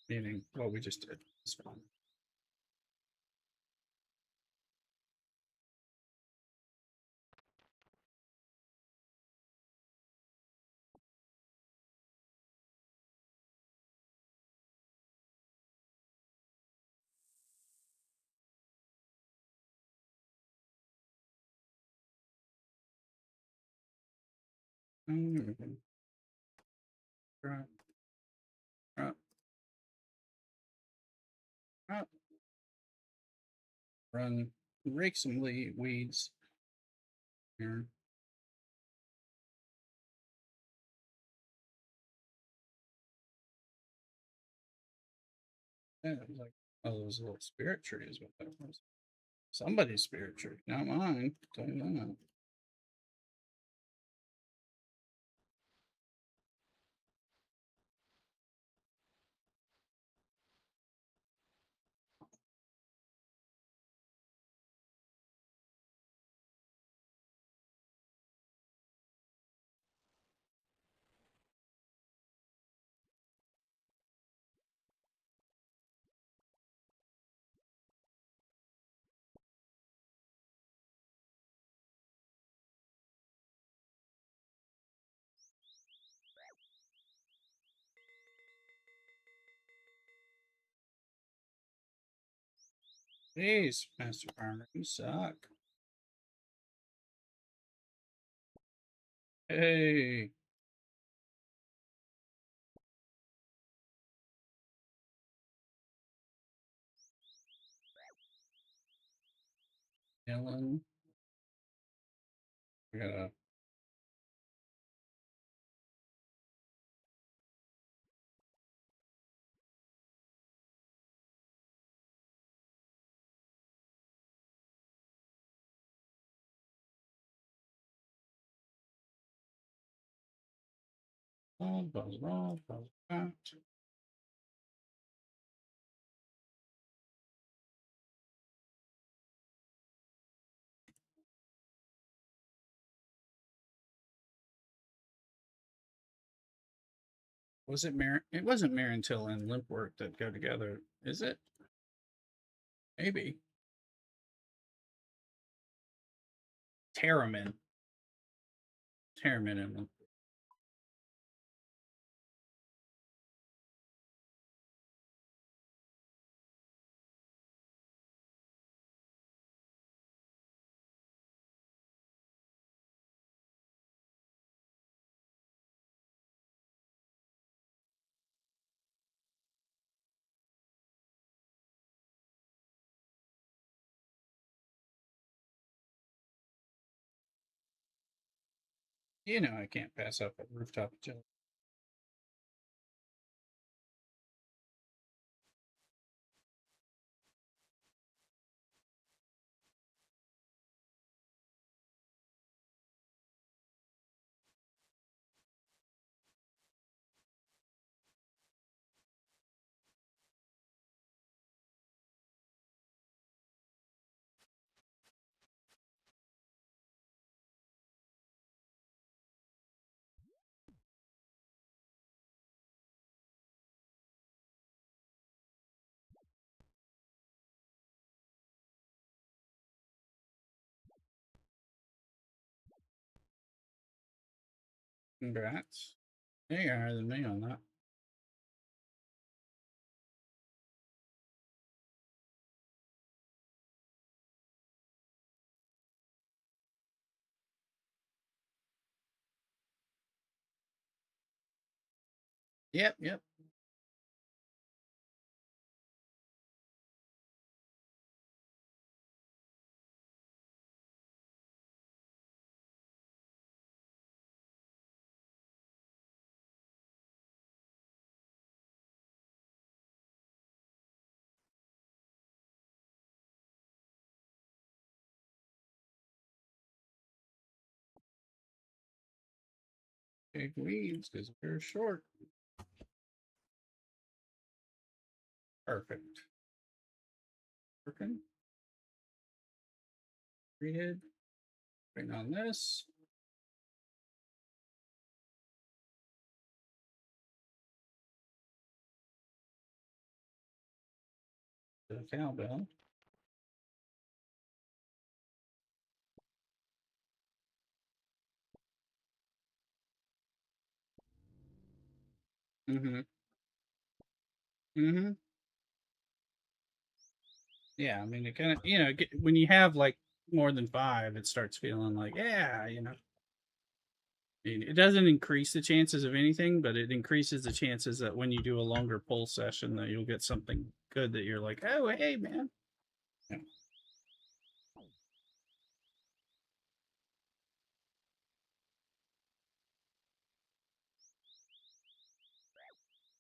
[SPEAKER 1] Meaning what we just did. It's fine. Drop, drop, drop. Run. rake some weeds here. Yeah, it was like all those little spirit trees. What that was? Somebody's spirit tree, not mine. Tell you that. Jeez, Master Farmer, you suck. Hey. Ellen. We gotta. Buzz, out. Was it Mar? It wasn't Marintil and Limpwork that go together, is it? Maybe. Terramin. Terramin and Limpwork. You know I can't pass up a rooftop agility. Congrats. Yeah, you're higher than me on that. Yep, yep. Big weeds because we're short. Perfect. Working. Rehead. Bring on this. The cowbell. Mm-hmm. Mm-hmm. Yeah, I mean, it kind of, when you have like more than 5, it starts feeling like, yeah, I mean, it doesn't increase the chances of anything, but it increases the chances that when you do a longer pull session, that you'll get something good that you're like, oh, hey, man. Yeah.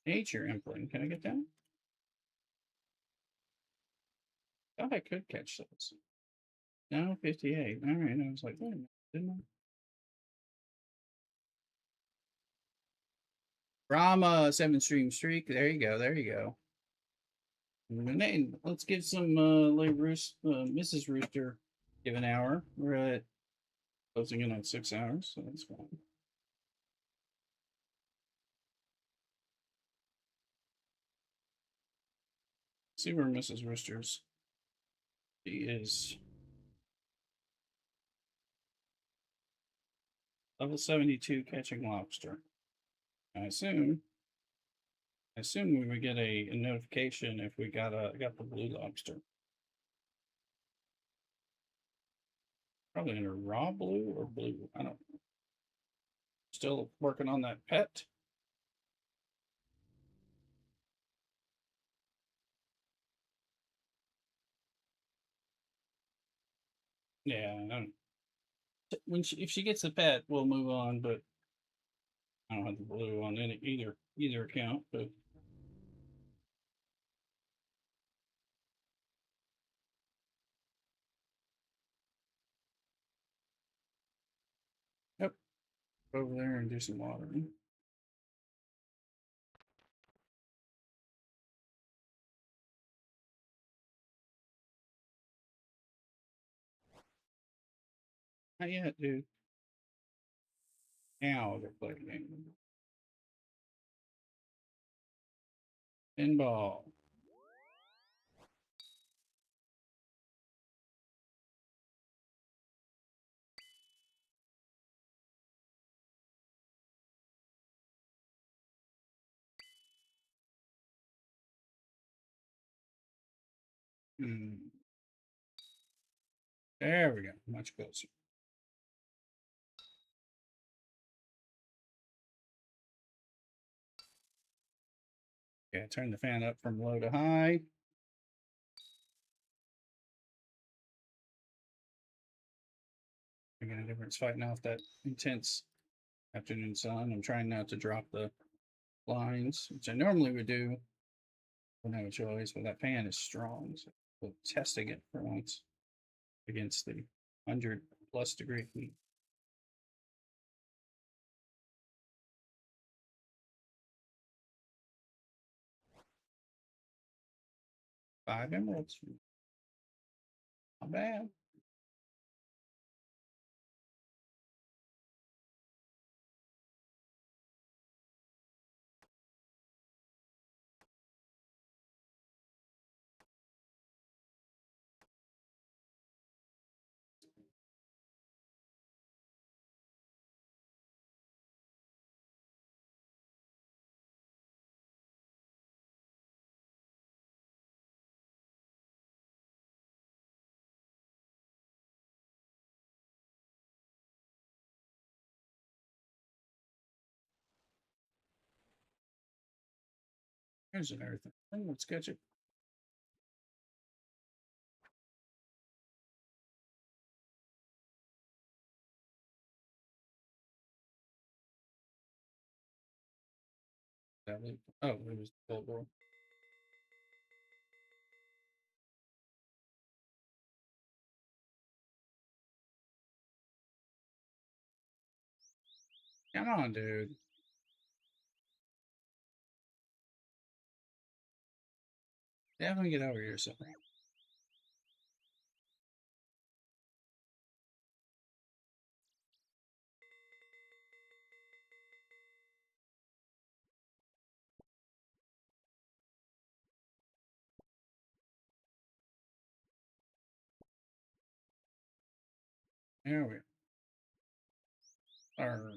[SPEAKER 1] Nature implant. Can I get down? Thought I could catch those. No, 58. All right. I was like, wait a minute, didn't I? Brahma 7 stream streak. There you go. There you go. And then let's give some Mrs. Rooster give an hour. We're at closing in on 6 hours, so that's fine. See where Mrs. Rooster's. She is level 72 catching lobster. I assume we would get a notification if we got the blue lobster. Probably in a raw blue or blue. I don't know. Still working on that pet. Yeah, I don't, if she gets the pet, we'll move on. But I don't have the blue on any either account. But yep, go over there and do some watering. Not yet, dude. Now they're playing game. Pinball. There we go. Much closer. Okay, turn the fan up from low to high. Making a difference fighting off that intense afternoon sun. I'm trying not to drop the blinds, which I normally would do. I don't have a choice, but that fan is strong. So we're testing it for once against the 100+ degree heat. Five emeralds. Not bad. There's an everything. Let's catch it. That loop. Oh, it was the gold roll. Come on, dude. Definitely get over here somewhere. There we are.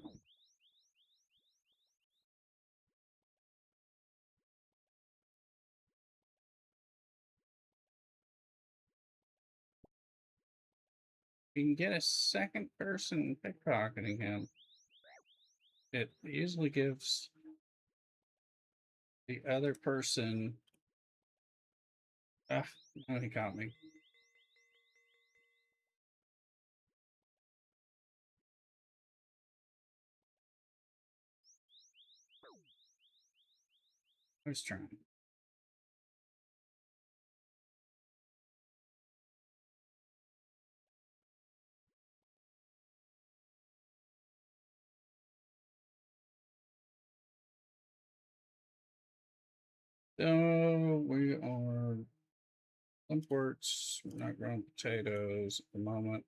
[SPEAKER 1] You can get a second person pickpocketing him. It usually gives the other person. Ah, no, he caught me. Let's try. So we are imports. We're not growing potatoes at the moment.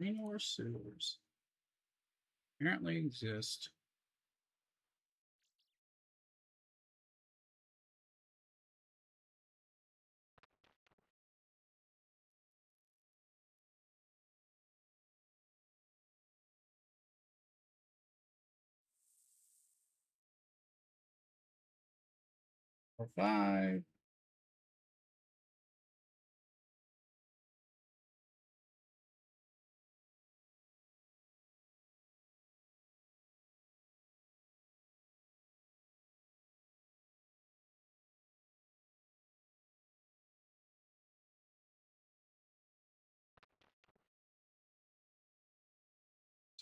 [SPEAKER 1] Green sewers apparently exist. Or 5.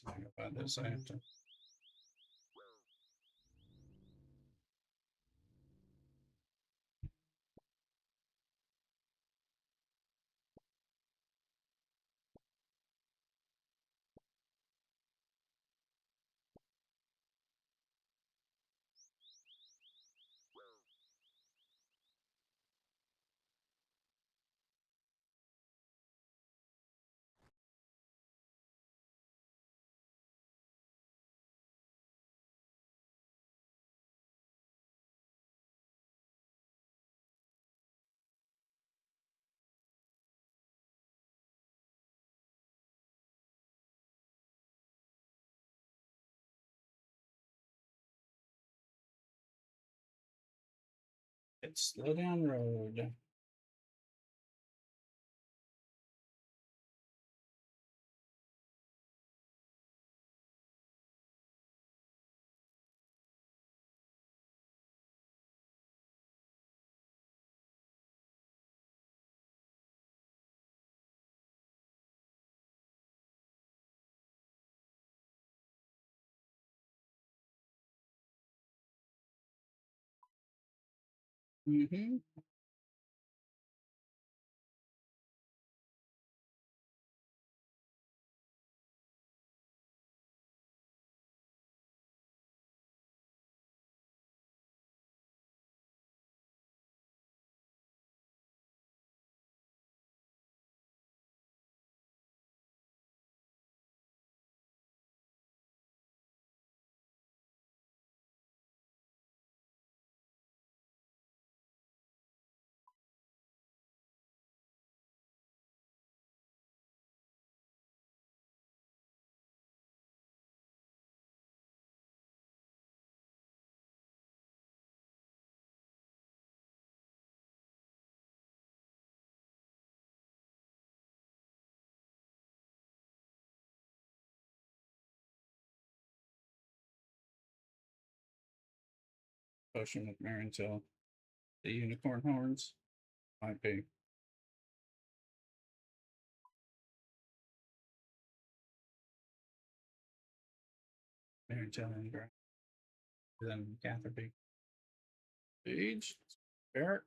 [SPEAKER 1] Something about this. I have to. It's slow down road. Mm-hmm. Potion with Marintel. The unicorn horns might be. Mary Jane Grant. Then Catherine B. Page. Barrack.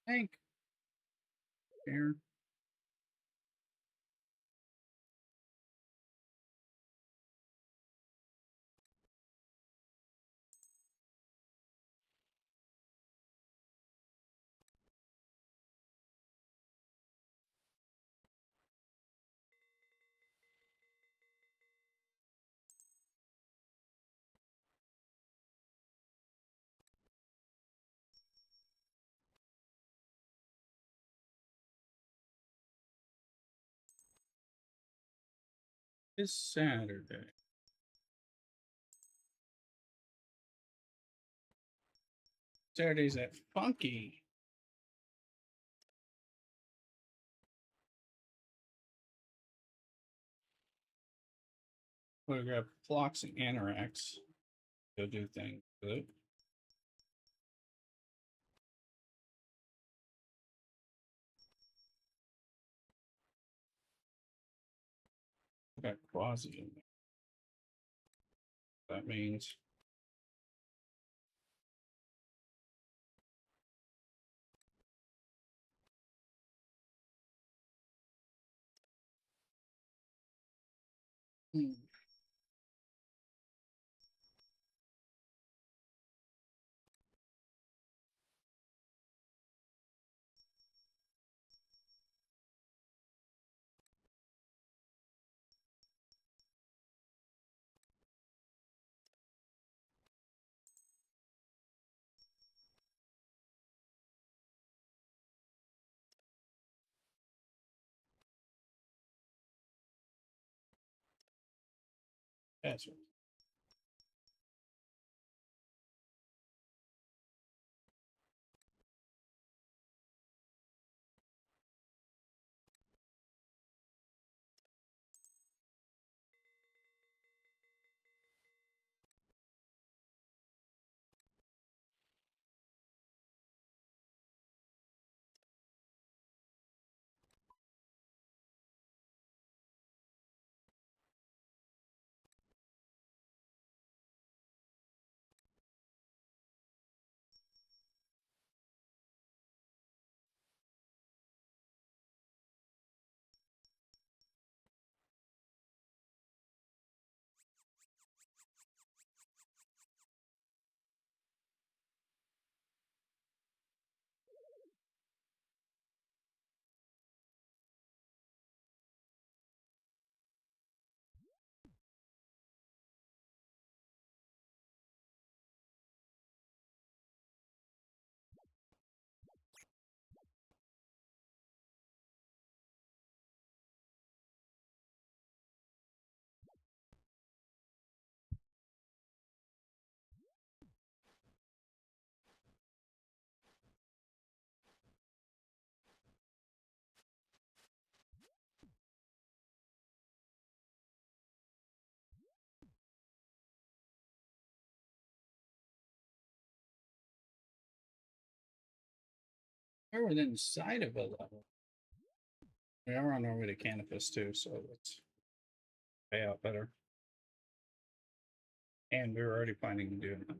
[SPEAKER 1] Hank. Here. This Saturday. Saturday's at Funky. We'll grab Phlox and Anorax. Go do things with it. Got Quasi in there. That means that's right. We're within sight of a level. We are on our way to Canopus too, so let's pay out better. And we were already planning to do it.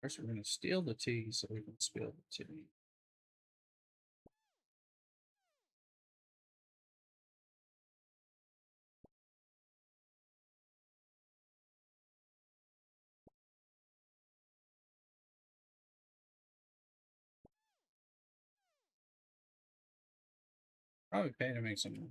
[SPEAKER 1] First, we're going to steal the tea so we can spill the tea. Probably pay to make some.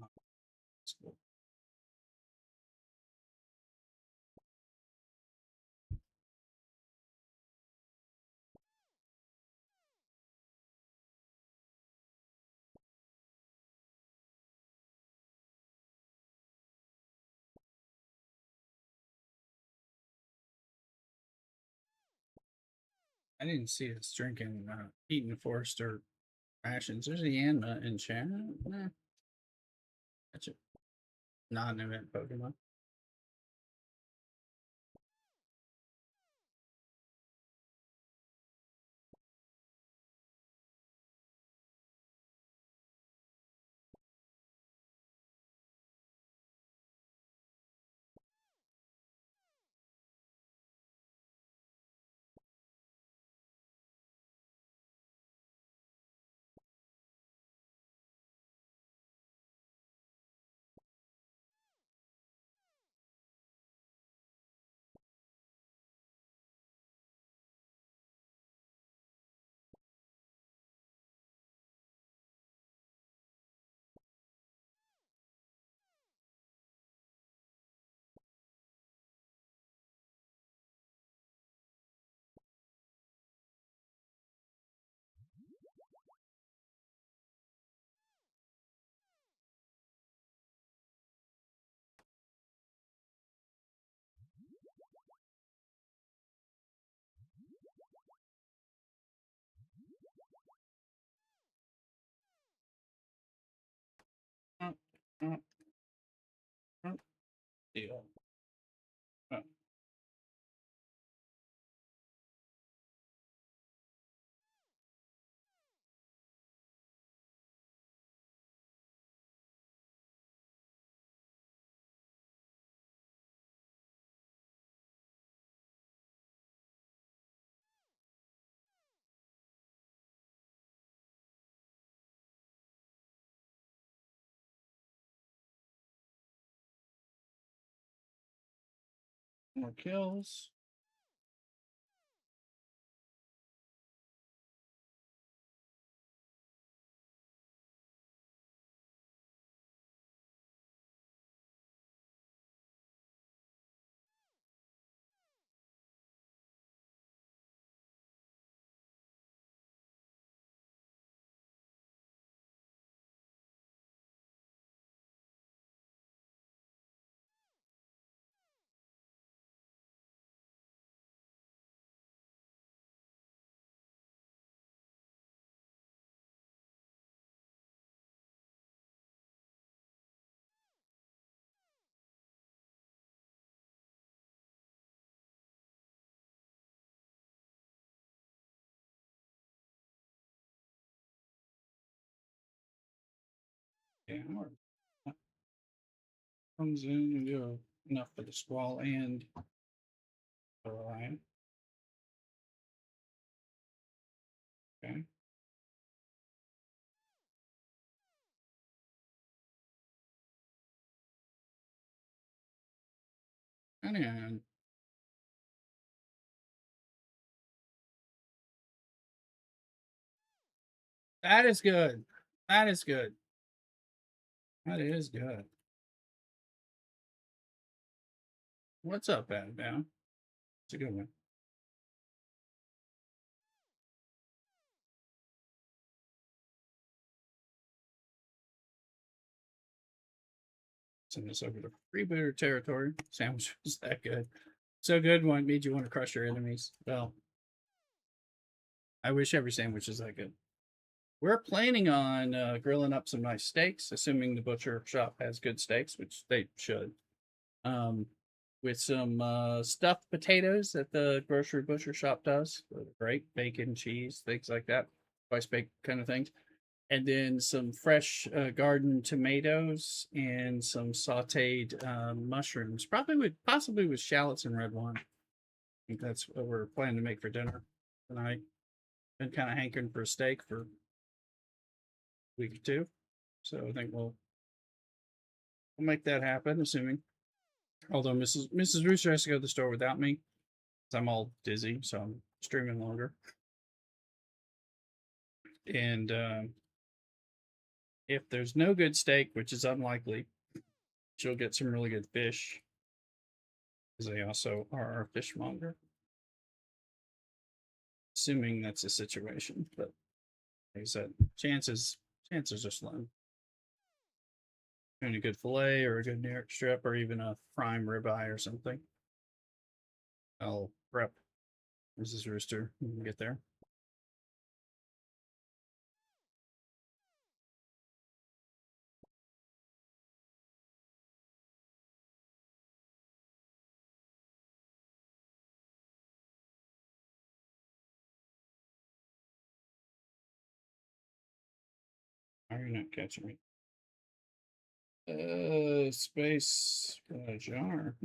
[SPEAKER 1] I didn't see us drinking, eating Forester rations. There's a Yanma in chat. Nah, that's a non-event Pokemon. Oh, oh, oh, deal. Oh, more kills. Yeah, comes in and do enough for the Squall and the Lion. Okay. And then that is good. That is good. That is good. What's up, Bad Bound? It's a good one. Send this over to rebooter territory. Sandwich was that good. So good one made you want to crush your enemies. Well, I wish every sandwich is that good. We're planning on grilling up some nice steaks, assuming the butcher shop has good steaks, which they should. With some stuffed potatoes that the grocery butcher shop does. Great bacon, cheese, things like that, spice baked kind of things. And then some fresh garden tomatoes and some sautéed mushrooms, possibly with shallots and red wine. I think that's what we're planning to make for dinner tonight. Been kind of hankering for a steak for a week or two, so I think we'll make that happen. Assuming, although Mrs. Rooster has to go to the store without me, because I'm all dizzy, so I'm streaming longer. And if there's no good steak, which is unlikely, she'll get some really good fish, because they also are our fishmonger. Assuming that's the situation, but like I said, chances are slim. Doing a good fillet or a good New York strip or even a prime ribeye or something. I'll prep This is Rooster. We can get there. How are you not catching me? Space jar.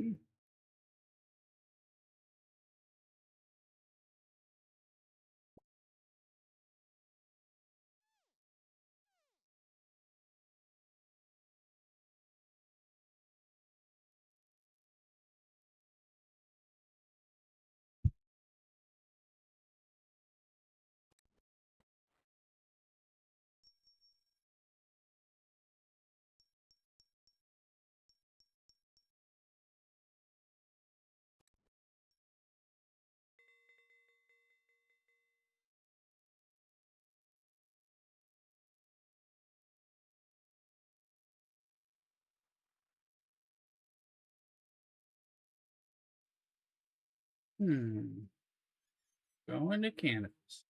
[SPEAKER 1] Going to cannabis.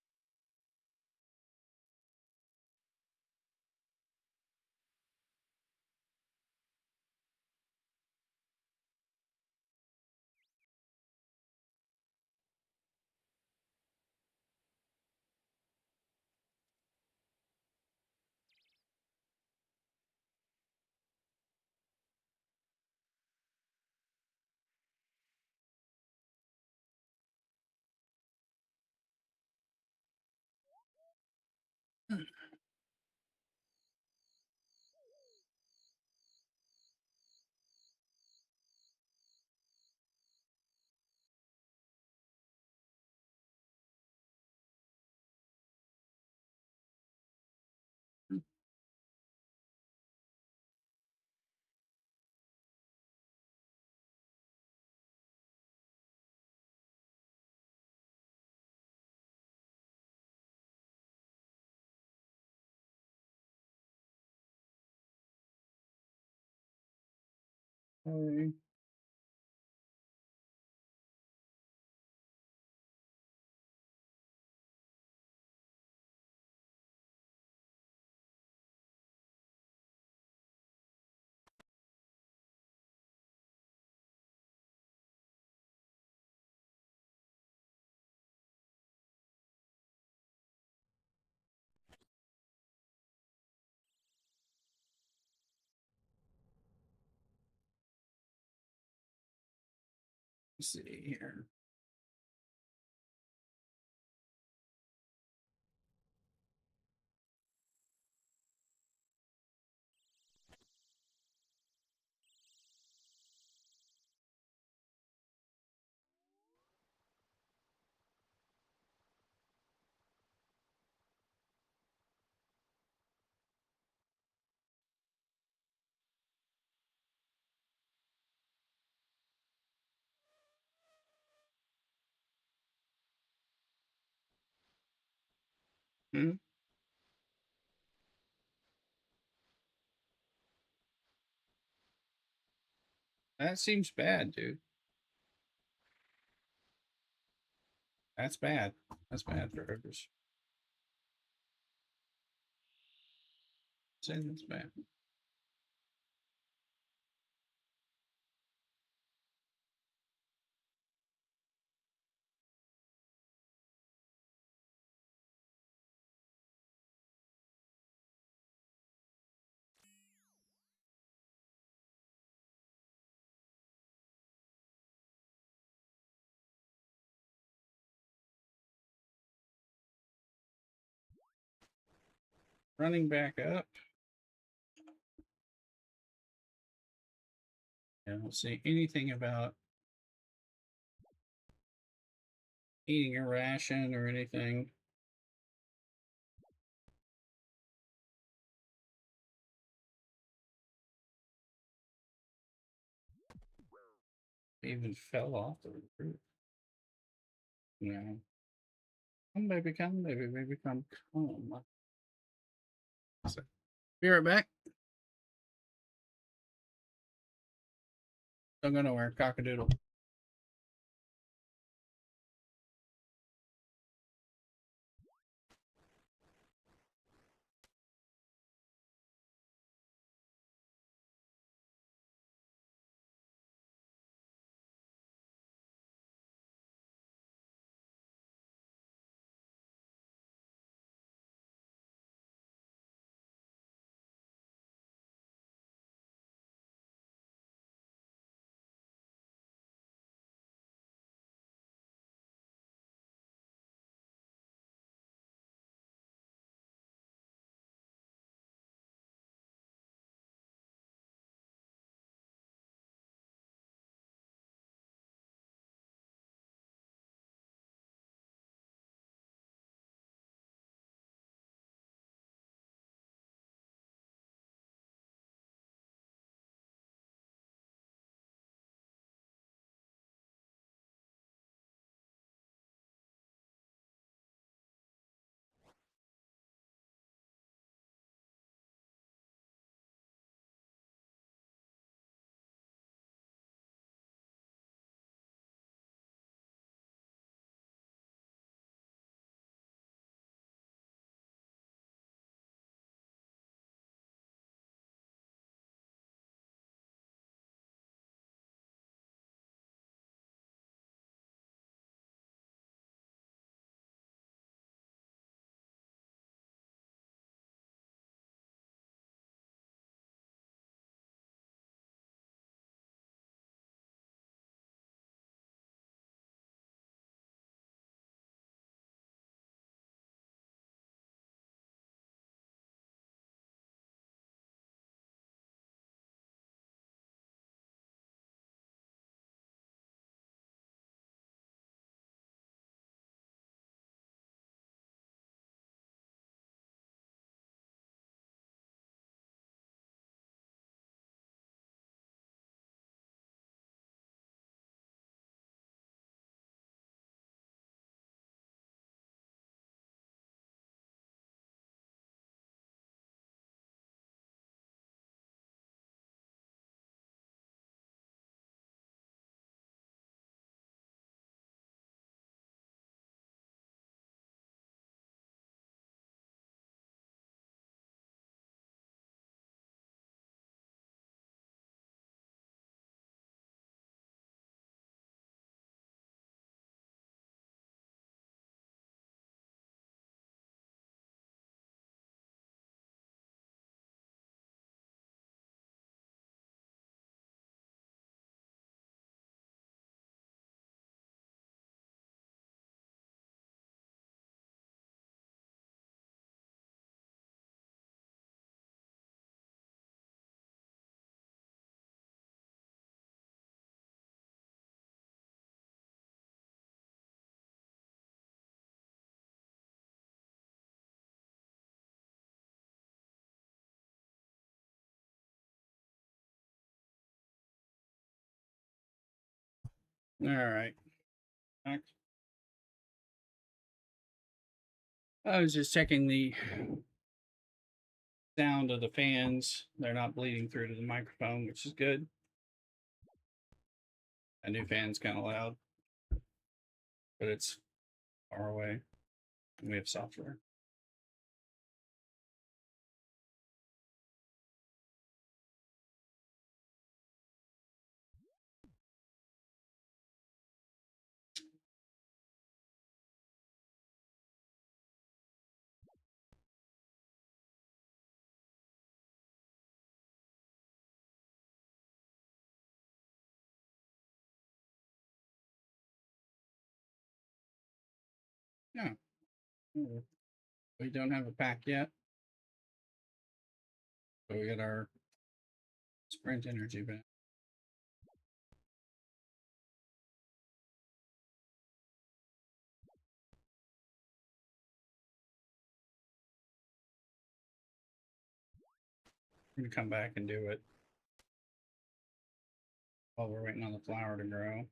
[SPEAKER 1] Okay. Let's see here. Hmm? That seems bad, dude. That's bad. That's bad for ogres. Say that's bad. Running back up. I don't see anything about eating a ration or anything. Even fell off the roof. Yeah. Come, baby, come, baby, baby, come, come. So, be right back. Don't go nowhere. CockADoodle. All right. Back. I was just checking the sound of the fans. They're not bleeding through to the microphone, which is good. A new fan's kind of loud, but it's far away. And we have software. Yeah. We don't have a pack yet. So we got our sprint energy back. We're gonna come back and do it while we're waiting on the flower to grow.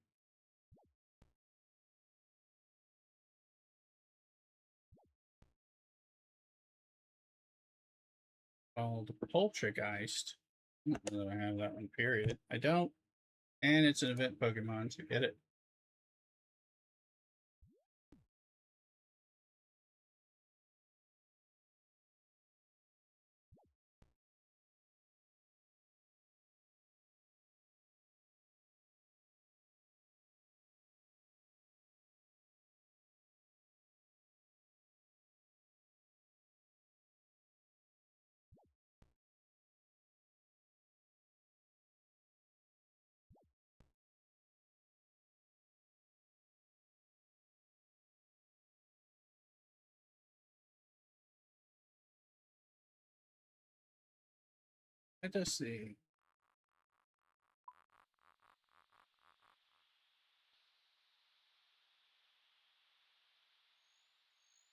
[SPEAKER 1] Oh, the Poltergeist. I don't know that I have that one, period. I don't. And it's an event Pokemon, so get it. Let us see.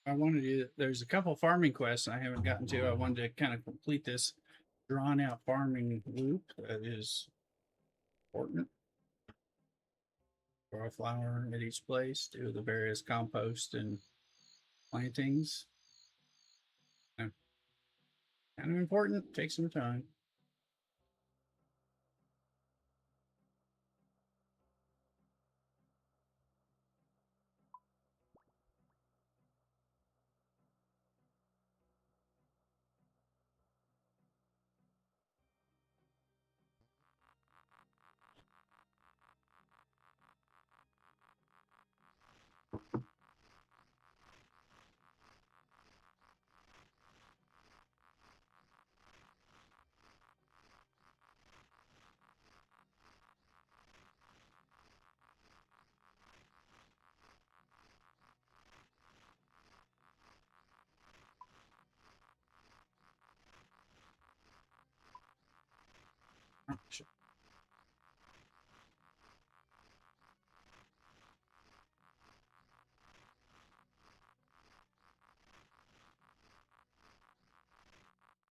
[SPEAKER 1] I wanted to. There's a couple farming quests I haven't gotten to. I wanted to kind of complete this drawn out farming loop that is important. Grow a flower at each place, do the various compost and plantings. Kind of important. Take some time.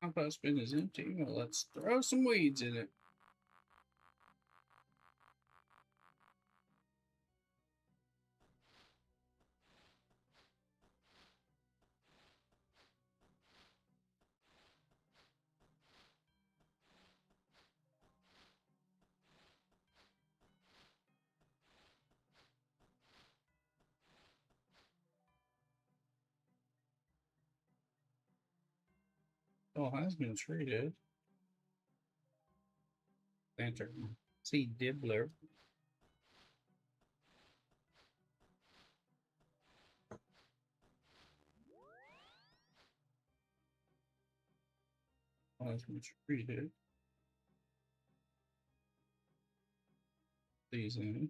[SPEAKER 1] Compost bin is empty. Well, let's throw some weeds in it. Oh, has been treated. Lantern. Seed dibbler. Oh, has been treated. These in.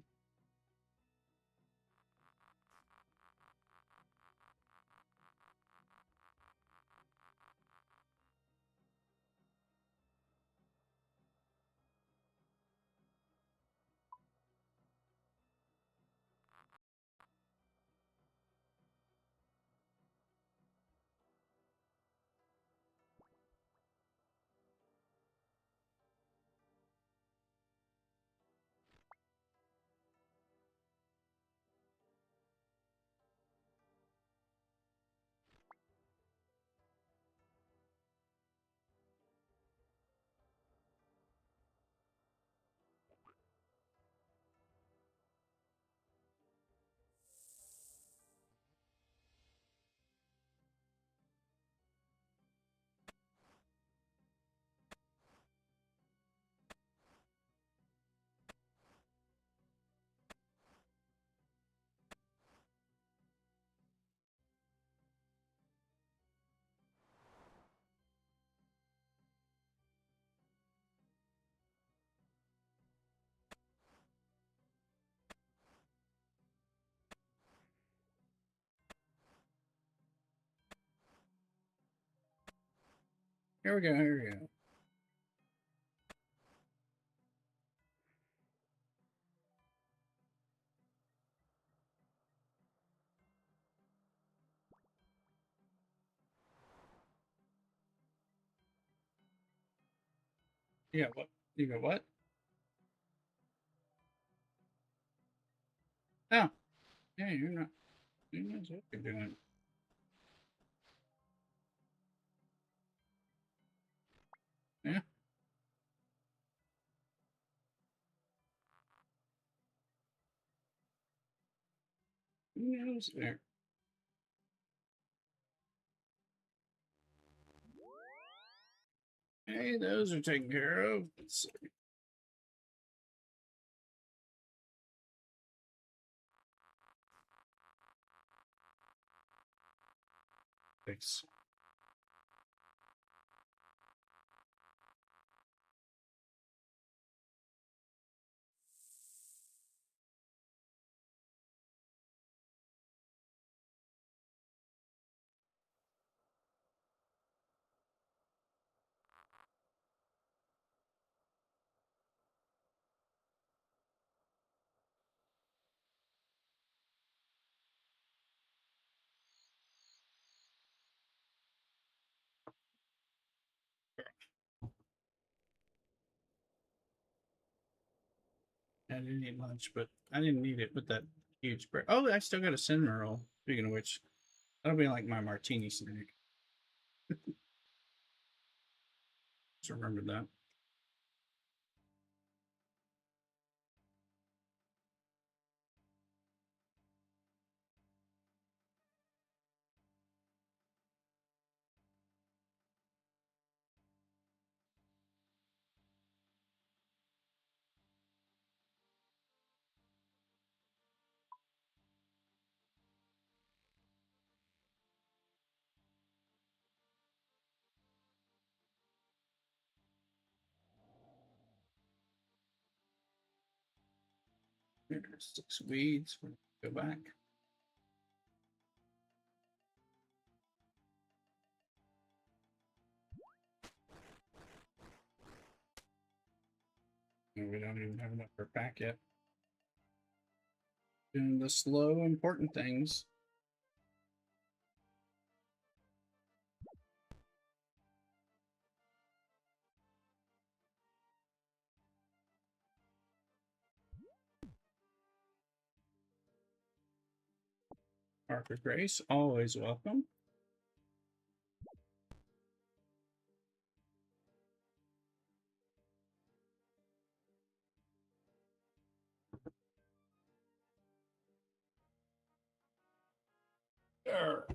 [SPEAKER 1] Here we go. Here we go. Yeah. What? You go what? Oh. Yeah. You're not. You're not what you're doing. Yeah. Who knows there? Hey, those are taken care of. Let's see. Fix. I didn't need lunch, but I didn't need it with that huge bread. Oh, I still got a cinnamon roll. Speaking of which, that'll be like my martini snack. Just remember that. There's 6 weeds. Go back. And we don't even have enough for pack yet. Doing the slow, important things. Parker Grace, always welcome. Arr.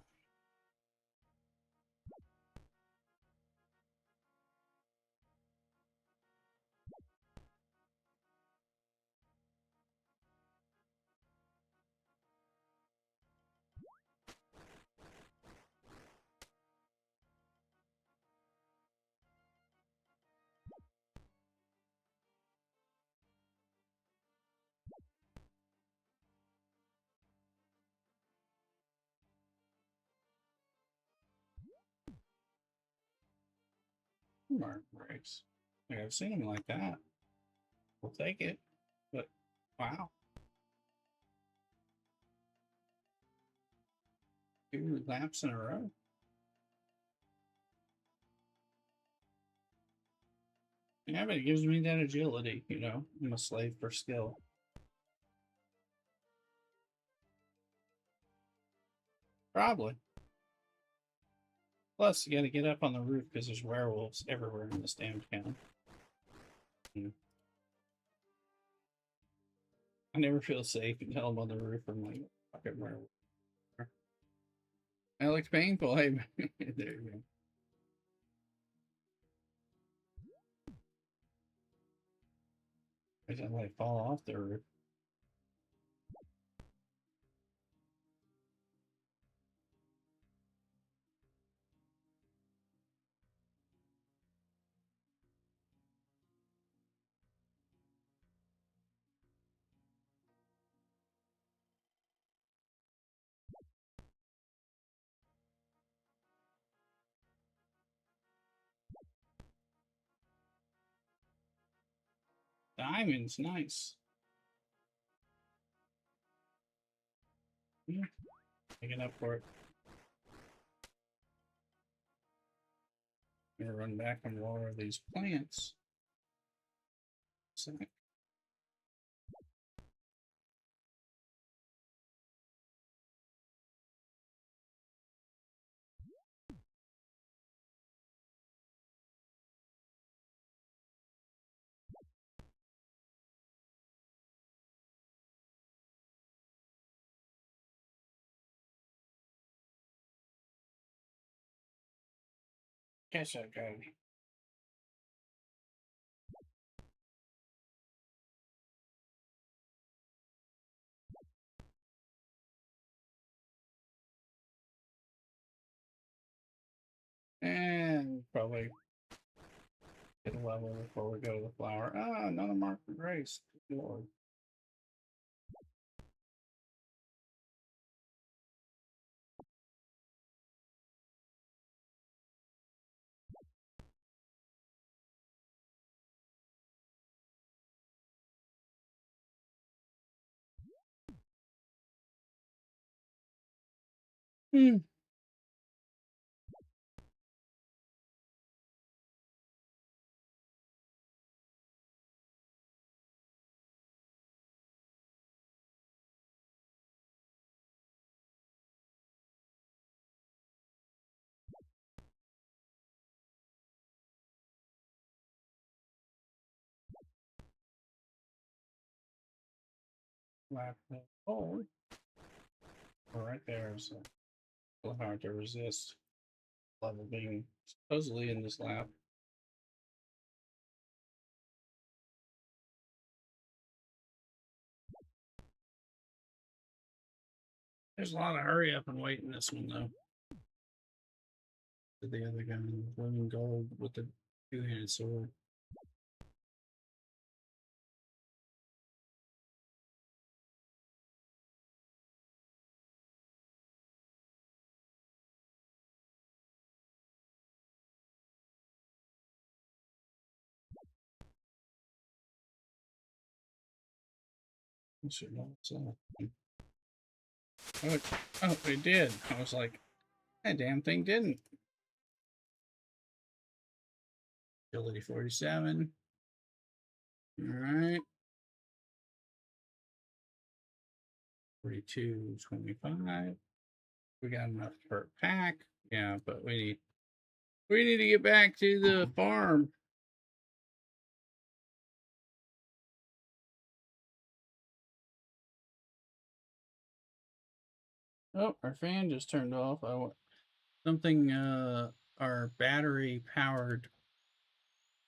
[SPEAKER 1] Mark Grace. Like, I've seen him like that. We'll take it. But wow. 2 laps in a row. Yeah, but it gives me that agility, you know. I'm a slave for skill. Probably. Plus, you gotta get up on the roof because there's werewolves everywhere in this damn town. I never feel safe until I'm on the roof. I'm like, fucking werewolf. That looks painful. Hey, there you go. I just like fall off the roof. Diamonds, nice. Yeah, making up for it. I'm gonna run back and water these plants. Second. Catch that guy. And probably get a level before we go to the flower. Ah, another mark for grace. Good Lord. Hmm. Left. Oh, right there is a little hard to resist. Level being supposedly in this lab. There's a lot of hurry up and wait in this one though. The other guy in blue and gold with the two-handed sword. Oh, it did. I was like, that damn thing didn't. Agility 47. Alright. 42.25. We got enough per pack. Yeah, but we need to get back to the farm. Oh, our fan just turned off. I want something our battery powered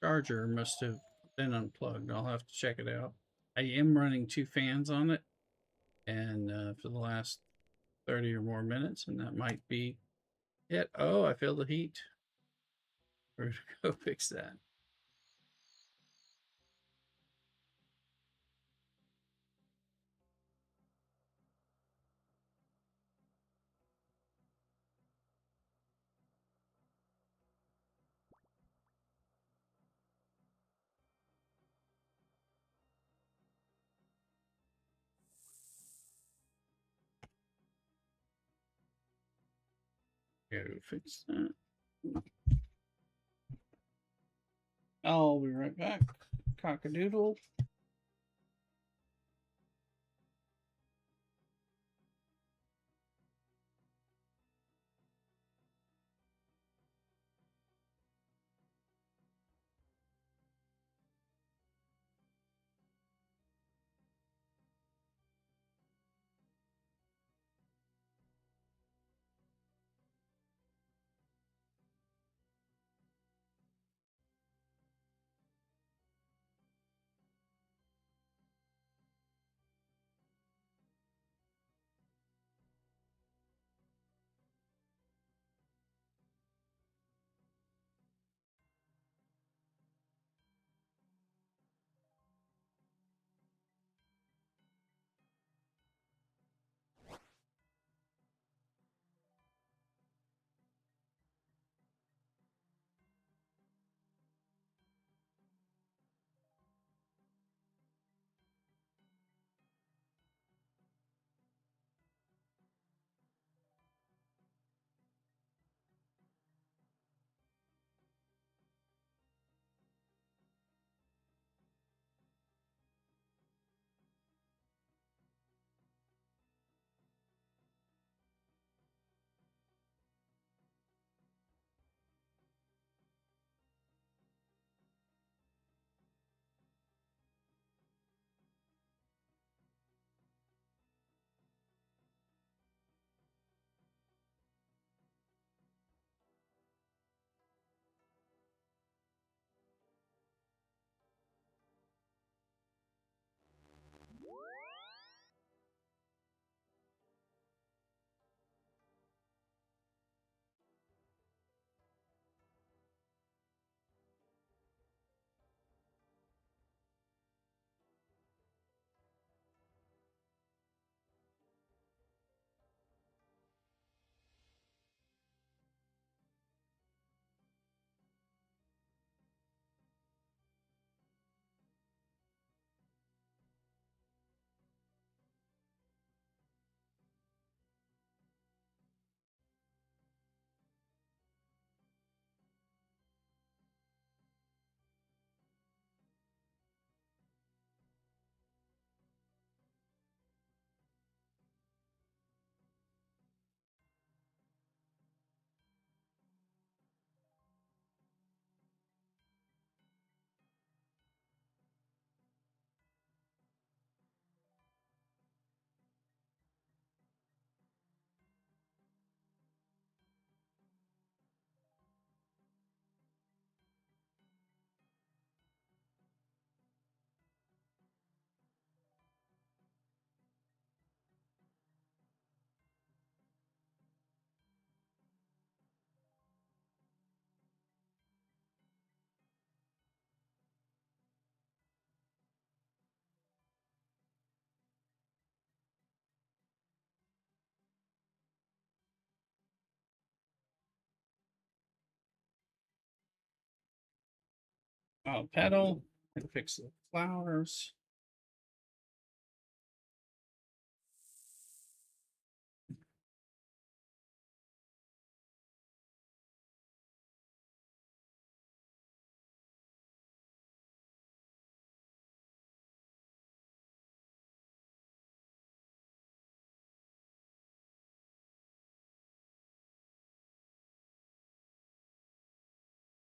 [SPEAKER 1] charger must have been unplugged. I'll have to check it out. I am running 2 fans on it, and for the last 30 or more minutes, and that might be it. Oh, I feel the heat. We're gonna go fix that. Go fix that. I'll be right back. CockADoodle. I'll pedal and fix the flowers.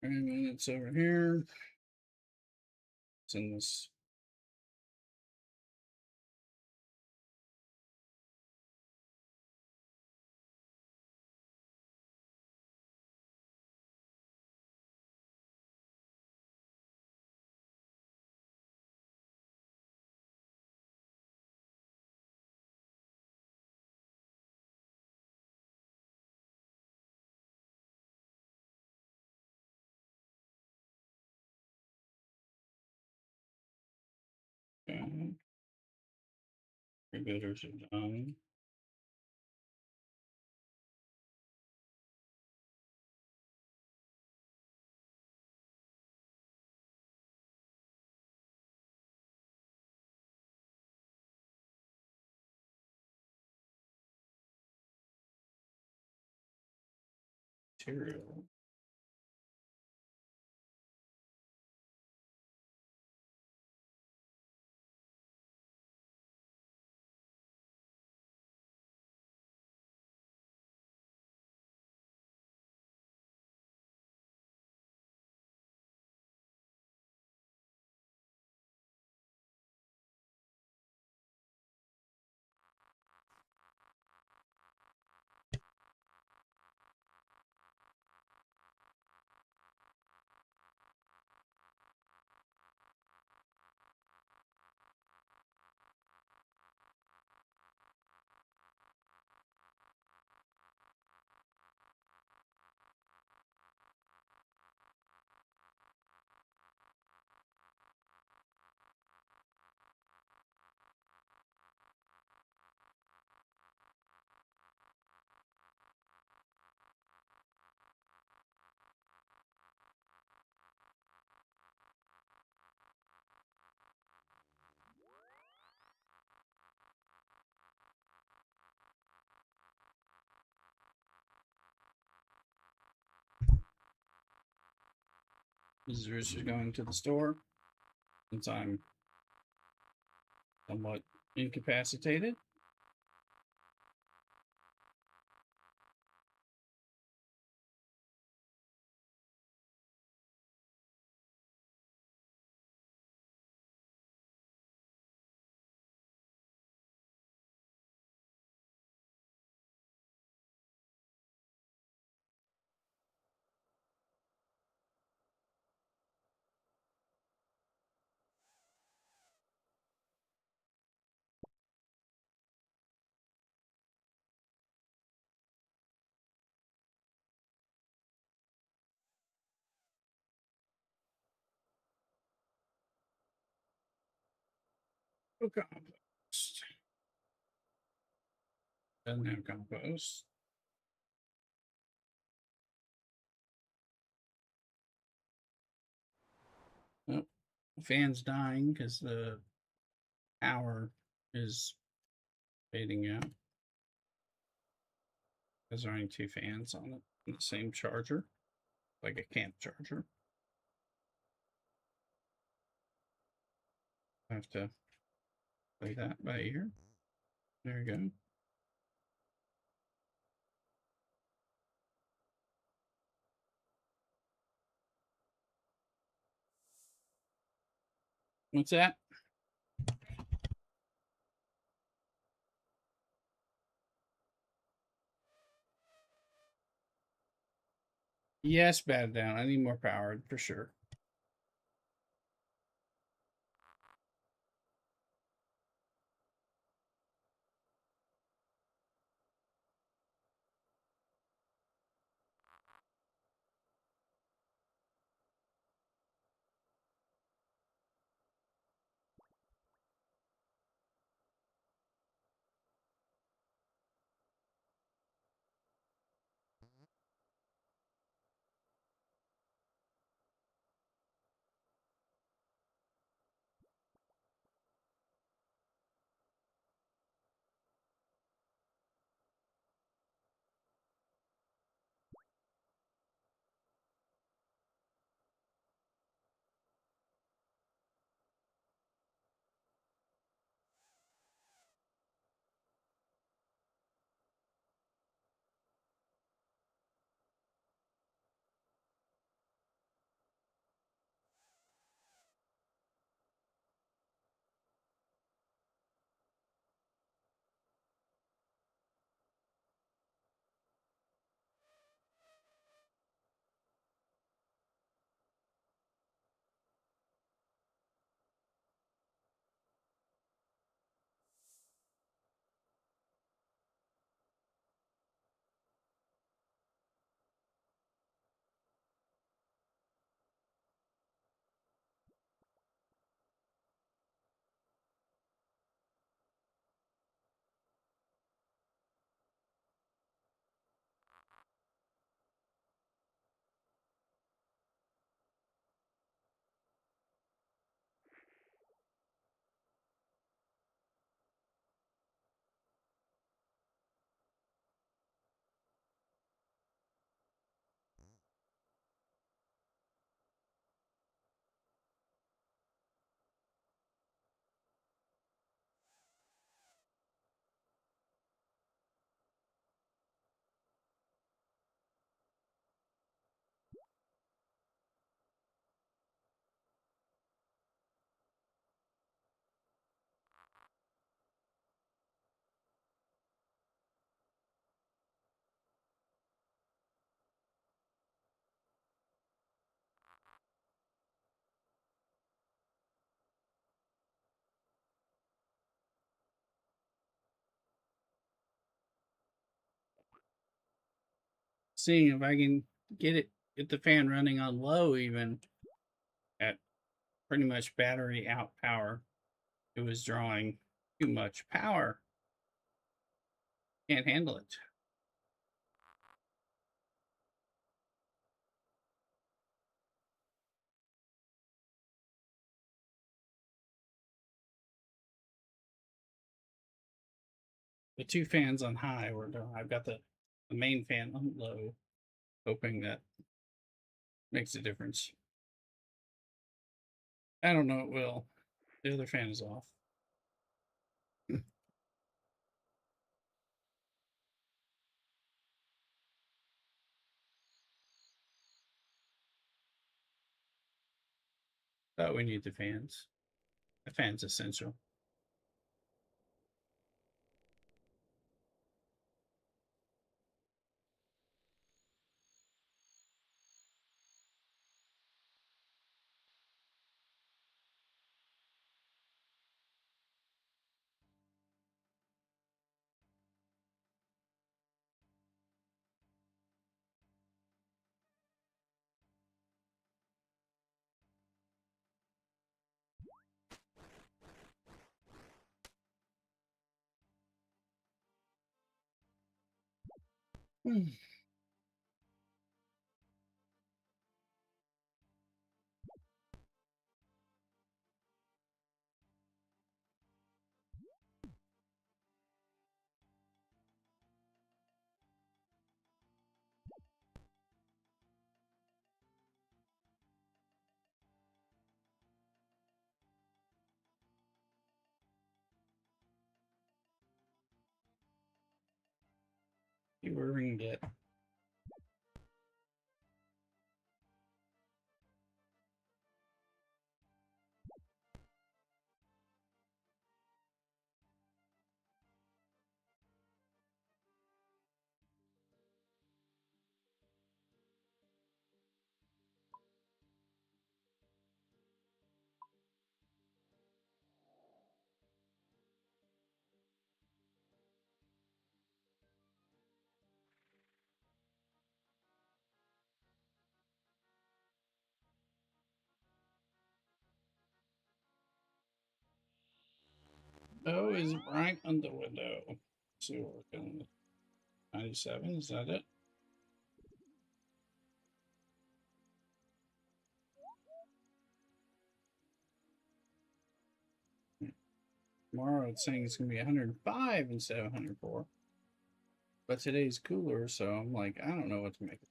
[SPEAKER 1] And then it's over here. It's in this. Bidders are done. Material. Visitors are going to the store since I'm somewhat incapacitated. Oh, compost. Doesn't have compost. Oh, the fan's dying because the power is fading out. There's only two fans on it, the same charger, like a camp charger. I have to play that by ear. There we go. What's that? Yes, bad down. I need more power for sure. seeing if I can get the fan running on low, even at pretty much battery out power. It was drawing too much power. Can't handle it. The two fans on high were done. I've got the main fan on low, hoping that makes a difference. I don't know it will. The other fan is off. But we need the fans. The fan's essential. See where we can get. Oh, is right on the window. Let's see what we're doing with 97. Is that it? Tomorrow it's saying it's going to be 105 instead of 104. But today's cooler, so I'm like, I don't know what to make of it.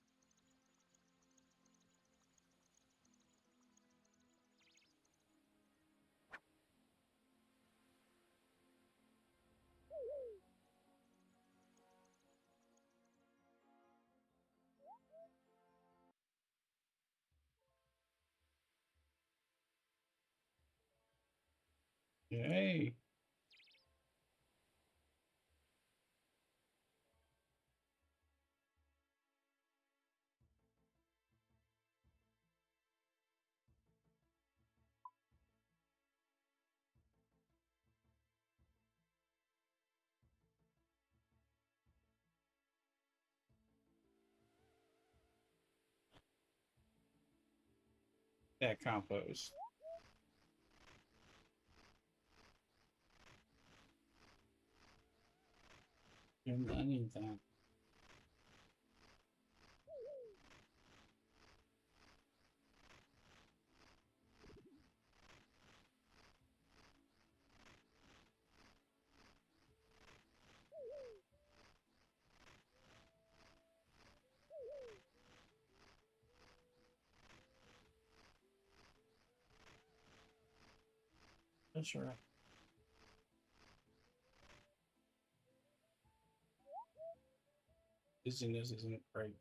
[SPEAKER 1] Yay. That compost. I need that. That's right. Dizziness isn't great.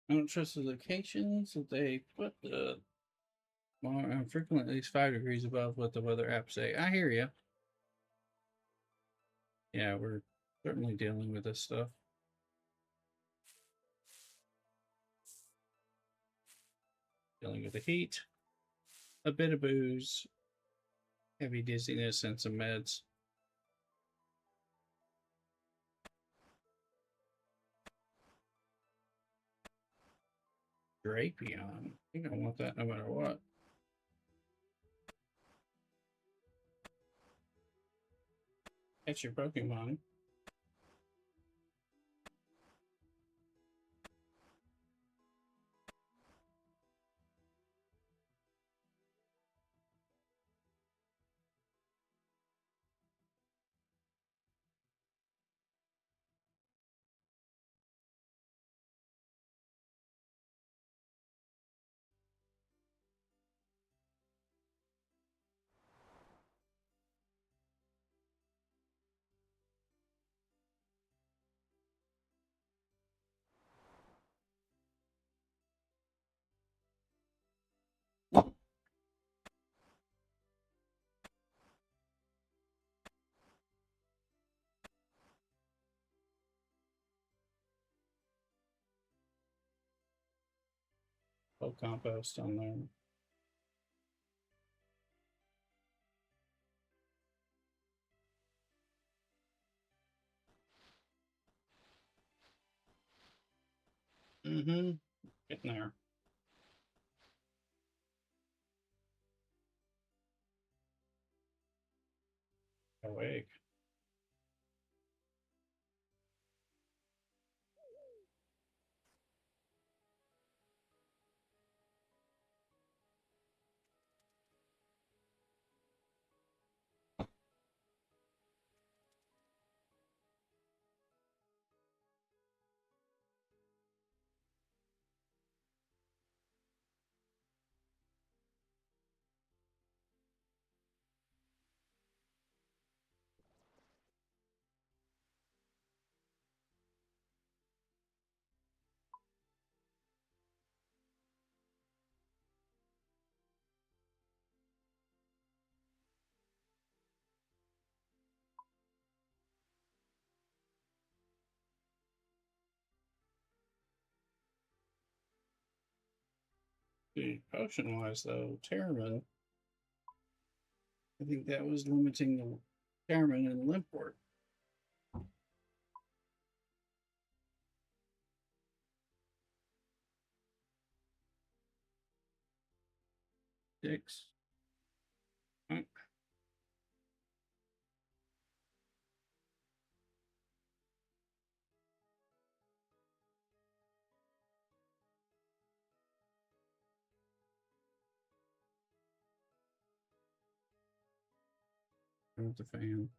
[SPEAKER 1] I don't trust the locations that they put the. Well, I'm frequently at least 5 degrees above what the weather apps say. I hear you. Yeah, we're certainly dealing with this stuff. Dealing with the heat, a bit of booze, heavy dizziness, and some meds. Drapion. You're gonna want that no matter what. Catch your Pokemon. Low compost on there. Mm-hmm. Getting there. Awake. The potion wise though, Terramin, I think that was limiting the Terramin and Limport. Six. Right. With the fan.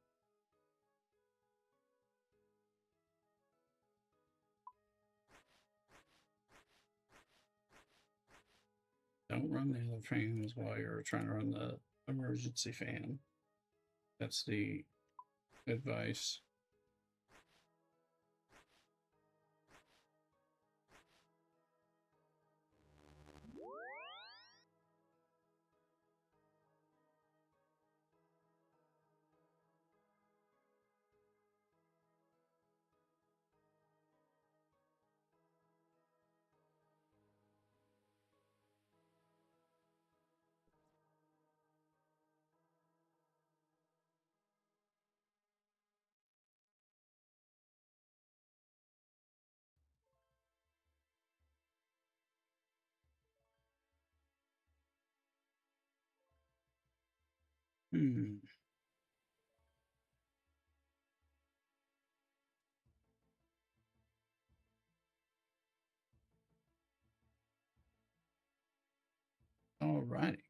[SPEAKER 1] Don't run the other fans while you're trying to run the emergency fan. That's the advice. Hmm. All righty.